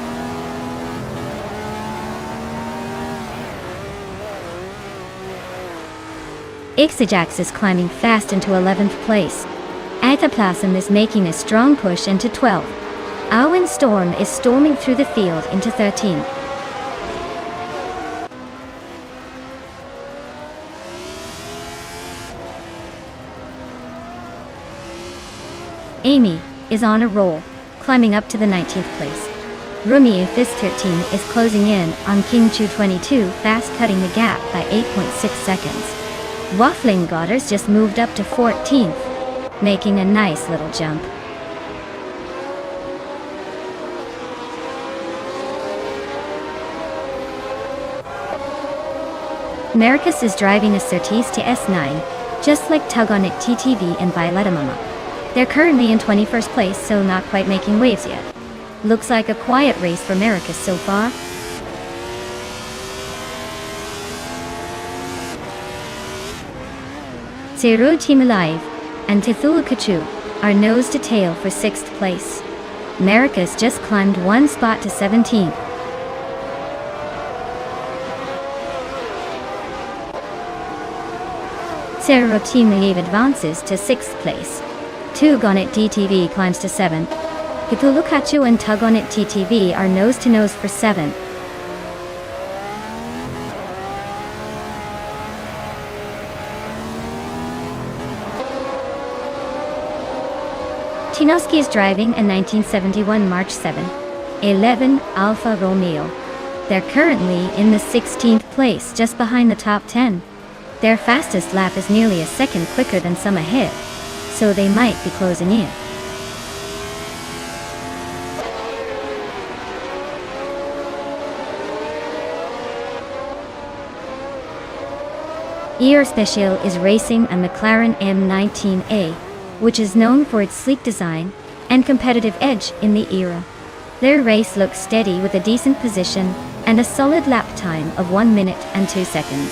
Ixijax is climbing fast into 11th place. Ataplasm is making a strong push into 12th. Alwyn Storm is storming through the field into 13th. Amy is on a roll, climbing up to the 19th place. Rumi Fis 13 is closing in on King Chu 22, fast cutting the gap by 8.6 seconds. Waffling Godders just moved up to 14th, making a nice little jump. Marcus is driving a Surtees to S9, just like Tugonet TTV and Violetta Mama. They're currently in 21st place, so not quite making waves yet. Looks like a quiet race for Marcus so far. Seru Timalive and Tithulu Kachu are nose to tail for 6th place. Marcus just climbed 1 spot to 17th. Seru Timalive advances to 6th place. Tugonet DTV climbs to 7th. Cthulhu Kachu and Tugonet TTV are nose-to-nose for 7th. Tinoski is driving a 1971 March 7, 11 Alfa Romeo. They're currently in the 16th place, just behind the top 10. Their fastest lap is nearly a second quicker than some ahead, so they might be closing in. Air Special is racing a McLaren M19A, which is known for its sleek design and competitive edge in the era. Their race looks steady with a decent position and a solid lap time of 1 minute and 2 seconds.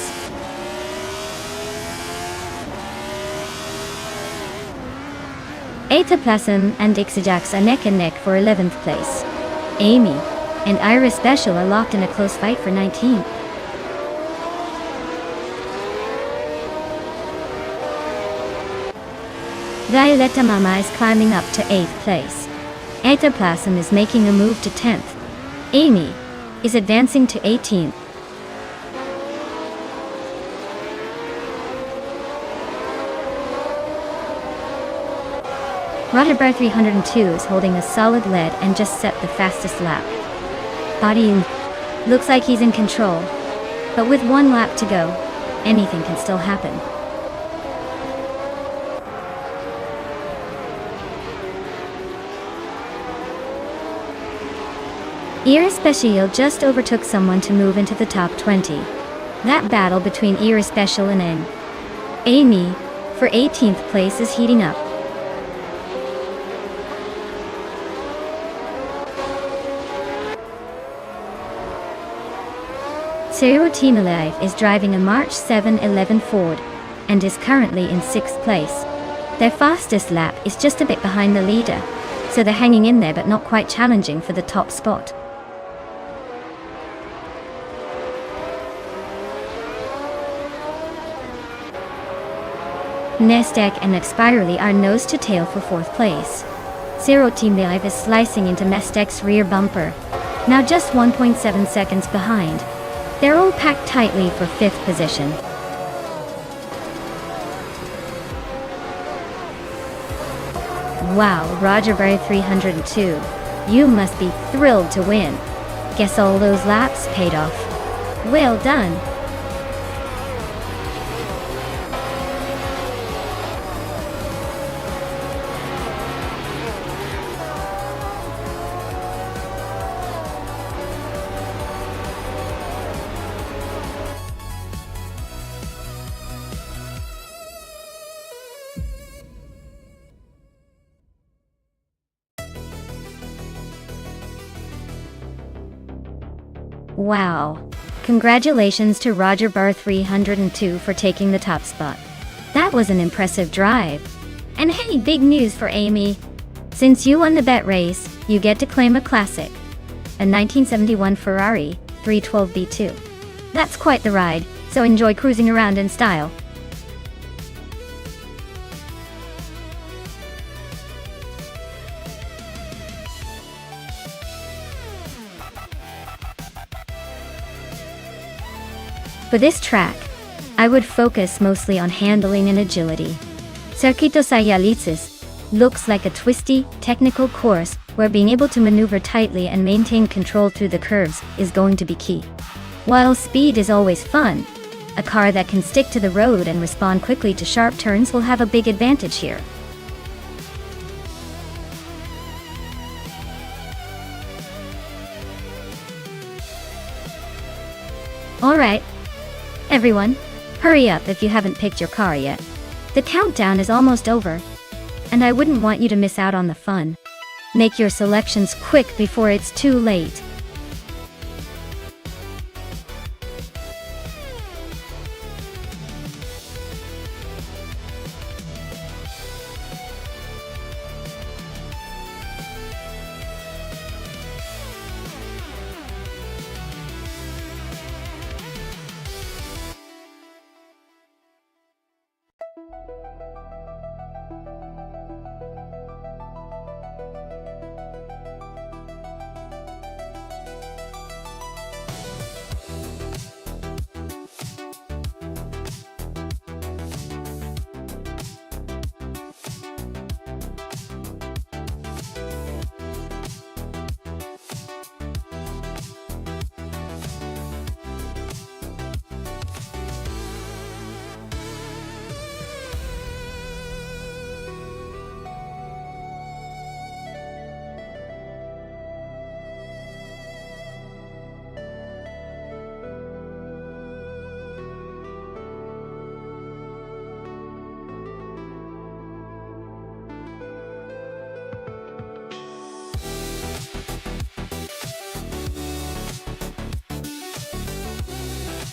Ataplasm and Ixijax are neck and neck for 11th place. Amy and Iris Special are locked in a close fight for 19th. Violetta Mama is climbing up to 8th place. Ataplasm is making a move to 10th. Amy is advancing to 18th. Rotterdam 302 is holding a solid lead and just set the fastest lap. Bodine looks like he's in control, but with 1 lap to go, anything can still happen. Air Special just overtook someone to move into the top 20. That battle between Air Special and Amy for 18th place is heating up. Seru Timalive is driving a March 711 Ford and is currently in 6th place. Their fastest lap is just a bit behind the leader, so they're hanging in there but not quite challenging for the top spot. Nestek and Expirally are nose to tail for 4th place. Seru Timalive is slicing into Mestek's rear bumper, now just 1.7 seconds behind. They're all packed tightly for 5th position. Wow, Roger Berry 302. You must be thrilled to win. Guess all those laps paid off. Well done. Wow. Congratulations to Roger Barr 302 for taking the top spot. That was an impressive drive. And hey, big news for Amy. Since you won the bet race, you get to claim a classic. A 1971 Ferrari 312 B2. That's quite the ride, so enjoy cruising around in style. For this track, I would focus mostly on handling and agility. Circuito Sayalitsis looks like a twisty, technical course where being able to maneuver tightly and maintain control through the curves is going to be key. While speed is always fun, a car that can stick to the road and respond quickly to sharp turns will have a big advantage here. Alright. Everyone, hurry up if you haven't picked your car yet. The countdown is almost over, and I wouldn't want you to miss out on the fun. Make your selections quick before it's too late.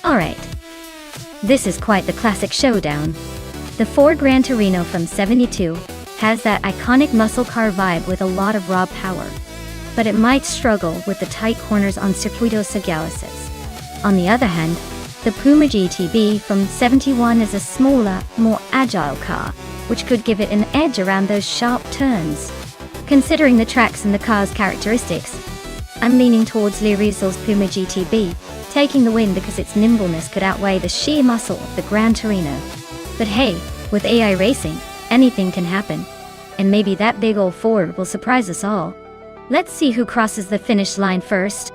Alright. This is quite the classic showdown. The Ford Gran Torino from '72 has that iconic muscle car vibe with a lot of raw power, but it might struggle with the tight corners on Circuito Sagalaces. On the other hand, the Puma GTB from '71 is a smaller, more agile car, which could give it an edge around those sharp turns. Considering the tracks and the car's characteristics, I'm leaning towards Lirizzo's Puma GTB, taking the win because its nimbleness could outweigh the sheer muscle of the Gran Torino. But hey, with AI racing, anything can happen. And maybe that big old Ford will surprise us all. Let's see who crosses the finish line first.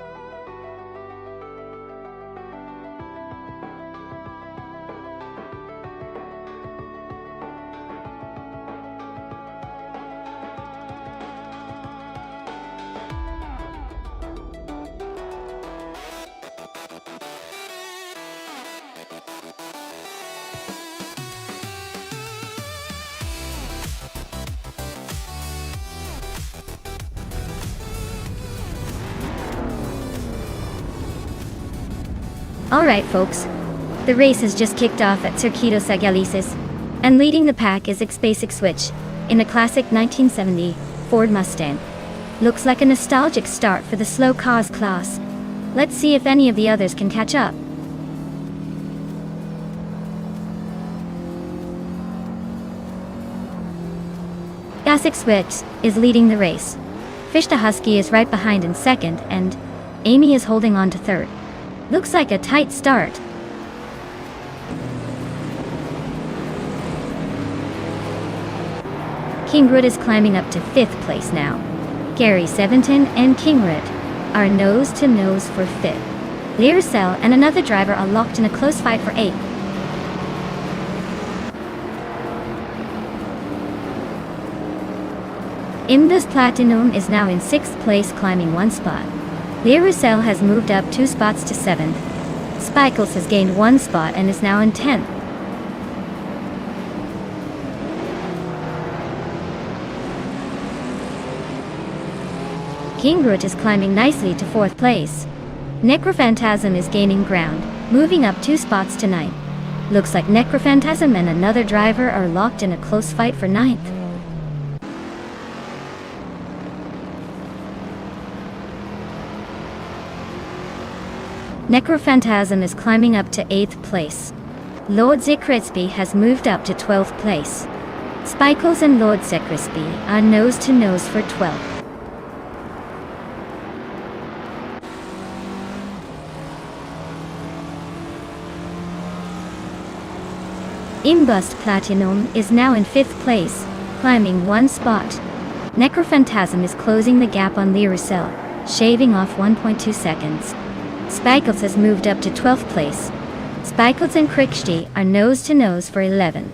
Alright folks, the race has just kicked off at Circuito Sagalaces, and leading the pack is X-Basic Switch, in a classic 1970 Ford Mustang. Looks like a nostalgic start for the slow cars class. Let's see if any of the others can catch up. X-Basic Switch is leading the race. Fish the Husky is right behind in second, and Amy is holding on to third. Looks like a tight start. Kingroot is climbing up to 5th place now. Gary 17 and Kingroot are nose to nose for 5th. Lyricel and another driver are locked in a close fight for 8th. Indus Platinum is now in 6th place, climbing 1 spot. Lyricel has moved up 2 spots to 7th. Spikles has gained 1 spot and is now in 10th. Kingroot is climbing nicely to 4th place. Necrophantasm is gaining ground, moving up 2 spots to 9th. Looks like Necrophantasm and another driver are locked in a close fight for 9th. Necrophantasm is climbing up to 8th place. Lord Zekritzby has moved up to 12th place. Spikles and Lord Zekritzby are nose to nose for 12th. Imbust Platinum is now in 5th place, climbing 1 spot. Necrophantasm is closing the gap on Lyricel, shaving off 1.2 seconds. Spikles has moved up to 12th place. Spikles and Krikshti are nose to nose for 11.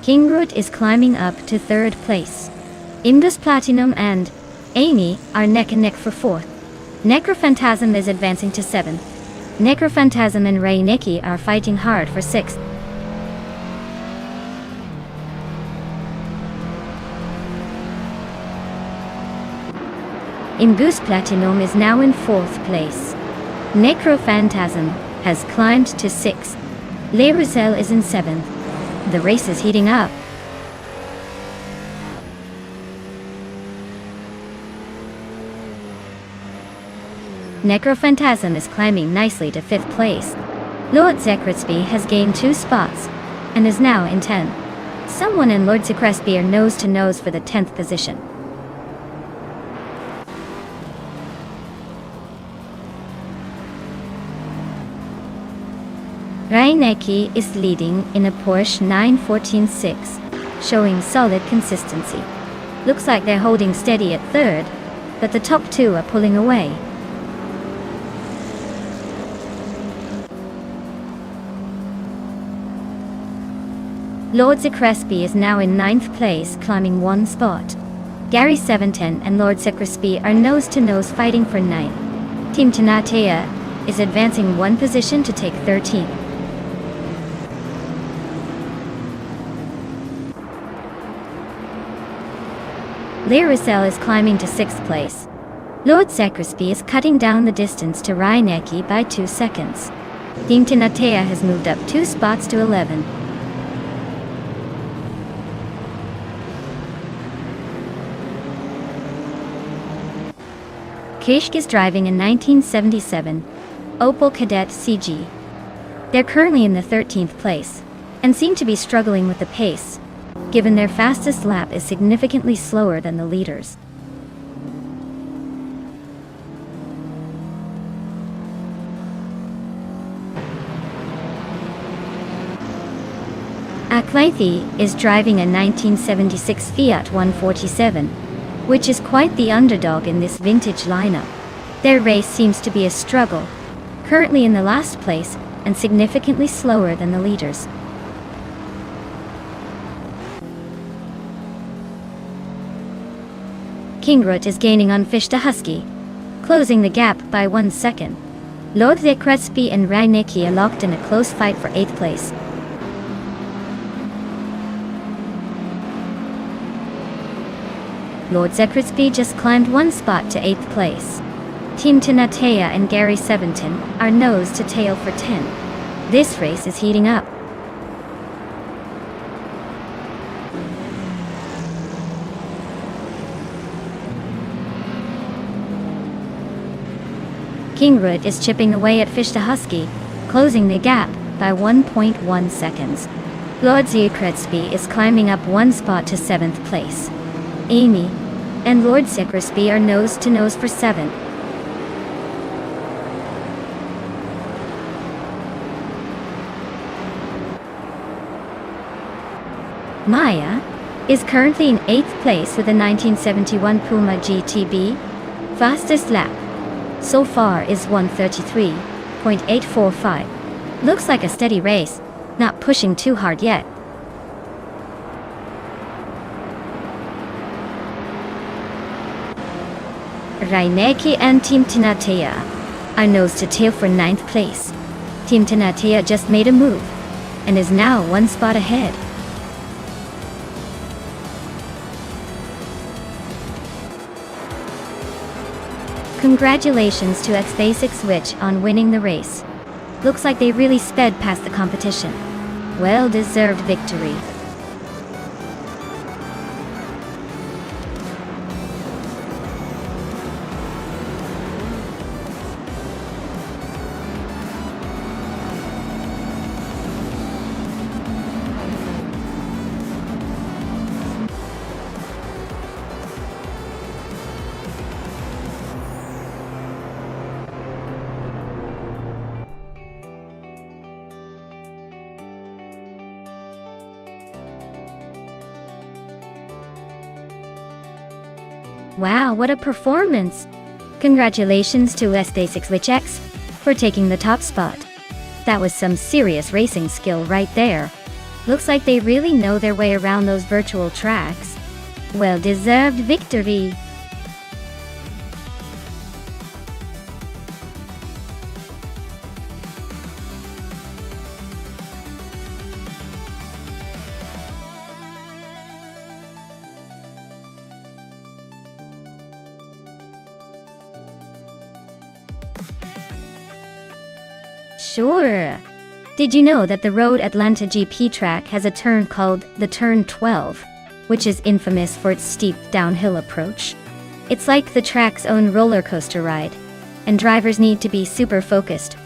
Kingroot is climbing up to 3rd place. Indus Platinum and Amy are neck and neck for 4th. Necrophantasm is advancing to 7th. Necrophantasm and Ray Nikki are fighting hard for 6th. Imbus Platinum is now in 4th place. Necrophantasm has climbed to 6th. Lyricel is in 7th. The race is heating up. Necrophantasm is climbing nicely to 5th place. Lord Zekritzby has gained 2 spots and is now in 10th. Someone and Lord Zekritzby are nose to nose for the 10th position. Raineki is leading in a Porsche 914-6, showing solid consistency. Looks like they're holding steady at 3rd, but the top 2 are pulling away. Lord Zekritzby is now in 9th place, climbing 1 spot. Gary 710 and Lord Zekritzby are nose to nose fighting for 9th. Team Tanatea is advancing 1 position to take 13th. Lyricel is climbing to 6th place. Lord Zekritzby is cutting down the distance to Raineki by 2 seconds. Team Tanatea has moved up 2 spots to 11. Kishk is driving a 1977 Opel Kadett CG. They're currently in the 13th place, and seem to be struggling with the pace, given their fastest lap is significantly slower than the leaders. Akleithi is driving a 1976 Fiat 147, which is quite the underdog in this vintage lineup. Their race seems to be a struggle, currently in the last place and significantly slower than the leaders. Kingroot is gaining on Fishta Husky, closing the gap by 1 second. Lord Zekritzby and Raineki are locked in a close fight for 8th place. Lord Zekritzby just climbed 1 spot to 8th place. Team Tanatea and Gary 17 are nose to tail for 10. This race is heating up. Kingroot is chipping away at Fishta Husky, closing the gap by 1.1 seconds. Lord Zekritzby is climbing up one spot to 7th place. Amy and Lord Zekritzby are nose to nose for 7th. Maya is currently in 8th place with a 1971 Puma GTB. Fastest lap so far is 1:33.845. Looks like a steady race, not pushing too hard yet. Raineki and Team Tinatea are nose to tail for 9th place. Team Tinatea just made a move and is now one spot ahead. Congratulations to X-Basic Switch on winning the race. Looks like they really sped past the competition. Well-deserved victory. Wow, what a performance! Congratulations to S-Day6WitchX for taking the top spot. That was some serious racing skill right there. Looks like they really know their way around those virtual tracks. Well-deserved victory! Sure. Did you know that the Road Atlanta GP track has a turn called the Turn 12, which is infamous for its steep downhill approach? It's like the track's own roller coaster ride, and drivers need to be super focused,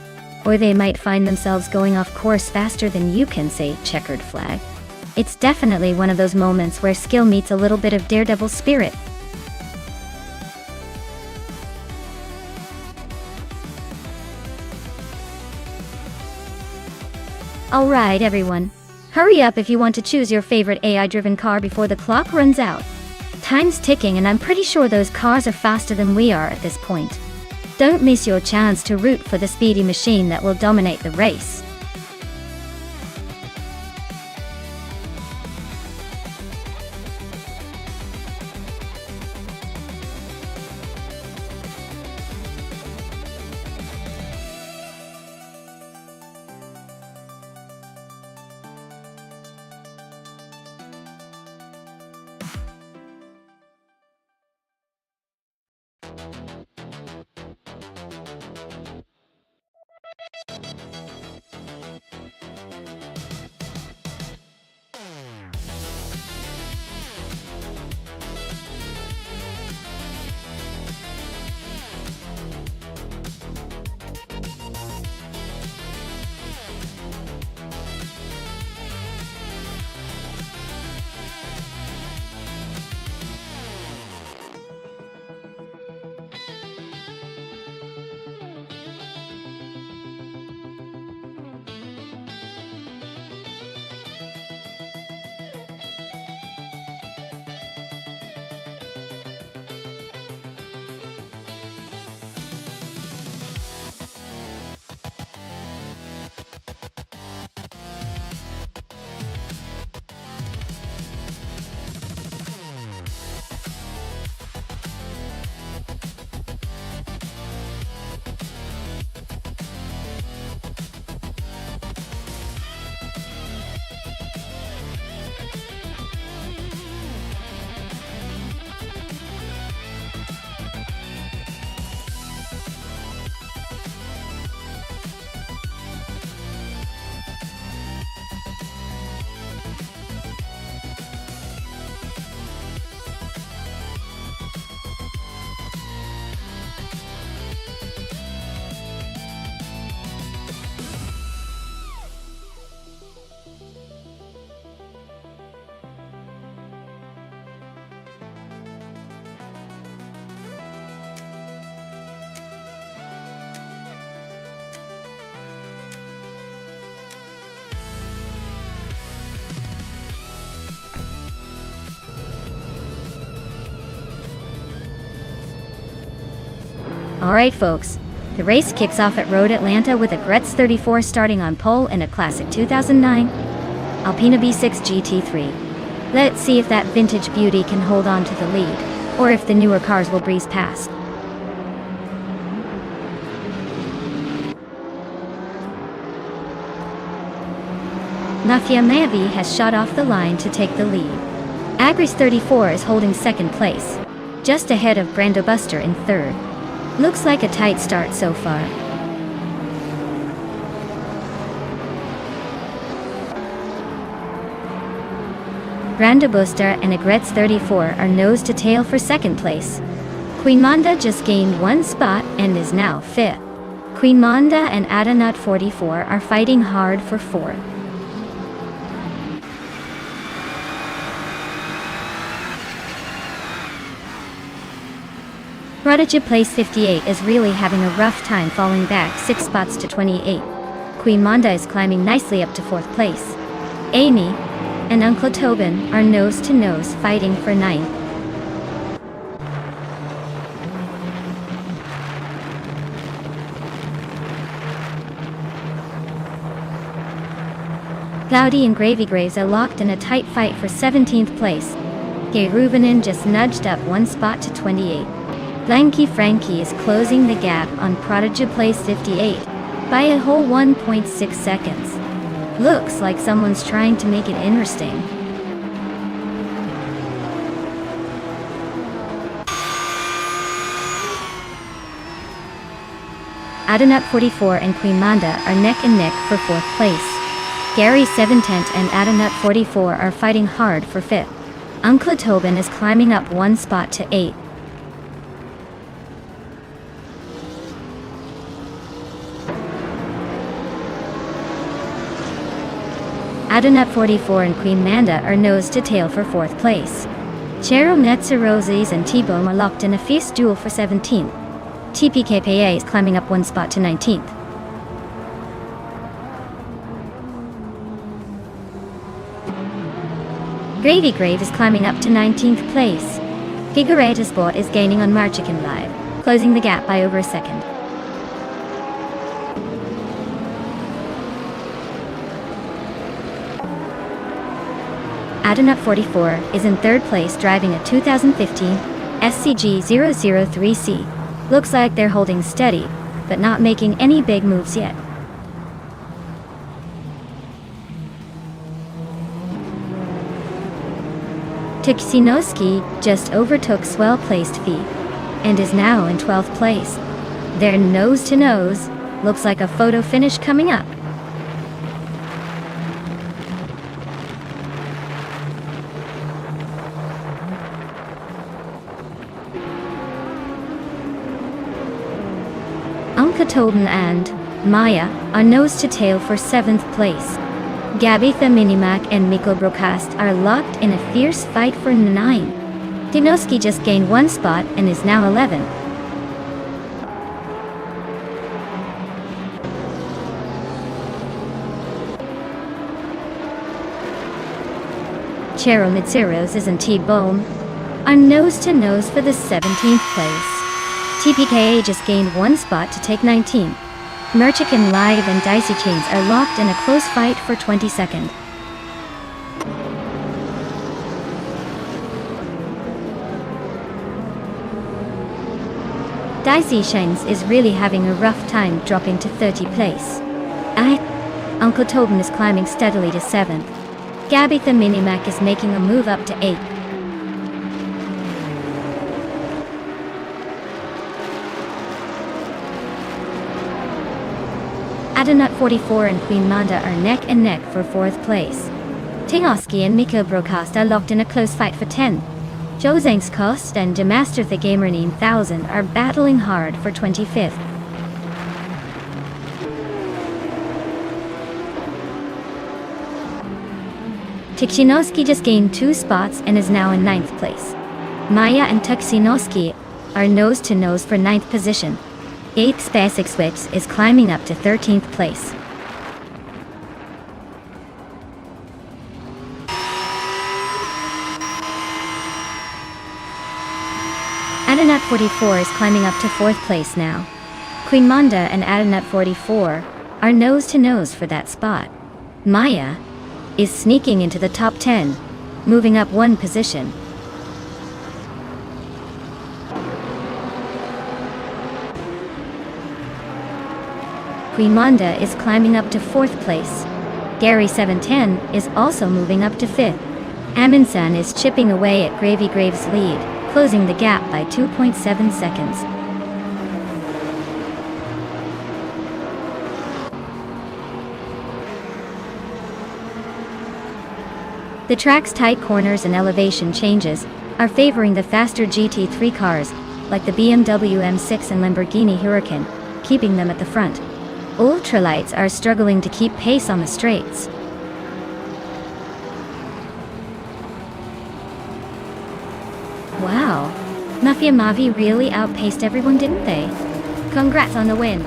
or they might find themselves going off course faster than you can say checkered flag. It's definitely one of those moments where skill meets a little bit of daredevil spirit. Alright everyone, hurry up if you want to choose your favorite AI-driven car before the clock runs out. Time's ticking and I'm pretty sure those cars are faster than we are at this point. Don't miss your chance to root for the speedy machine that will dominate the race. Alright folks, the race kicks off at Road Atlanta with a Gretz 34 starting on pole and a classic 2009 Alpina B6 GT3. Let's see if that vintage beauty can hold on to the lead, or if the newer cars will breeze past. Mafia Mavi has shot off the line to take the lead. Agris 34 is holding second place, just ahead of Brando Buster in third. Looks like a tight start so far. Brando Buster and Agretz 34 are nose to tail for second place. Queen Monda just gained one spot and is now fifth. Queen Monda and Adanut 44 are fighting hard for fourth. Prodigy Place 58 is really having a rough time falling back 6 spots to 28. Queen Monda is climbing nicely up to 4th place. Amy and Uncle Tobin are nose to nose fighting for 9th. Cloudy and Gravy Graves are locked in a tight fight for 17th place. Gay Rubenin just nudged up 1 spot to 28. Blanky Frankie is closing the gap on Prodigy Place 58 by a whole 1.6 seconds. Looks like someone's trying to make it interesting. Adanut 44 and Queen Manda are neck and neck for 4th place. Gary 7tent and Adanut 44 are fighting hard for 5th. Uncle Tobin is climbing up 1 spot to 8th. Adanut 44 and Queen Manda are nose to tail for 4th place. Cheryl Netzer-Roses and T-Bone are locked in a fierce duel for 17th. TPKPA is climbing up 1 spot to 19th. Gravy Grave is climbing up to 19th place. Gigareta Sport is gaining on Marchican Live, closing the gap by over a second. Adanut 44 is in 3rd place driving a 2015 SCG 003C. Looks like they're holding steady, but not making any big moves yet. Tuxinoski just overtook swell-placed Fee, and is now in 12th place. They're nose to nose, looks like a photo finish coming up. Uncle Tobin and Maya are nose to tail for 7th place. Gabitha Minimac and Miko Brocast are locked in a fierce fight for 9. Dinoski just gained 1 spot and is now 11th. Cheryl Mitsuros and T-Bone are nose to nose for the 17th place. TPKA just gained 1 spot to take 19th. Merchican Live and Dicey Chains are locked in a close fight for 22nd. Dicey Chains is really having a rough time dropping to 30th place. Uncle Tobin is climbing steadily to 7th. Gabitha Minimac is making a move up to 8th. Adanut 44 and Queen Manda are neck and neck for 4th place. Tingoski and Miko Brocast are locked in a close fight for 10th. Josang's Cost and Demaster the Gamer 9000 are battling hard for 25th. Tuxinoski just gained 2 spots and is now in 9th place. Maya and Tuxinoski are nose to nose for 9th position. 8th Spasic Switch is climbing up to 13th place. Adanut 44 is climbing up to 4th place now. Queen Manda and Adanut 44 are nose to nose for that spot. Maya is sneaking into the top 10, moving up 1 position. Queen Manda is climbing up to 4th place. Gary 710 is also moving up to 5th. Amundsen is chipping away at Gravy Graves' lead, closing the gap by 2.7 seconds. The track's tight corners and elevation changes are favoring the faster GT3 cars, like the BMW M6 and Lamborghini Huracan, keeping them at the front. Ultralights are struggling to keep pace on the straights. Wow, Mafia Mavi really outpaced everyone, didn't they? Congrats on the win.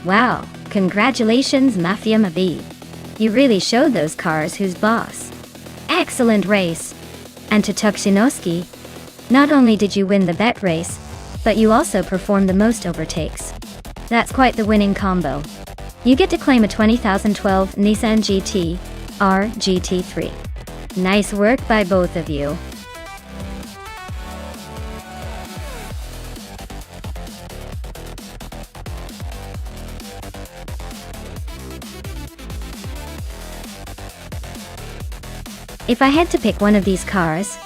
Wow, congratulations Mafia Mavi. You really showed those cars who's boss. Excellent race. And to Tukhsinovsky, not only did you win the bet race, but you also performed the most overtakes. That's quite the winning combo. You get to claim a 2012 Nissan GT R GT3. Nice work by both of you. If I had to pick one of these cars,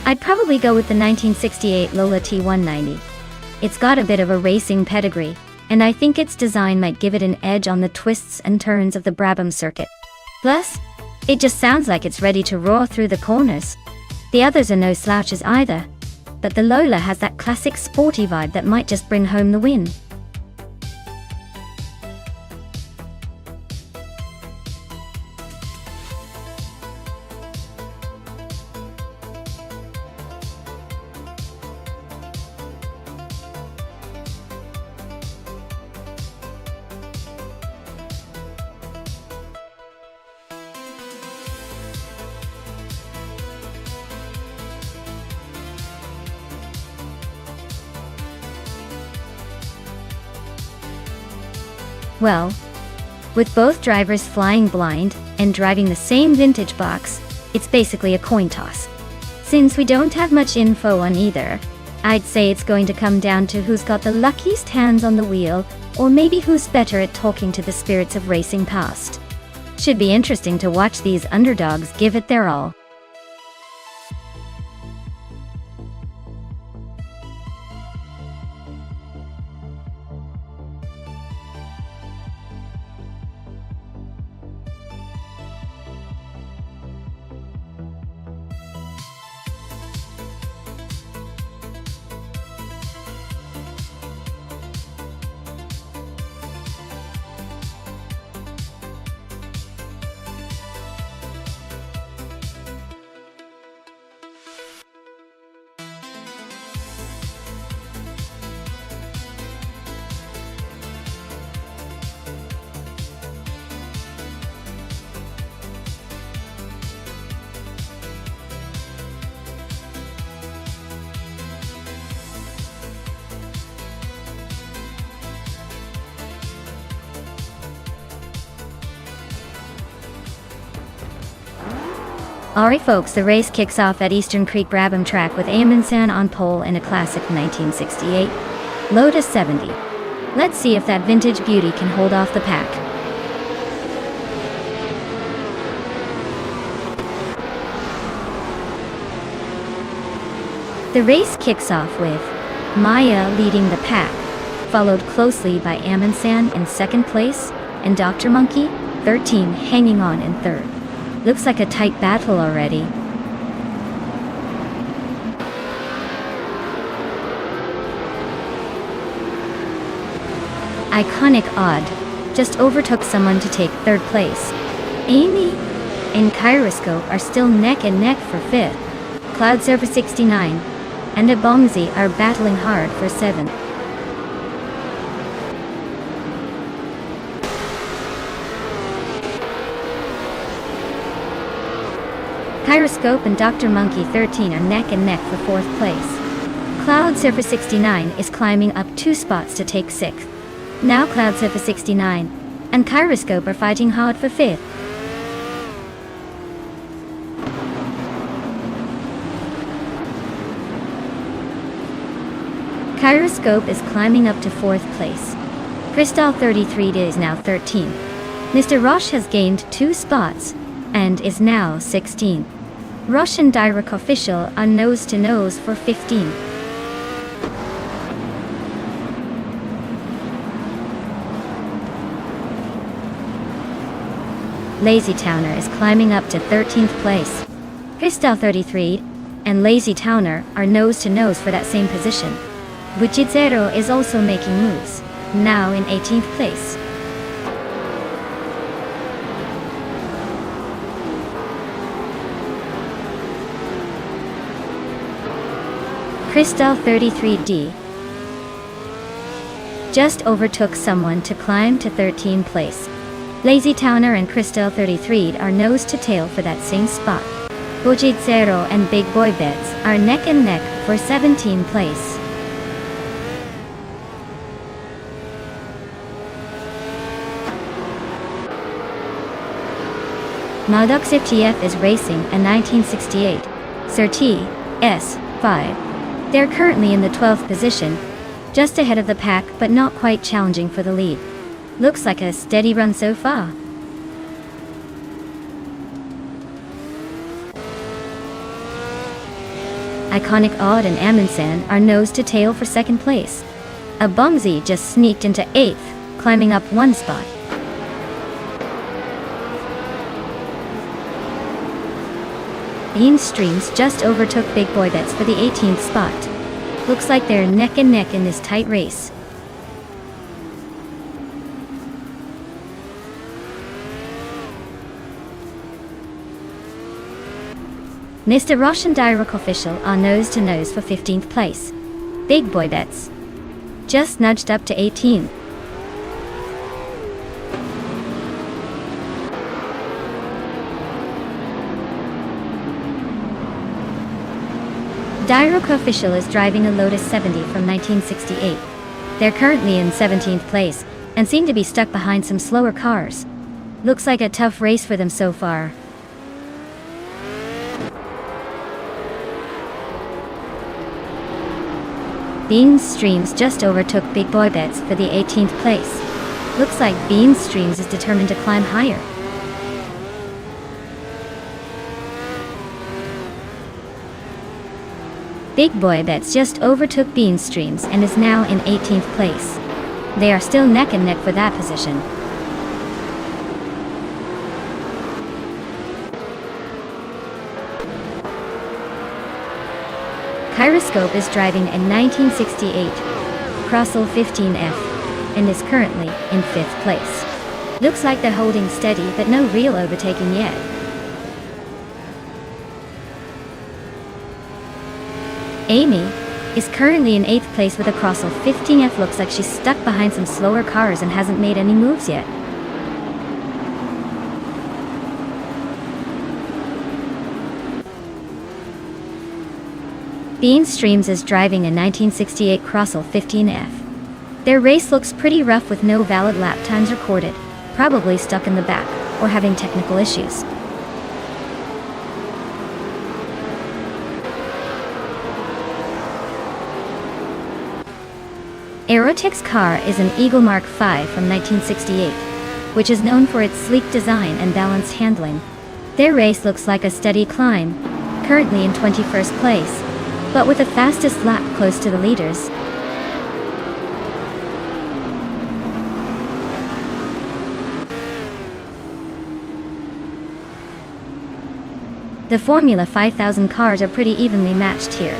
I'd probably go with the 1968 Lola T190. It's got a bit of a racing pedigree, and I think its design might give it an edge on the twists and turns of the Brabham circuit. Plus, it just sounds like it's ready to roar through the corners. The others are no slouches either, but the Lola has that classic sporty vibe that might just bring home the win. Well, with both drivers flying blind and driving the same vintage box, it's basically a coin toss. Since we don't have much info on either, I'd say it's going to come down to who's got the luckiest hands on the wheel, or maybe who's better at talking to the spirits of racing past. Should be interesting to watch these underdogs give it their all. Alright folks, the race kicks off at Eastern Creek Brabham track with Amundsen on pole in a classic 1968 Lotus 70. Let's see if that vintage beauty can hold off the pack. The race kicks off with Maya leading the pack, followed closely by Amundsen in second place and Dr. Monkey, 13, hanging on in third. Looks like a tight battle already. Iconic Odd just overtook someone to take third place. Amy and Kyroscope are still neck and neck for fifth. Cloud Surfer 69 and Abongzi are battling hard for seventh. Kyroscope and Dr. Monkey 13 are neck and neck for fourth place. Cloud Surfer 69 is climbing up 2 spots to take sixth. Now Cloud Surfer 69 and Kyroscope are fighting hard for fifth. Kyroscope is climbing up to fourth place. Crystal 33 is now 13. Mr. Roche has gained 2 spots and is now 16. Roche and Direct Official are nose to nose for 15. Lazy Towner is climbing up to 13th place. Crystal 33 and Lazy Towner are nose to nose for that same position. Buchizero is also making moves, now in 18th place. Crystal 33D just overtook someone to climb to 13th place. Lazy Towner and Crystal 33 are nose to tail for that same spot. Buchizero and Big Boy Bets are neck and neck for 17th place. Maddox FTF is racing a 1968 Surtees S5. They're currently in the 12th position, just ahead of the pack but not quite challenging for the lead. Looks like a steady run so far. Iconic Odd and Amundsen are nose to tail for second place. Abongzi just sneaked into 8th, climbing up 1 spot. Bean Streams just overtook Big Boy Bets for the 18th spot. Looks like they're neck and neck in this tight race. Mr. Roche and Direct Official are nose to nose for 15th place. Big Boy Bets just nudged up to 18. Direct Official is driving a Lotus 70 from 1968. They're currently in 17th place and seem to be stuck behind some slower cars. Looks like a tough race for them so far. Bean Streams just overtook Big Boy Bets for the 18th place. Looks like Bean Streams is determined to climb higher. Big Boy Bets just overtook Bean Streams and is now in 18th place. They are still neck and neck for that position. Kyroscope is driving a 1968 Crossel 15F and is currently in 5th place. Looks like they're holding steady but no real overtaking yet. Amy is currently in 8th place with a Crossel 15F. Looks like she's stuck behind some slower cars and hasn't made any moves yet. Bean Streams is driving a 1968 Crossel 15F. Their race looks pretty rough with no valid lap times recorded, probably stuck in the back or having technical issues. Aerotic's car is an Eagle Mark V from 1968, which is known for its sleek design and balanced handling. Their race looks like a steady climb, currently in 21st place, but with the fastest lap close to the leaders. The Formula 5000 cars are pretty evenly matched here,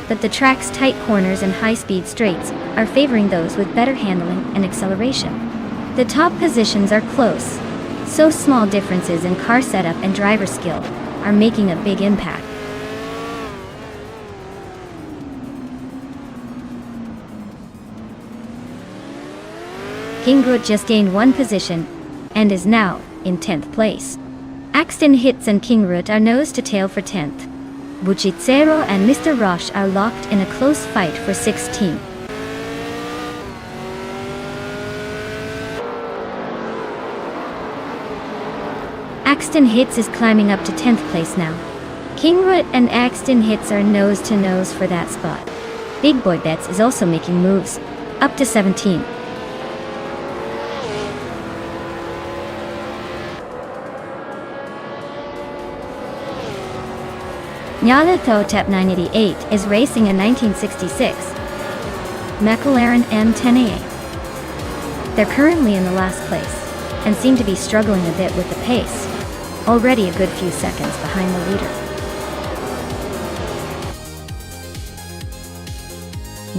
but the track's tight corners and high-speed straights are favoring those with better handling and acceleration. The top positions are close, so small differences in car setup and driver skill are making a big impact. Kingroot just gained one position and is now in 10th place. Axton Hitz and Kingroot are nose to tail for 10th. Buchicero and Mr. Roche are locked in a close fight for 16th. Axton Hitz is climbing up to 10th place now. Kingroot and Axton Hitz are nose to nose for that spot. Big Boy Betts is also making moves, up to 17th. Nyalato Tep 988 is racing a 1966 McLaren M10A. They're currently in the last place and seem to be struggling a bit with the pace, already a good few seconds behind the leader.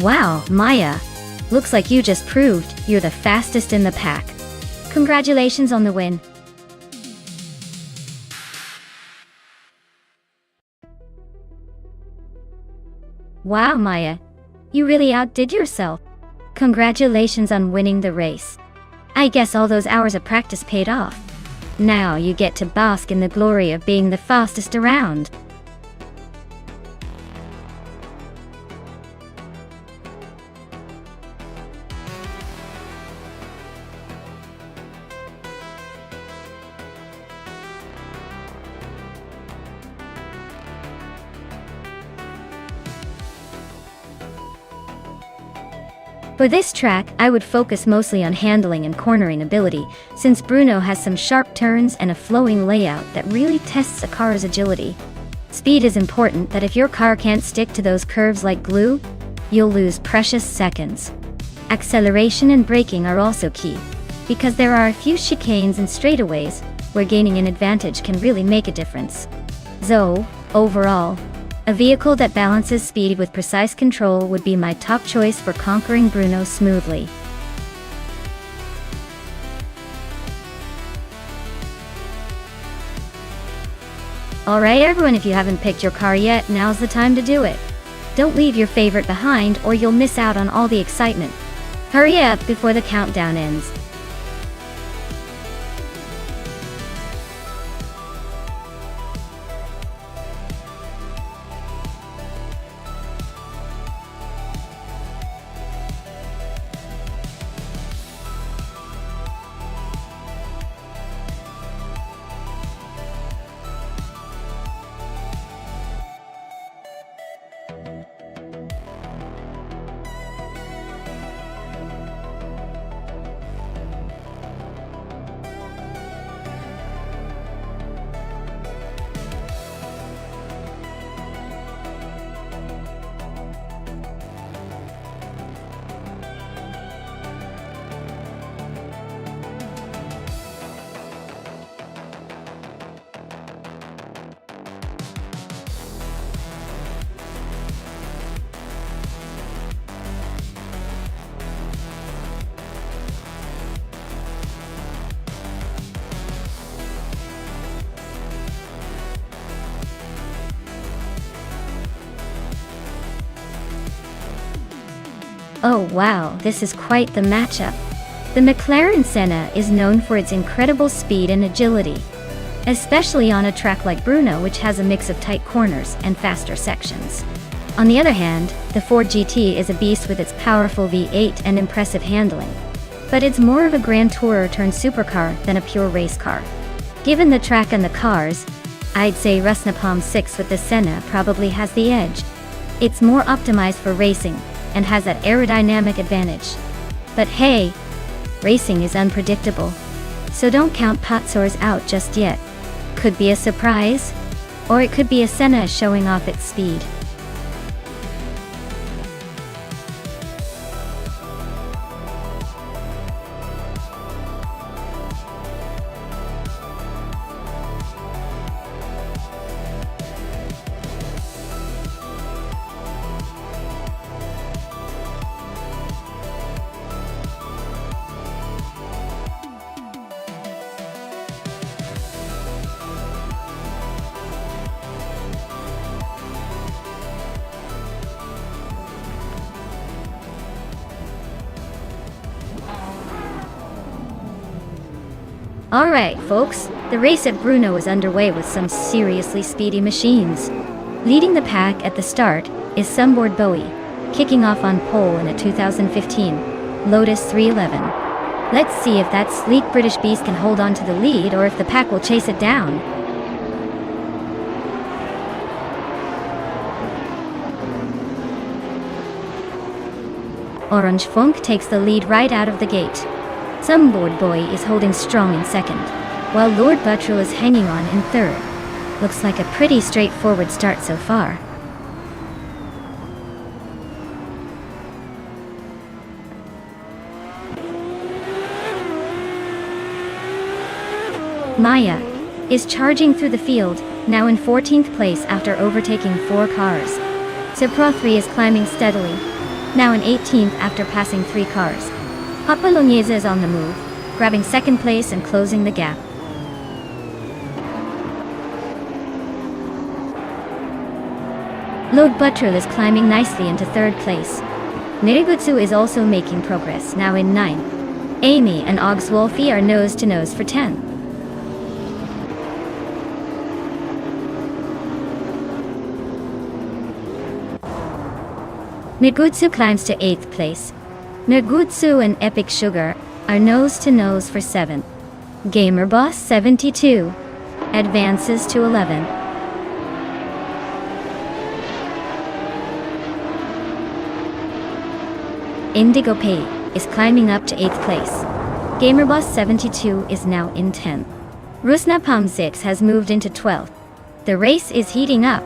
Wow, Maya, looks like you just proved you're the fastest in the pack. Congratulations on the win. Wow, Maya, you really outdid yourself. Congratulations on winning the race. I guess all those hours of practice paid off. Now you get to bask in the glory of being the fastest around. For this track, I would focus mostly on handling and cornering ability, since Bruno has some sharp turns and a flowing layout that really tests a car's agility. Speed is important, but if your car can't stick to those curves like glue, you'll lose precious seconds. Acceleration and braking are also key, because there are a few chicanes and straightaways where gaining an advantage can really make a difference. So, overall, a vehicle that balances speed with precise control would be my top choice for conquering Bruno smoothly. Alright everyone, if you haven't picked your car yet, now's the time to do it. Don't leave your favorite behind or you'll miss out on all the excitement. Hurry up before the countdown ends. Oh wow, this is quite the matchup. The McLaren Senna is known for its incredible speed and agility, especially on a track like Bruno, which has a mix of tight corners and faster sections. On the other hand, the Ford GT is a beast with its powerful V8 and impressive handling, but it's more of a Grand Tourer turned supercar than a pure race car. Given the track and the cars, I'd say Rusnapalm 6 with the Senna probably has the edge. It's more optimized for racing, and has that aerodynamic advantage. But hey, racing is unpredictable, so don't count Potsource out just yet. Could be a surprise, or it could be a Senna showing off its speed. Alright folks, the race at Brno is underway with some seriously speedy machines. Leading the pack at the start is Sunboard Bowie, kicking off on pole in a 2015 Lotus 311. Let's see if that sleek British beast can hold on to the lead or if the pack will chase it down. Orange Funk takes the lead right out of the gate. Sunboard Boy is holding strong in second, while Lord Buttrell is hanging on in third. Looks like a pretty straightforward start so far. Maya is charging through the field, now in 14th place after overtaking 4 cars. Pro 3 is climbing steadily, now in 18th after passing 3 cars. Hot Bolognese is on the move, grabbing second place and closing the gap. Lord Buttrell is climbing nicely into third place. Nerigutsu is also making progress, now in 9th. Amy and Ogs Wolfie are nose to nose for 10th. Nerigutsu climbs to 8th place. Nerigutsu and Epic Sugar are nose to nose for 7th. Gamer Boss 72 advances to 11th. Indigo Pay is climbing up to 8th place. Gamer Boss 72 is now in 10th. Rusna Palm 6 has moved into 12th. The race is heating up.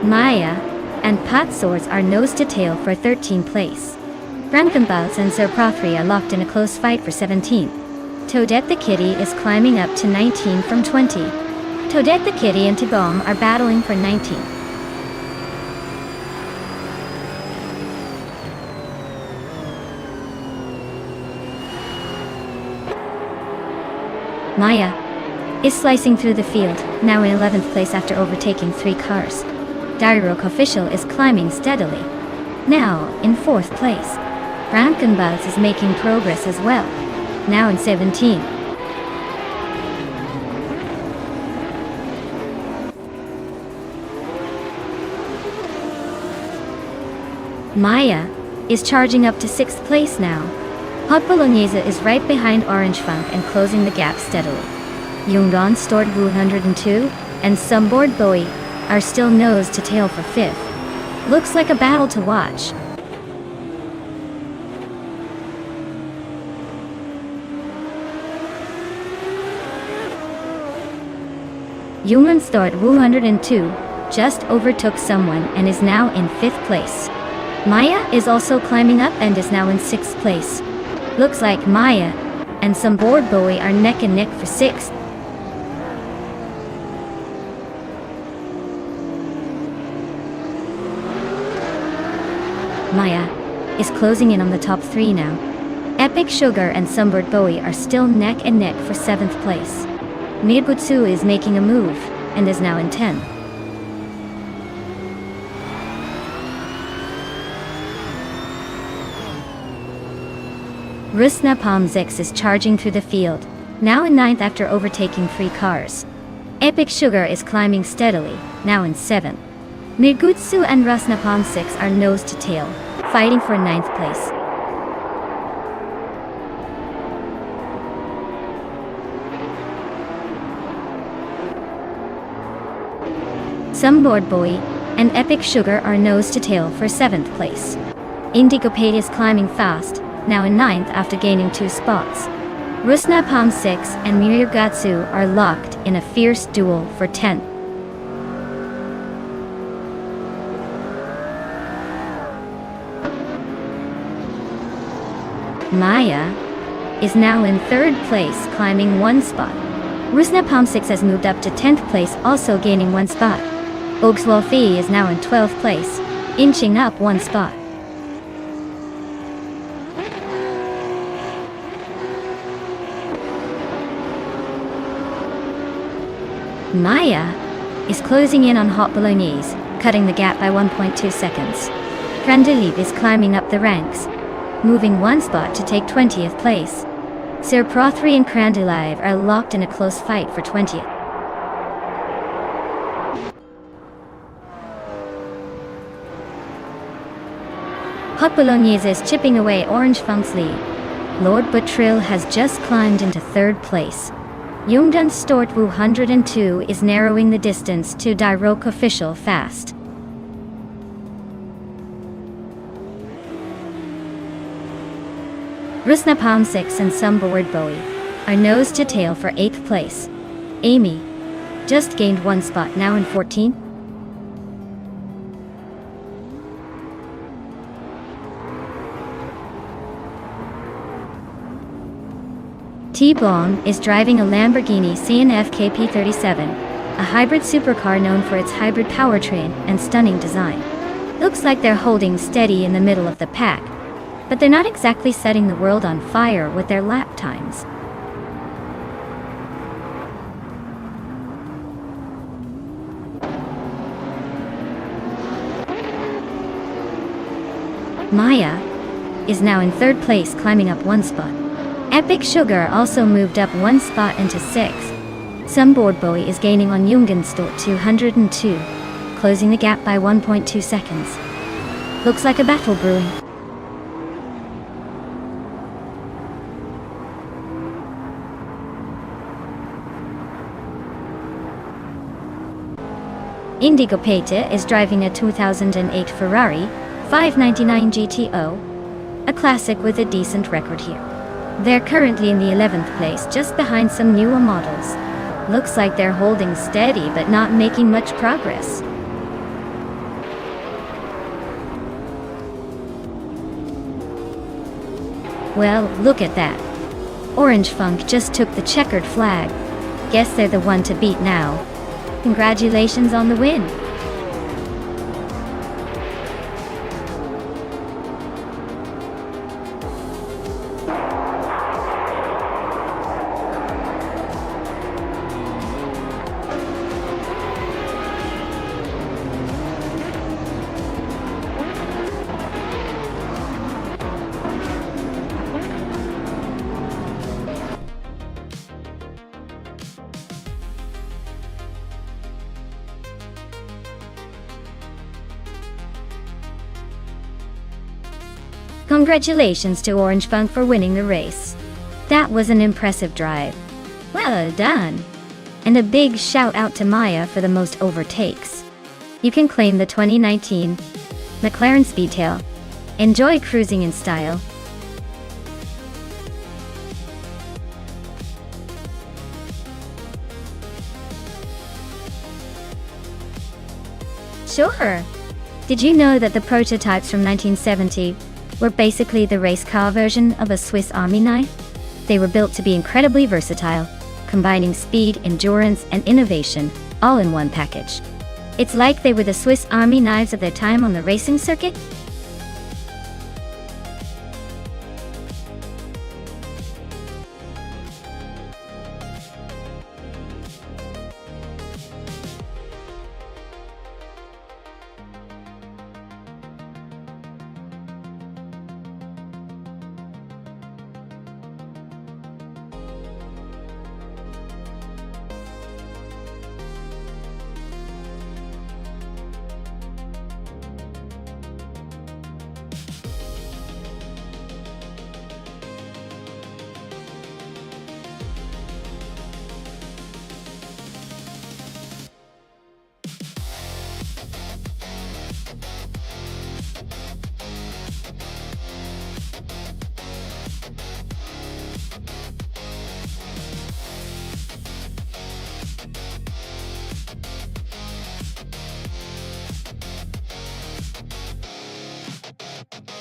Maya and Potsource are nose to tail for 13th place. Frankenbals and Sir Prothry are locked in a close fight for 17th. Toadette the Kitty is climbing up to 19 from 20. Toadette the Kitty and Tigom are battling for 19th. Maya is slicing through the field, now in 11th place after overtaking 3 cars. Dairook Official is climbing steadily, now in 4th place. Frankenbals is making progress as well, now in 17th. Maya is charging up to 6th place now. Hot Bolognese is right behind Orange Funk and closing the gap steadily. Yungdon Stort 102 and Sunboard Bowie are still nose to tail for 5th. Looks like a battle to watch. Yungdon Stort 102 just overtook someone and is now in 5th place. Maya is also climbing up and is now in 6th place. Looks like Maya and Sunboard Bowie are neck and neck for 6th. Maya is closing in on the top 3 now. Epic Sugar and Sunboard Bowie are still neck and neck for 7th place. Nerigutsu is making a move and is now in 10th. Rusna Palm 6 is charging through the field, now in 9th after overtaking 3 cars. Epic Sugar is climbing steadily, now in 7th. Nerigutsu and Rusna Palm 6 are nose to tail, fighting for 9th place. Some Board Boy and Epic Sugar are nose to tail for 7th place. Indigo Pate is climbing fast, now in 9th after gaining 2 spots. Rusna Palm 6 and Miryugatsu are locked in a fierce duel for 10th. Maya is now in 3rd place, climbing 1 spot. Rusna Palm 6 has moved up to 10th place, also gaining 1 spot. Ogswolfi is now in 12th place, inching up 1 spot. Maya is closing in on Hot Bolognese, cutting the gap by 1.2 seconds. Krandeliv is climbing up the ranks, moving 1 spot to take 20th place. Sir Prothri and Krandeliv are locked in a close fight for 20th. Hot Bolognese is chipping away Orange Funk's lead. Lord Butrill has just climbed into 3rd place. Jungdun Stort Wu 102 is narrowing the distance to Dirok official fast. Rusna Palm 6 and some Board Bowie are nose to tail for 8th place. Amy just gained 1 spot, now in 14th. T-Bone is driving a Lamborghini CNF KP37, a hybrid supercar known for its hybrid powertrain and stunning design. Looks like they're holding steady in the middle of the pack, but they're not exactly setting the world on fire with their lap times. Maya is now in 3rd place, climbing up 1 spot. Epic Sugar also moved up 1 spot into 6th. Some Board Bowie is gaining on Jungenstort 202, closing the gap by 1.2 seconds. Looks like a battle brewing. Indigo Pate is driving a 2008 Ferrari 599 GTO, a classic with a decent record here. They're currently in the 11th place, just behind some newer models. Looks like they're holding steady but not making much progress. Well, look at that. Orange Funk just took the checkered flag. Guess they're the one to beat now. Congratulations on the win. Congratulations to Orange Funk for winning the race. That was an impressive drive. Well done. And a big shout out to Maya for the most overtakes. You can claim the 2019 McLaren Speedtail. Enjoy cruising in style. Sure. Did you know that the prototypes from 1970 were basically the race car version of a Swiss Army knife? They were built to be incredibly versatile, combining speed, endurance, and innovation, all in one package. It's like they were the Swiss Army knives of their time on the racing circuit.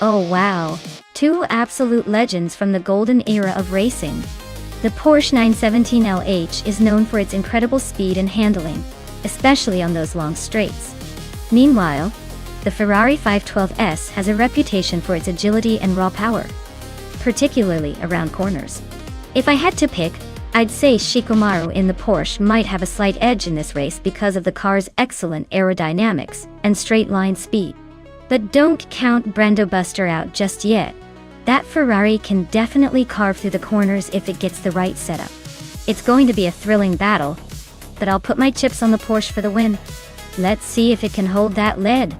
Oh wow. Two absolute legends from the golden era of racing. The Porsche 917 LH is known for its incredible speed and handling, especially on those long straights. Meanwhile, the Ferrari 512S has a reputation for its agility and raw power, particularly around corners. If I had to pick, I'd say Shikamaru in the Porsche might have a slight edge in this race because of the car's excellent aerodynamics and straight-line speed. But don't count Brando Buster out just yet. That Ferrari can definitely carve through the corners if it gets the right setup. It's going to be a thrilling battle, but I'll put my chips on the Porsche for the win. Let's see if it can hold that lead.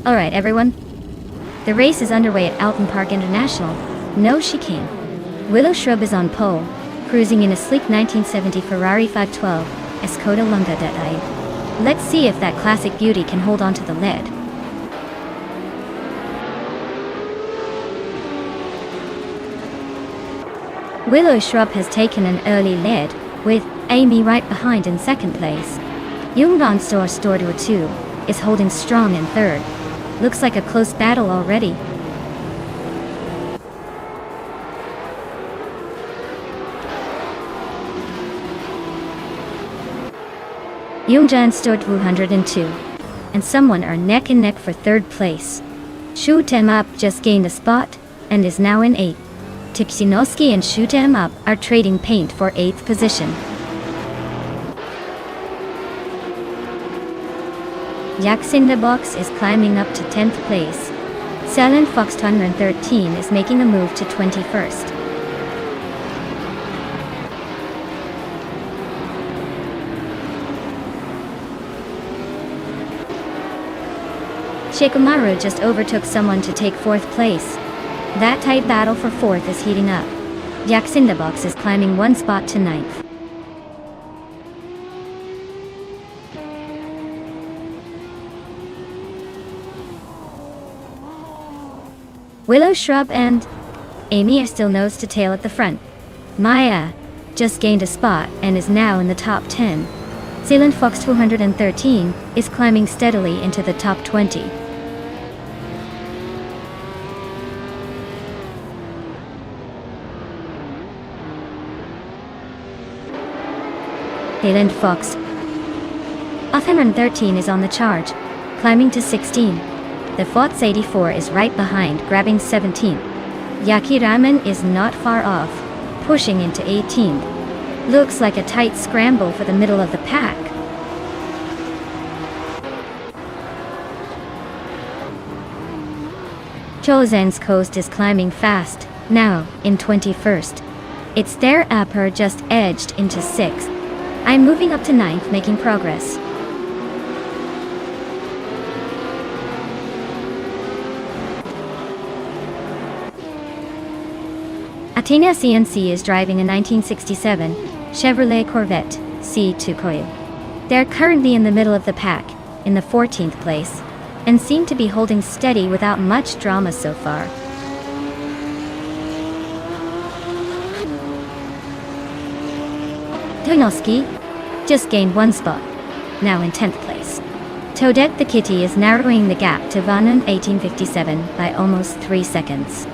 Alright everyone, the race is underway at Alton Park International. No chicane. Willow Shrub is on pole, cruising in a sleek 1970 Ferrari 512 Escoda Lunga Detai. Let's see if that classic beauty can hold on to the lead. Willow Shrub has taken an early lead, with Amy right behind in second place. Nonstop Stordur 2 is holding strong in third. Looks like a close battle already. Jungjan stood 202, and someone are neck and neck for third place. Shoot 'em Up just gained a spot, and is now in 8th. Tipsinoski and Shoot 'em Up are trading paint for 8th position. Box is climbing up to 10th place. Selen Fox 213 is making a move to 21st. Shikamaru just overtook someone to take 4th place. That tight battle for 4th is heating up. Box is climbing 1 spot to 9th. Willow Shrub and Amy are still nose to tail at the front. Maya just gained a spot and is now in the top 10. Zealand Fox 213 is climbing steadily into the top 20. Zealand Fox 113 is on the charge, climbing to 16. The Fox 84 is right behind, grabbing 17th. Yaki Ramen is not far off, pushing into 18th. Looks like a tight scramble for the middle of the pack. Chozen's Coast is climbing fast, now in 21st. It's their upper just edged into 6th. I'm moving up to 9th, making progress. Athena CNC is driving a 1967 Chevrolet Corvette C2 Coil. They're currently in the middle of the pack, in the 14th place, and seem to be holding steady without much drama so far. Tonoski just gained 1 spot, now in 10th place. Toadette the Kitty is narrowing the gap to Vanan 1857 by almost 3 seconds.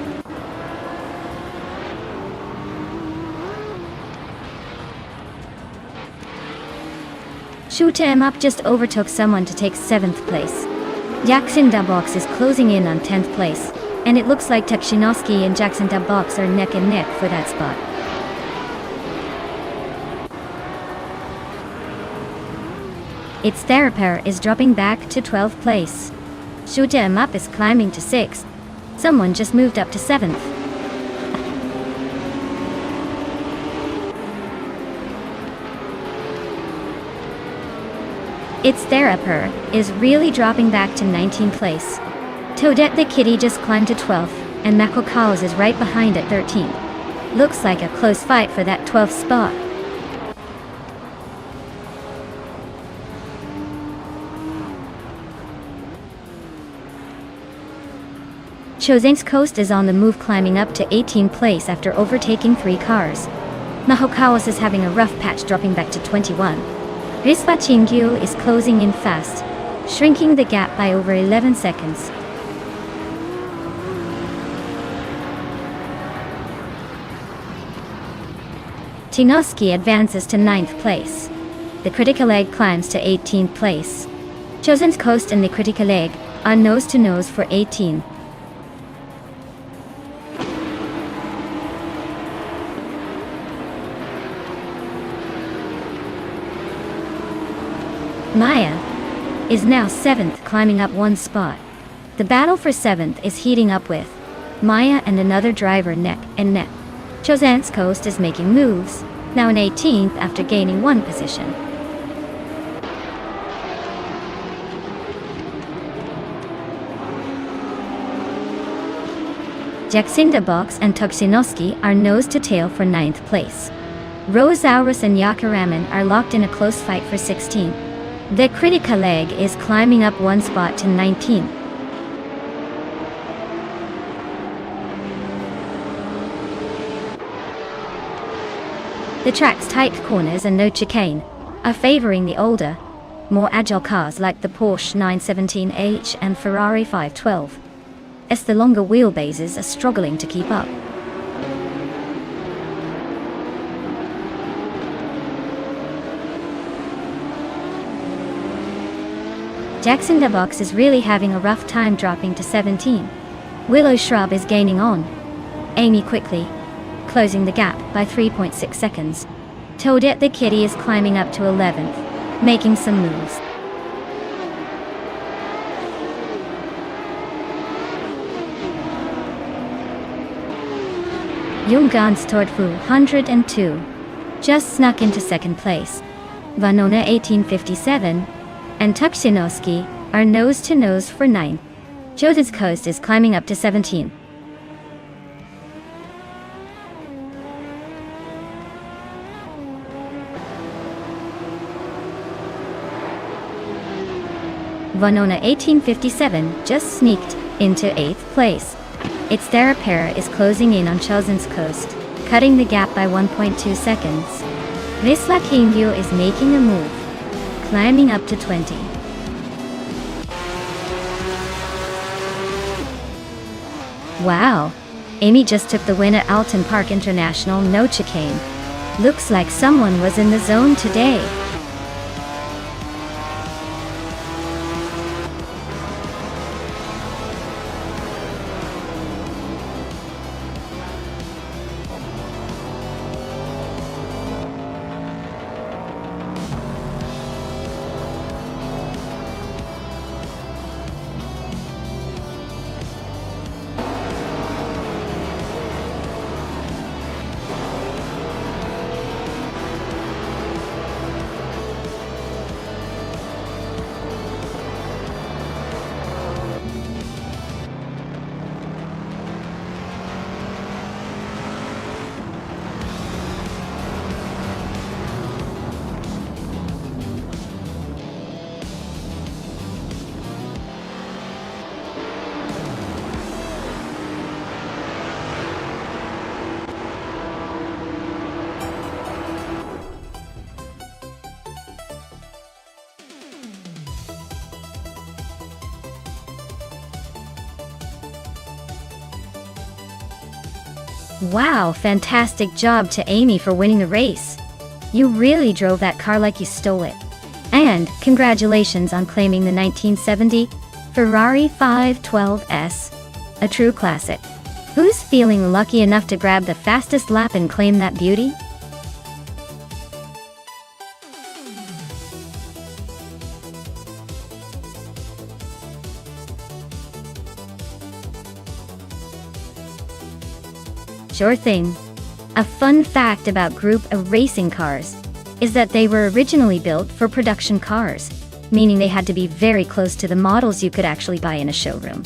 Shoot 'em Up just overtook someone to take 7th place. Jackson Box is closing in on 10th place, and it looks like Tekshinoski and Jackson Box are neck and neck for that spot. Its Therapair is dropping back to 12th place. Shoot 'em Up is climbing to 6th. Someone just moved up to 7th. Its therapy is really dropping back to 19th place. Toadette the kitty just climbed to 12th, and Mako Chaos is right behind at 13th. Looks like a close fight for that 12th spot. Chosen's Coast is on the move, climbing up to 18th place after overtaking 3 cars. Mahokawas is having a rough patch, dropping back to 21. Rispa Chingyu is closing in fast, shrinking the gap by over 11 seconds. Tinoski advances to 9th place. The Critical Egg climbs to 18th place. Chosen's Coast and the Critical Egg are nose to nose for 18. Maya is now 7th, climbing up 1 spot. The battle for 7th is heating up, with Maya and another driver neck and neck. Chosen's Coast is making moves, now in 18th after gaining 1 position. Jacinda Box and Toksinoski are nose to tail for 9th place. Rosaurus and Yakaraman are locked in a close fight for 16th. The Critical Egg is climbing up 1 spot to 19th. The track's tight corners and no chicane are favoring the older, more agile cars like the Porsche 917H and Ferrari 512, as the longer wheelbases are struggling to keep up. Jackson Box is really having a rough time, dropping to 17. Willow Shrub is gaining on Amy quickly, closing the gap by 3.6 seconds. Toadette the kitty is climbing up to 11th, making some moves. Jungans Tordfu 102 just snuck into 2nd place. Vanona 1857 and Tuksinoski are nose to nose for 9. Chosen's Coast is climbing up to 17. Vanona 1857 just sneaked into 8th place. Its therapy is closing in on Chosen's Coast, cutting the gap by 1.2 seconds. Visla Kingyu is making a move, climbing up to 20. Wow! Amy just took the win at Alton Park International, no chicane. Looks like someone was in the zone today. Wow, fantastic job to Amy for winning the race. You really drove that car like you stole it. And congratulations on claiming the 1970 Ferrari 512S, a true classic. Who's feeling lucky enough to grab the fastest lap and claim that beauty? Sure thing. A fun fact about Group of racing cars is that they were originally built for production cars. meaning they had to be very close to the models you could actually buy in a showroom.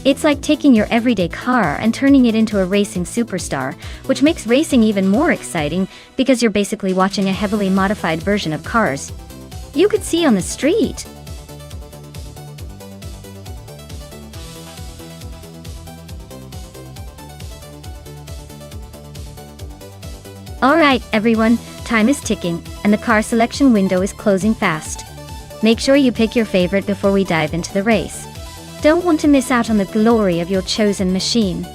It's like taking your everyday car and turning it into a racing superstar, which makes racing even more exciting because you're basically watching a heavily modified version of cars you could see on the street. Alright everyone, time is ticking, and the car selection window is closing fast. Make sure you pick your favorite before we dive into the race. Don't want to miss out on the glory of your chosen machine.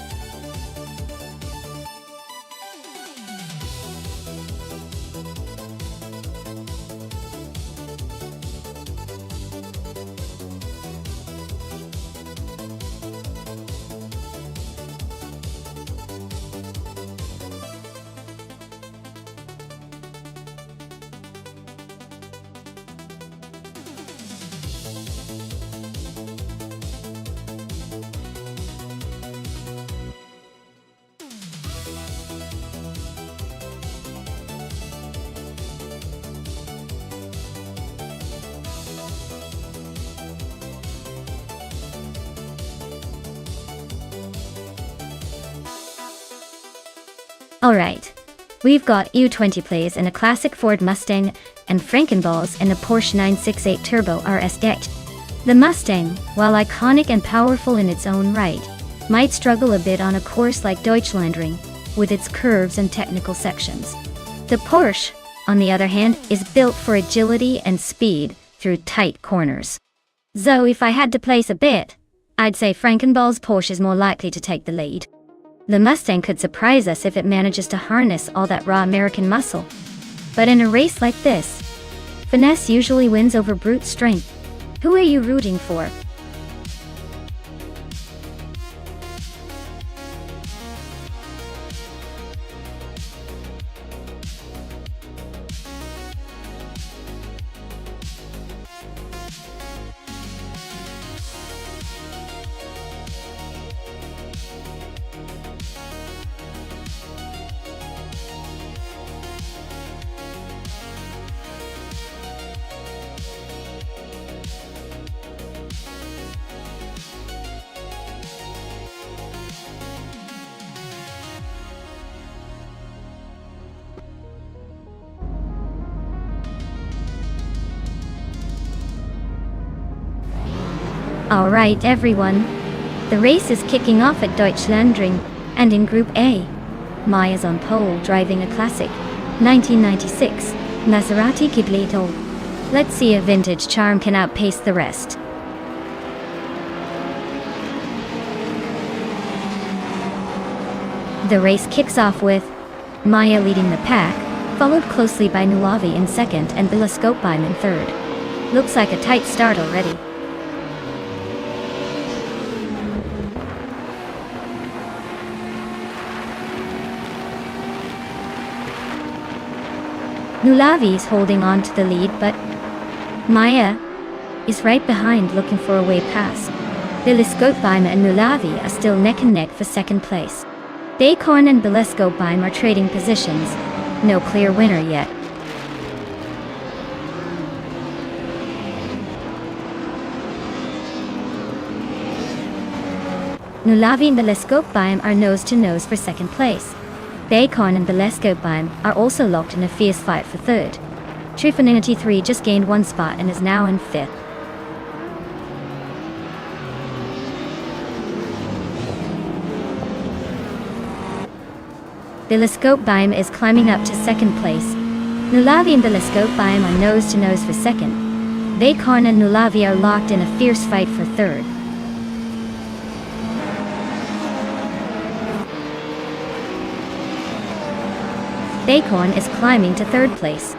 Alright, we've got U20 plays in a classic Ford Mustang and Frankenballs in a Porsche 968 Turbo RS deck. The Mustang, while iconic and powerful in its own right, might struggle a bit on a course like Deutschlandring, with its curves and technical sections. The Porsche, on the other hand, is built for agility and speed through tight corners. So if I had to place a bet, I'd say Frankenball's Porsche is more likely to take the lead. The Mustang could surprise us if it manages to harness all that raw American muscle. But in a race like this, finesse usually wins over brute strength. Who are you rooting for? Alright everyone, the race is kicking off at Deutschlandring, and in Group A, Maya's on pole driving a classic 1996 Maserati Gibletto. Let's see if vintage charm can outpace the rest. The race kicks off with Maya leading the pack, followed closely by Nulavi in second and Bilascopeheim in third. Looks like a tight start already. Nulavi is holding on to the lead, but Maya is right behind looking for a way past. Bilascopeheim and Nulavi are still neck and neck for second place. Dacorn and Bilascopeheim are trading positions. No clear winner yet. Nulavi and Bilascopeheim are nose to nose for second place. Dacorn and Bilascopeheim are also locked in a fierce fight for third. Trifonity 3 just gained one spot and is now in fifth. Bilascopeheim is climbing up to second place. Nulavi and Bilascopeheim are nose to nose for second. Dacorn and Nulavi are locked in a fierce fight for third. Dacorn is climbing to third place.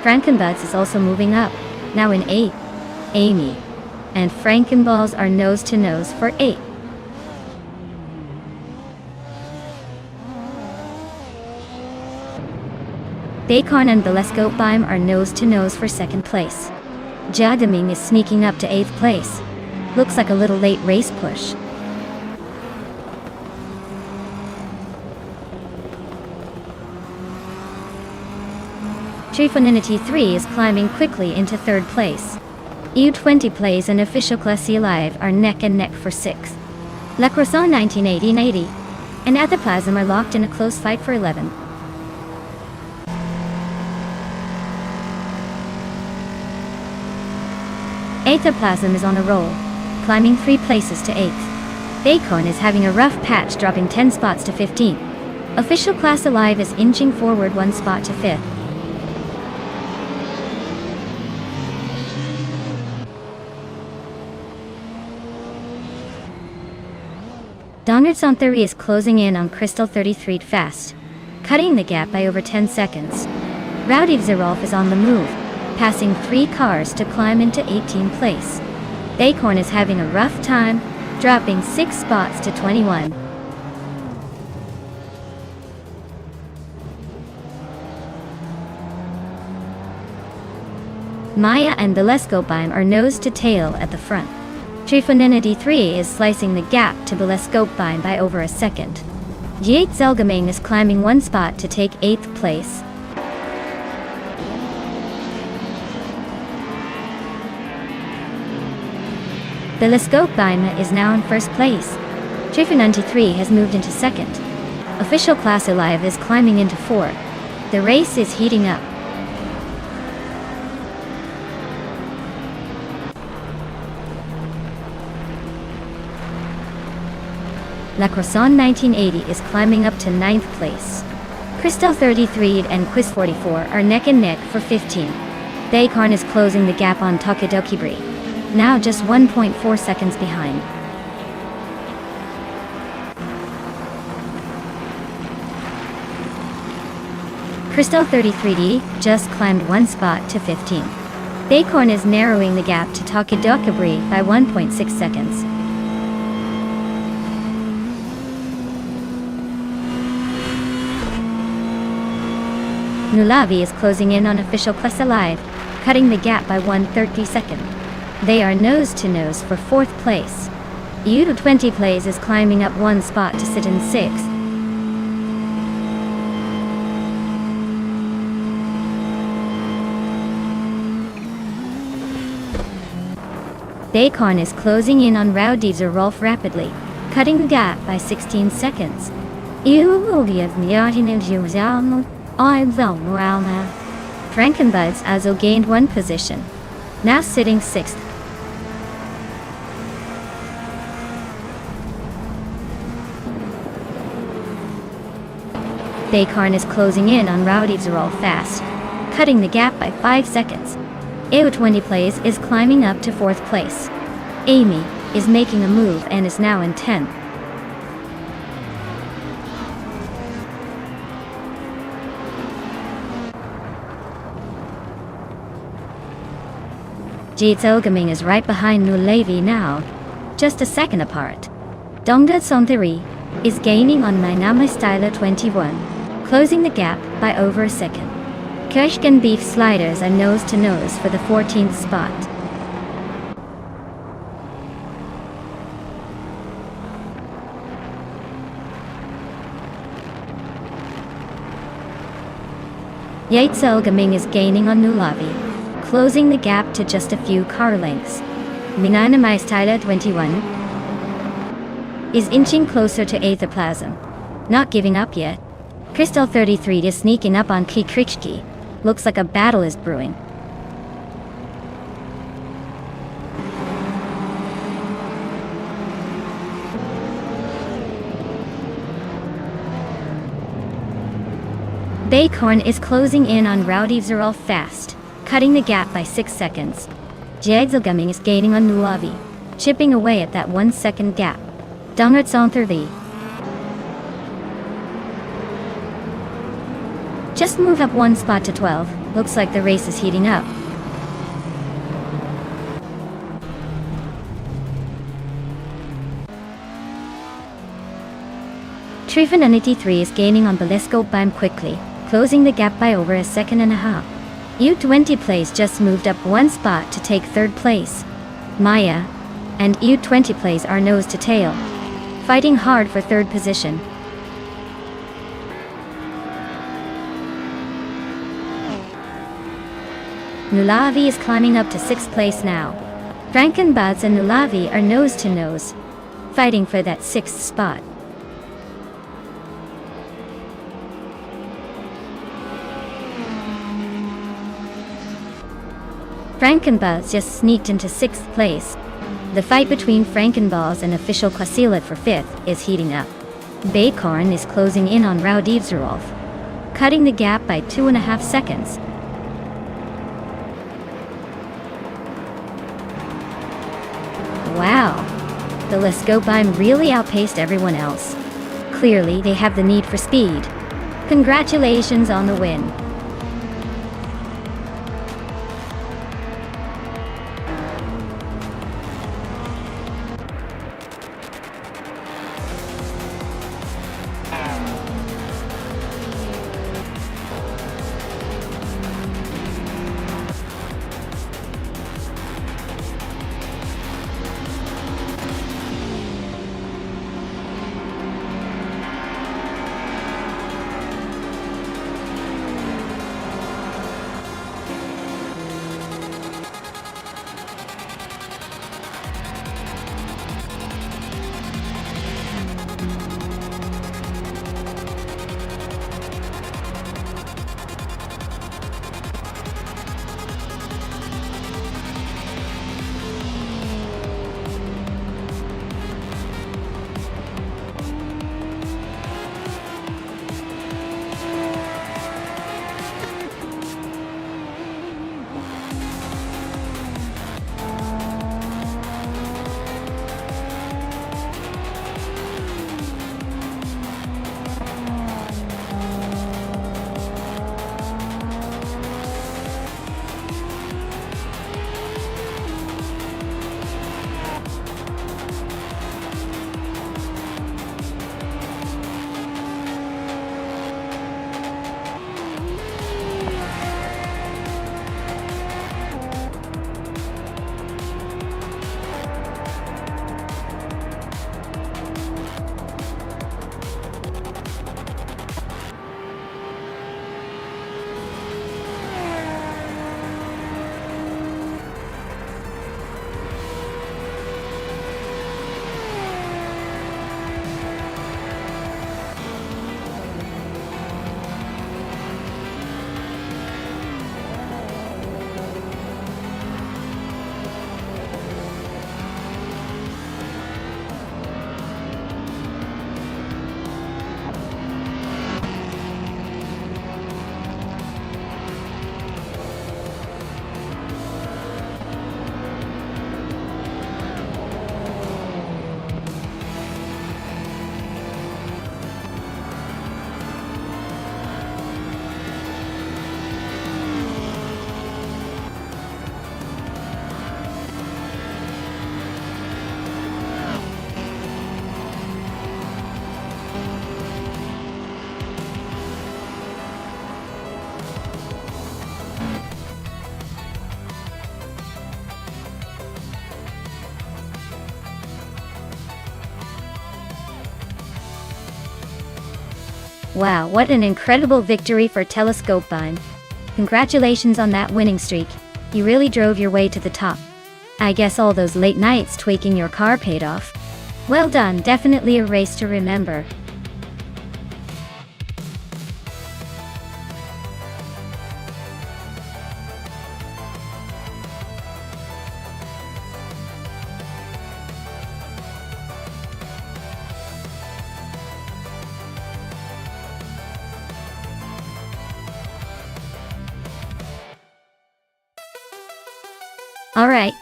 Frankenbuds is also moving up, now in 8th. Amy and Frankenballs are nose to nose for 8th. Dacorn and Bilascopeheim are nose to nose for second place. Jadaming is sneaking up to 8th place. Looks like a little late race push. Trifonity 3 is climbing quickly into third place. U20 plays and Official Classy Alive are neck and neck for 6th. La Croissant 1980 and Athaplasm are locked in a close fight for 11th. Athaplasm is on a roll, climbing 3 places to 8th. Acorn is having a rough patch, dropping 10 spots to 15th. Official Class Alive is inching forward 1 spot to 5th. Dongerson 30 is closing in on Crystal 33 fast, cutting the gap by over 10 seconds. Rowdy Zerolf is on the move, passing 3 cars to climb into 18th place. Acorn is having a rough time, dropping 6 spots to 21. Maya and Belescopeim are nose to tail at the front. Trifonenity 3 is slicing the gap to Belescopeim by over a second. Yates Zelgaming is climbing 1 spot to take 8th place. Belescopeim is now in 1st place. Trifonenity 3 has moved into 2nd. Official Class Alive is climbing into 4th. The race is heating up. La Croissant 1980 is climbing up to 9th place. Crystal 33 and Quiz 44 are neck and neck for 15th. Acorn is closing the gap on Tokidoki Brie, now just 1.4 seconds behind. Crystal 33D just climbed 1 spot to 15th. Acorn is narrowing the gap to Tokidoki Brie by 1.6 seconds. Nulavi is closing in on Official Class Alive, cutting the gap by 1/32. They are nose to nose for 4th place. U20 plays is climbing up 1 spot to sit in 6th. Acorn is closing in on Rowdy Zerolf rapidly, cutting the gap by 16 seconds. Frankenbuds also gained 1 position, now sitting 6th. Acorn is closing in on Rowdy Zerolf fast, cutting the gap by 5 seconds. AO20 plays is climbing up to 4th place. Amy is making a move and is now in 10th. Jade Zelgaming is right behind Nulavi now, just a second apart. Dongda Sonthiri is gaining on Mainama Styler 21, closing the gap by over a second. Kirschgen Beef Sliders are nose to nose for the 14th spot. Yates Elgaming is gaining on Nulavi, closing the gap to just a few car lengths. Minanamai Styler 21 is inching closer to Athaplasm, not giving up yet. Crystal 33 is sneaking up on Kikrichki. Looks like a battle is brewing. Acorn is closing in on Rowdy Zerolf fast, cutting the gap by 6 seconds. Jagzelgumming is gaining on Nulavi, chipping away at that 1 second gap. Dongertson just move up 1 spot to 12. Looks like the race is heating up. Trifonenity 3 is gaining on Belescopeim quickly, closing the gap by over a second and a half. U20 plays just moved up 1 spot to take 3rd place. Maya and U20 plays are nose to tail, fighting hard for 3rd position. Nulavi is climbing up to 6th place now. Frankenbuzz and Nulavi are nose to nose, fighting for that 6th spot. Frankenbuzz just sneaked into 6th place. The fight between Frankenbuzz and official Quasilat for 5th is heating up. Baycorn is closing in on Raudivzerolf, cutting the gap by 2.5 seconds. Wow, the Lescopine really outpaced everyone else. Clearly, they have the need for speed. Congratulations on the win. Wow, what an incredible victory for Telescopine. Congratulations on that winning streak. You really drove your way to the top. I guess all those late nights tweaking your car paid off. Well done, definitely a race to remember. Alright,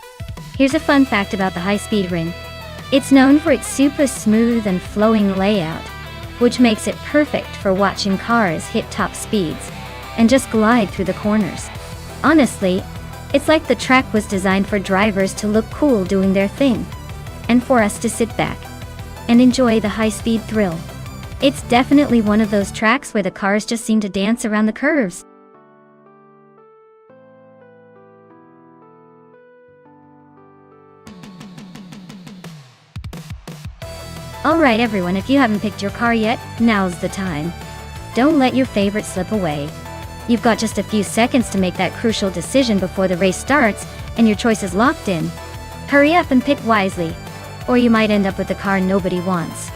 here's a fun fact about the high-speed ring. It's known for its super smooth and flowing layout, which makes it perfect for watching cars hit top speeds and just glide through the corners. Honestly, it's like the track was designed for drivers to look cool doing their thing, and for us to sit back and enjoy the high-speed thrill. It's definitely one of those tracks where the cars just seem to dance around the curves. Alright everyone, if you haven't picked your car yet, now's the time. Don't let your favorite slip away. You've got just a few seconds to make that crucial decision before the race starts, and your choice is locked in. Hurry up and pick wisely, or you might end up with the car nobody wants.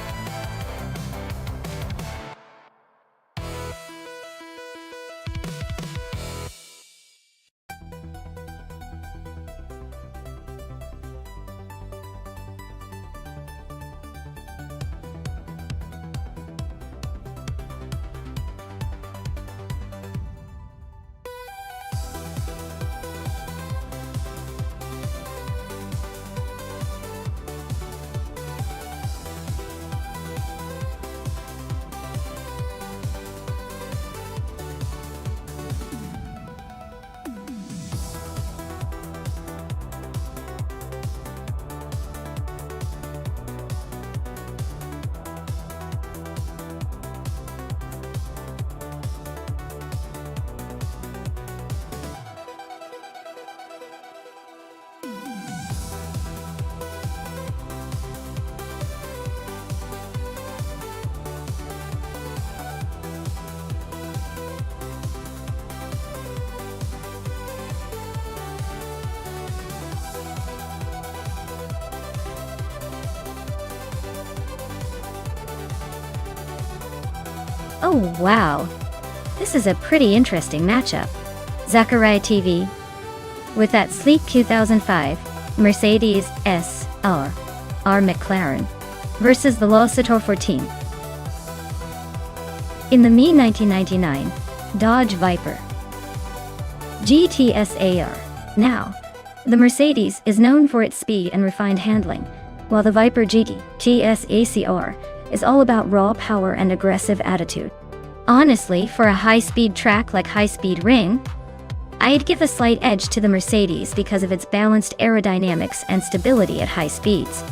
Oh wow, this is a pretty interesting matchup. Zachariah TV, with that sleek 2005 Mercedes S-R McLaren, versus the Losator 14 in the Me 1999 Dodge Viper GTS-AR. Now, the Mercedes is known for its speed and refined handling, while the Viper GTS-ACR is all about raw power and aggressive attitude. Honestly, for a high-speed track like High Speed Ring, I'd give a slight edge to the Mercedes because of its balanced aerodynamics and stability at high speeds.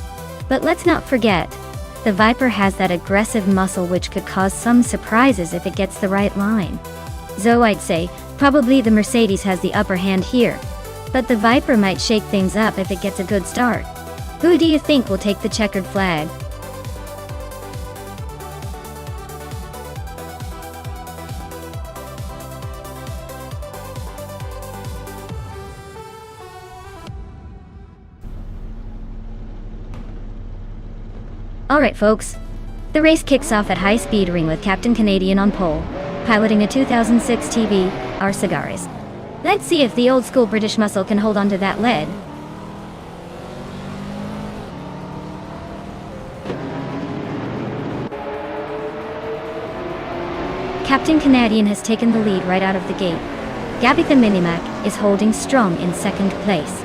But let's not forget, the Viper has that aggressive muscle which could cause some surprises if it gets the right line. So I'd say, probably the Mercedes has the upper hand here, but the Viper might shake things up if it gets a good start. Who do you think will take the checkered flag? Alright folks, the race kicks off at High Speed Ring with Captain Canadian on pole, piloting a 2006 TV, R Cigares. Let's see if the old school British muscle can hold on to that lead. Captain Canadian has taken the lead right out of the gate. Gabitha Minimac is holding strong in second place.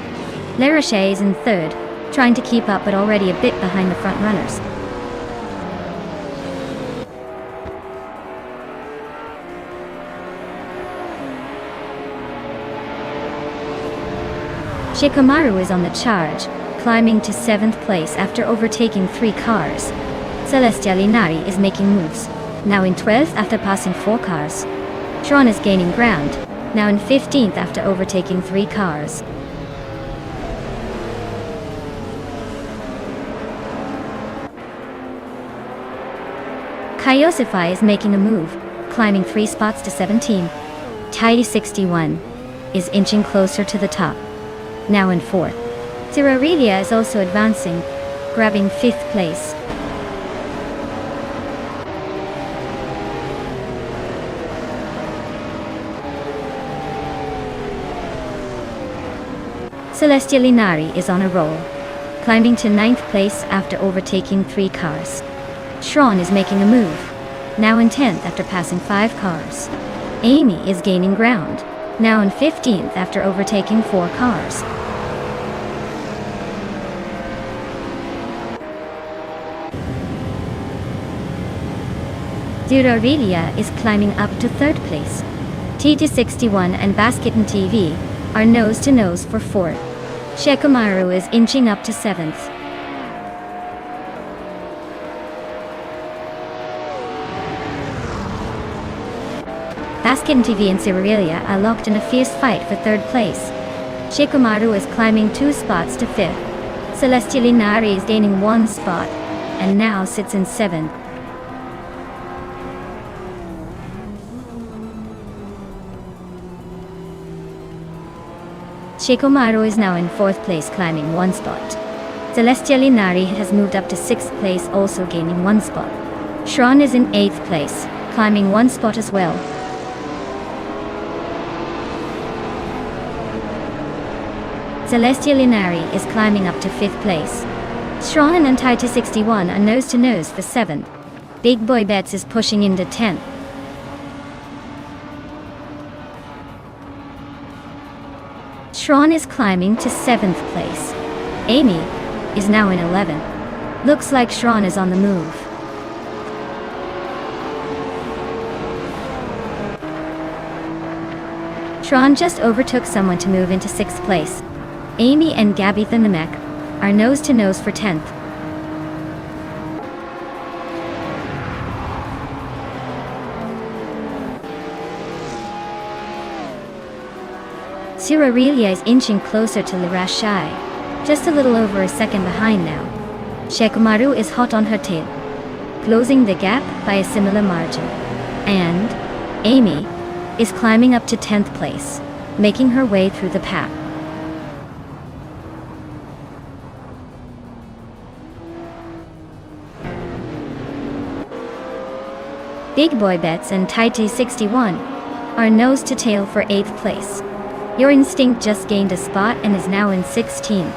Le Rocher is in third, trying to keep up but already a bit behind the front runners. Shikamaru is on the charge, climbing to 7th place after overtaking 3 cars. Celestia Linari is making moves, now in 12th after passing 4 cars. Sean is gaining ground, now in 15th after overtaking 3 cars. Kaiosify is making a move, climbing 3 spots to 17. Tidy 61 is inching closer to the top, now in 4th. Zirarelia is also advancing, grabbing 5th place. Celestia Linari is on a roll, climbing to 9th place after overtaking 3 cars. Sean is making a move, now in 10th after passing 5 cars. Amy is gaining ground, now in 15th after overtaking 4 cars. Zirarelia is climbing up to 3rd place. TT61 and Basketon TV are nose to nose for 4th. Shikamaru is inching up to 7th. Basketon TV and Zirarelia are locked in a fierce fight for 3rd place. Shikamaru is climbing 2 spots to 5th. Celestia Linari is gaining 1 spot, and now sits in 7th. Shikomaru is now in 4th place, climbing 1 spot. Celestial Inari has moved up to 6th place, also gaining 1 spot. Shran is in 8th place, climbing 1 spot as well. Celestial Inari is climbing up to 5th place. Shran and Taita 61 are nose to nose for 7th. Big Boy Bets is pushing into 10th. Shran is climbing to 7th place. Amy is now in 11th. Looks like Shran is on the move. Shran just overtook someone to move into 6th place. Amy and Gabby Thanamek are nose to nose for 10th. Sirarelia is inching closer to Lirashai, just a little over a second behind now. Shikomaru is hot on her tail, closing the gap by a similar margin. And Amy is climbing up to 10th place, making her way through the pack. Big Boy Bets and Taiti 61 are nose to tail for 8th place. Your Instinct just gained a spot and is now in 16th.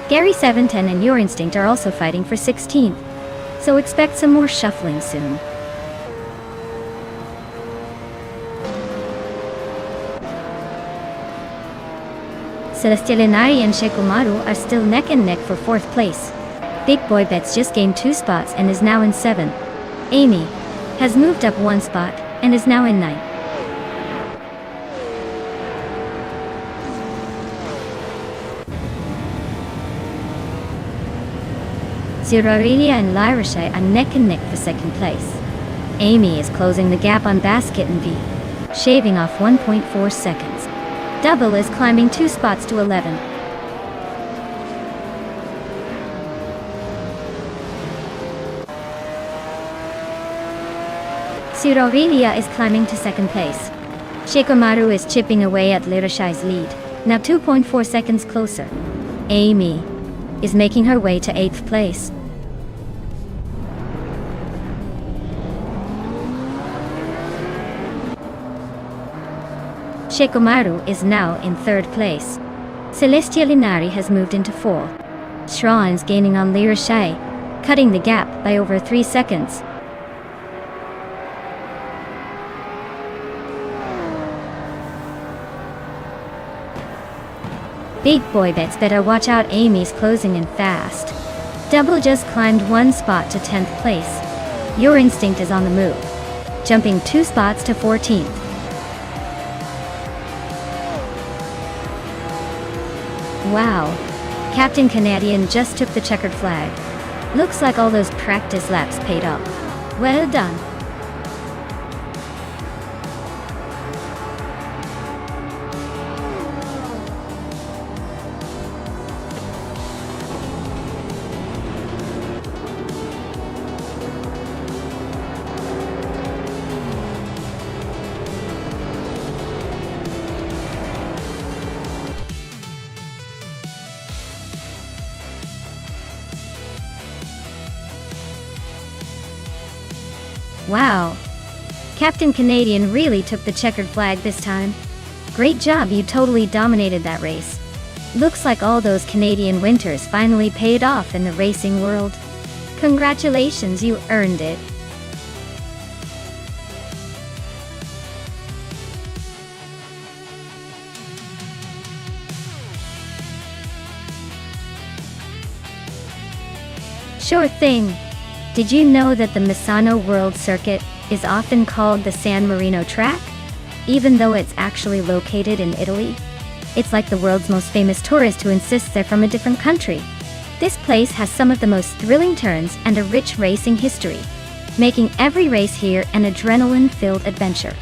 Gary 710 and Your Instinct are also fighting for 16th, so expect some more shuffling soon. Celestial Inari and Shikomaru are still neck and neck for 4th place. Big Boy Bets just gained 2 spots and is now in 7th. Amy has moved up 1 spot and is now in 9th. Zirarelia and Lirashai are neck and neck for 2nd place. Amy is closing the gap on Basket and V, shaving off 1.4 seconds. Double is climbing 2 spots to 11th. Zirarelia is climbing to 2nd place. Shikomaru is chipping away at Lirashai's lead, now 2.4 seconds closer. Amy is making her way to 8th place. Shikomaru is now in 3rd place. Celestial Inari has moved into 4th. Shran is gaining on Lirashai, cutting the gap by over 3 seconds. Big Boy Bets better watch out, Amy's closing in fast. Double just climbed 1 spot to 10th place. Your Instinct is on the move, jumping 2 spots to 14th. Wow, Captain Canadian just took the checkered flag. Looks like all those practice laps paid off. Well done. Wow, Captain Canadian really took the checkered flag this time. Great job, you totally dominated that race. Looks like all those Canadian winters finally paid off in the racing world. Congratulations, you earned it. Sure thing. Did you know that the Misano World Circuit is often called the San Marino track, even though it's actually located in Italy? It's like the world's most famous tourist who insists they're from a different country. This place has some of the most thrilling turns and a rich racing history, making every race here an adrenaline-filled adventure.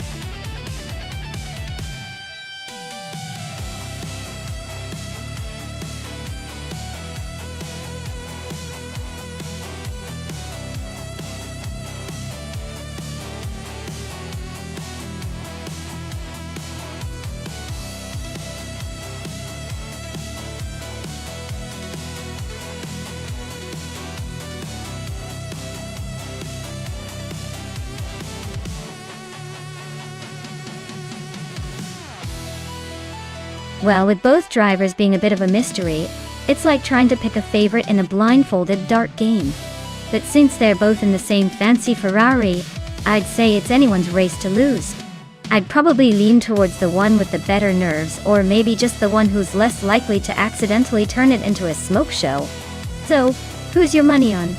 Well, with both drivers being a bit of a mystery, it's like trying to pick a favorite in a blindfolded dart game. But since they're both in the same fancy Ferrari, I'd say it's anyone's race to lose. I'd probably lean towards the one with the better nerves, or maybe just the one who's less likely to accidentally turn it into a smoke show. So, who's your money on?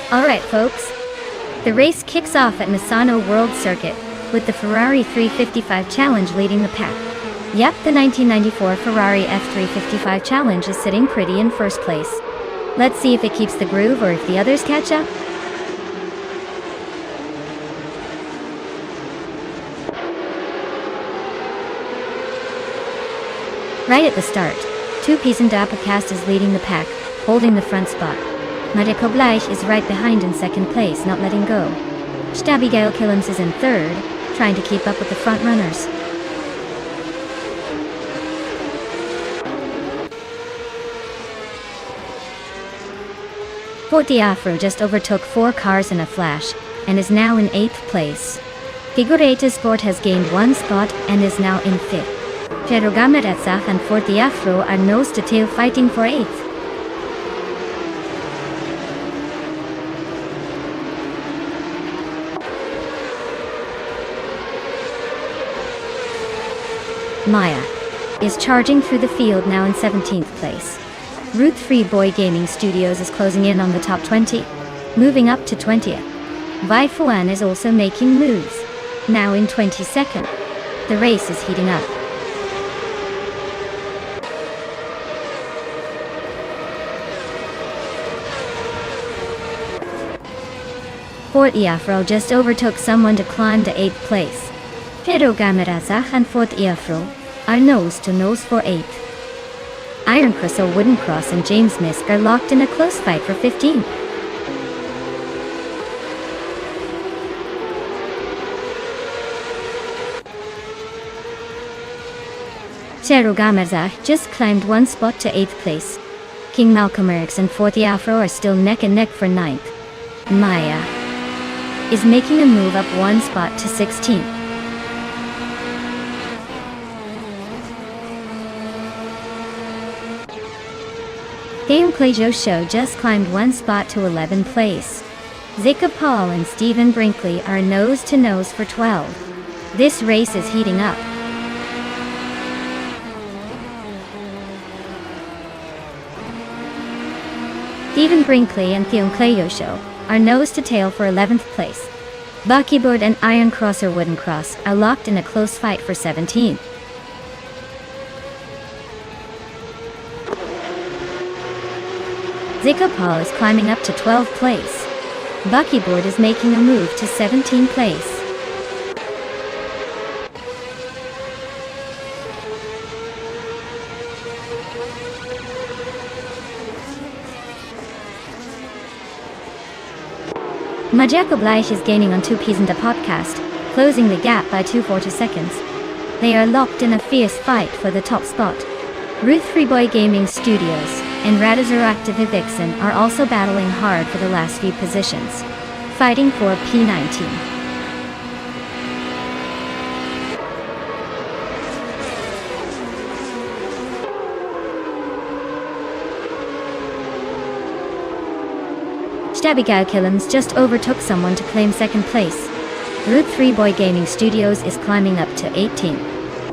Alright folks, the race kicks off at Misano World Circuit, with the Ferrari 355 Challenge leading the pack. Yep, the 1994 Ferrari F355 Challenge is sitting pretty in first place. Let's see if it keeps the groove or if the others catch up. Right at the start, 2 Pisan Dapacast is leading the pack, holding the front spot. Madeko Bleich is right behind in second place, not letting go. Stabigail Killens is in third, trying to keep up with the front runners. Forti Afro just overtook 4 cars in a flash, and is now in 8th place. Figureta Sport has gained 1 spot and is now in 5th. Ferrogamerezza and Forti Afro are nose to tail fighting for 8th. Maya is charging through the field, now in 17th place. Ruth Free Boy Gaming Studios is closing in on the top 20, moving up to 20th. Vai Fuan is also making moves, now in 22nd. The race is heating up. Forti Afro just overtook someone to climb to 8th place. Pedro Gamerazza and Forti Afro are nose to nose for 8th. Iron Crystal, Wooden Cross and James Misk are locked in a close fight for 15th. Cerro Gamerza just climbed 1 spot to 8th place. King Malcolm X and Forti Afro are still neck and neck for 9th. Maya is making a move up 1 spot to 16th. Gameplay Joe Show just climbed 1 spot to 11th place. Zika Paul and Stephen Brinkley are nose to nose for 12. This race is heating up. Stephen Brinkley and Theon Clayosho are nose to tail for 11th place. Buckyboard and Iron Cross or Wooden Cross are locked in a close fight for 17th. Zika Paul is climbing up to 12th place. Buckyboard is making a move to 17th place. Majeko Bleich is gaining on 2 Ps in the podcast, closing the gap by 240 seconds. They are locked in a fierce fight for the top spot. Ruth Freeboy Gaming Studios and Radazur Active Vixen are also battling hard for the last few positions, fighting for P19. Stabigao Killens just overtook someone to claim second place. Route 3 Boy Gaming Studios is climbing up to 18th.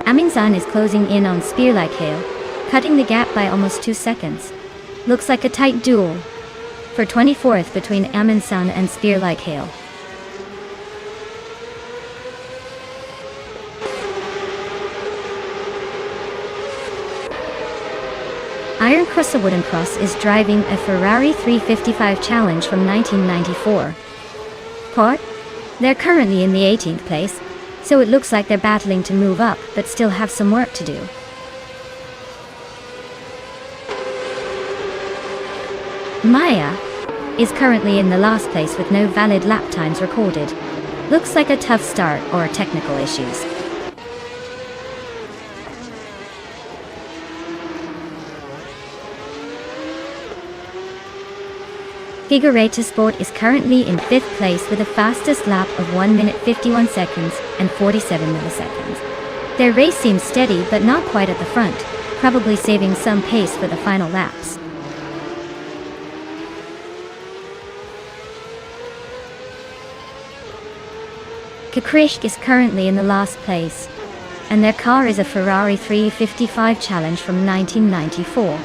Amingzan is closing in on Spear Like Hail, cutting the gap by almost 2 seconds. Looks like a tight duel for 24th between Amingzan and Spear Like Hail. Iron Crystal Wooden Cross is driving a Ferrari 355 Challenge from 1994. They're currently in the 18th place, so it looks like they're battling to move up but still have some work to do. Maya is currently in the last place with no valid lap times recorded. Looks like a tough start or technical issues. Figureta Sport is currently in 5th place with a fastest lap of 1 minute 51 seconds and 47 milliseconds. Their race seems steady but not quite at the front, probably saving some pace for the final laps. Kakrishk is currently in the last place, and their car is a Ferrari 355 Challenge from 1994.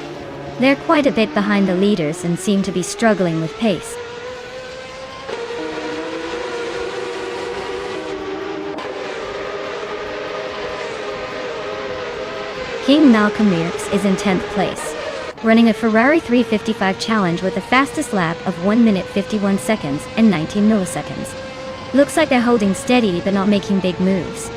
They're quite a bit behind the leaders and seem to be struggling with pace. King Malcolm Mirks is in 10th place, running a Ferrari 355 Challenge with the fastest lap of 1 minute 51 seconds and 19 milliseconds. Looks like they're holding steady but not making big moves.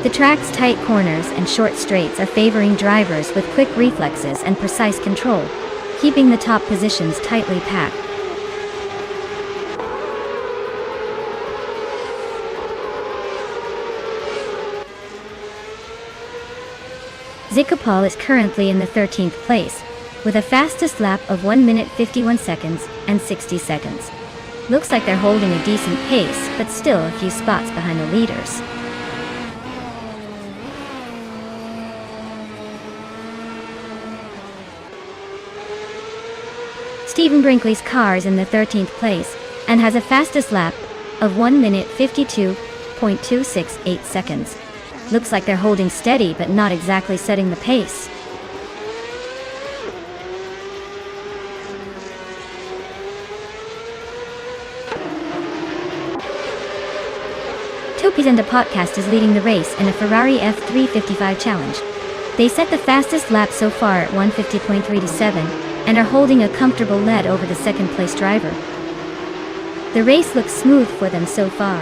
The track's tight corners and short straights are favoring drivers with quick reflexes and precise control, keeping the top positions tightly packed. Zikapal is currently in the 13th place, with a fastest lap of 1 minute 51 seconds and 60 seconds. Looks like they're holding a decent pace, but still a few spots behind the leaders. Stephen Brinkley's car is in the 13th place, and has a fastest lap of 1 minute 52.268 seconds. Looks like they're holding steady but not exactly setting the pace. Topis and the Podcast is leading the race in a Ferrari F355 Challenge. They set the fastest lap so far at 150.37, and are holding a comfortable lead over the second place driver. The race looks smooth for them so far.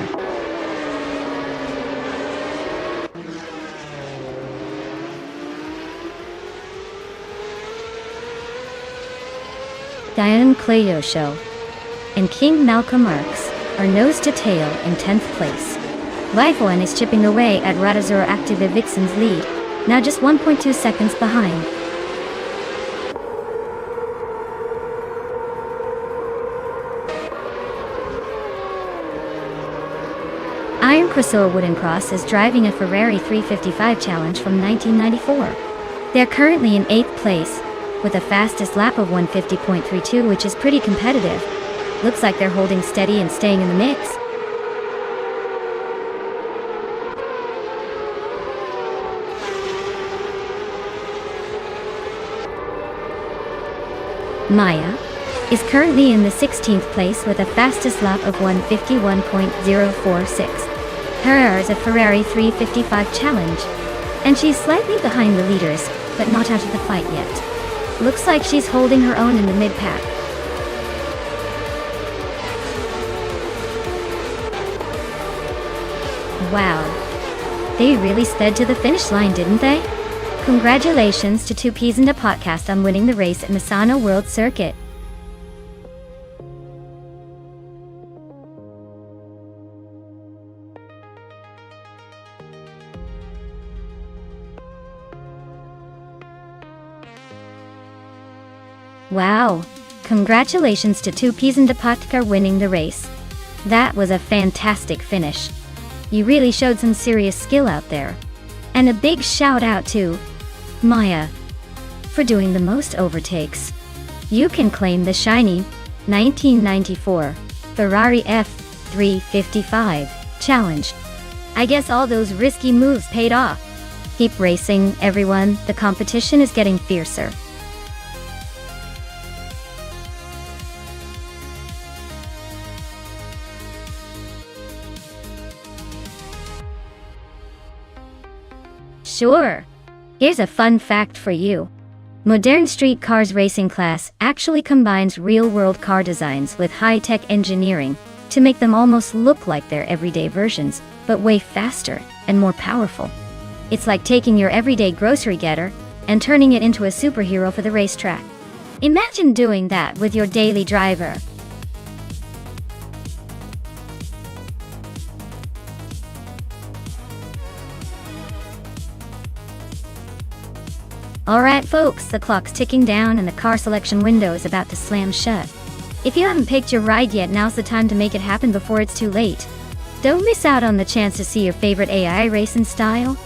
Diane Cleo Show and King Malcolm Marks are nose to tail in 10th place. Life1 is chipping away at Radazur Active Vixen's lead, now just 1.2 seconds behind. Iron Crystal Wooden Cross is driving a Ferrari 355 Challenge from 1994. They're currently in 8th place, with a fastest lap of 150.32, which is pretty competitive. Looks like they're holding steady and staying in the mix. Maya is currently in the 16th place with a fastest lap of 151.046. Herrera is a Ferrari 355 Challenge, and she's slightly behind the leaders, but not out of the fight yet. Looks like she's holding her own in the mid-pack. Wow. They really sped to the finish line, didn't they? Congratulations to Two Peas and a Podcast on winning the race at Misano World Circuit. Wow. Congratulations to Two Peas and a Podcast winning the race. That was a fantastic finish. You really showed some serious skill out there. And a big shout out to Maya. for doing the most overtakes. You can claim the shiny 1994 Ferrari F355 challenge. I guess all those risky moves paid off. Keep racing, everyone. The competition is getting fiercer. Sure. Here's a fun fact for you. Modern street cars racing class actually combines real-world car designs with high-tech engineering to make them almost look like their everyday versions, but way faster and more powerful. It's like taking your everyday grocery getter and turning it into a superhero for the racetrack. Imagine doing that with your daily driver. Alright folks, the clock's ticking down and the car selection window is about to slam shut. If you haven't picked your ride yet, now's the time to make it happen before it's too late. Don't miss out on the chance to see your favorite AI race in style.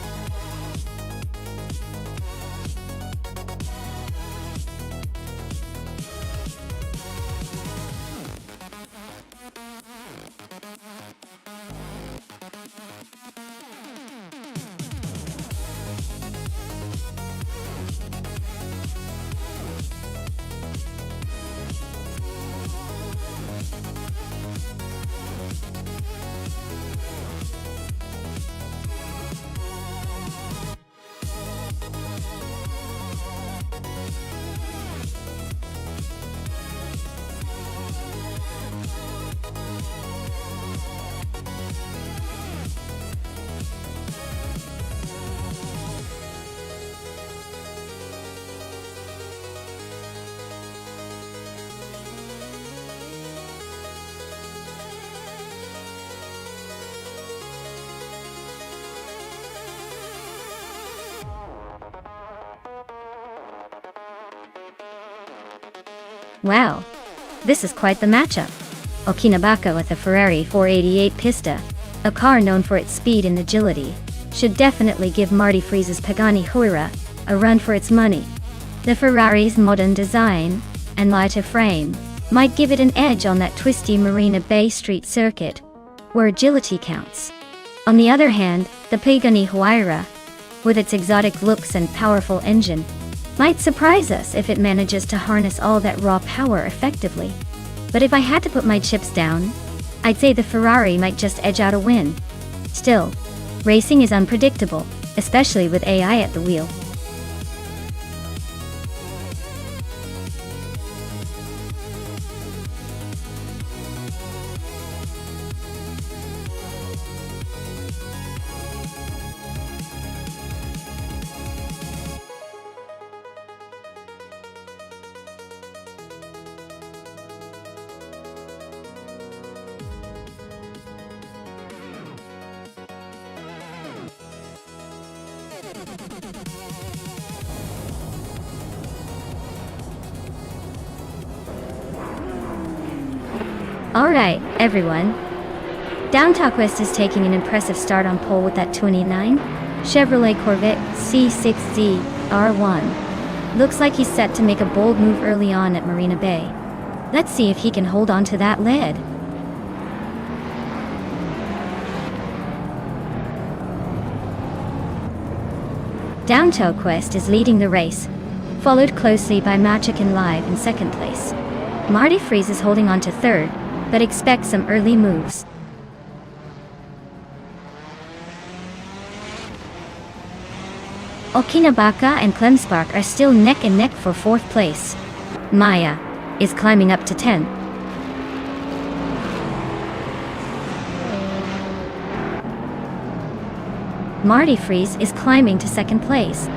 Wow, this is quite the matchup. Okinabaka with a Ferrari 488 Pista, a car known for its speed and agility, should definitely give Marty Freese's Pagani Huayra a run for its money. The Ferrari's modern design and lighter frame might give it an edge on that twisty Marina Bay Street circuit, where agility counts. On the other hand, the Pagani Huayra, with its exotic looks and powerful engine, might surprise us if it manages to harness all that raw power effectively. But if I had to put my chips down, I'd say the Ferrari might just edge out a win. Still, racing is unpredictable, especially with AI at the wheel. Alright, everyone. Downtown Quest is taking an impressive start on pole with that 29 Chevrolet Corvette C6Z R1. Looks like he's set to make a bold move early on at Marina Bay. Let's see if he can hold on to that lead. Downtown Quest is leading the race, followed closely by Magic and Live in second place. Marty Freese is holding on to third, but expect some early moves. Okinabaka and Clemspark are still neck and neck for fourth place. Maya is climbing up to 10. Marty Freese is climbing to second place.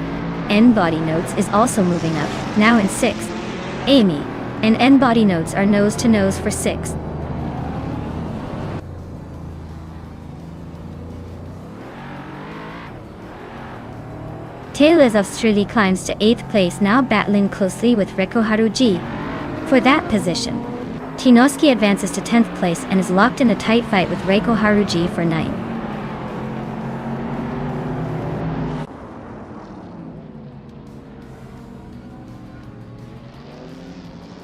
N-Body Notes is also moving up, now in 6th. Amy and N-Body Notes are nose to nose for 6th. Taylor's Australia climbs to 8th place, now battling closely with Reiko Haruji for that position. Tinoski advances to 10th place and is locked in a tight fight with Reiko Haruji for 9th.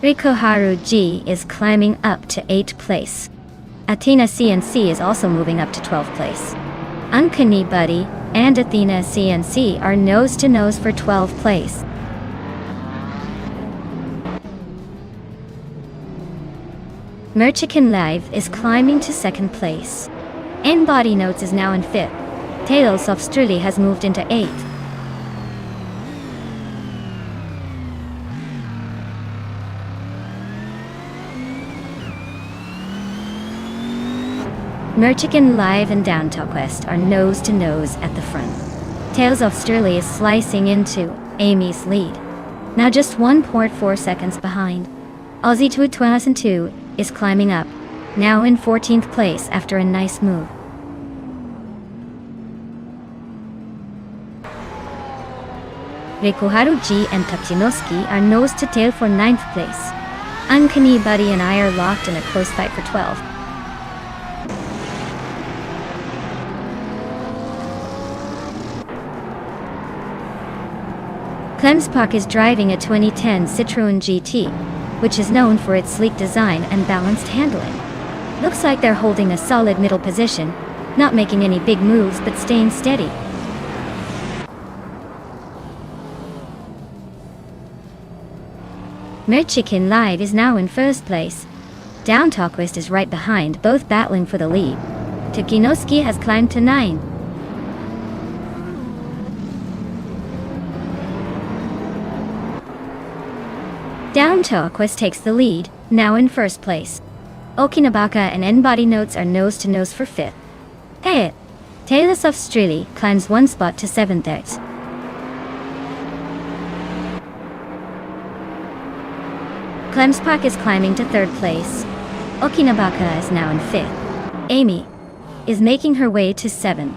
Rikuharu G is climbing up to 8th place. Athena CNC is also moving up to 12th place. Uncanny Buddy and Athena CNC are nose to nose for 12th place. Merchican Live is climbing to 2nd place. And Body Notes is now in 5th. Tales of Struli has moved into 8th. Merchican Live and Downtalk Quest are nose to nose at the front. Tales of Struli is slicing into Amy's lead, now just 1.4 seconds behind. Aussie 2002 is climbing up, now in 14th place after a nice move. Rikuharu G and Tuxinoski are nose to tail for 9th place. Uncanny Buddy and I are locked in a close fight for 12th. Clem's Park is driving a 2010 Citroën GT, which is known for its sleek design and balanced handling. Looks like they're holding a solid middle position, not making any big moves but staying steady. Merchican Live is now in 1st place. Downtalk Quest is right behind, both battling for the lead. Tukinoski has climbed to 9. Downtalk Quest takes the lead, now in 1st place. Okinabaka and N-Body Notes are nose to nose for 5th. Hey, Tales of Strili climbs 1 spot to 7th. Clem's Park is climbing to 3rd place. Okinabaka is now in 5th. Amy is making her way to 7th.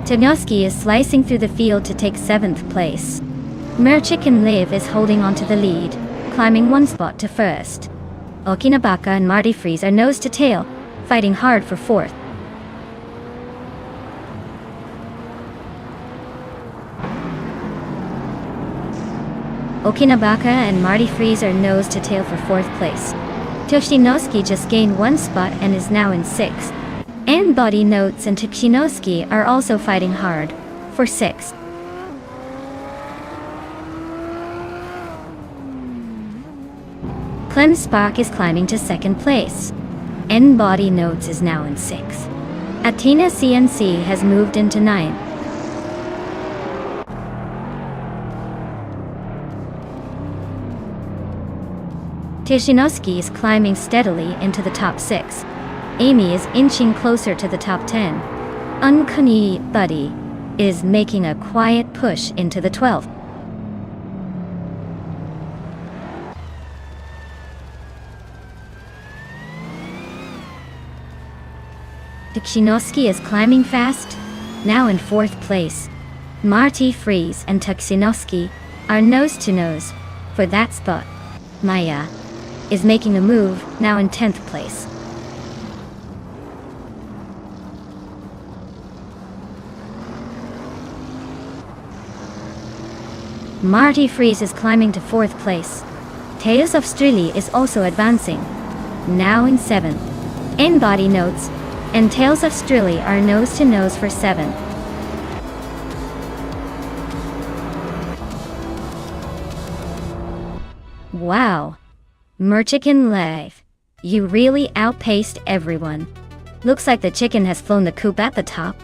Tognoski is slicing through the field to take 7th place. Merchican Live is holding on to the lead, climbing 1 spot to 1st. Okinabaka and Marty Freeze are nose to tail, fighting hard for 4th. Okinabaka and Marty Freeze are nose to tail for 4th place. Toshinoski just gained 1 spot and is now in 6th. And Body Notes and Tuxinoski are also fighting hard for 6th. Clem's Park is climbing to 2nd place. And Body Notes is now in 6th. Athena CNC has moved into 9th. Tuxinoski is climbing steadily into the top 6. Amy is inching closer to the top 10. Uncanny Buddy is making a quiet push into the 12th. Tuxinoski is climbing fast, now in 4th place. Marty Freeze and Tuxinoski are nose to nose for that spot. Maya is making a move, now in 10th place. Marty Freeze is climbing to 4th place. Tales of Strili is also advancing, now in 7th. N-Body Notes and Tales of Strili are nose to nose for 7th. Wow! Merchican Live, you really outpaced everyone. Looks like the chicken has flown the coop at the top.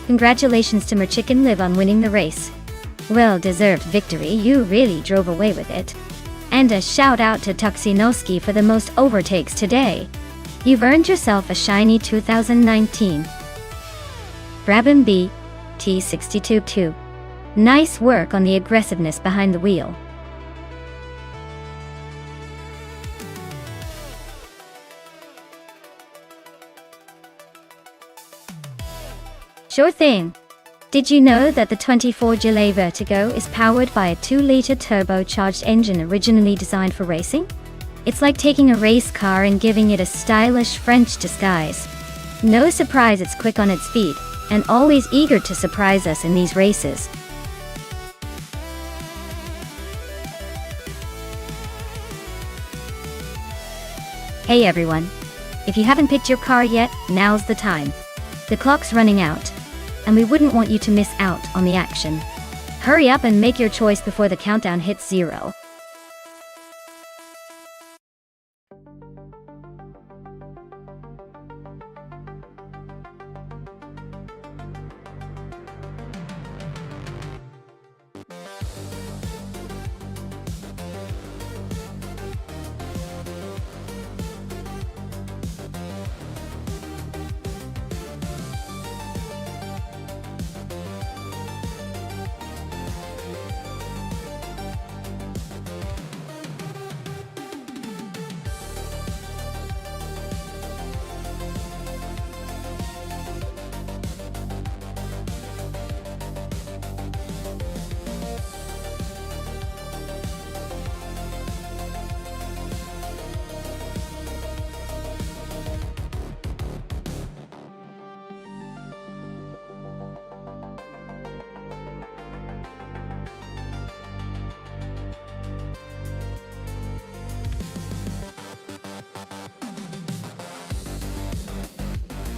Congratulations to Merchican Live on winning the race. Well-deserved victory, you really drove away with it. And a shout out to Tuxinoski for the most overtakes today. You've earned yourself a shiny 2019 Brabham B T62-2. Nice work on the aggressiveness behind the wheel. Sure thing. Did you know that the 24 Gillet Vertigo is powered by a 2-liter turbocharged engine originally designed for racing? It's like taking a race car and giving it a stylish French disguise. No surprise it's quick on its feet, and always eager to surprise us in these races. Hey everyone! If you haven't picked your car yet, now's the time. The clock's running out, and we wouldn't want you to miss out on the action. Hurry up and make your choice before the countdown hits 0.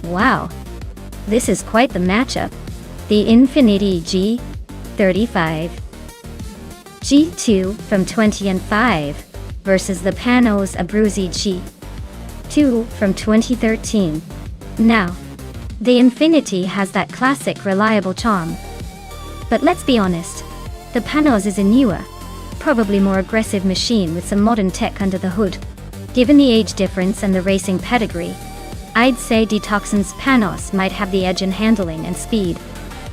Wow, this is quite the matchup. The Infiniti G35 G2 from 2005 versus the Panoz Abruzzi G2 from 2013. Now, the Infiniti has that classic reliable charm. But let's be honest, the Panoz is a newer, probably more aggressive machine with some modern tech under the hood. Given the age difference and the racing pedigree, I'd say Detoxin's Panoz might have the edge in handling and speed.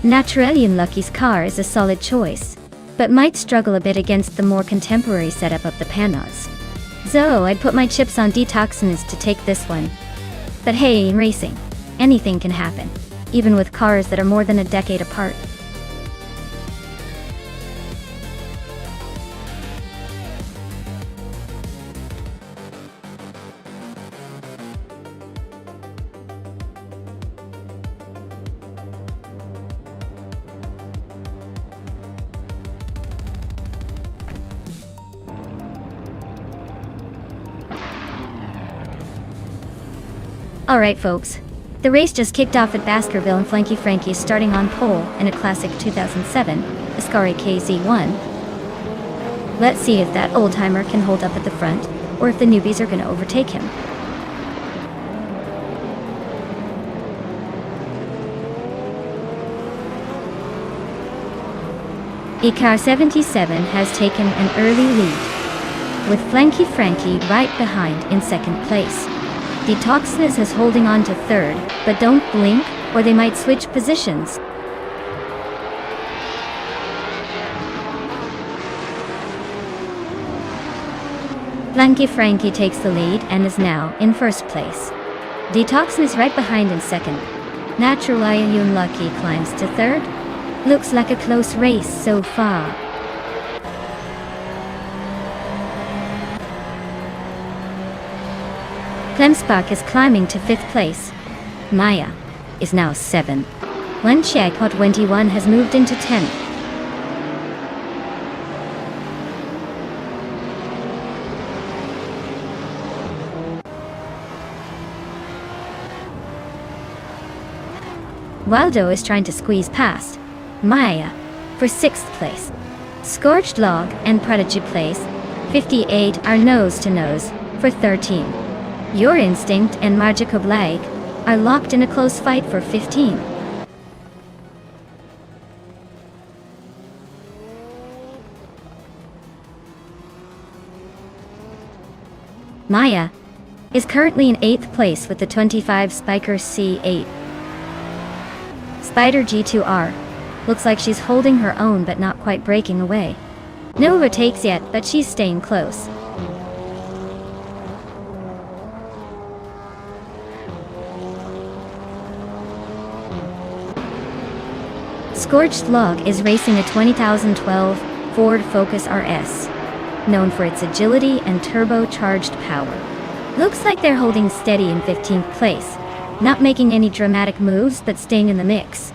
Naturally Unlucky's car is a solid choice, but might struggle a bit against the more contemporary setup of the Panoz. So I'd put my chips on Detoxin's to take this one. But hey, in racing, anything can happen, even with cars that are more than a decade apart. Alright folks, the race just kicked off at Baskerville and Flanky Frankie is starting on pole in a classic 2007 Ascari KZ1. Let's see if that old-timer can hold up at the front, or if the newbies are going to overtake him. Icar 77 has taken an early lead, with Flanky Frankie right behind in second place. Detoxinus is holding on to third, but don't blink, or they might switch positions. Flanky Frankie takes the lead and is now in first place. Detoxinus right behind in second. Naturally Unlucky climbs to third. Looks like a close race so far. Klemsbach is climbing to 5th place. Maya is now 7th. Lenchek Hot 21 has moved into 10th. Waldo is trying to squeeze past Maya for 6th place. Scorched Log and Prodigy Place 58 are nose to nose for 13. Your Instinct and Magic of Lag are locked in a close fight for 15. Maya is currently in 8th place with the 25 Spiker C8. Spider G2R looks like she's holding her own but not quite breaking away. No overtakes yet, but she's staying close. Scorched Log is racing a 2012 Ford Focus RS, known for its agility and turbocharged power. Looks like they're holding steady in 15th place, not making any dramatic moves but staying in the mix.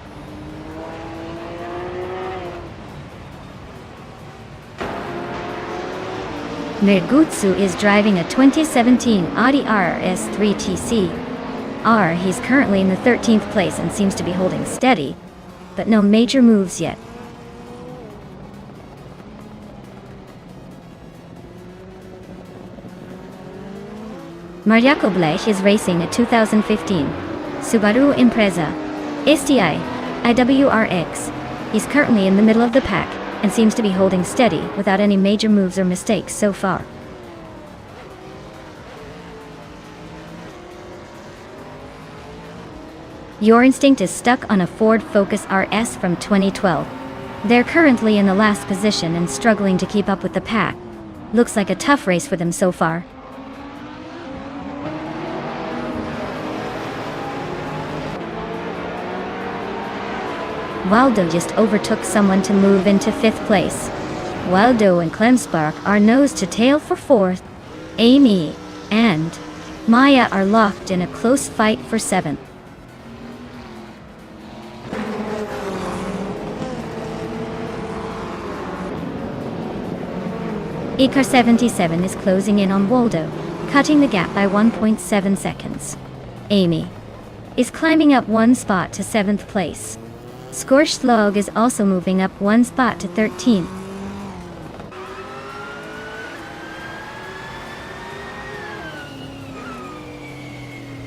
Nergutsu is driving a 2017 Audi RS3 TC. He's currently in the 13th place and seems to be holding steady, but no major moves yet. Marjaco Blech is racing a 2015 Subaru Impreza STI IWRX. He's currently in the middle of the pack and seems to be holding steady without any major moves or mistakes so far. Your Instinct is stuck on a Ford Focus RS from 2012. They're currently in the last position and struggling to keep up with the pack. Looks like a tough race for them so far. Waldo just overtook someone to move into 5th place. Waldo and Klemspark are nose to tail for 4th. Amy and Maya are locked in a close fight for 7th. Icar 77 is closing in on Waldo, cutting the gap by 1.7 seconds. Amy is climbing up 1 spot to 7th place. Scorched Log is also moving up 1 spot to 13th.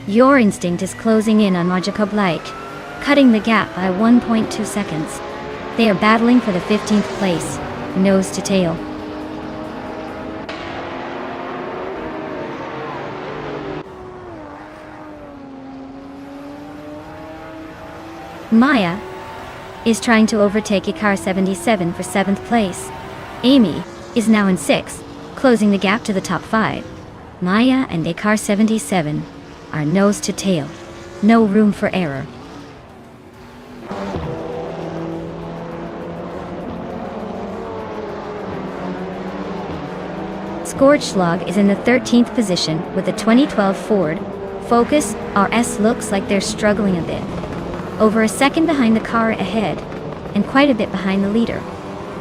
Your Instinct is closing in on Marjaco Blech, cutting the gap by 1.2 seconds. They are battling for the 15th place, nose to tail. Maya is trying to overtake Icar 77 for 7th place. Amy is now in 6th, closing the gap to the top 5. Maya and Icar 77 are nose to tail. No room for error. Scorched Log is in the 13th position with a 2012 Ford Focus RS. Looks like they're struggling a bit. Over a second behind the car ahead, and quite a bit behind the leader.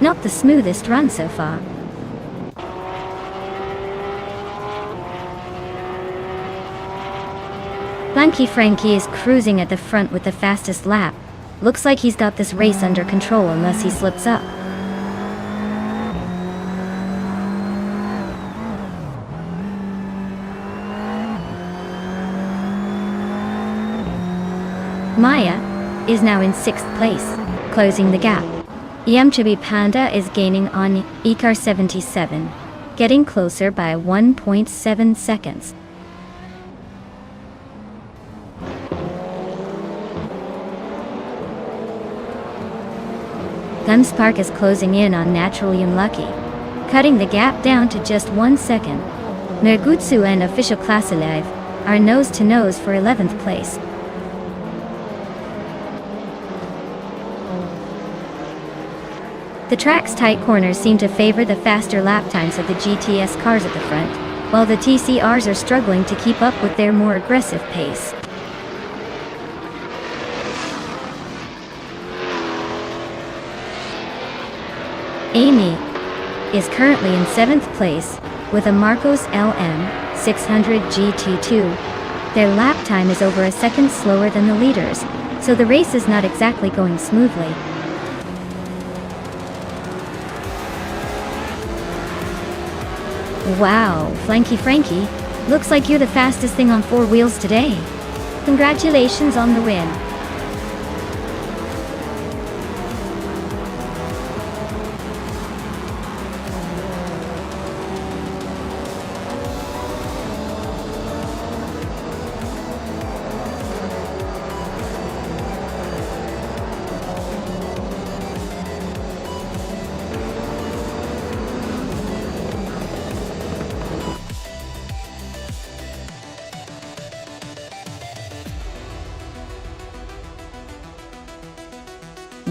Not the smoothest run so far. Blanky Frankie is cruising at the front with the fastest lap. Looks like he's got this race under control unless he slips up. Maya is now in 6th place, closing the gap. Yamchabi Panda is gaining on Icar 77, getting closer by 1.7 seconds. Gunspark is closing in on Naturally Unlucky, cutting the gap down to just 1 second. Nergutsu and Official Class Alive are nose to nose for 11th place. The track's tight corners seem to favor the faster lap times of the GTS cars at the front, while the TCRs are struggling to keep up with their more aggressive pace. Amy is currently in 7th place with a Marcos LM 600 GT2. Their lap time is over a second slower than the leaders, so the race is not exactly going smoothly. Wow, Flanky Frankie, looks like you're the fastest thing on 4 wheels today. Congratulations on the win.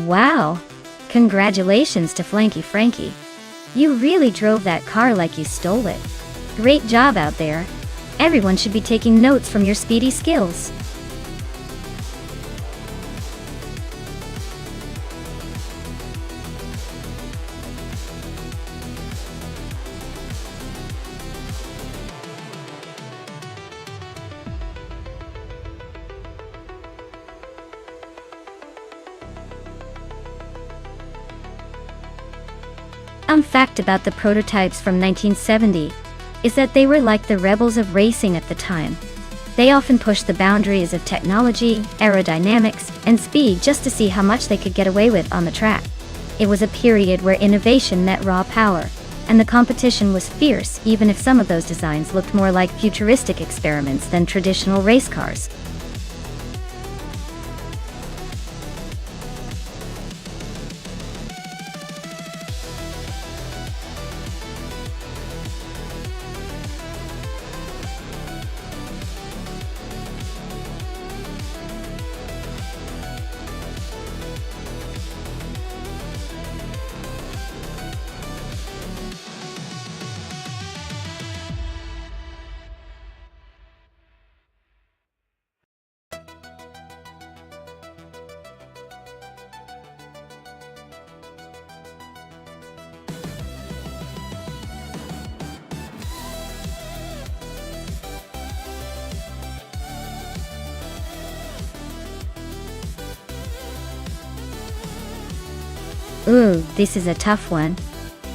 Wow! Congratulations to Flanky Frankie. You really drove that car like you stole it. Great job out there. Everyone should be taking notes from your speedy skills. Fact about the prototypes from 1970 is that they were like the rebels of racing at the time. They often pushed the boundaries of technology, aerodynamics, and speed just to see how much they could get away with on the track. It was a period where innovation met raw power, and the competition was fierce even if some of those designs looked more like futuristic experiments than traditional race cars. Ooh, this is a tough one.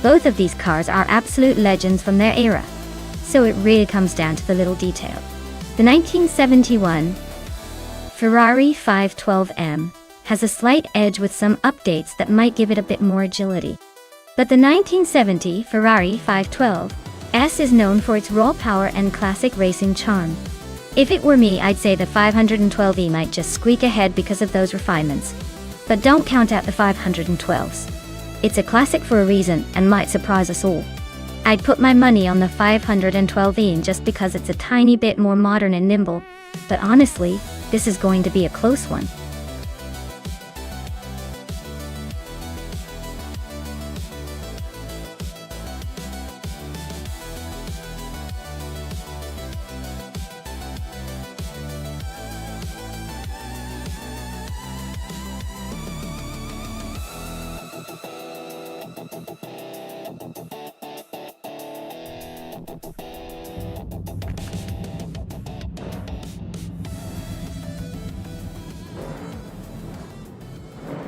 Both of these cars are absolute legends from their era, so it really comes down to the little detail. The 1971 Ferrari 512M has a slight edge with some updates that might give it a bit more agility. But the 1970 Ferrari 512S is known for its raw power and classic racing charm. If it were me, I'd say the 512E might just squeak ahead because of those refinements. But don't count out the 512s. It's a classic for a reason and might surprise us all. I'd put my money on the 512E just because it's a tiny bit more modern and nimble, but honestly, this is going to be a close one.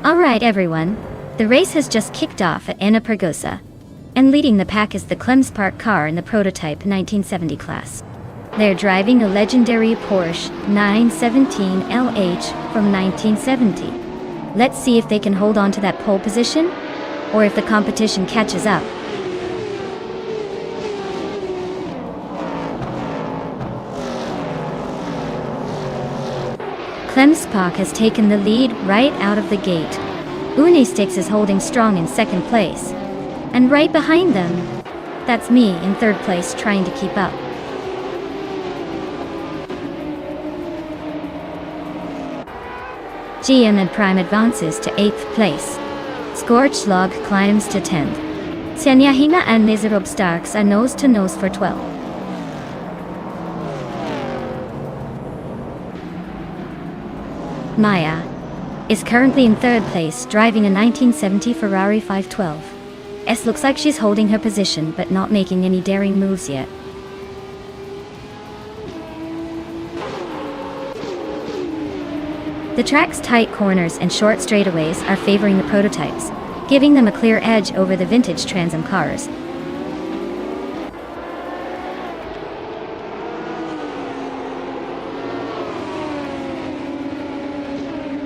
Alright everyone, the race has just kicked off at Enna-Pergosa, and leading the pack is the Clemspark car in the prototype 1970 class. They're driving a legendary Porsche 917 LH from 1970. Let's see if they can hold on to that pole position, or if the competition catches up. Clemspark has taken the lead right out of the gate. Unistix is holding strong in second place. And right behind them, that's me in third place trying to keep up. GM and Prime advances to 8th place. Scorchlog climbs to 10th. Senyahina and Nizarob Starks are nose to nose for 12th. Maya is currently in third place, driving a 1970 Ferrari 512. S looks like she's holding her position but not making any daring moves yet. The track's tight corners and short straightaways are favoring the prototypes, giving them a clear edge over the vintage Trans Am cars.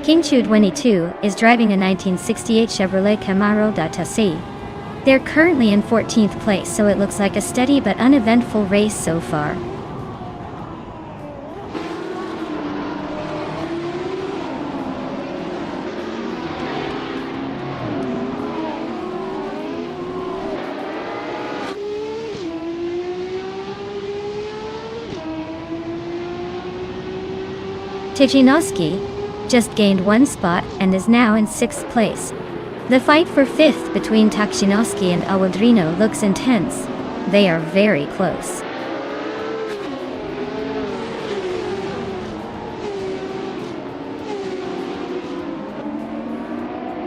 Kingchud 22 is driving a 1968 Chevrolet Camaro da Tassi. They're currently in 14th place, so it looks like a steady but uneventful race so far. Tijinowski just gained 1 spot and is now in 6th place. The fight for 5th between Takshinovsky and Awaldrino looks intense. They are very close.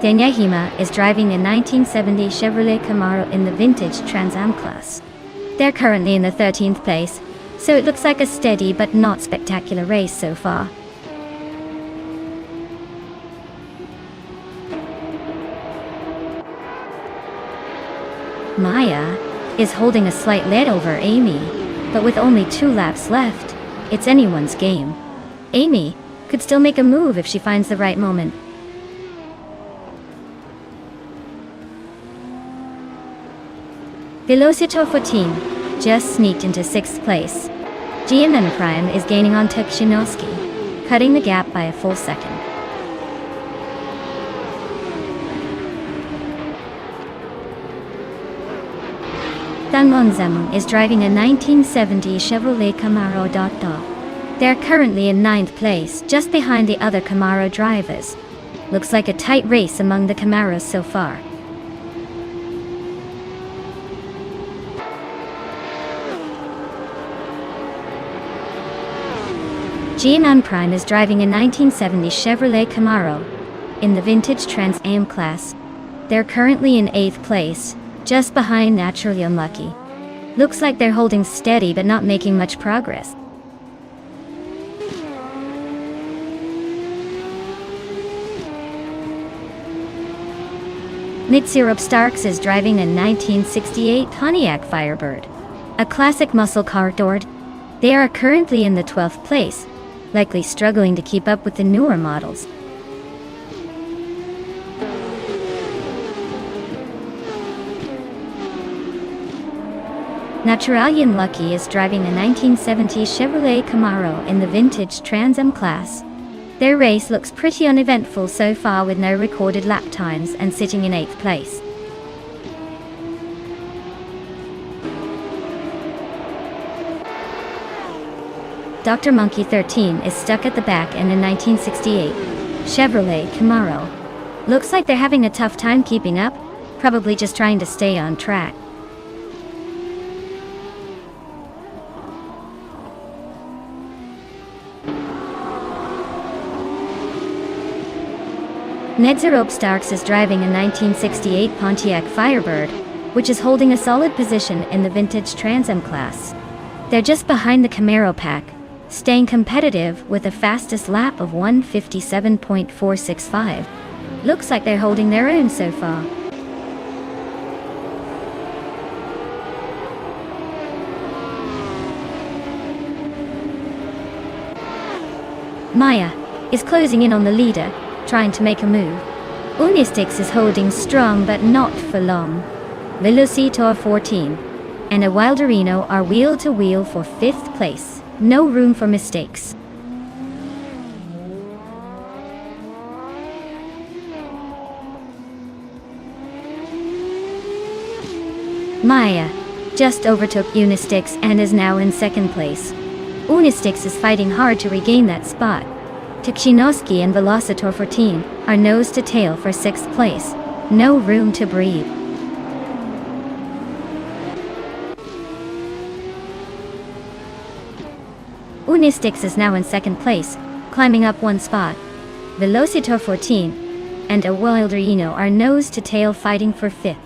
Denyahima is driving a 1970 Chevrolet Camaro in the vintage Trans Am class. They're currently in the 13th place, so it looks like a steady but not spectacular race so far. Maya is holding a slight lead over Amy, but with only 2 laps left, it's anyone's game. Amy could still make a move if she finds the right moment. Velocitor 14 just sneaked into 6th place. GMM Prime is gaining on Takshinovsky, cutting the gap by a full second. Danmonzamu is driving a 1970 Chevrolet Camaro. They're currently in 9th place, just behind the other Camaro drivers. Looks like a tight race among the Camaros so far. GMM Prime is driving a 1970 Chevrolet Camaro in the vintage Trans Am class. They're currently in 8th place, just behind Naturally Unlucky. Looks like they're holding steady but not making much progress. Mitsurup Starks is driving a 1968 Pontiac Firebird, a classic muscle car adored. They are currently in the 12th place, likely struggling to keep up with the newer models. Naturally Unlucky is driving a 1970 Chevrolet Camaro in the vintage Trans Am class. Their race looks pretty uneventful so far with no recorded lap times and sitting in 8th place. Dr. Monkey 13 is stuck at the back in a 1968 Chevrolet Camaro. Looks like they're having a tough time keeping up, probably just trying to stay on track. Netzerope Starks is driving a 1968 Pontiac Firebird, which is holding a solid position in the vintage Trans Am class. They're just behind the Camaro pack, staying competitive with the fastest lap of 1:57.465. Looks like they're holding their own so far. Maya is closing in on the leader, trying to make a move. Unistix is holding strong but not for long. Velocitor 14 and a Wilderino are wheel to wheel for 5th place. No room for mistakes. Maya just overtook Unistix and is now in 2nd place. Unistix is fighting hard to regain that spot. Takshinovsky and Velocitor 14 are nose to tail for 6th place. No room to breathe. Unistix is now in 2nd place, climbing up 1 spot. Velocitor 14 and a Wilderino are nose to tail fighting for 5th.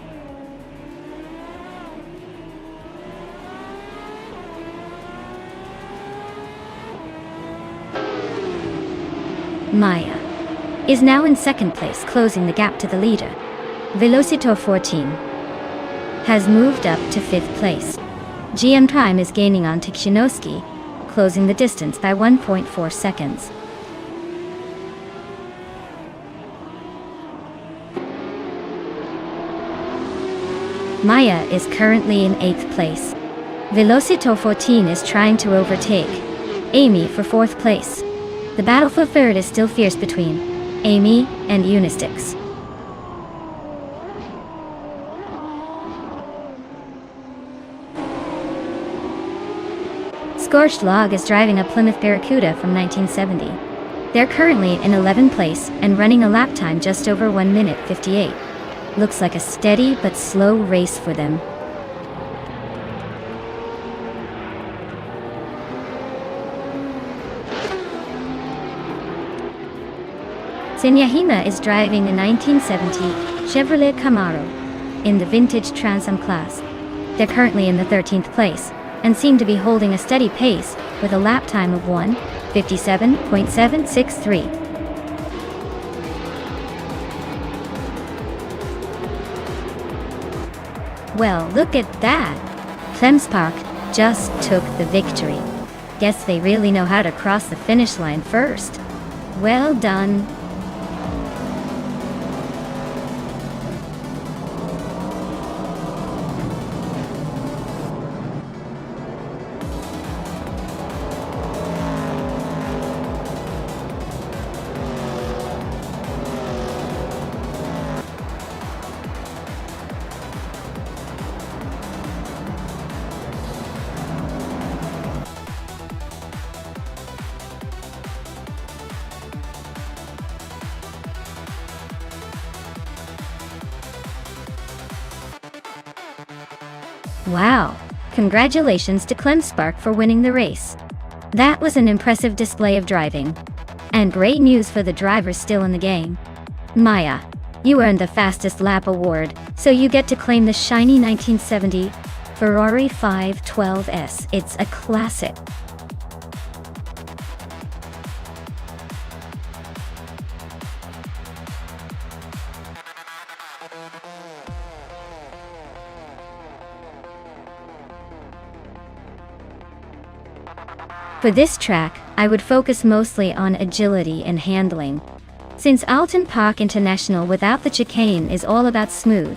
Maya is now in 2nd place, closing the gap to the leader. Velocitor 14 has moved up to 5th place. GM Prime is gaining on Takshinovsky, closing the distance by 1.4 seconds. Maya is currently in 8th place. Velocitor 14 is trying to overtake Amy for 4th place. The battle for 3rd is still fierce between Amy and Unistix. Scorched Log is driving a Plymouth Barracuda from 1970. They're currently in 11th place and running a lap time just over 1 minute 58. Looks like a steady but slow race for them. Senyahima is driving a 1970 Chevrolet Camaro in the vintage Trans Am class. They're currently in the 13th place and seem to be holding a steady pace with a lap time of 1:57.763. Well, look at that! Klemspark just took the victory. Guess they really know how to cross the finish line first. Well done. Wow! Congratulations to Klemspark for winning the race. That was an impressive display of driving. And great news for the drivers still in the game. Maya, you earned the fastest lap award, so you get to claim the shiny 1970 Ferrari 512S. It's a classic. For this track, I would focus mostly on agility and handling. Since Alton Park International without the chicane is all about smooth,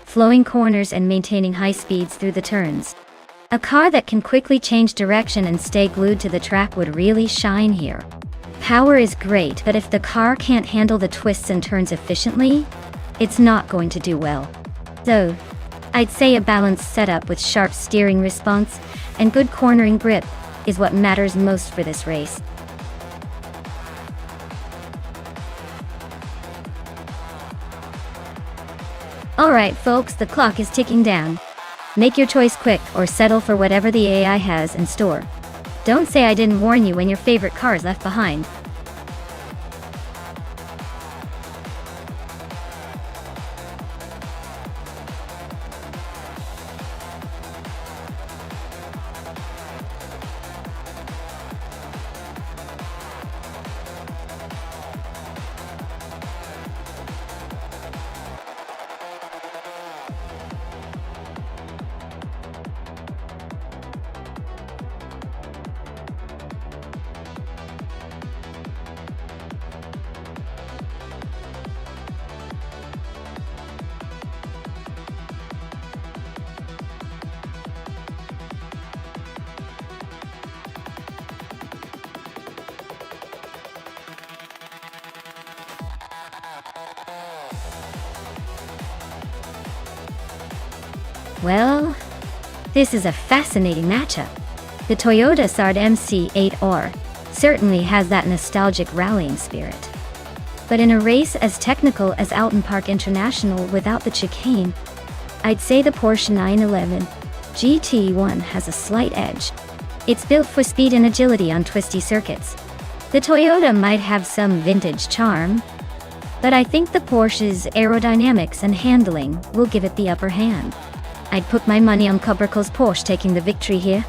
flowing corners and maintaining high speeds through the turns. A car that can quickly change direction and stay glued to the track would really shine here. Power is great, but if the car can't handle the twists and turns efficiently, it's not going to do well. So, I'd say a balanced setup with sharp steering response and good cornering grip is what matters most for this race. Alright folks, the clock is ticking down. Make your choice quick or settle for whatever the AI has in store. Don't say I didn't warn you when your favorite car is left behind. Well, this is a fascinating matchup. The Toyota Sard MC8R certainly has that nostalgic rallying spirit. But in a race as technical as Alton Park International without the chicane, I'd say the Porsche 911 GT1 has a slight edge. It's built for speed and agility on twisty circuits. The Toyota might have some vintage charm, but I think the Porsche's aerodynamics and handling will give it the upper hand. I'd put my money on Kuberkel's Porsche taking the victory here.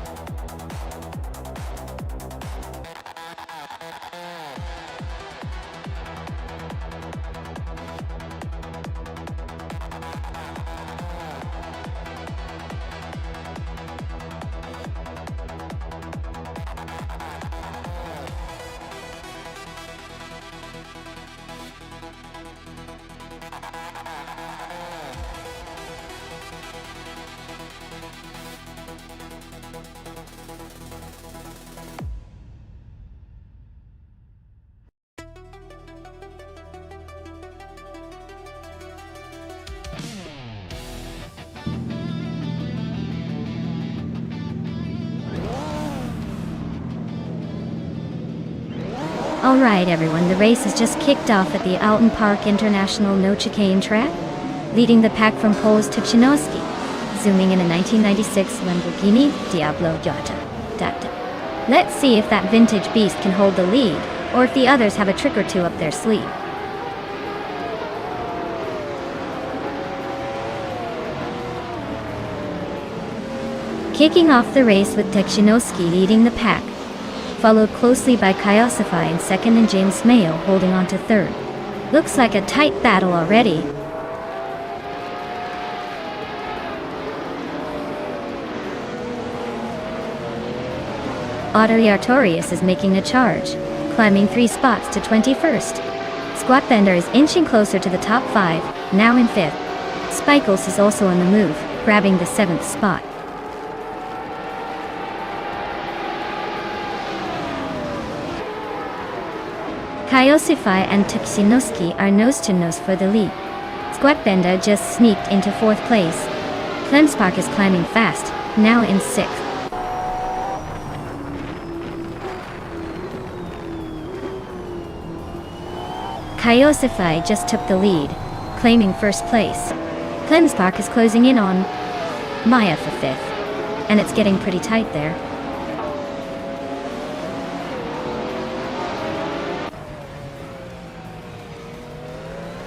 Alright everyone, the race has just kicked off at the Alton Park International No Chicane track. Leading the pack from Poles to Chinoski, zooming in a 1996 Lamborghini Diablo Jota. Let's see if that vintage beast can hold the lead, or if the others have a trick or two up their sleeve. Kicking off the race with Tekshinoski leading the pack, followed closely by Kyosify in second and James Mayo holding on to third. Looks like a tight battle already. Audrey Artorius is making a charge, climbing 3 spots to 21st. Squatbender is inching closer to the top 5, now in 5th. Spikles is also on the move, grabbing the 7th spot. Kyosify and Tekshinoski are nose-to-nose for the lead. Squatbender just sneaked into 4th place. Klemspark is climbing fast, now in 6th. Kyosify just took the lead, claiming 1st place. Klemspark is closing in on Maya for 5th, and it's getting pretty tight there.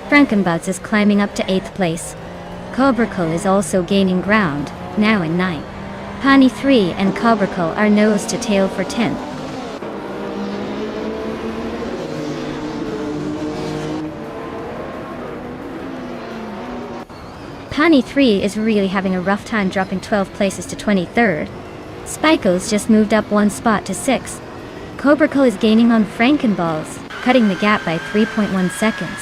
Frankenbuds is climbing up to 8th place. Cobracle is also gaining ground, now in 9th. Pani 3 and Cobracle are nose to tail for 10th. Pani 3 is really having a rough time dropping 12 places to 23rd. Spikos just moved up 1 spot to 6th. Cobracle is gaining on Frankenballs, cutting the gap by 3.1 seconds.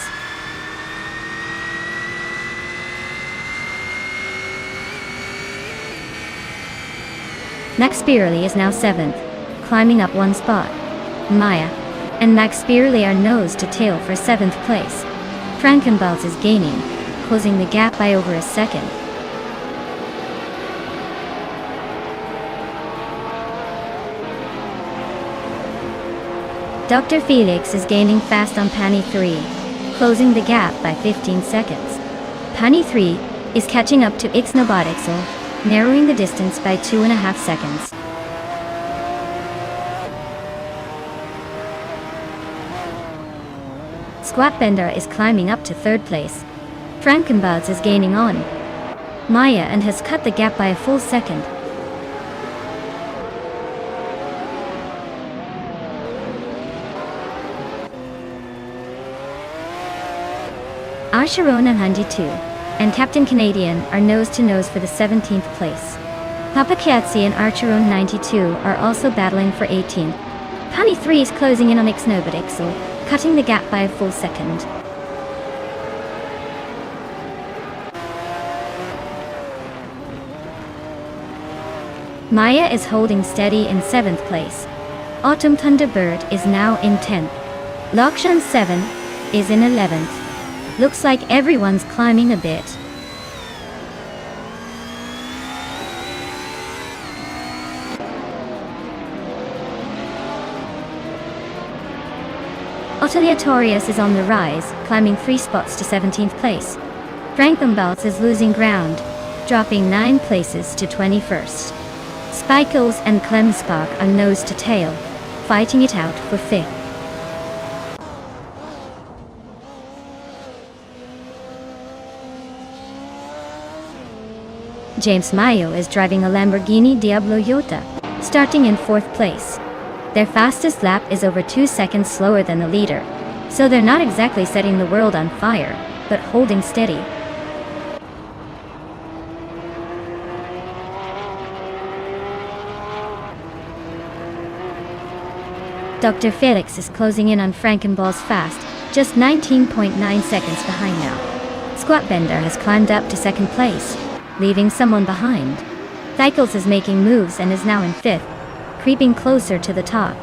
Max Spirley is now 7th, climbing up 1 spot. Maya and Max Spirley are nose to tail for 7th place. Frankenballs is gaining, closing the gap by over a second. Dr. Felix is gaining fast on Pani 3, closing the gap by 15 seconds. Pani 3 is catching up to Ixnobotixel, narrowing the distance by 2.5 seconds. Squatbender is climbing up to 3rd place. Frankenbuds is gaining on Maya and has cut the gap by a full second. Asheron and Hanji 2 and Captain Canadian are nose-to-nose for the 17th place. Papakiatsi and Archeron 92 are also battling for 18th. Pani 3 is closing in on Ixnobotixel, cutting the gap by a full second. Maya is holding steady in 7th place. Autumn Thunderbird is now in 10th. Lokshan 7 is in 11th. Looks like everyone's climbing a bit. Otiliatorius is on the rise, climbing 3 spots to 17th place. Frankenballs is losing ground, dropping 9 places to 21st. Spikos and Klemspark are nose to tail, fighting it out for 5th. James Mayo is driving a Lamborghini Diablo Jota, starting in 4th place. Their fastest lap is over 2 seconds slower than the leader, so they're not exactly setting the world on fire, but holding steady. Dr. Felix is closing in on Frankenballs fast, just 19.9 seconds behind now. Squatbender has climbed up to 2nd place, leaving someone behind. Cycles is making moves and is now in 5th, creeping closer to the top.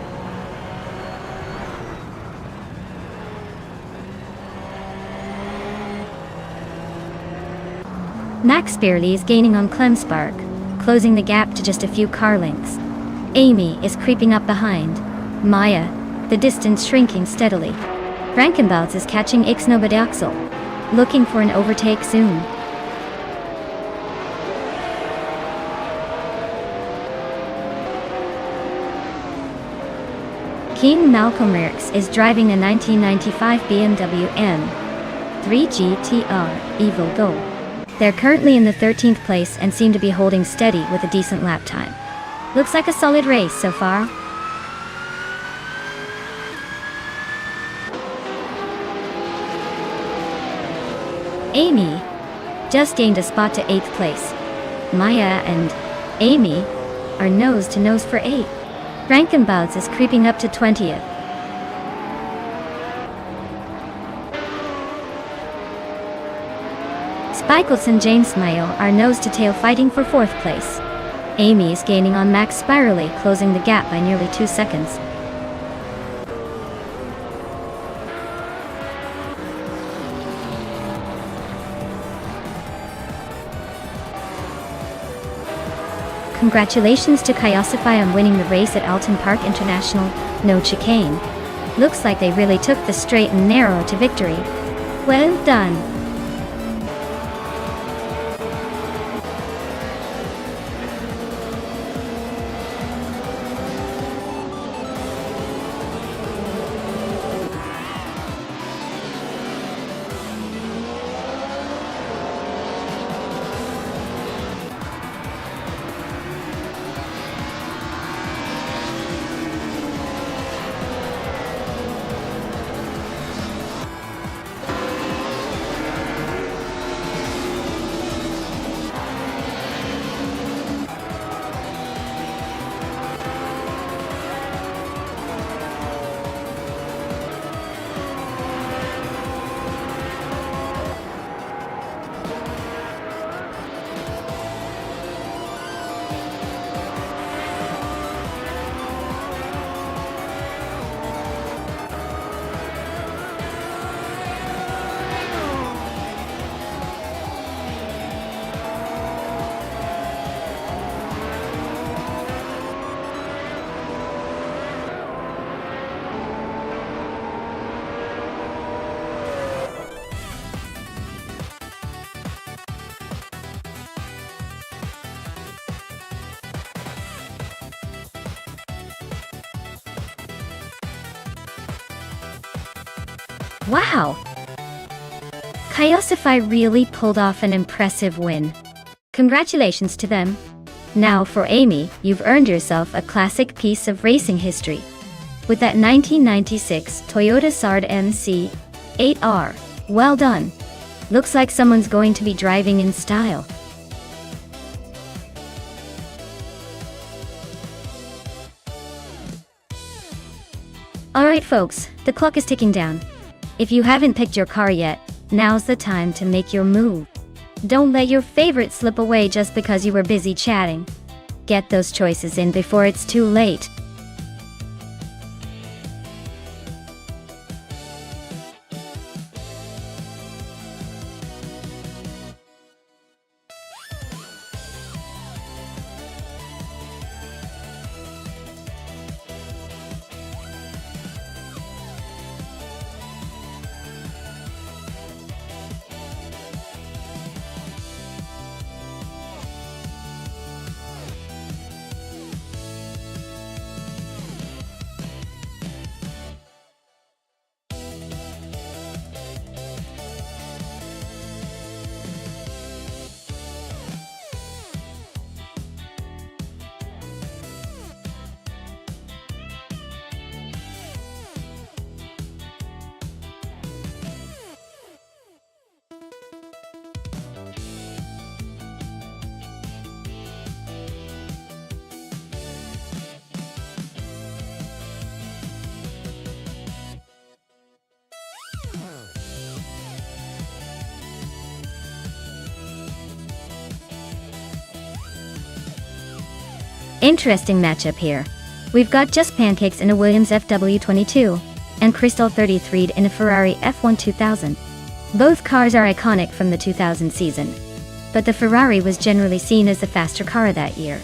Max Spearley is gaining on Klemspark, closing the gap to just a few car lengths. Amy is creeping up behind. Maya, the distance shrinking steadily. Frankenbouts is catching Ixnobadaxel, looking for an overtake soon. King Malcolm Rierks is driving a 1995 BMW M3 GTR Evo Go. They're currently in the 13th place and seem to be holding steady with a decent lap time. Looks like a solid race so far. Amy just gained a spot to 8th place. Maya and Amy are nose to nose for 8th. Frankenbouts is creeping up to 20th. Spikles and James Mayo are nose to tail fighting for 4th place. Amy is gaining on Max Spirally, closing the gap by nearly 2 seconds. Congratulations to Kyosify on winning the race at Alton Park International, no chicane. Looks like they really took the straight and narrow to victory. Well done. Wow! Kyosify really pulled off an impressive win. Congratulations to them. Now for Amy, you've earned yourself a classic piece of racing history. With that 1996 Toyota Sard MC8R. Well done. Looks like someone's going to be driving in style. Alright folks, the clock is ticking down. If you haven't picked your car yet, now's the time to make your move. Don't let your favorite slip away just because you were busy chatting. Get those choices in before it's too late. Interesting matchup here. We've got Just Pancakes in a Williams FW22, and Crystal 33 in a Ferrari F1 2000. Both cars are iconic from the 2000 season, but the Ferrari was generally seen as the faster car that year.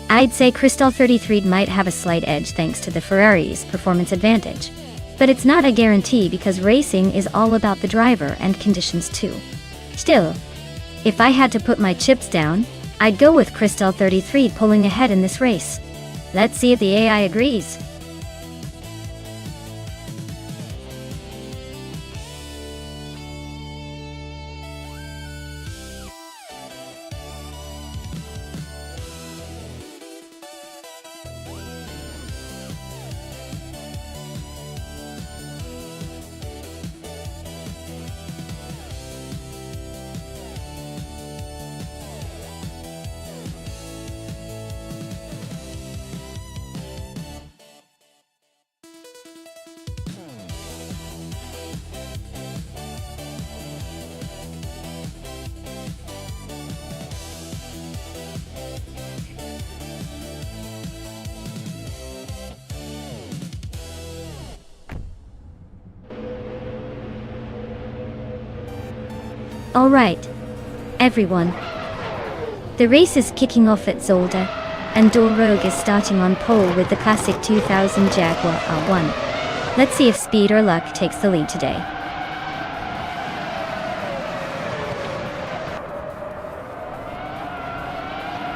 I'd say Crystal 33 might have a slight edge thanks to the Ferrari's performance advantage. But it's not a guarantee because racing is all about the driver and conditions too. Still, if I had to put my chips down, I'd go with Crystal 33 pulling ahead in this race. Let's see if the AI agrees. Alright, everyone. The race is kicking off at Zolder, and Rogue is starting on pole with the classic 2000 Jaguar R1. Let's see if speed or luck takes the lead today.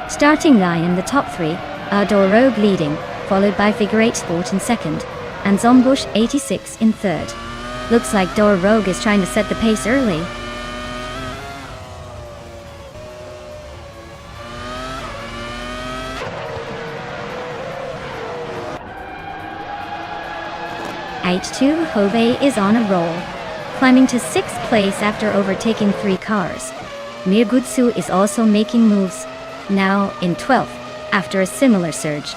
Starting line in the top three are Rogue leading, followed by Figure 8 Sport in second, and Zombush 86 in third. Looks like Rogue is trying to set the pace early. H2 Hove is on a roll, climbing to 6th place after overtaking 3 cars. Mirgutsu is also making moves, now in 12th, after a similar surge.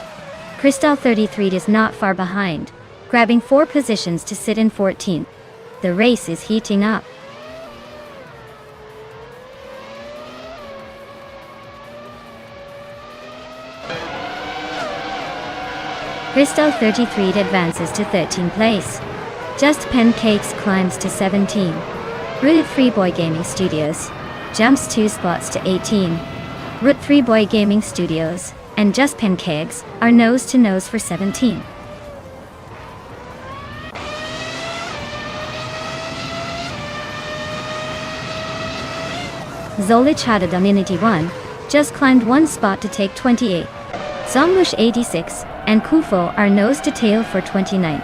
Crystal 33 is not far behind, grabbing 4 positions to sit in 14th. The race is heating up. Crystal 33 advances to 13th place. Just Pancakes climbs to 17. Root 3 Boy Gaming Studios jumps 2 spots to 18. Root 3 Boy Gaming Studios and Just Pancakes are nose to nose for 17. Zolich had a Dominity 1, just climbed 1 spot to take 28. Zombush 86 and Kufo are nose to tail for 29.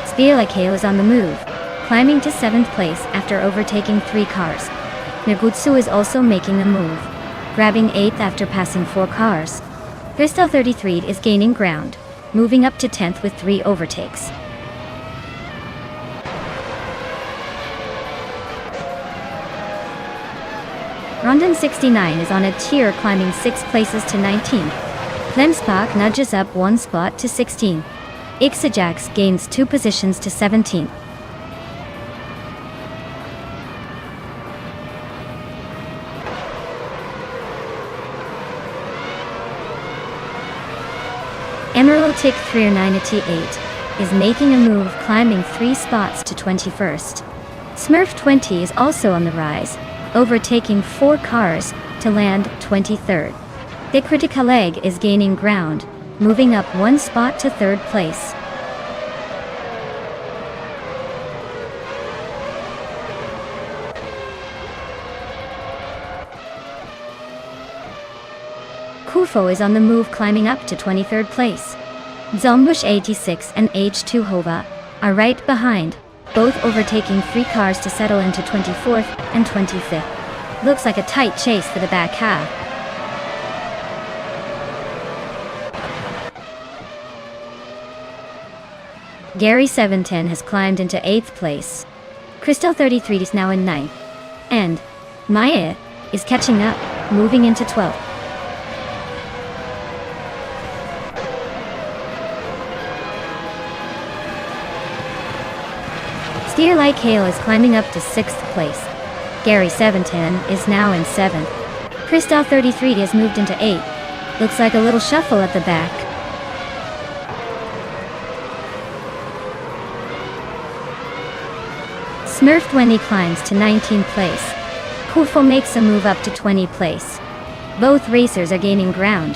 Spielakeo is on the move, climbing to 7th place after overtaking 3 cars. Nagutsu is also making a move, grabbing 8th after passing 4 cars. Crystal 33 is gaining ground, moving up to 10th with 3 overtakes. Rondon 69 is on a tier climbing 6 places to 19. Klemsbach nudges up 1 spot to 16. Ixajax gains 2 positions to 17. Emeraldic 398 is making a move, climbing 3 spots to 21st. Smurf 20 is also on the rise, overtaking 4 cars to land 23rd. The Critical Egg is gaining ground, moving up 1 spot to 3rd place. Kufo is on the move, climbing up to 23rd place. Zombush 86 and H2 Hova are right behind, both overtaking 3 cars to settle into 24th and 25th. Looks like a tight chase for the back half. Gary 710 has climbed into 8th place. Crystal 33 is now in 9th. And Maya is catching up, moving into 12th. Steer Like Hail is climbing up to 6th place. Gary 710 is now in 7th. Crystal 33 has moved into 8th. Looks like a little shuffle at the back. Smurfed when he climbs to 19th place. Kufo makes a move up to 20th place. Both racers are gaining ground.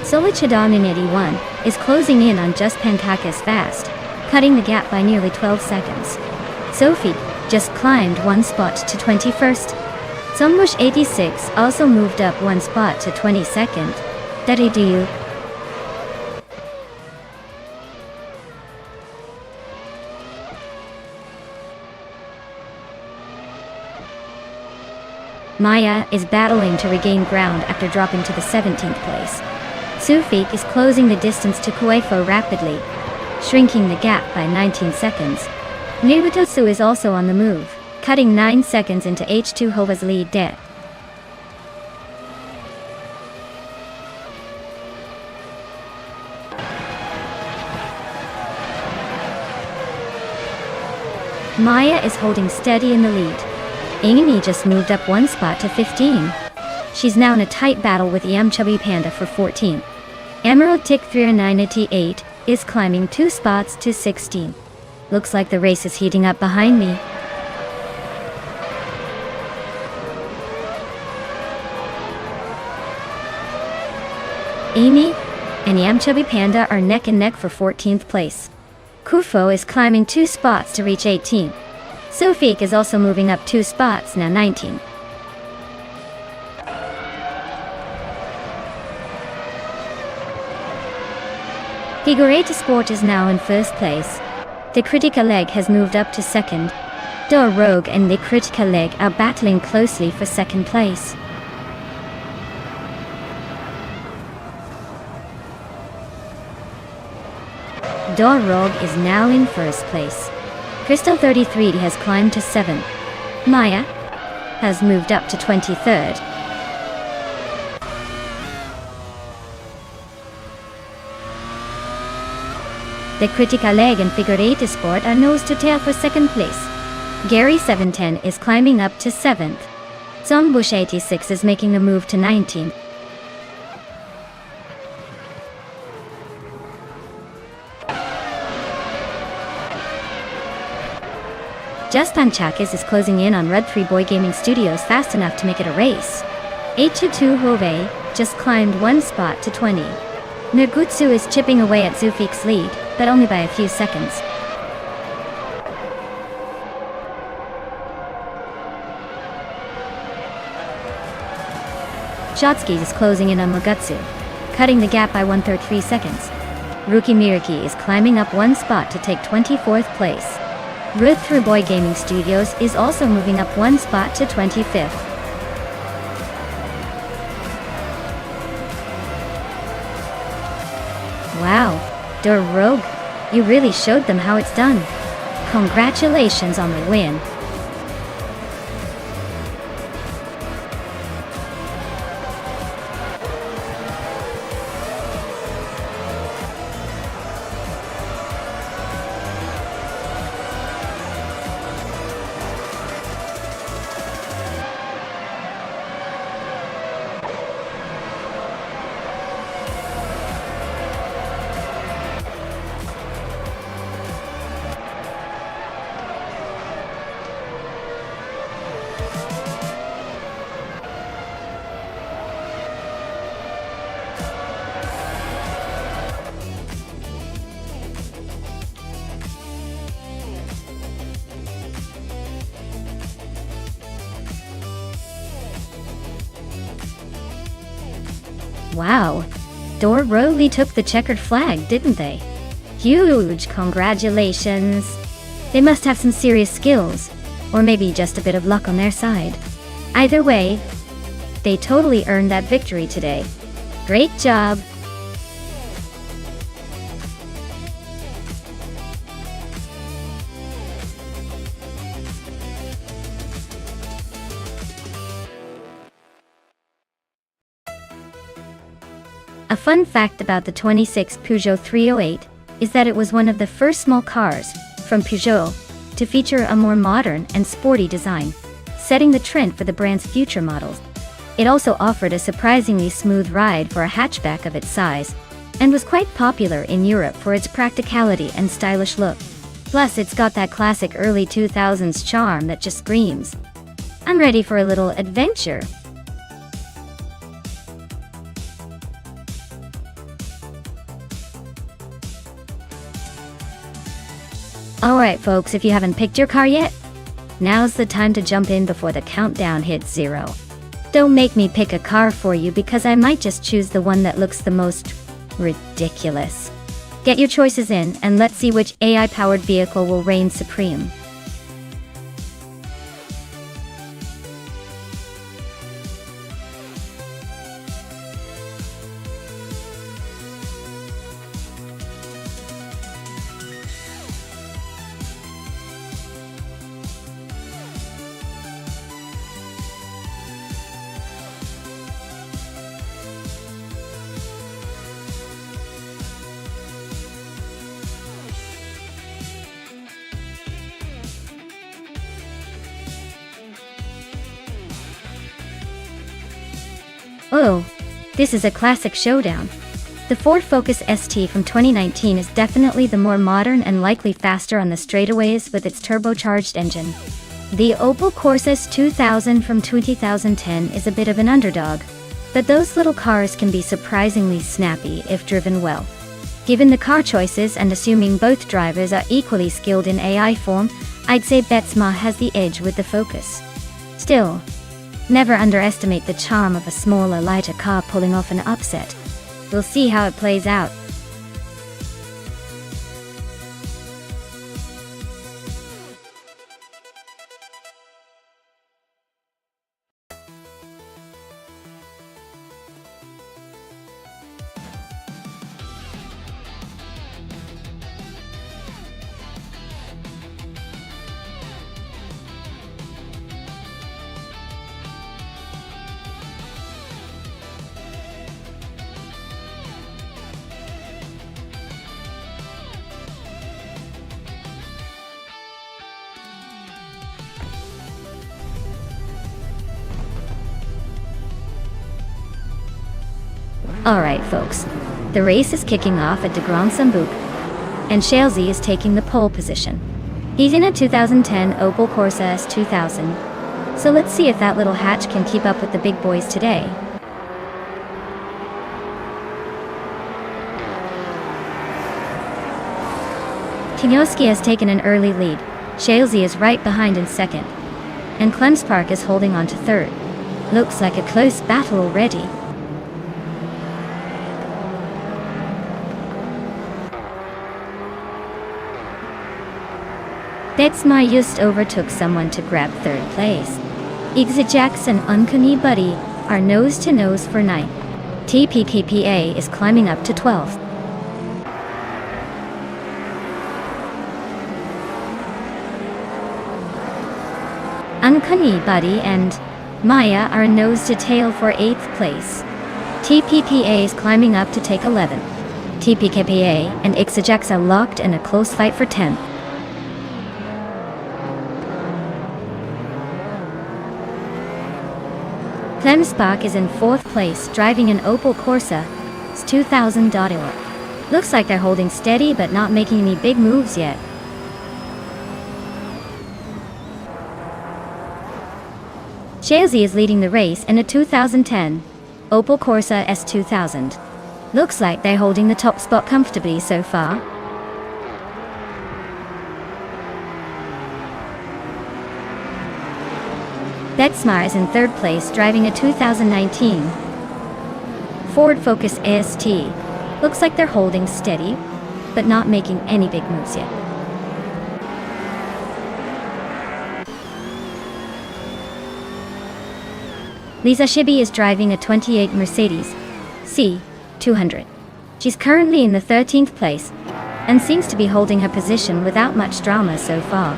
Solichidon in 81 is closing in on just Pankakis fast, cutting the gap by nearly 12 seconds. Sophie just climbed one spot to 21st. Sombush 86 also moved up one spot to 22nd. Daddy do you? Maya is battling to regain ground after dropping to the 17th place. Sufik is closing the distance to Kuefo rapidly, shrinking the gap by 19 seconds. Nibutosu is also on the move, cutting 9 seconds into H2 Hova's lead debt. Maya is holding steady in the lead. Amy just moved up one spot to 15. She's now in a tight battle with Yam Chubby Panda for 14. Emerald Tick 398 is climbing 2 spots to 16. Looks like the race is heating up behind me. Amy and Yam Chubby Panda are neck and neck for 14th place. Kufo is climbing 2 spots to reach 18. Sofik is also moving up 2 spots, now 19. Figureta Sport is now in 1st place. The Critica Leg has moved up to 2nd. Dor Rogue and the Critica Leg are battling closely for 2nd place. Dor Rogue is now in 1st place. Crystal 33 has climbed to 7th. Maya has moved up to 23rd. The Critica Leg and Figureta Sport are nose to tail for 2nd place. Gary 710 is climbing up to 7th. Zombush 86 is making a move to 19th. Just Panchakis is closing in on Red 3 Boy Gaming Studios fast enough to make it a race. H2 Hove just climbed one spot to 20. Nugutsu is chipping away at Zufik's lead, but only by a few seconds. Shotsky is closing in on Nugutsu, cutting the gap by 1/3 seconds. Ruki Miriki is climbing up one spot to take 24th place. Red 3 Boy Gaming Studios is also moving up one spot to 25th. Wow, Dor Rogue, you really showed them how it's done. Congratulations on the win. Wow, Dor really took the checkered flag, didn't they? Huge congratulations. They must have some serious skills, or maybe just a bit of luck on their side. Either way, they totally earned that victory today. Great job. A fun fact about the 26 Peugeot 308 is that it was one of the first small cars from Peugeot to feature a more modern and sporty design, setting the trend for the brand's future models. It also offered a surprisingly smooth ride for a hatchback of its size, and was quite popular in Europe for its practicality and stylish look. Plus, it's got that classic early 2000s charm that just screams, "I'm ready for a little adventure." Alright folks, if you haven't picked your car yet, now's the time to jump in before the countdown hits 0. Don't make me pick a car for you because I might just choose the one that looks the most ridiculous. Get your choices in and let's see which AI-powered vehicle will reign supreme. Oh, this is a classic showdown. The Ford Focus ST from 2019 is definitely the more modern and likely faster on the straightaways with its turbocharged engine. The Opel Corsa S2000 from 2010 is a bit of an underdog, but those little cars can be surprisingly snappy if driven well. Given the car choices and assuming both drivers are equally skilled in AI form, I'd say Betsma has the edge with the Focus. Still, never underestimate the charm of a smaller, lighter car pulling off an upset. We'll see how it plays out. Alright folks, the race is kicking off at the Grand Sambuc, and Shalesy is taking the pole position. He's in a 2010 Opel Corsa S2000, so let's see if that little hatch can keep up with the big boys today. Kinyoski has taken an early lead, Shalesy is right behind in second, and Clemspark is holding on to third. Looks like a close battle already. Betsma just overtook someone to grab third place. Exajax and Uncanny Buddy are nose-to-nose for 9th. TPKPA is climbing up to 12th. Uncanny Buddy and Maya are nose-to-tail for 8th place. TPPA is climbing up to take 11th. TPKPA and Exajax are locked in a close fight for 10th. Clemspark is in 4th place, driving an Opel Corsa S2000. Looks like they're holding steady but not making any big moves yet. Shalesy is leading the race in a 2010 Opel Corsa S2000. Looks like they're holding the top spot comfortably so far. Betsma is in 3rd place, driving a 2019 Ford Focus ST. Looks like they're holding steady, but not making any big moves yet. Lisa Shibi is driving a 28 Mercedes C200. She's currently in the 13th place, and seems to be holding her position without much drama so far.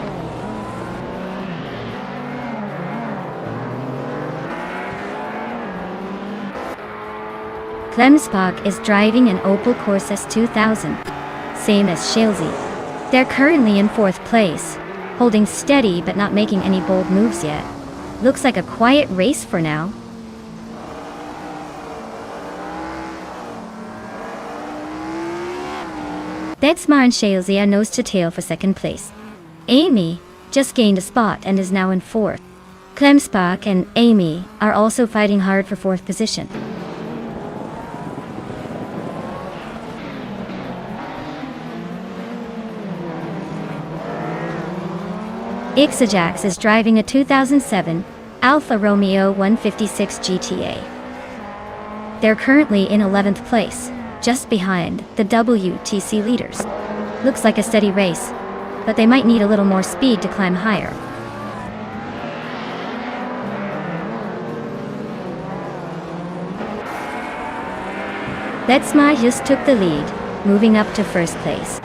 Clemspark is driving an Opel Corsa S2000, same as Shalesy. They're currently in 4th place, holding steady but not making any bold moves yet. Looks like a quiet race for now. Betsmar and Shalesy are nose to tail for second place. Amy just gained a spot and is now in fourth. Klemsbach and Amy are also fighting hard for fourth position. Ixajax is driving a 2007 Alfa Romeo 156 GTA. They're currently in 11th place, just behind the WTC leaders. Looks like a steady race, but they might need a little more speed to climb higher. Betsma just took the lead, moving up to first place.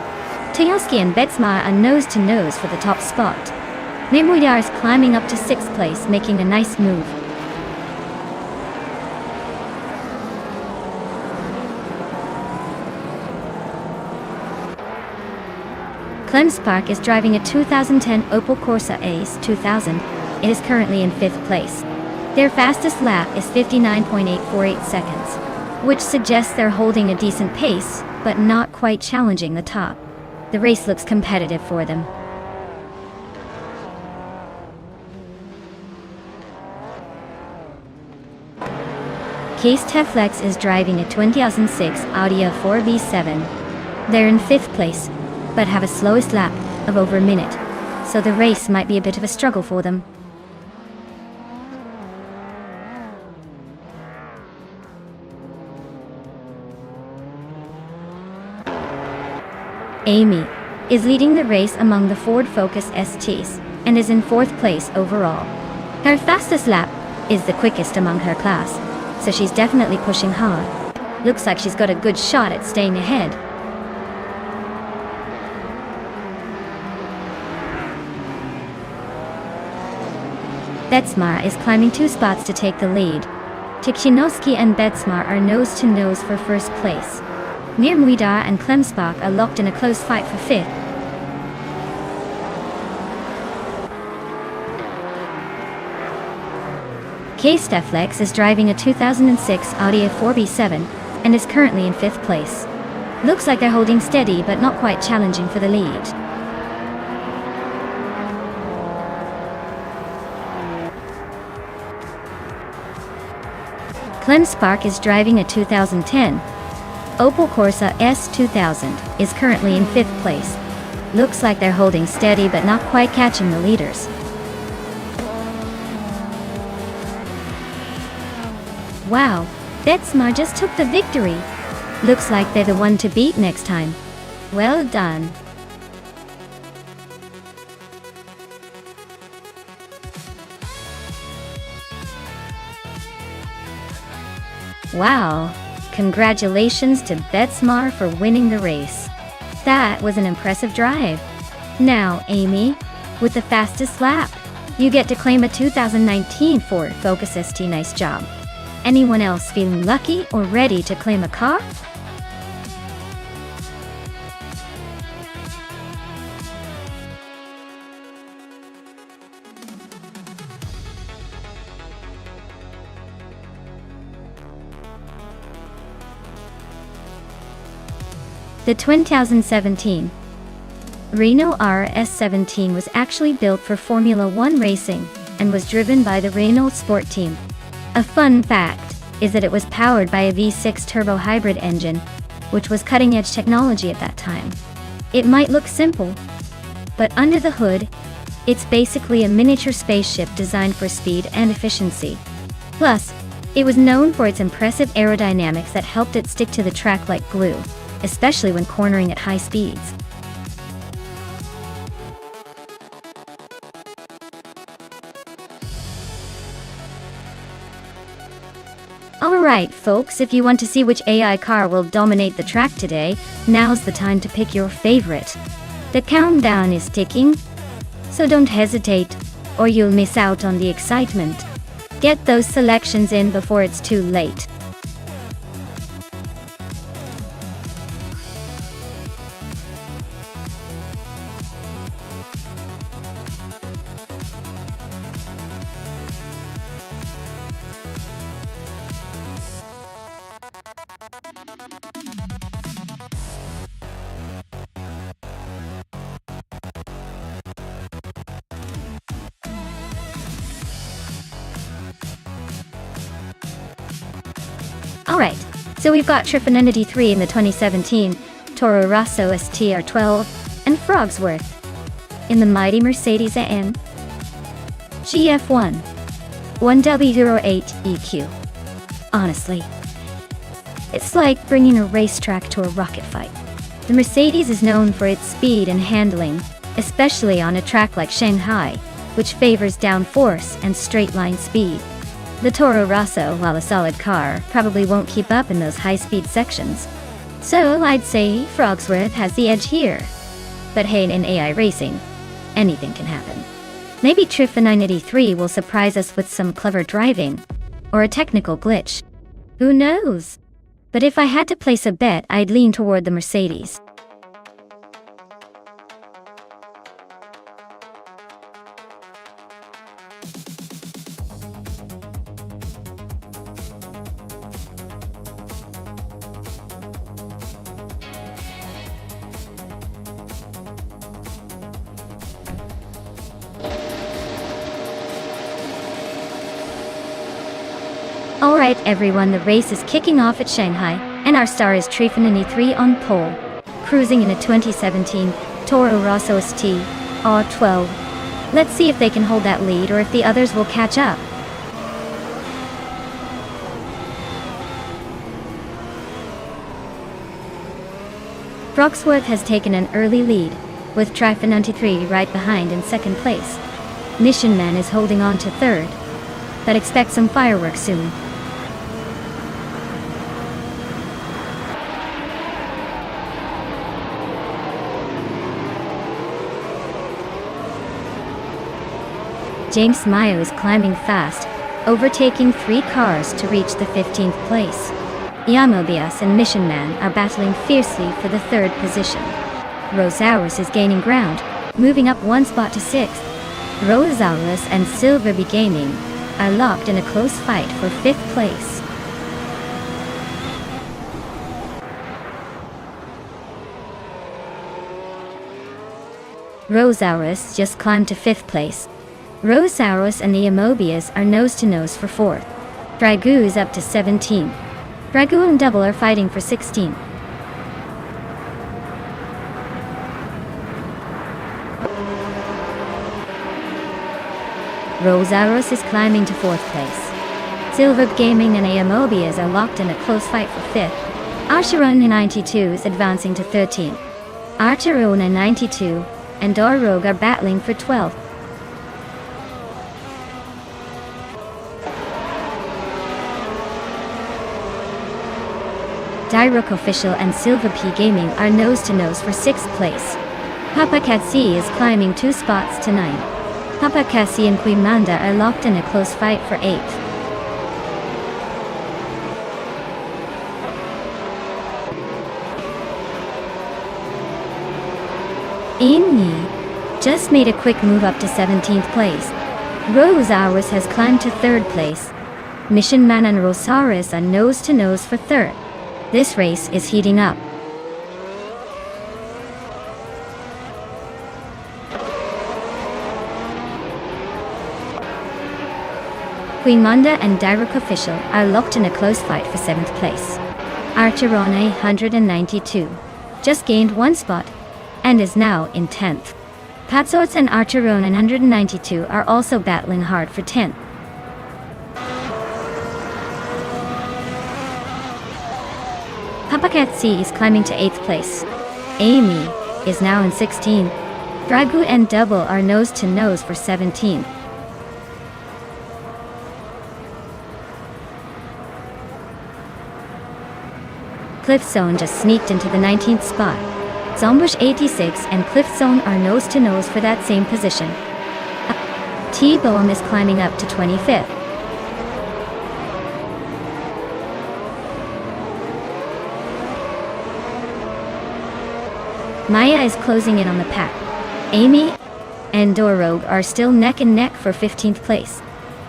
Toyoski and Betsma are nose to nose for the top spot. Nemuidar is climbing up to 6th place, making a nice move. Klemspark is driving a 2010 Opel Corsa Ace 2000. It is currently in 5th place. Their fastest lap is 59.848 seconds, which suggests they're holding a decent pace, but not quite challenging the top. The race looks competitive for them. Case Teflex is driving a 2006 Audi A4 V7. They're in 5th place, but have a slowest lap of over a minute, so the race might be a bit of a struggle for them. Amy is leading the race among the Ford Focus STs and is in 4th place overall. Her fastest lap is the quickest among her class, so she's definitely pushing hard. Looks like she's got a good shot at staying ahead. Betsmar is climbing 2 spots to take the lead. Tikhinoski and Betsmar are nose to nose for first place. Nirmuidar and Klemsbach are locked in a close fight for 5th. Case Teflex is driving a 2006 Audi A4 V7 and is currently in 5th place. Looks like they're holding steady but not quite challenging for the lead. Klemspark is driving a 2010 Opel Corsa S2000, is currently in 5th place. Looks like they're holding steady but not quite catching the leaders. Wow, Betsmar just took the victory. Looks like they're the one to beat next time. Well done. Wow, congratulations to Betsmar for winning the race. That was an impressive drive. Now, Amy, with the fastest lap, you get to claim a 2019 Ford Focus ST. Nice job. Anyone else feeling lucky or ready to claim a car? The 2017 Renault RS17 was actually built for Formula One racing and was driven by the Renault Sport team. A fun fact is that it was powered by a V6 turbo hybrid engine, which was cutting-edge technology at that time. It might look simple, but under the hood, it's basically a miniature spaceship designed for speed and efficiency. Plus, it was known for its impressive aerodynamics that helped it stick to the track like glue, especially when cornering at high speeds. Alright folks, if you want to see which AI car will dominate the track today, now's the time to pick your favorite. The countdown is ticking, so don't hesitate, or you'll miss out on the excitement. Get those selections in before it's too late. Alright, so we've got Trifinity 3 in the 2017 Toro Rosso STR12 and Frogsworth in the mighty Mercedes-AMG GF1 1W08 EQ. Honestly, it's like bringing a racetrack to a rocket fight. The Mercedes is known for its speed and handling, especially on a track like Shanghai, which favors downforce and straight-line speed. The Toro Rosso, while a solid car, probably won't keep up in those high-speed sections. So I'd say Frogsworth has the edge here. But hey, in AI racing, anything can happen. Maybe Trifinity 3 will surprise us with some clever driving, or a technical glitch. Who knows? But if I had to place a bet, I'd lean toward the Mercedes. Alright everyone, the race is kicking off at Shanghai, and our star is Trifinity 3 on pole, cruising in a 2017 Toro Rosso ST R12. Let's see if they can hold that lead or if the others will catch up. Frogsworth has taken an early lead, with Trifinity 3 right behind in second place. Mission Man is holding on to third, but expect some fireworks soon. James Mayo is climbing fast, overtaking 3 cars to reach the 15th place. Yamobius and Mission Man are battling fiercely for the 3rd position. Rosaurus is gaining ground, moving up 1 spot to 6th. Rosaurus and Silverby Gaming are locked in a close fight for 5th place. Rosaurus just climbed to 5th place. Rosaurus and the Amobius are nose-to-nose for 4th. Dragoo is up to 17. Dragoo and Double are fighting for 16. Rosaurus is climbing to 4th place. Silver Gaming and Amobius are locked in a close fight for 5th. Archerona 92 is advancing to 13th. Archerona 92 and Dorrogue are battling for 12th. Dyrook Official and Silver P Gaming are nose-to-nose for 6th place. Papa Katsi is climbing 2 spots to 9th. Papa Katsi and Quimanda are locked in a close fight for 8th. Amy just made a quick move up to 17th place. Rosaurus has climbed to 3rd place. Mission Man and Rosaurus are nose-to-nose for 3rd. This race is heating up. Queen Munda and Dyrook Official are locked in a close fight for 7th place. Archerona 192 just gained 1 spot and is now in 10th. Patsorts and Archerona 192 are also battling hard for 10th. Papakatsi is climbing to 8th place. Amy is now in 16th. Dragoo and Double are nose-to-nose for 17th. Cliffzone just sneaked into the 19th spot. Zombush 86 and Cliffzone are nose-to-nose for that same position. T-Bone is climbing up to 25th. Maya is closing in on the pack. Amy and Dorrogue are still neck and neck for 15th place.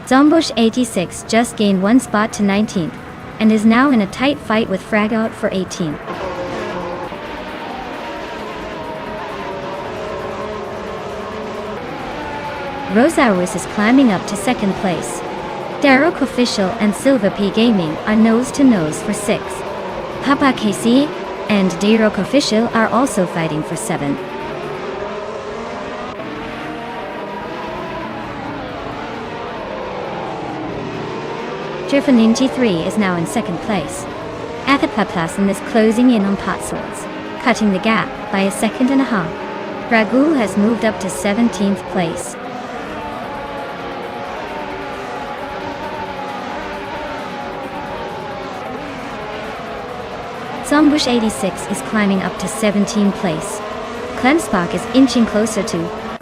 Zombush 86 just gained 1 spot to 19th, and is now in a tight fight with Fragout for 18th. Rosaurus is climbing up to 2nd place. Darroch Official and Silva P Gaming are nose-to-nose for 6. Papa KC and Darroch Official are also fighting for 7. Jirfaninji 3 is now in 2nd place. Athapaplasan is closing in on Potswords, cutting the gap by a second and a half. Ragul has moved up to 17th place. Zombush 86 is climbing up to 17th place. Klensbach is inching closer to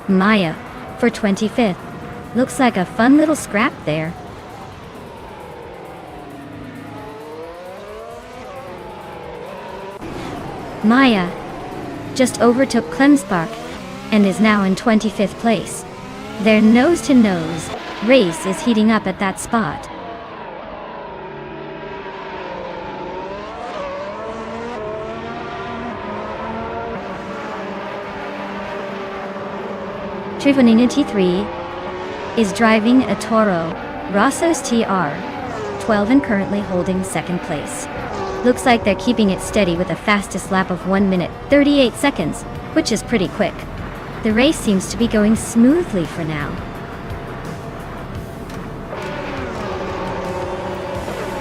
Maya for 25th. Looks like a fun little scrap there. Maya just overtook Klensbach and is now in 25th place. Their nose-to-nose race is heating up at that spot. Trifonina T3 is driving a Toro Rossos TR12 and currently holding 2nd place. Looks like they're keeping it steady with a fastest lap of 1 minute 38 seconds, which is pretty quick. The race seems to be going smoothly for now.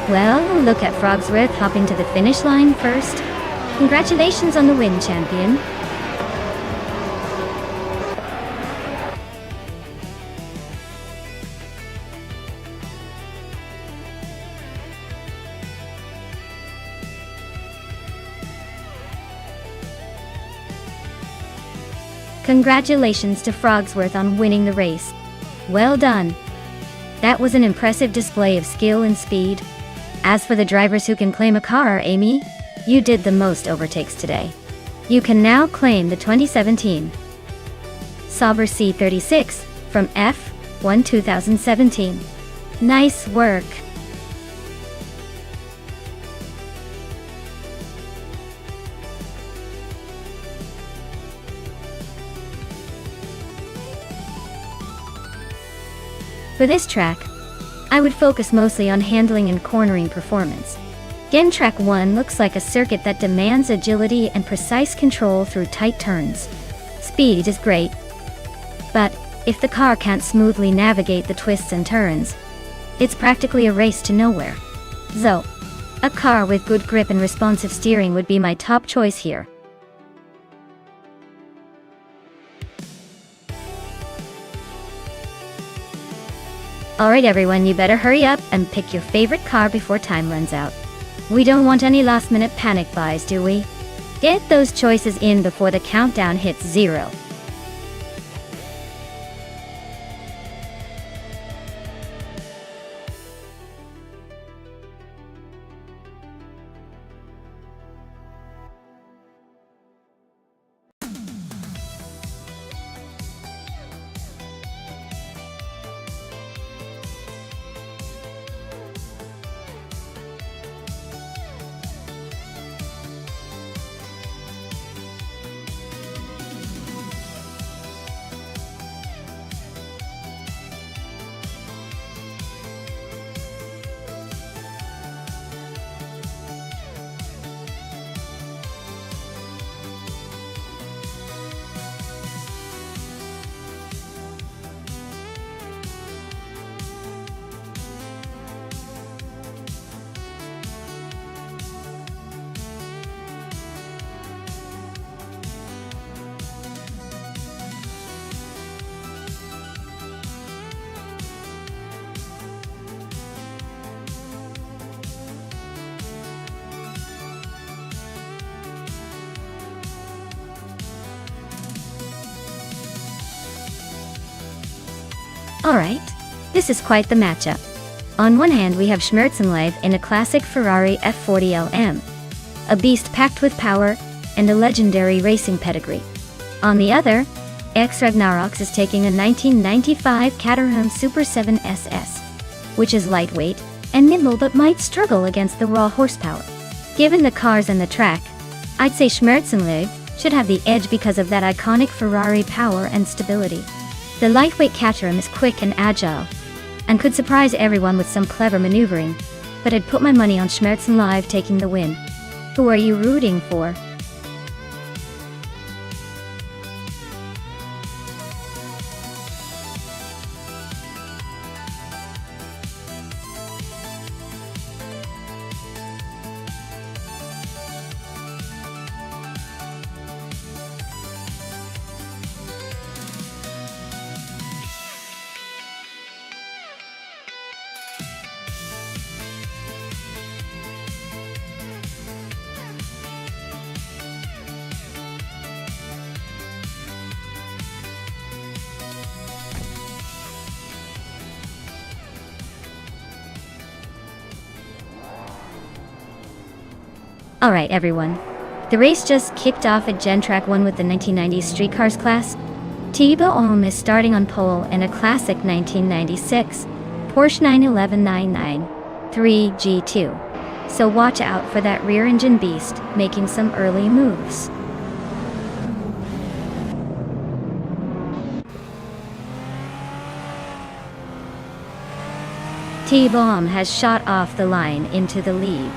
Well, look at Frogsworth hopping to the finish line first. Congratulations on the win, champion. Congratulations to Frogsworth on winning the race. Well done. That was an impressive display of skill and speed. As for the drivers who can claim a car, Amy, you did the most overtakes today. You can now claim the 2017 Sauber C36 from F1 2017. Nice work. For this track, I would focus mostly on handling and cornering performance. Gen Track 1 looks like a circuit that demands agility and precise control through tight turns. Speed is great, but if the car can't smoothly navigate the twists and turns, it's practically a race to nowhere. So, a car with good grip and responsive steering would be my top choice here. Alright everyone, you better hurry up and pick your favorite car before time runs out. We don't want any last-minute panic buys, do we? Get those choices in before the countdown hits 0. Alright, this is quite the matchup. On one hand we have Schmerzenleib in a classic Ferrari F40 LM, a beast packed with power and a legendary racing pedigree. On the other, X Ragnaroks is taking a 1995 Caterham Super 7 SS, which is lightweight and nimble but might struggle against the raw horsepower. Given the cars and the track, I'd say Schmerzenleib should have the edge because of that iconic Ferrari power and stability. The lightweight Caterham is quick and agile, and could surprise everyone with some clever maneuvering, but I'd put my money on Schmerzen Live taking the win. Who are you rooting for? Alright everyone, the race just kicked off at Gen Track 1 with the 1990s streetcars class. Thibaut Ohm is starting on pole in a classic 1996 Porsche 911 3G2. So watch out for that rear engine beast making some early moves. Thibaut Ohm has shot off the line into the lead.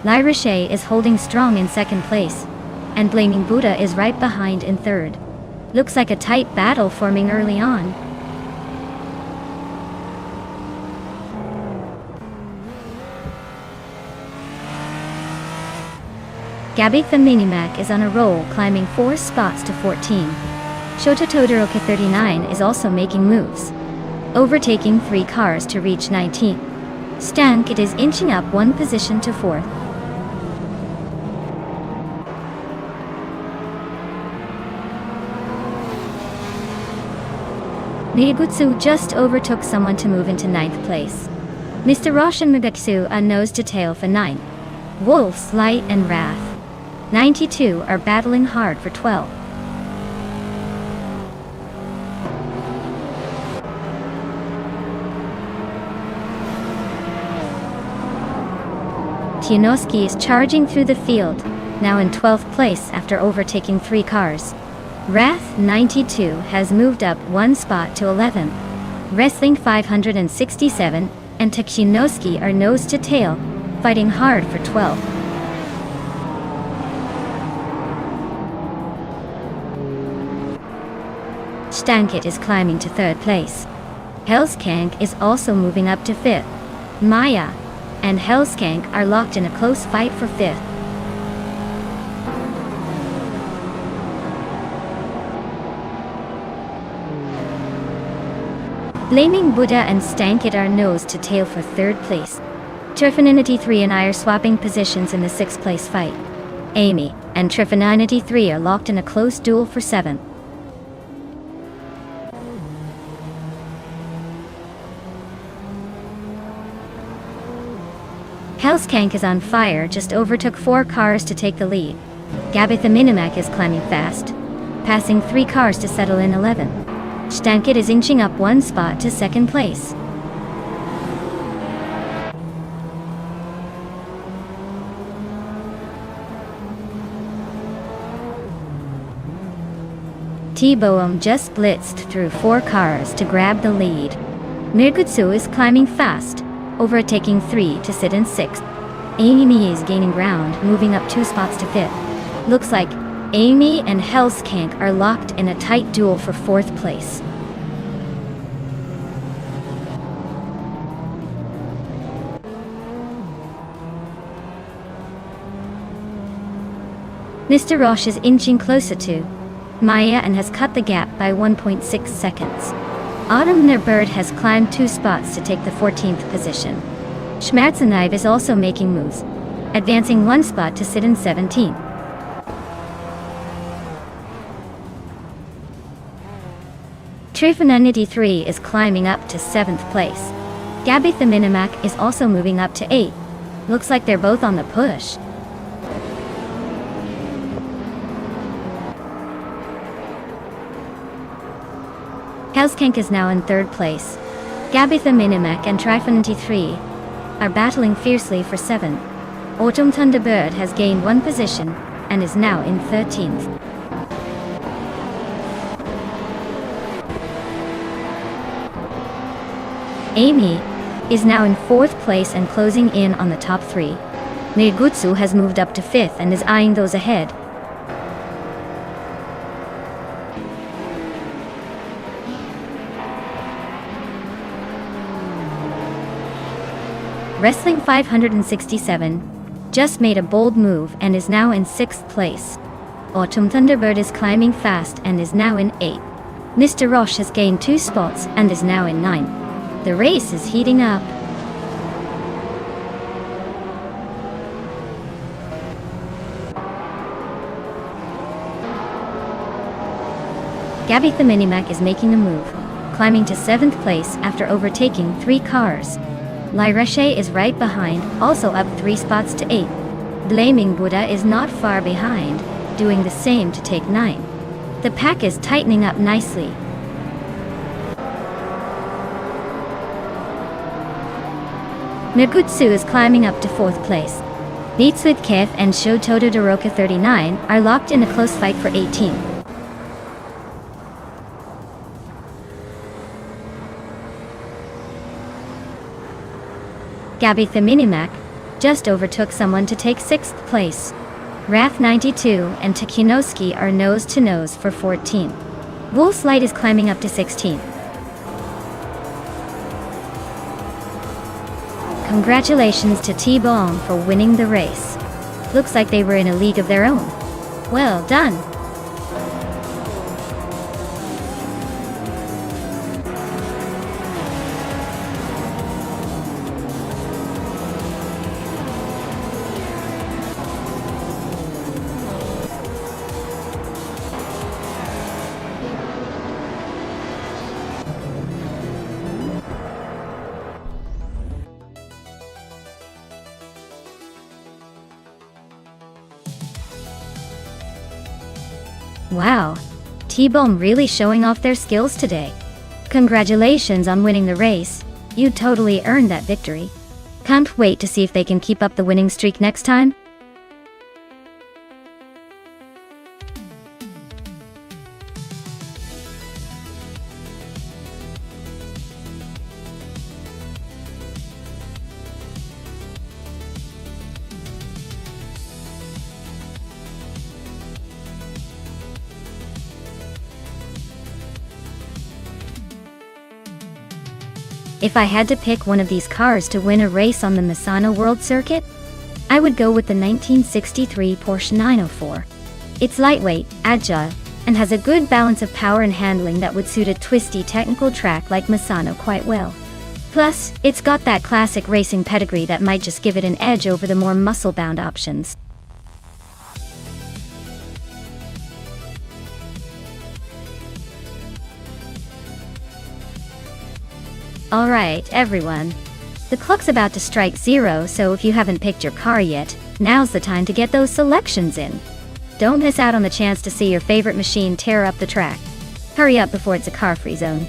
La Roche is holding strong in second place, and Blaming Buddha is right behind in third. Looks like a tight battle forming early on. Gabby the Minimac is on a roll, climbing 4 spots to 14. Shota Todoroki 39 is also making moves, overtaking 3 cars to reach 19. Stank is inching up 1 position to 4th. Miyagutsu just overtook someone to move into 9th place. Mr. Rosh and Mugaksu are nose to tail for 9. Wolves, Light and Wrath 92 are battling hard for 12. Tianoski is charging through the field, now in 12th place after overtaking 3 cars. Wrath 92 has moved up 1 spot to 11th. Wrestling 567 and Tianoski are nose to tail, fighting hard for 12th. Stankit is climbing to 3rd place. Hellskank is also moving up to 5th. Maya and Hellskank are locked in a close fight for 5th. Blaming Buddha and Stankit are nose to tail for 3rd place. Trifinity 3 and I are swapping positions in the 6th place fight. Amy and Trifinity 3 are locked in a close duel for 7th. Hellskank is on fire, just overtook 4 cars to take the lead. Gabby the Minimac is climbing fast, passing 3 cars to settle in 11th. Stankit is inching up 1 spot to 2nd place. T-Boehm just blitzed through 4 cars to grab the lead. Mirgutsu is climbing fast, overtaking 3 to sit in 6th. Amy is gaining ground, moving up 2 spots to 5th. Looks like Amy and Hellskank are locked in a tight duel for 4th place. Mr. Rosh is inching closer to Maya and has cut the gap by 1.6 seconds. Autumn their bird has climbed 2 spots to take the 14th position. Schmerzenaiv is also making moves, advancing 1 spot to sit in 17th. Trifinity 3 is climbing up to 7th place. Gabby the Minimac is also moving up to 8. Looks like they're both on the push. Hellskank is now in 3rd place. Gabby the Minimac and Trifinity 3 are battling fiercely for 7. Autumn Thunderbird has gained 1 position and is now in 13th. Amy is now in 4th place and closing in on the top 3. Negutsu has moved up to 5th and is eyeing those ahead. Wrestling 567 just made a bold move and is now in 6th place. Autumn Thunderbird is climbing fast and is now in 8th. Mr. Roche has gained 2 spots and is now in 9th. The race is heating up. Gabby the Minimac is making a move, climbing to 7th place after overtaking 3 cars. Lyreche is right behind, also up 3 spots to 8th. Blaming Buddha is not far behind, doing the same to take 9. The pack is tightening up nicely. Negutsu is climbing up to 4th place. Beats with Keth and Shototo Doroka 39 are locked in a close fight for 18. Gabby the Minimac just overtook someone to take 6th place. Wrath 92 and Takinoski are nose to nose for 14. Wolf's Light is climbing up to 16. Congratulations to T-Bone for winning the race. Looks like they were in a league of their own. Well done. Wow, T-Bone really showing off their skills today. Congratulations on winning the race. You totally earned that victory. Can't wait to see if they can keep up the winning streak next time. If I had to pick one of these cars to win a race on the Misano World Circuit, I would go with the 1963 Porsche 904. It's lightweight, agile, and has a good balance of power and handling that would suit a twisty technical track like Misano quite well. Plus, it's got that classic racing pedigree that might just give it an edge over the more muscle-bound options. Alright, everyone. The clock's about to strike 0, so if you haven't picked your car yet, now's the time to get those selections in. Don't miss out on the chance to see your favorite machine tear up the track. Hurry up before it's a car-free zone.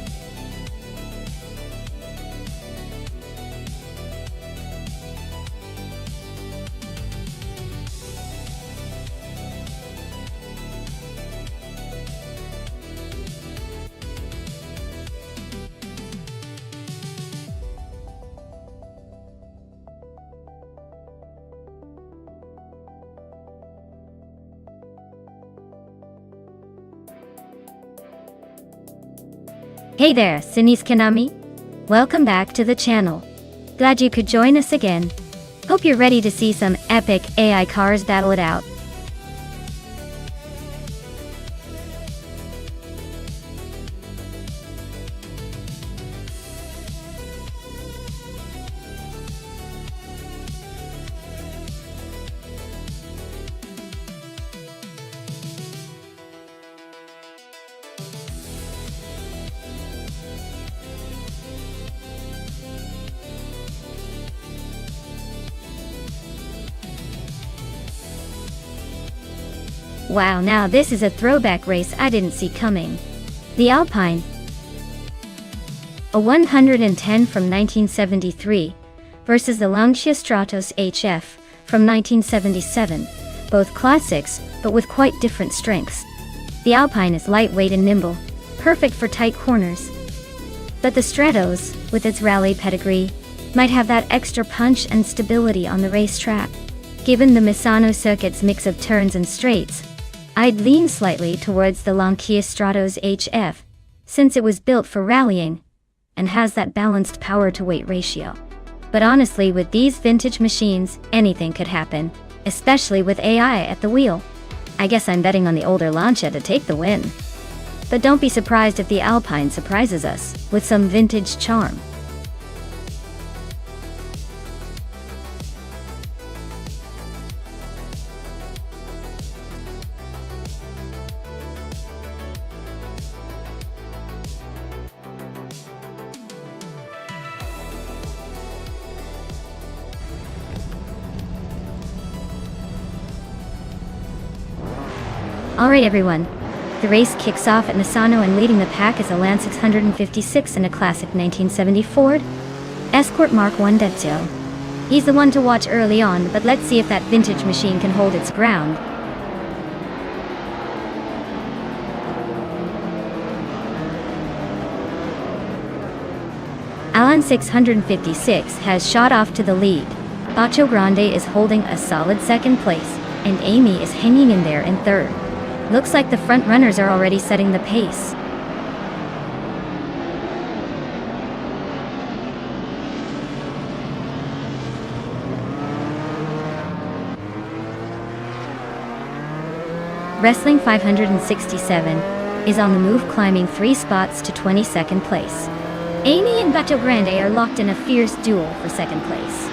Hey there, Sinis Kanami. Welcome back to the channel. Glad you could join us again. Hope you're ready to see some epic AI cars battle it out. Wow, now this is a throwback race I didn't see coming. The Alpine, a 110 from 1973, versus the Lancia Stratos HF from 1977, both classics, but with quite different strengths. The Alpine is lightweight and nimble, perfect for tight corners. But the Stratos, with its rally pedigree, might have that extra punch and stability on the racetrack. Given the Misano circuit's mix of turns and straights, I'd lean slightly towards the Lancia Stratos HF, since it was built for rallying, and has that balanced power-to-weight ratio. But honestly, with these vintage machines, anything could happen, especially with AI at the wheel. I guess I'm betting on the older Lancia to take the win. But don't be surprised if the Alpine surprises us with some vintage charm. Alright everyone, the race kicks off at Misano, and leading the pack is a Land 656 and a classic 1970 Ford Escort Mark I Dezio. He's the one to watch early on, but let's see if that vintage machine can hold its ground. Alan 656 has shot off to the lead. Bacio Grande is holding a solid second place, and Amy is hanging in there in third. Looks like the front runners are already setting the pace. Wrestling 567 is on the move, climbing 3 spots to 22nd place. Amy and Bacio Grande are locked in a fierce duel for second place.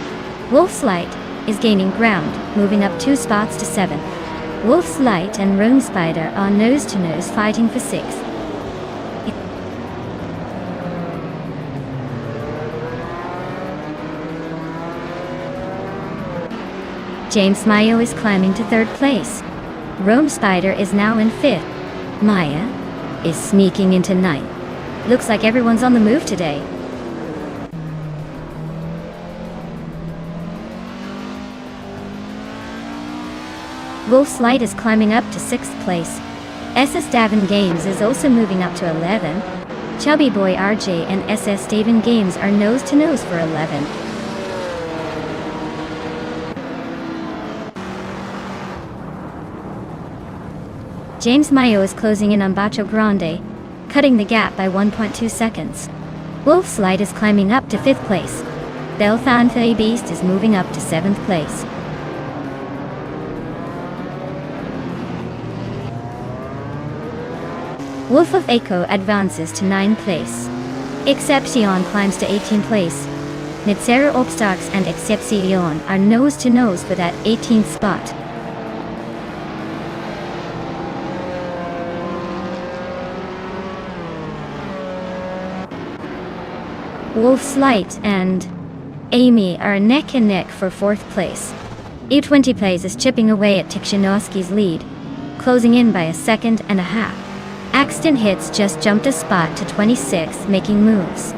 Wolf's Light is gaining ground, moving up 2 spots to 7th. Wolf's Light and Rome Spider are nose-to-nose fighting for 6th. James Mayo is climbing to 3rd place. Rome Spider is now in 5th. Maya is sneaking into 9th. Looks like everyone's on the move today. Wolf's Light is climbing up to 6th place. SS Davin Games is also moving up to 11. Chubby Boy RJ and SS Davin Games are nose-to-nose for 11. James Mayo is closing in on Bacio Grande, cutting the gap by 1.2 seconds. Wolf's Light is climbing up to 5th place. Belfanfe Beast is moving up to 7th place. Wolf of Echo advances to 9th place. Excepcion climbs to 18th place. Nitzera Obstacks and Excepcion are nose-to-nose for that 18th spot. Wolf's Light and Amy are neck and neck for 4th place. E20 Plays is chipping away at Tikhonowski's lead, closing in by a second and a half. Axton Hits just jumped a spot to 26th, making moves.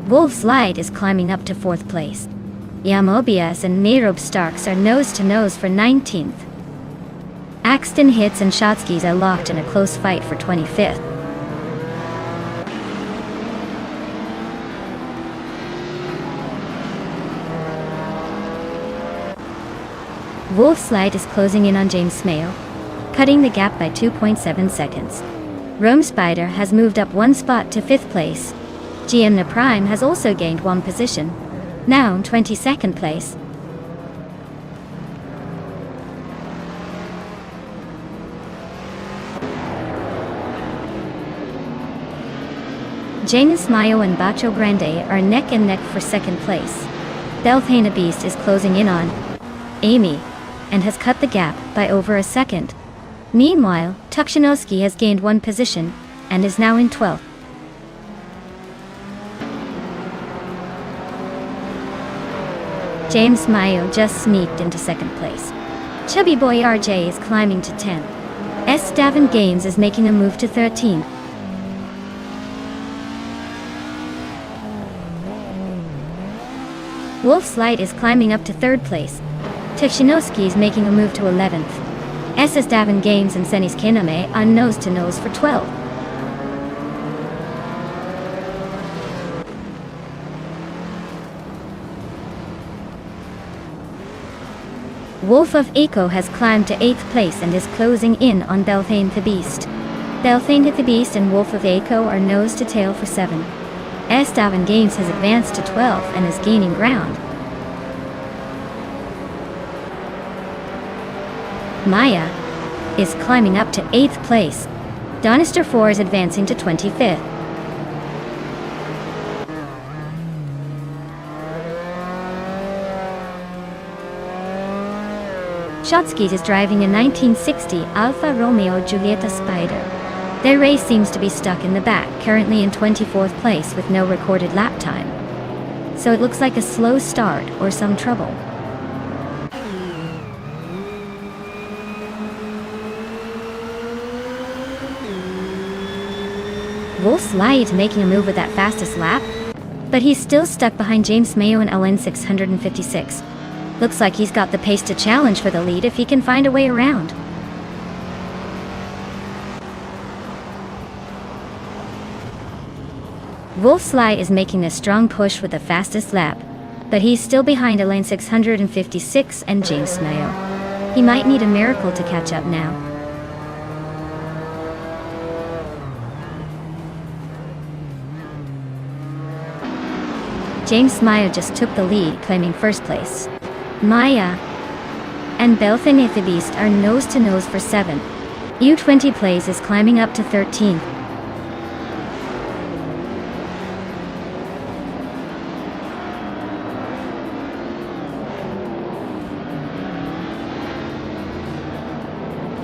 Wolf's Light is climbing up to 4th place. Yamobias and Mayrob Starks are nose-to-nose for 19th. Axton Hits and Shotskis are locked in a close fight for 25th. Wolf's Light is closing in on James Mayo, cutting the gap by 2.7 seconds. Rome Spider has moved up 1 spot to 5th place. Gianna Prime has also gained 1 position, now in 22nd place. Janus Mayo and Bacio Grande are neck and neck for 2nd place. Belthana Beast is closing in on Amy, and has cut the gap by over a second. Meanwhile, Tikhonowski has gained 1 position, and is now in 12th. James Mayo just sneaked into 2nd place. Chubby Boy RJ is climbing to 10th. S. Davin Gaines is making a move to 13th. Wolf's Light is climbing up to 3rd place. Tikhonowski is making a move to 11th. SS Davin Games and Senis Kiname are nose-to-nose for 12. Wolf of Eco has climbed to 8th place and is closing in on Belthane the Beast. Belthane the Beast and Wolf of Eco are nose-to-tail for 7. SS Davin Games has advanced to 12 and is gaining ground. Maya is climbing up to 8th place. Donister 4 is advancing to 25th. Shotskis is driving a 1960 Alfa Romeo Giulietta Spider. Their race seems to be stuck in the back, currently in 24th place with no recorded lap time. So it looks like a slow start or some trouble. Wolf's Light making a move with that fastest lap, but he's still stuck behind James Mayo in LN 656. Looks like he's got the pace to challenge for the lead if he can find a way around. Wolf's Light is making a strong push with the fastest lap, but he's still behind Elaine 656 and James Mayo. He might need a miracle to catch up now. James Mayo just took the lead, claiming first place. Maya and Belthane the Beast are nose-to-nose for 7. U20 Plays is climbing up to 13th.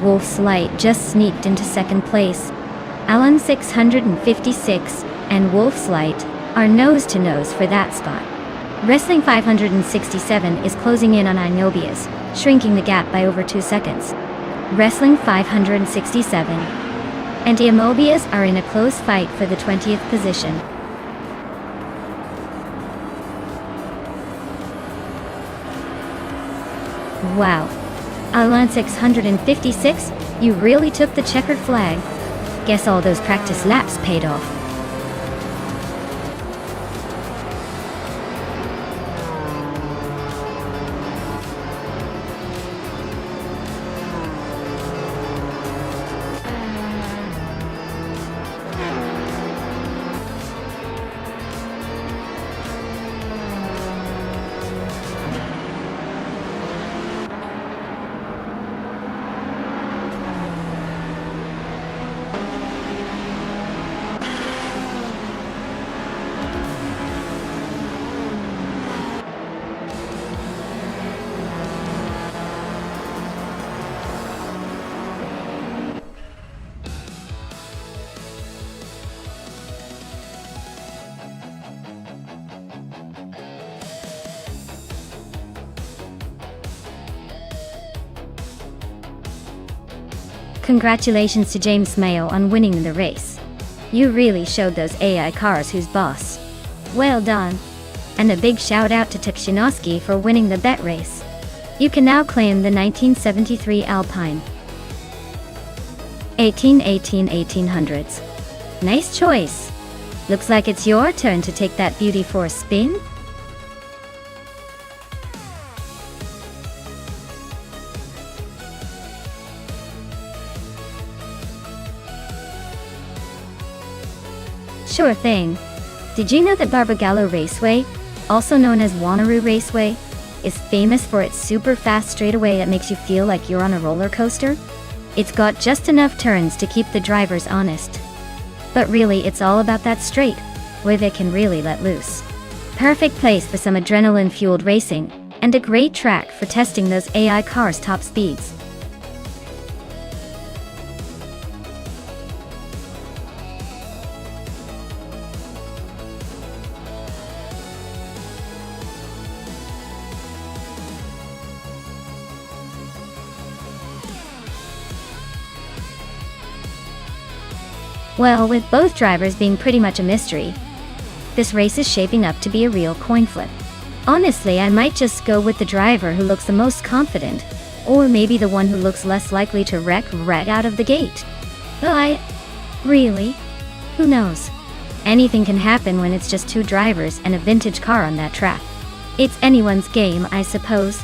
Wolf's Light just sneaked into 2nd place. Alan 656 and Wolf's Light are nose-to-nose for that spot. Wrestling 567 is closing in on Inobius, shrinking the gap by over 2 seconds. Wrestling 567 and Imobius are in a close fight for the 20th position. Wow. Alan 656, you really took the checkered flag. Guess all those practice laps paid off. Congratulations to James Mayo on winning the race. You really showed those AI cars who's boss. Well done. And a big shout out to Tukhchinovsky for winning the bet race. You can now claim the 1973 Alpine. 1800s. Nice choice. Looks like it's your turn to take that beauty for a spin. Sure thing. Did you know that Barbagallo Raceway, also known as Wanneroo Raceway, is famous for its super fast straightaway that makes you feel like you're on a roller coaster? It's got just enough turns to keep the drivers honest. But really, it's all about that straight, where they can really let loose. Perfect place for some adrenaline-fueled racing, and a great track for testing those AI cars' top speeds. Well, with both drivers being pretty much a mystery, this race is shaping up to be a real coin flip. Honestly, I might just go with the driver who looks the most confident, Or maybe the one who looks less likely to wreck right out of the gate. Really? Who knows? Anything can happen when it's just two drivers and a vintage car on that track. It's anyone's game, I suppose.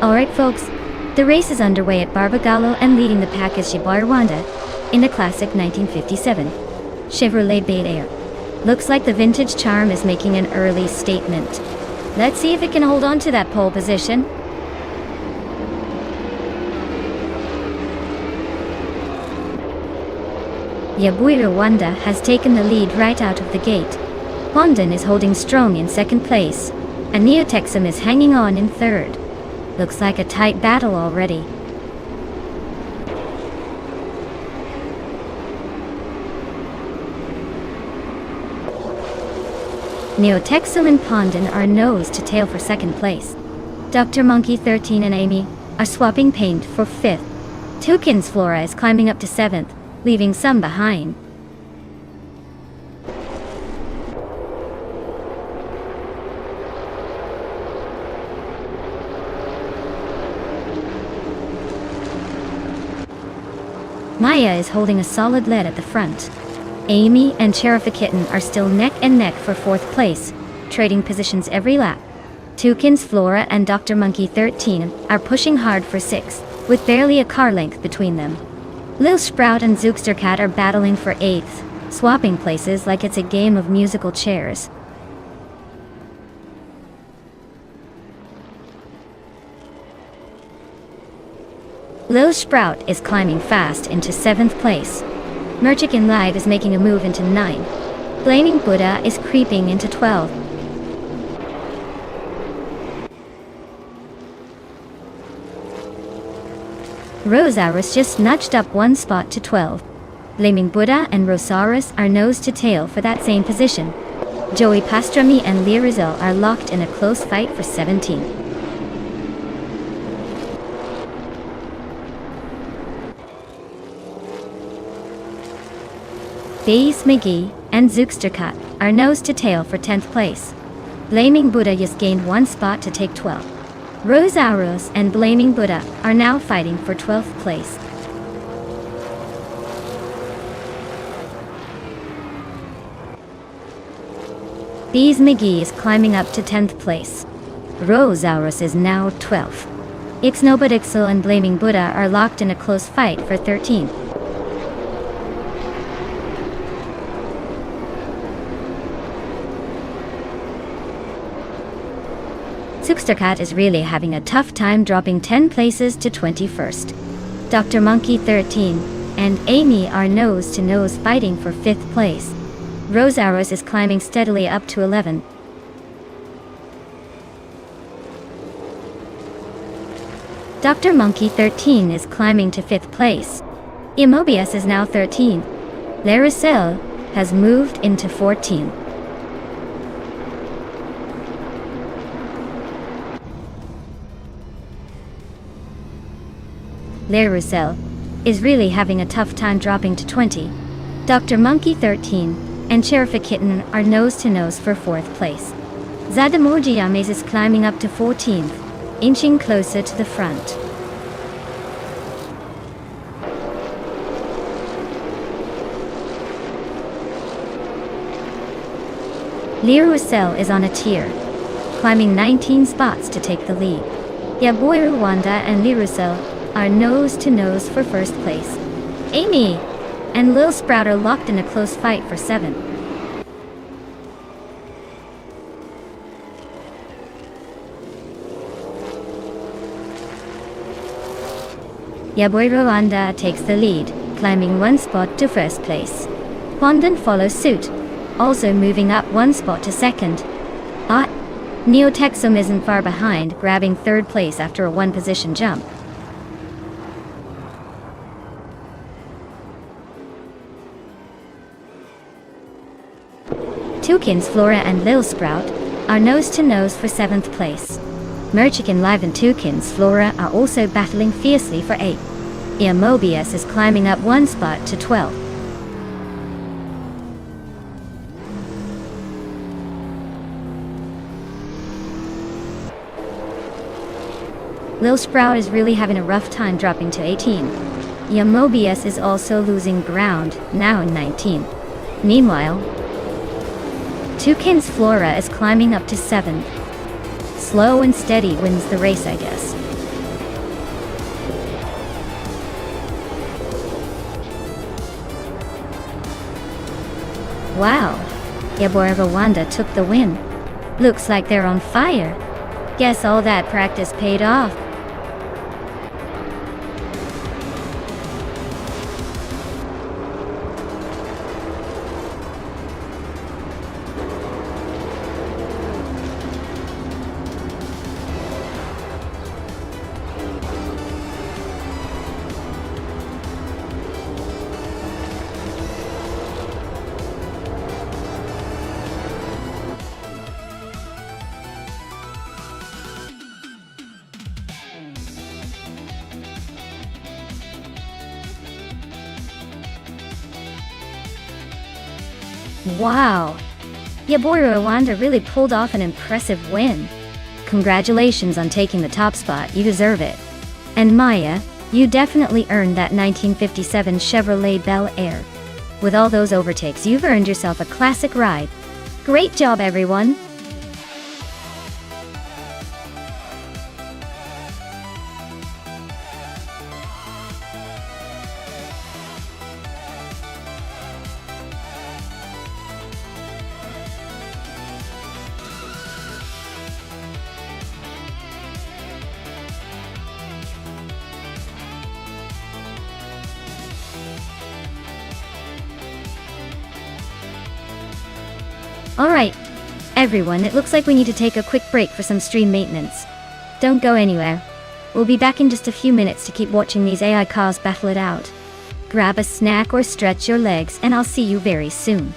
Alright folks, the race is underway at Barbagallo, and leading the pack is Chevrolet Rwanda in the classic 1957 Chevrolet Bel Air. Looks like the vintage charm is making an early statement. Let's see if it can hold on to that pole position. Chevrolet Rwanda has taken the lead right out of the gate. Honda is holding strong in second place, and Neo-Texum is hanging on in third. Looks like a tight battle already. Neo-Texum and Pondon are nose to tail for second place. Dr. Monkey 13 and Amy are swapping paint for fifth. Toucan's Flora is climbing up to seventh, leaving some behind. Maya is holding a solid lead at the front. Amy and Sheriff Kitten are still neck and neck for fourth place, trading positions every lap. Toucan's Flora and Dr. Monkey 13 are pushing hard for sixth, with barely a car length between them. Lil Sprout and Zookstercat are battling for eighth, swapping places like it's a game of musical chairs. Lil Sprout is climbing fast into seventh place. Merchican Live is making a move into 9. Blaming Buddha is creeping into 12. Rosaurus just nudged up one spot to 12. Blaming Buddha and Rosaurus are nose to tail for that same position. Joey Pastrami and Lyrizel are locked in a close fight for 17. Bass McGee and Zookstercat are nose to tail for 10th place. Blaming Buddha just gained one spot to take 12. Rosaurus and Blaming Buddha are now fighting for 12th place. Bees McGee is climbing up to 10th place. Rosaurus is now 12th. Ixnobadixel and Blaming Buddha are locked in a close fight for 13th. Zookstercat is really having a tough time, dropping 10 places to 21st. Dr. Monkey 13 and Amy are nose to nose fighting for 5th place. Rosaurus is climbing steadily up to 11. Dr. Monkey 13 is climbing to 5th place. Immobius is now 13. Laricel has moved into 14. Laricel is really having a tough time, dropping to 20. Dr. Monkey 13 and Sheriff Kitten are nose to nose for 4th place. Zadamojiames is climbing up to 14th, inching closer to the front. Lirusel is on a tier, climbing 19 spots to take the lead. Yaboy Rwanda and Lirusel are nose to nose for first place. Amy and Lil Sprout are locked in a close fight for 7th. Ya Boy Rwanda takes the lead, climbing 1 spot to first place. Fondant follows suit, also moving up 1 spot to 2nd. Neotexum isn't far behind, grabbing 3rd place after a 1-position jump. Toucans Flora and Lil Sprout are nose to nose for 7th place. Merchican Live and Toucans Flora are also battling fiercely for 8th. Mobius is climbing up 1 spot to 12th. Lil Sprout is really having a rough time dropping to 18. Mobius is also losing ground, now in 19th. Meanwhile, Toucan's Flora is climbing up to 7th. Slow and steady wins the race, I guess. Wow, Ya Boy Rwanda took the win. Looks like they're on fire. Guess all that practice paid off. Wow, Ya Boy Rwanda really pulled off an impressive win. Congratulations on taking the top spot, you deserve it. And Maya, you definitely earned that 1957 Chevrolet Bel Air. With all those overtakes, you've earned yourself a classic ride. Great job, everyone! Alright, everyone, it looks like we need to take a quick break for some stream maintenance. Don't go anywhere. We'll be back in just a few minutes to keep watching these AI cars battle it out. Grab a snack or stretch your legs, and I'll see you very soon.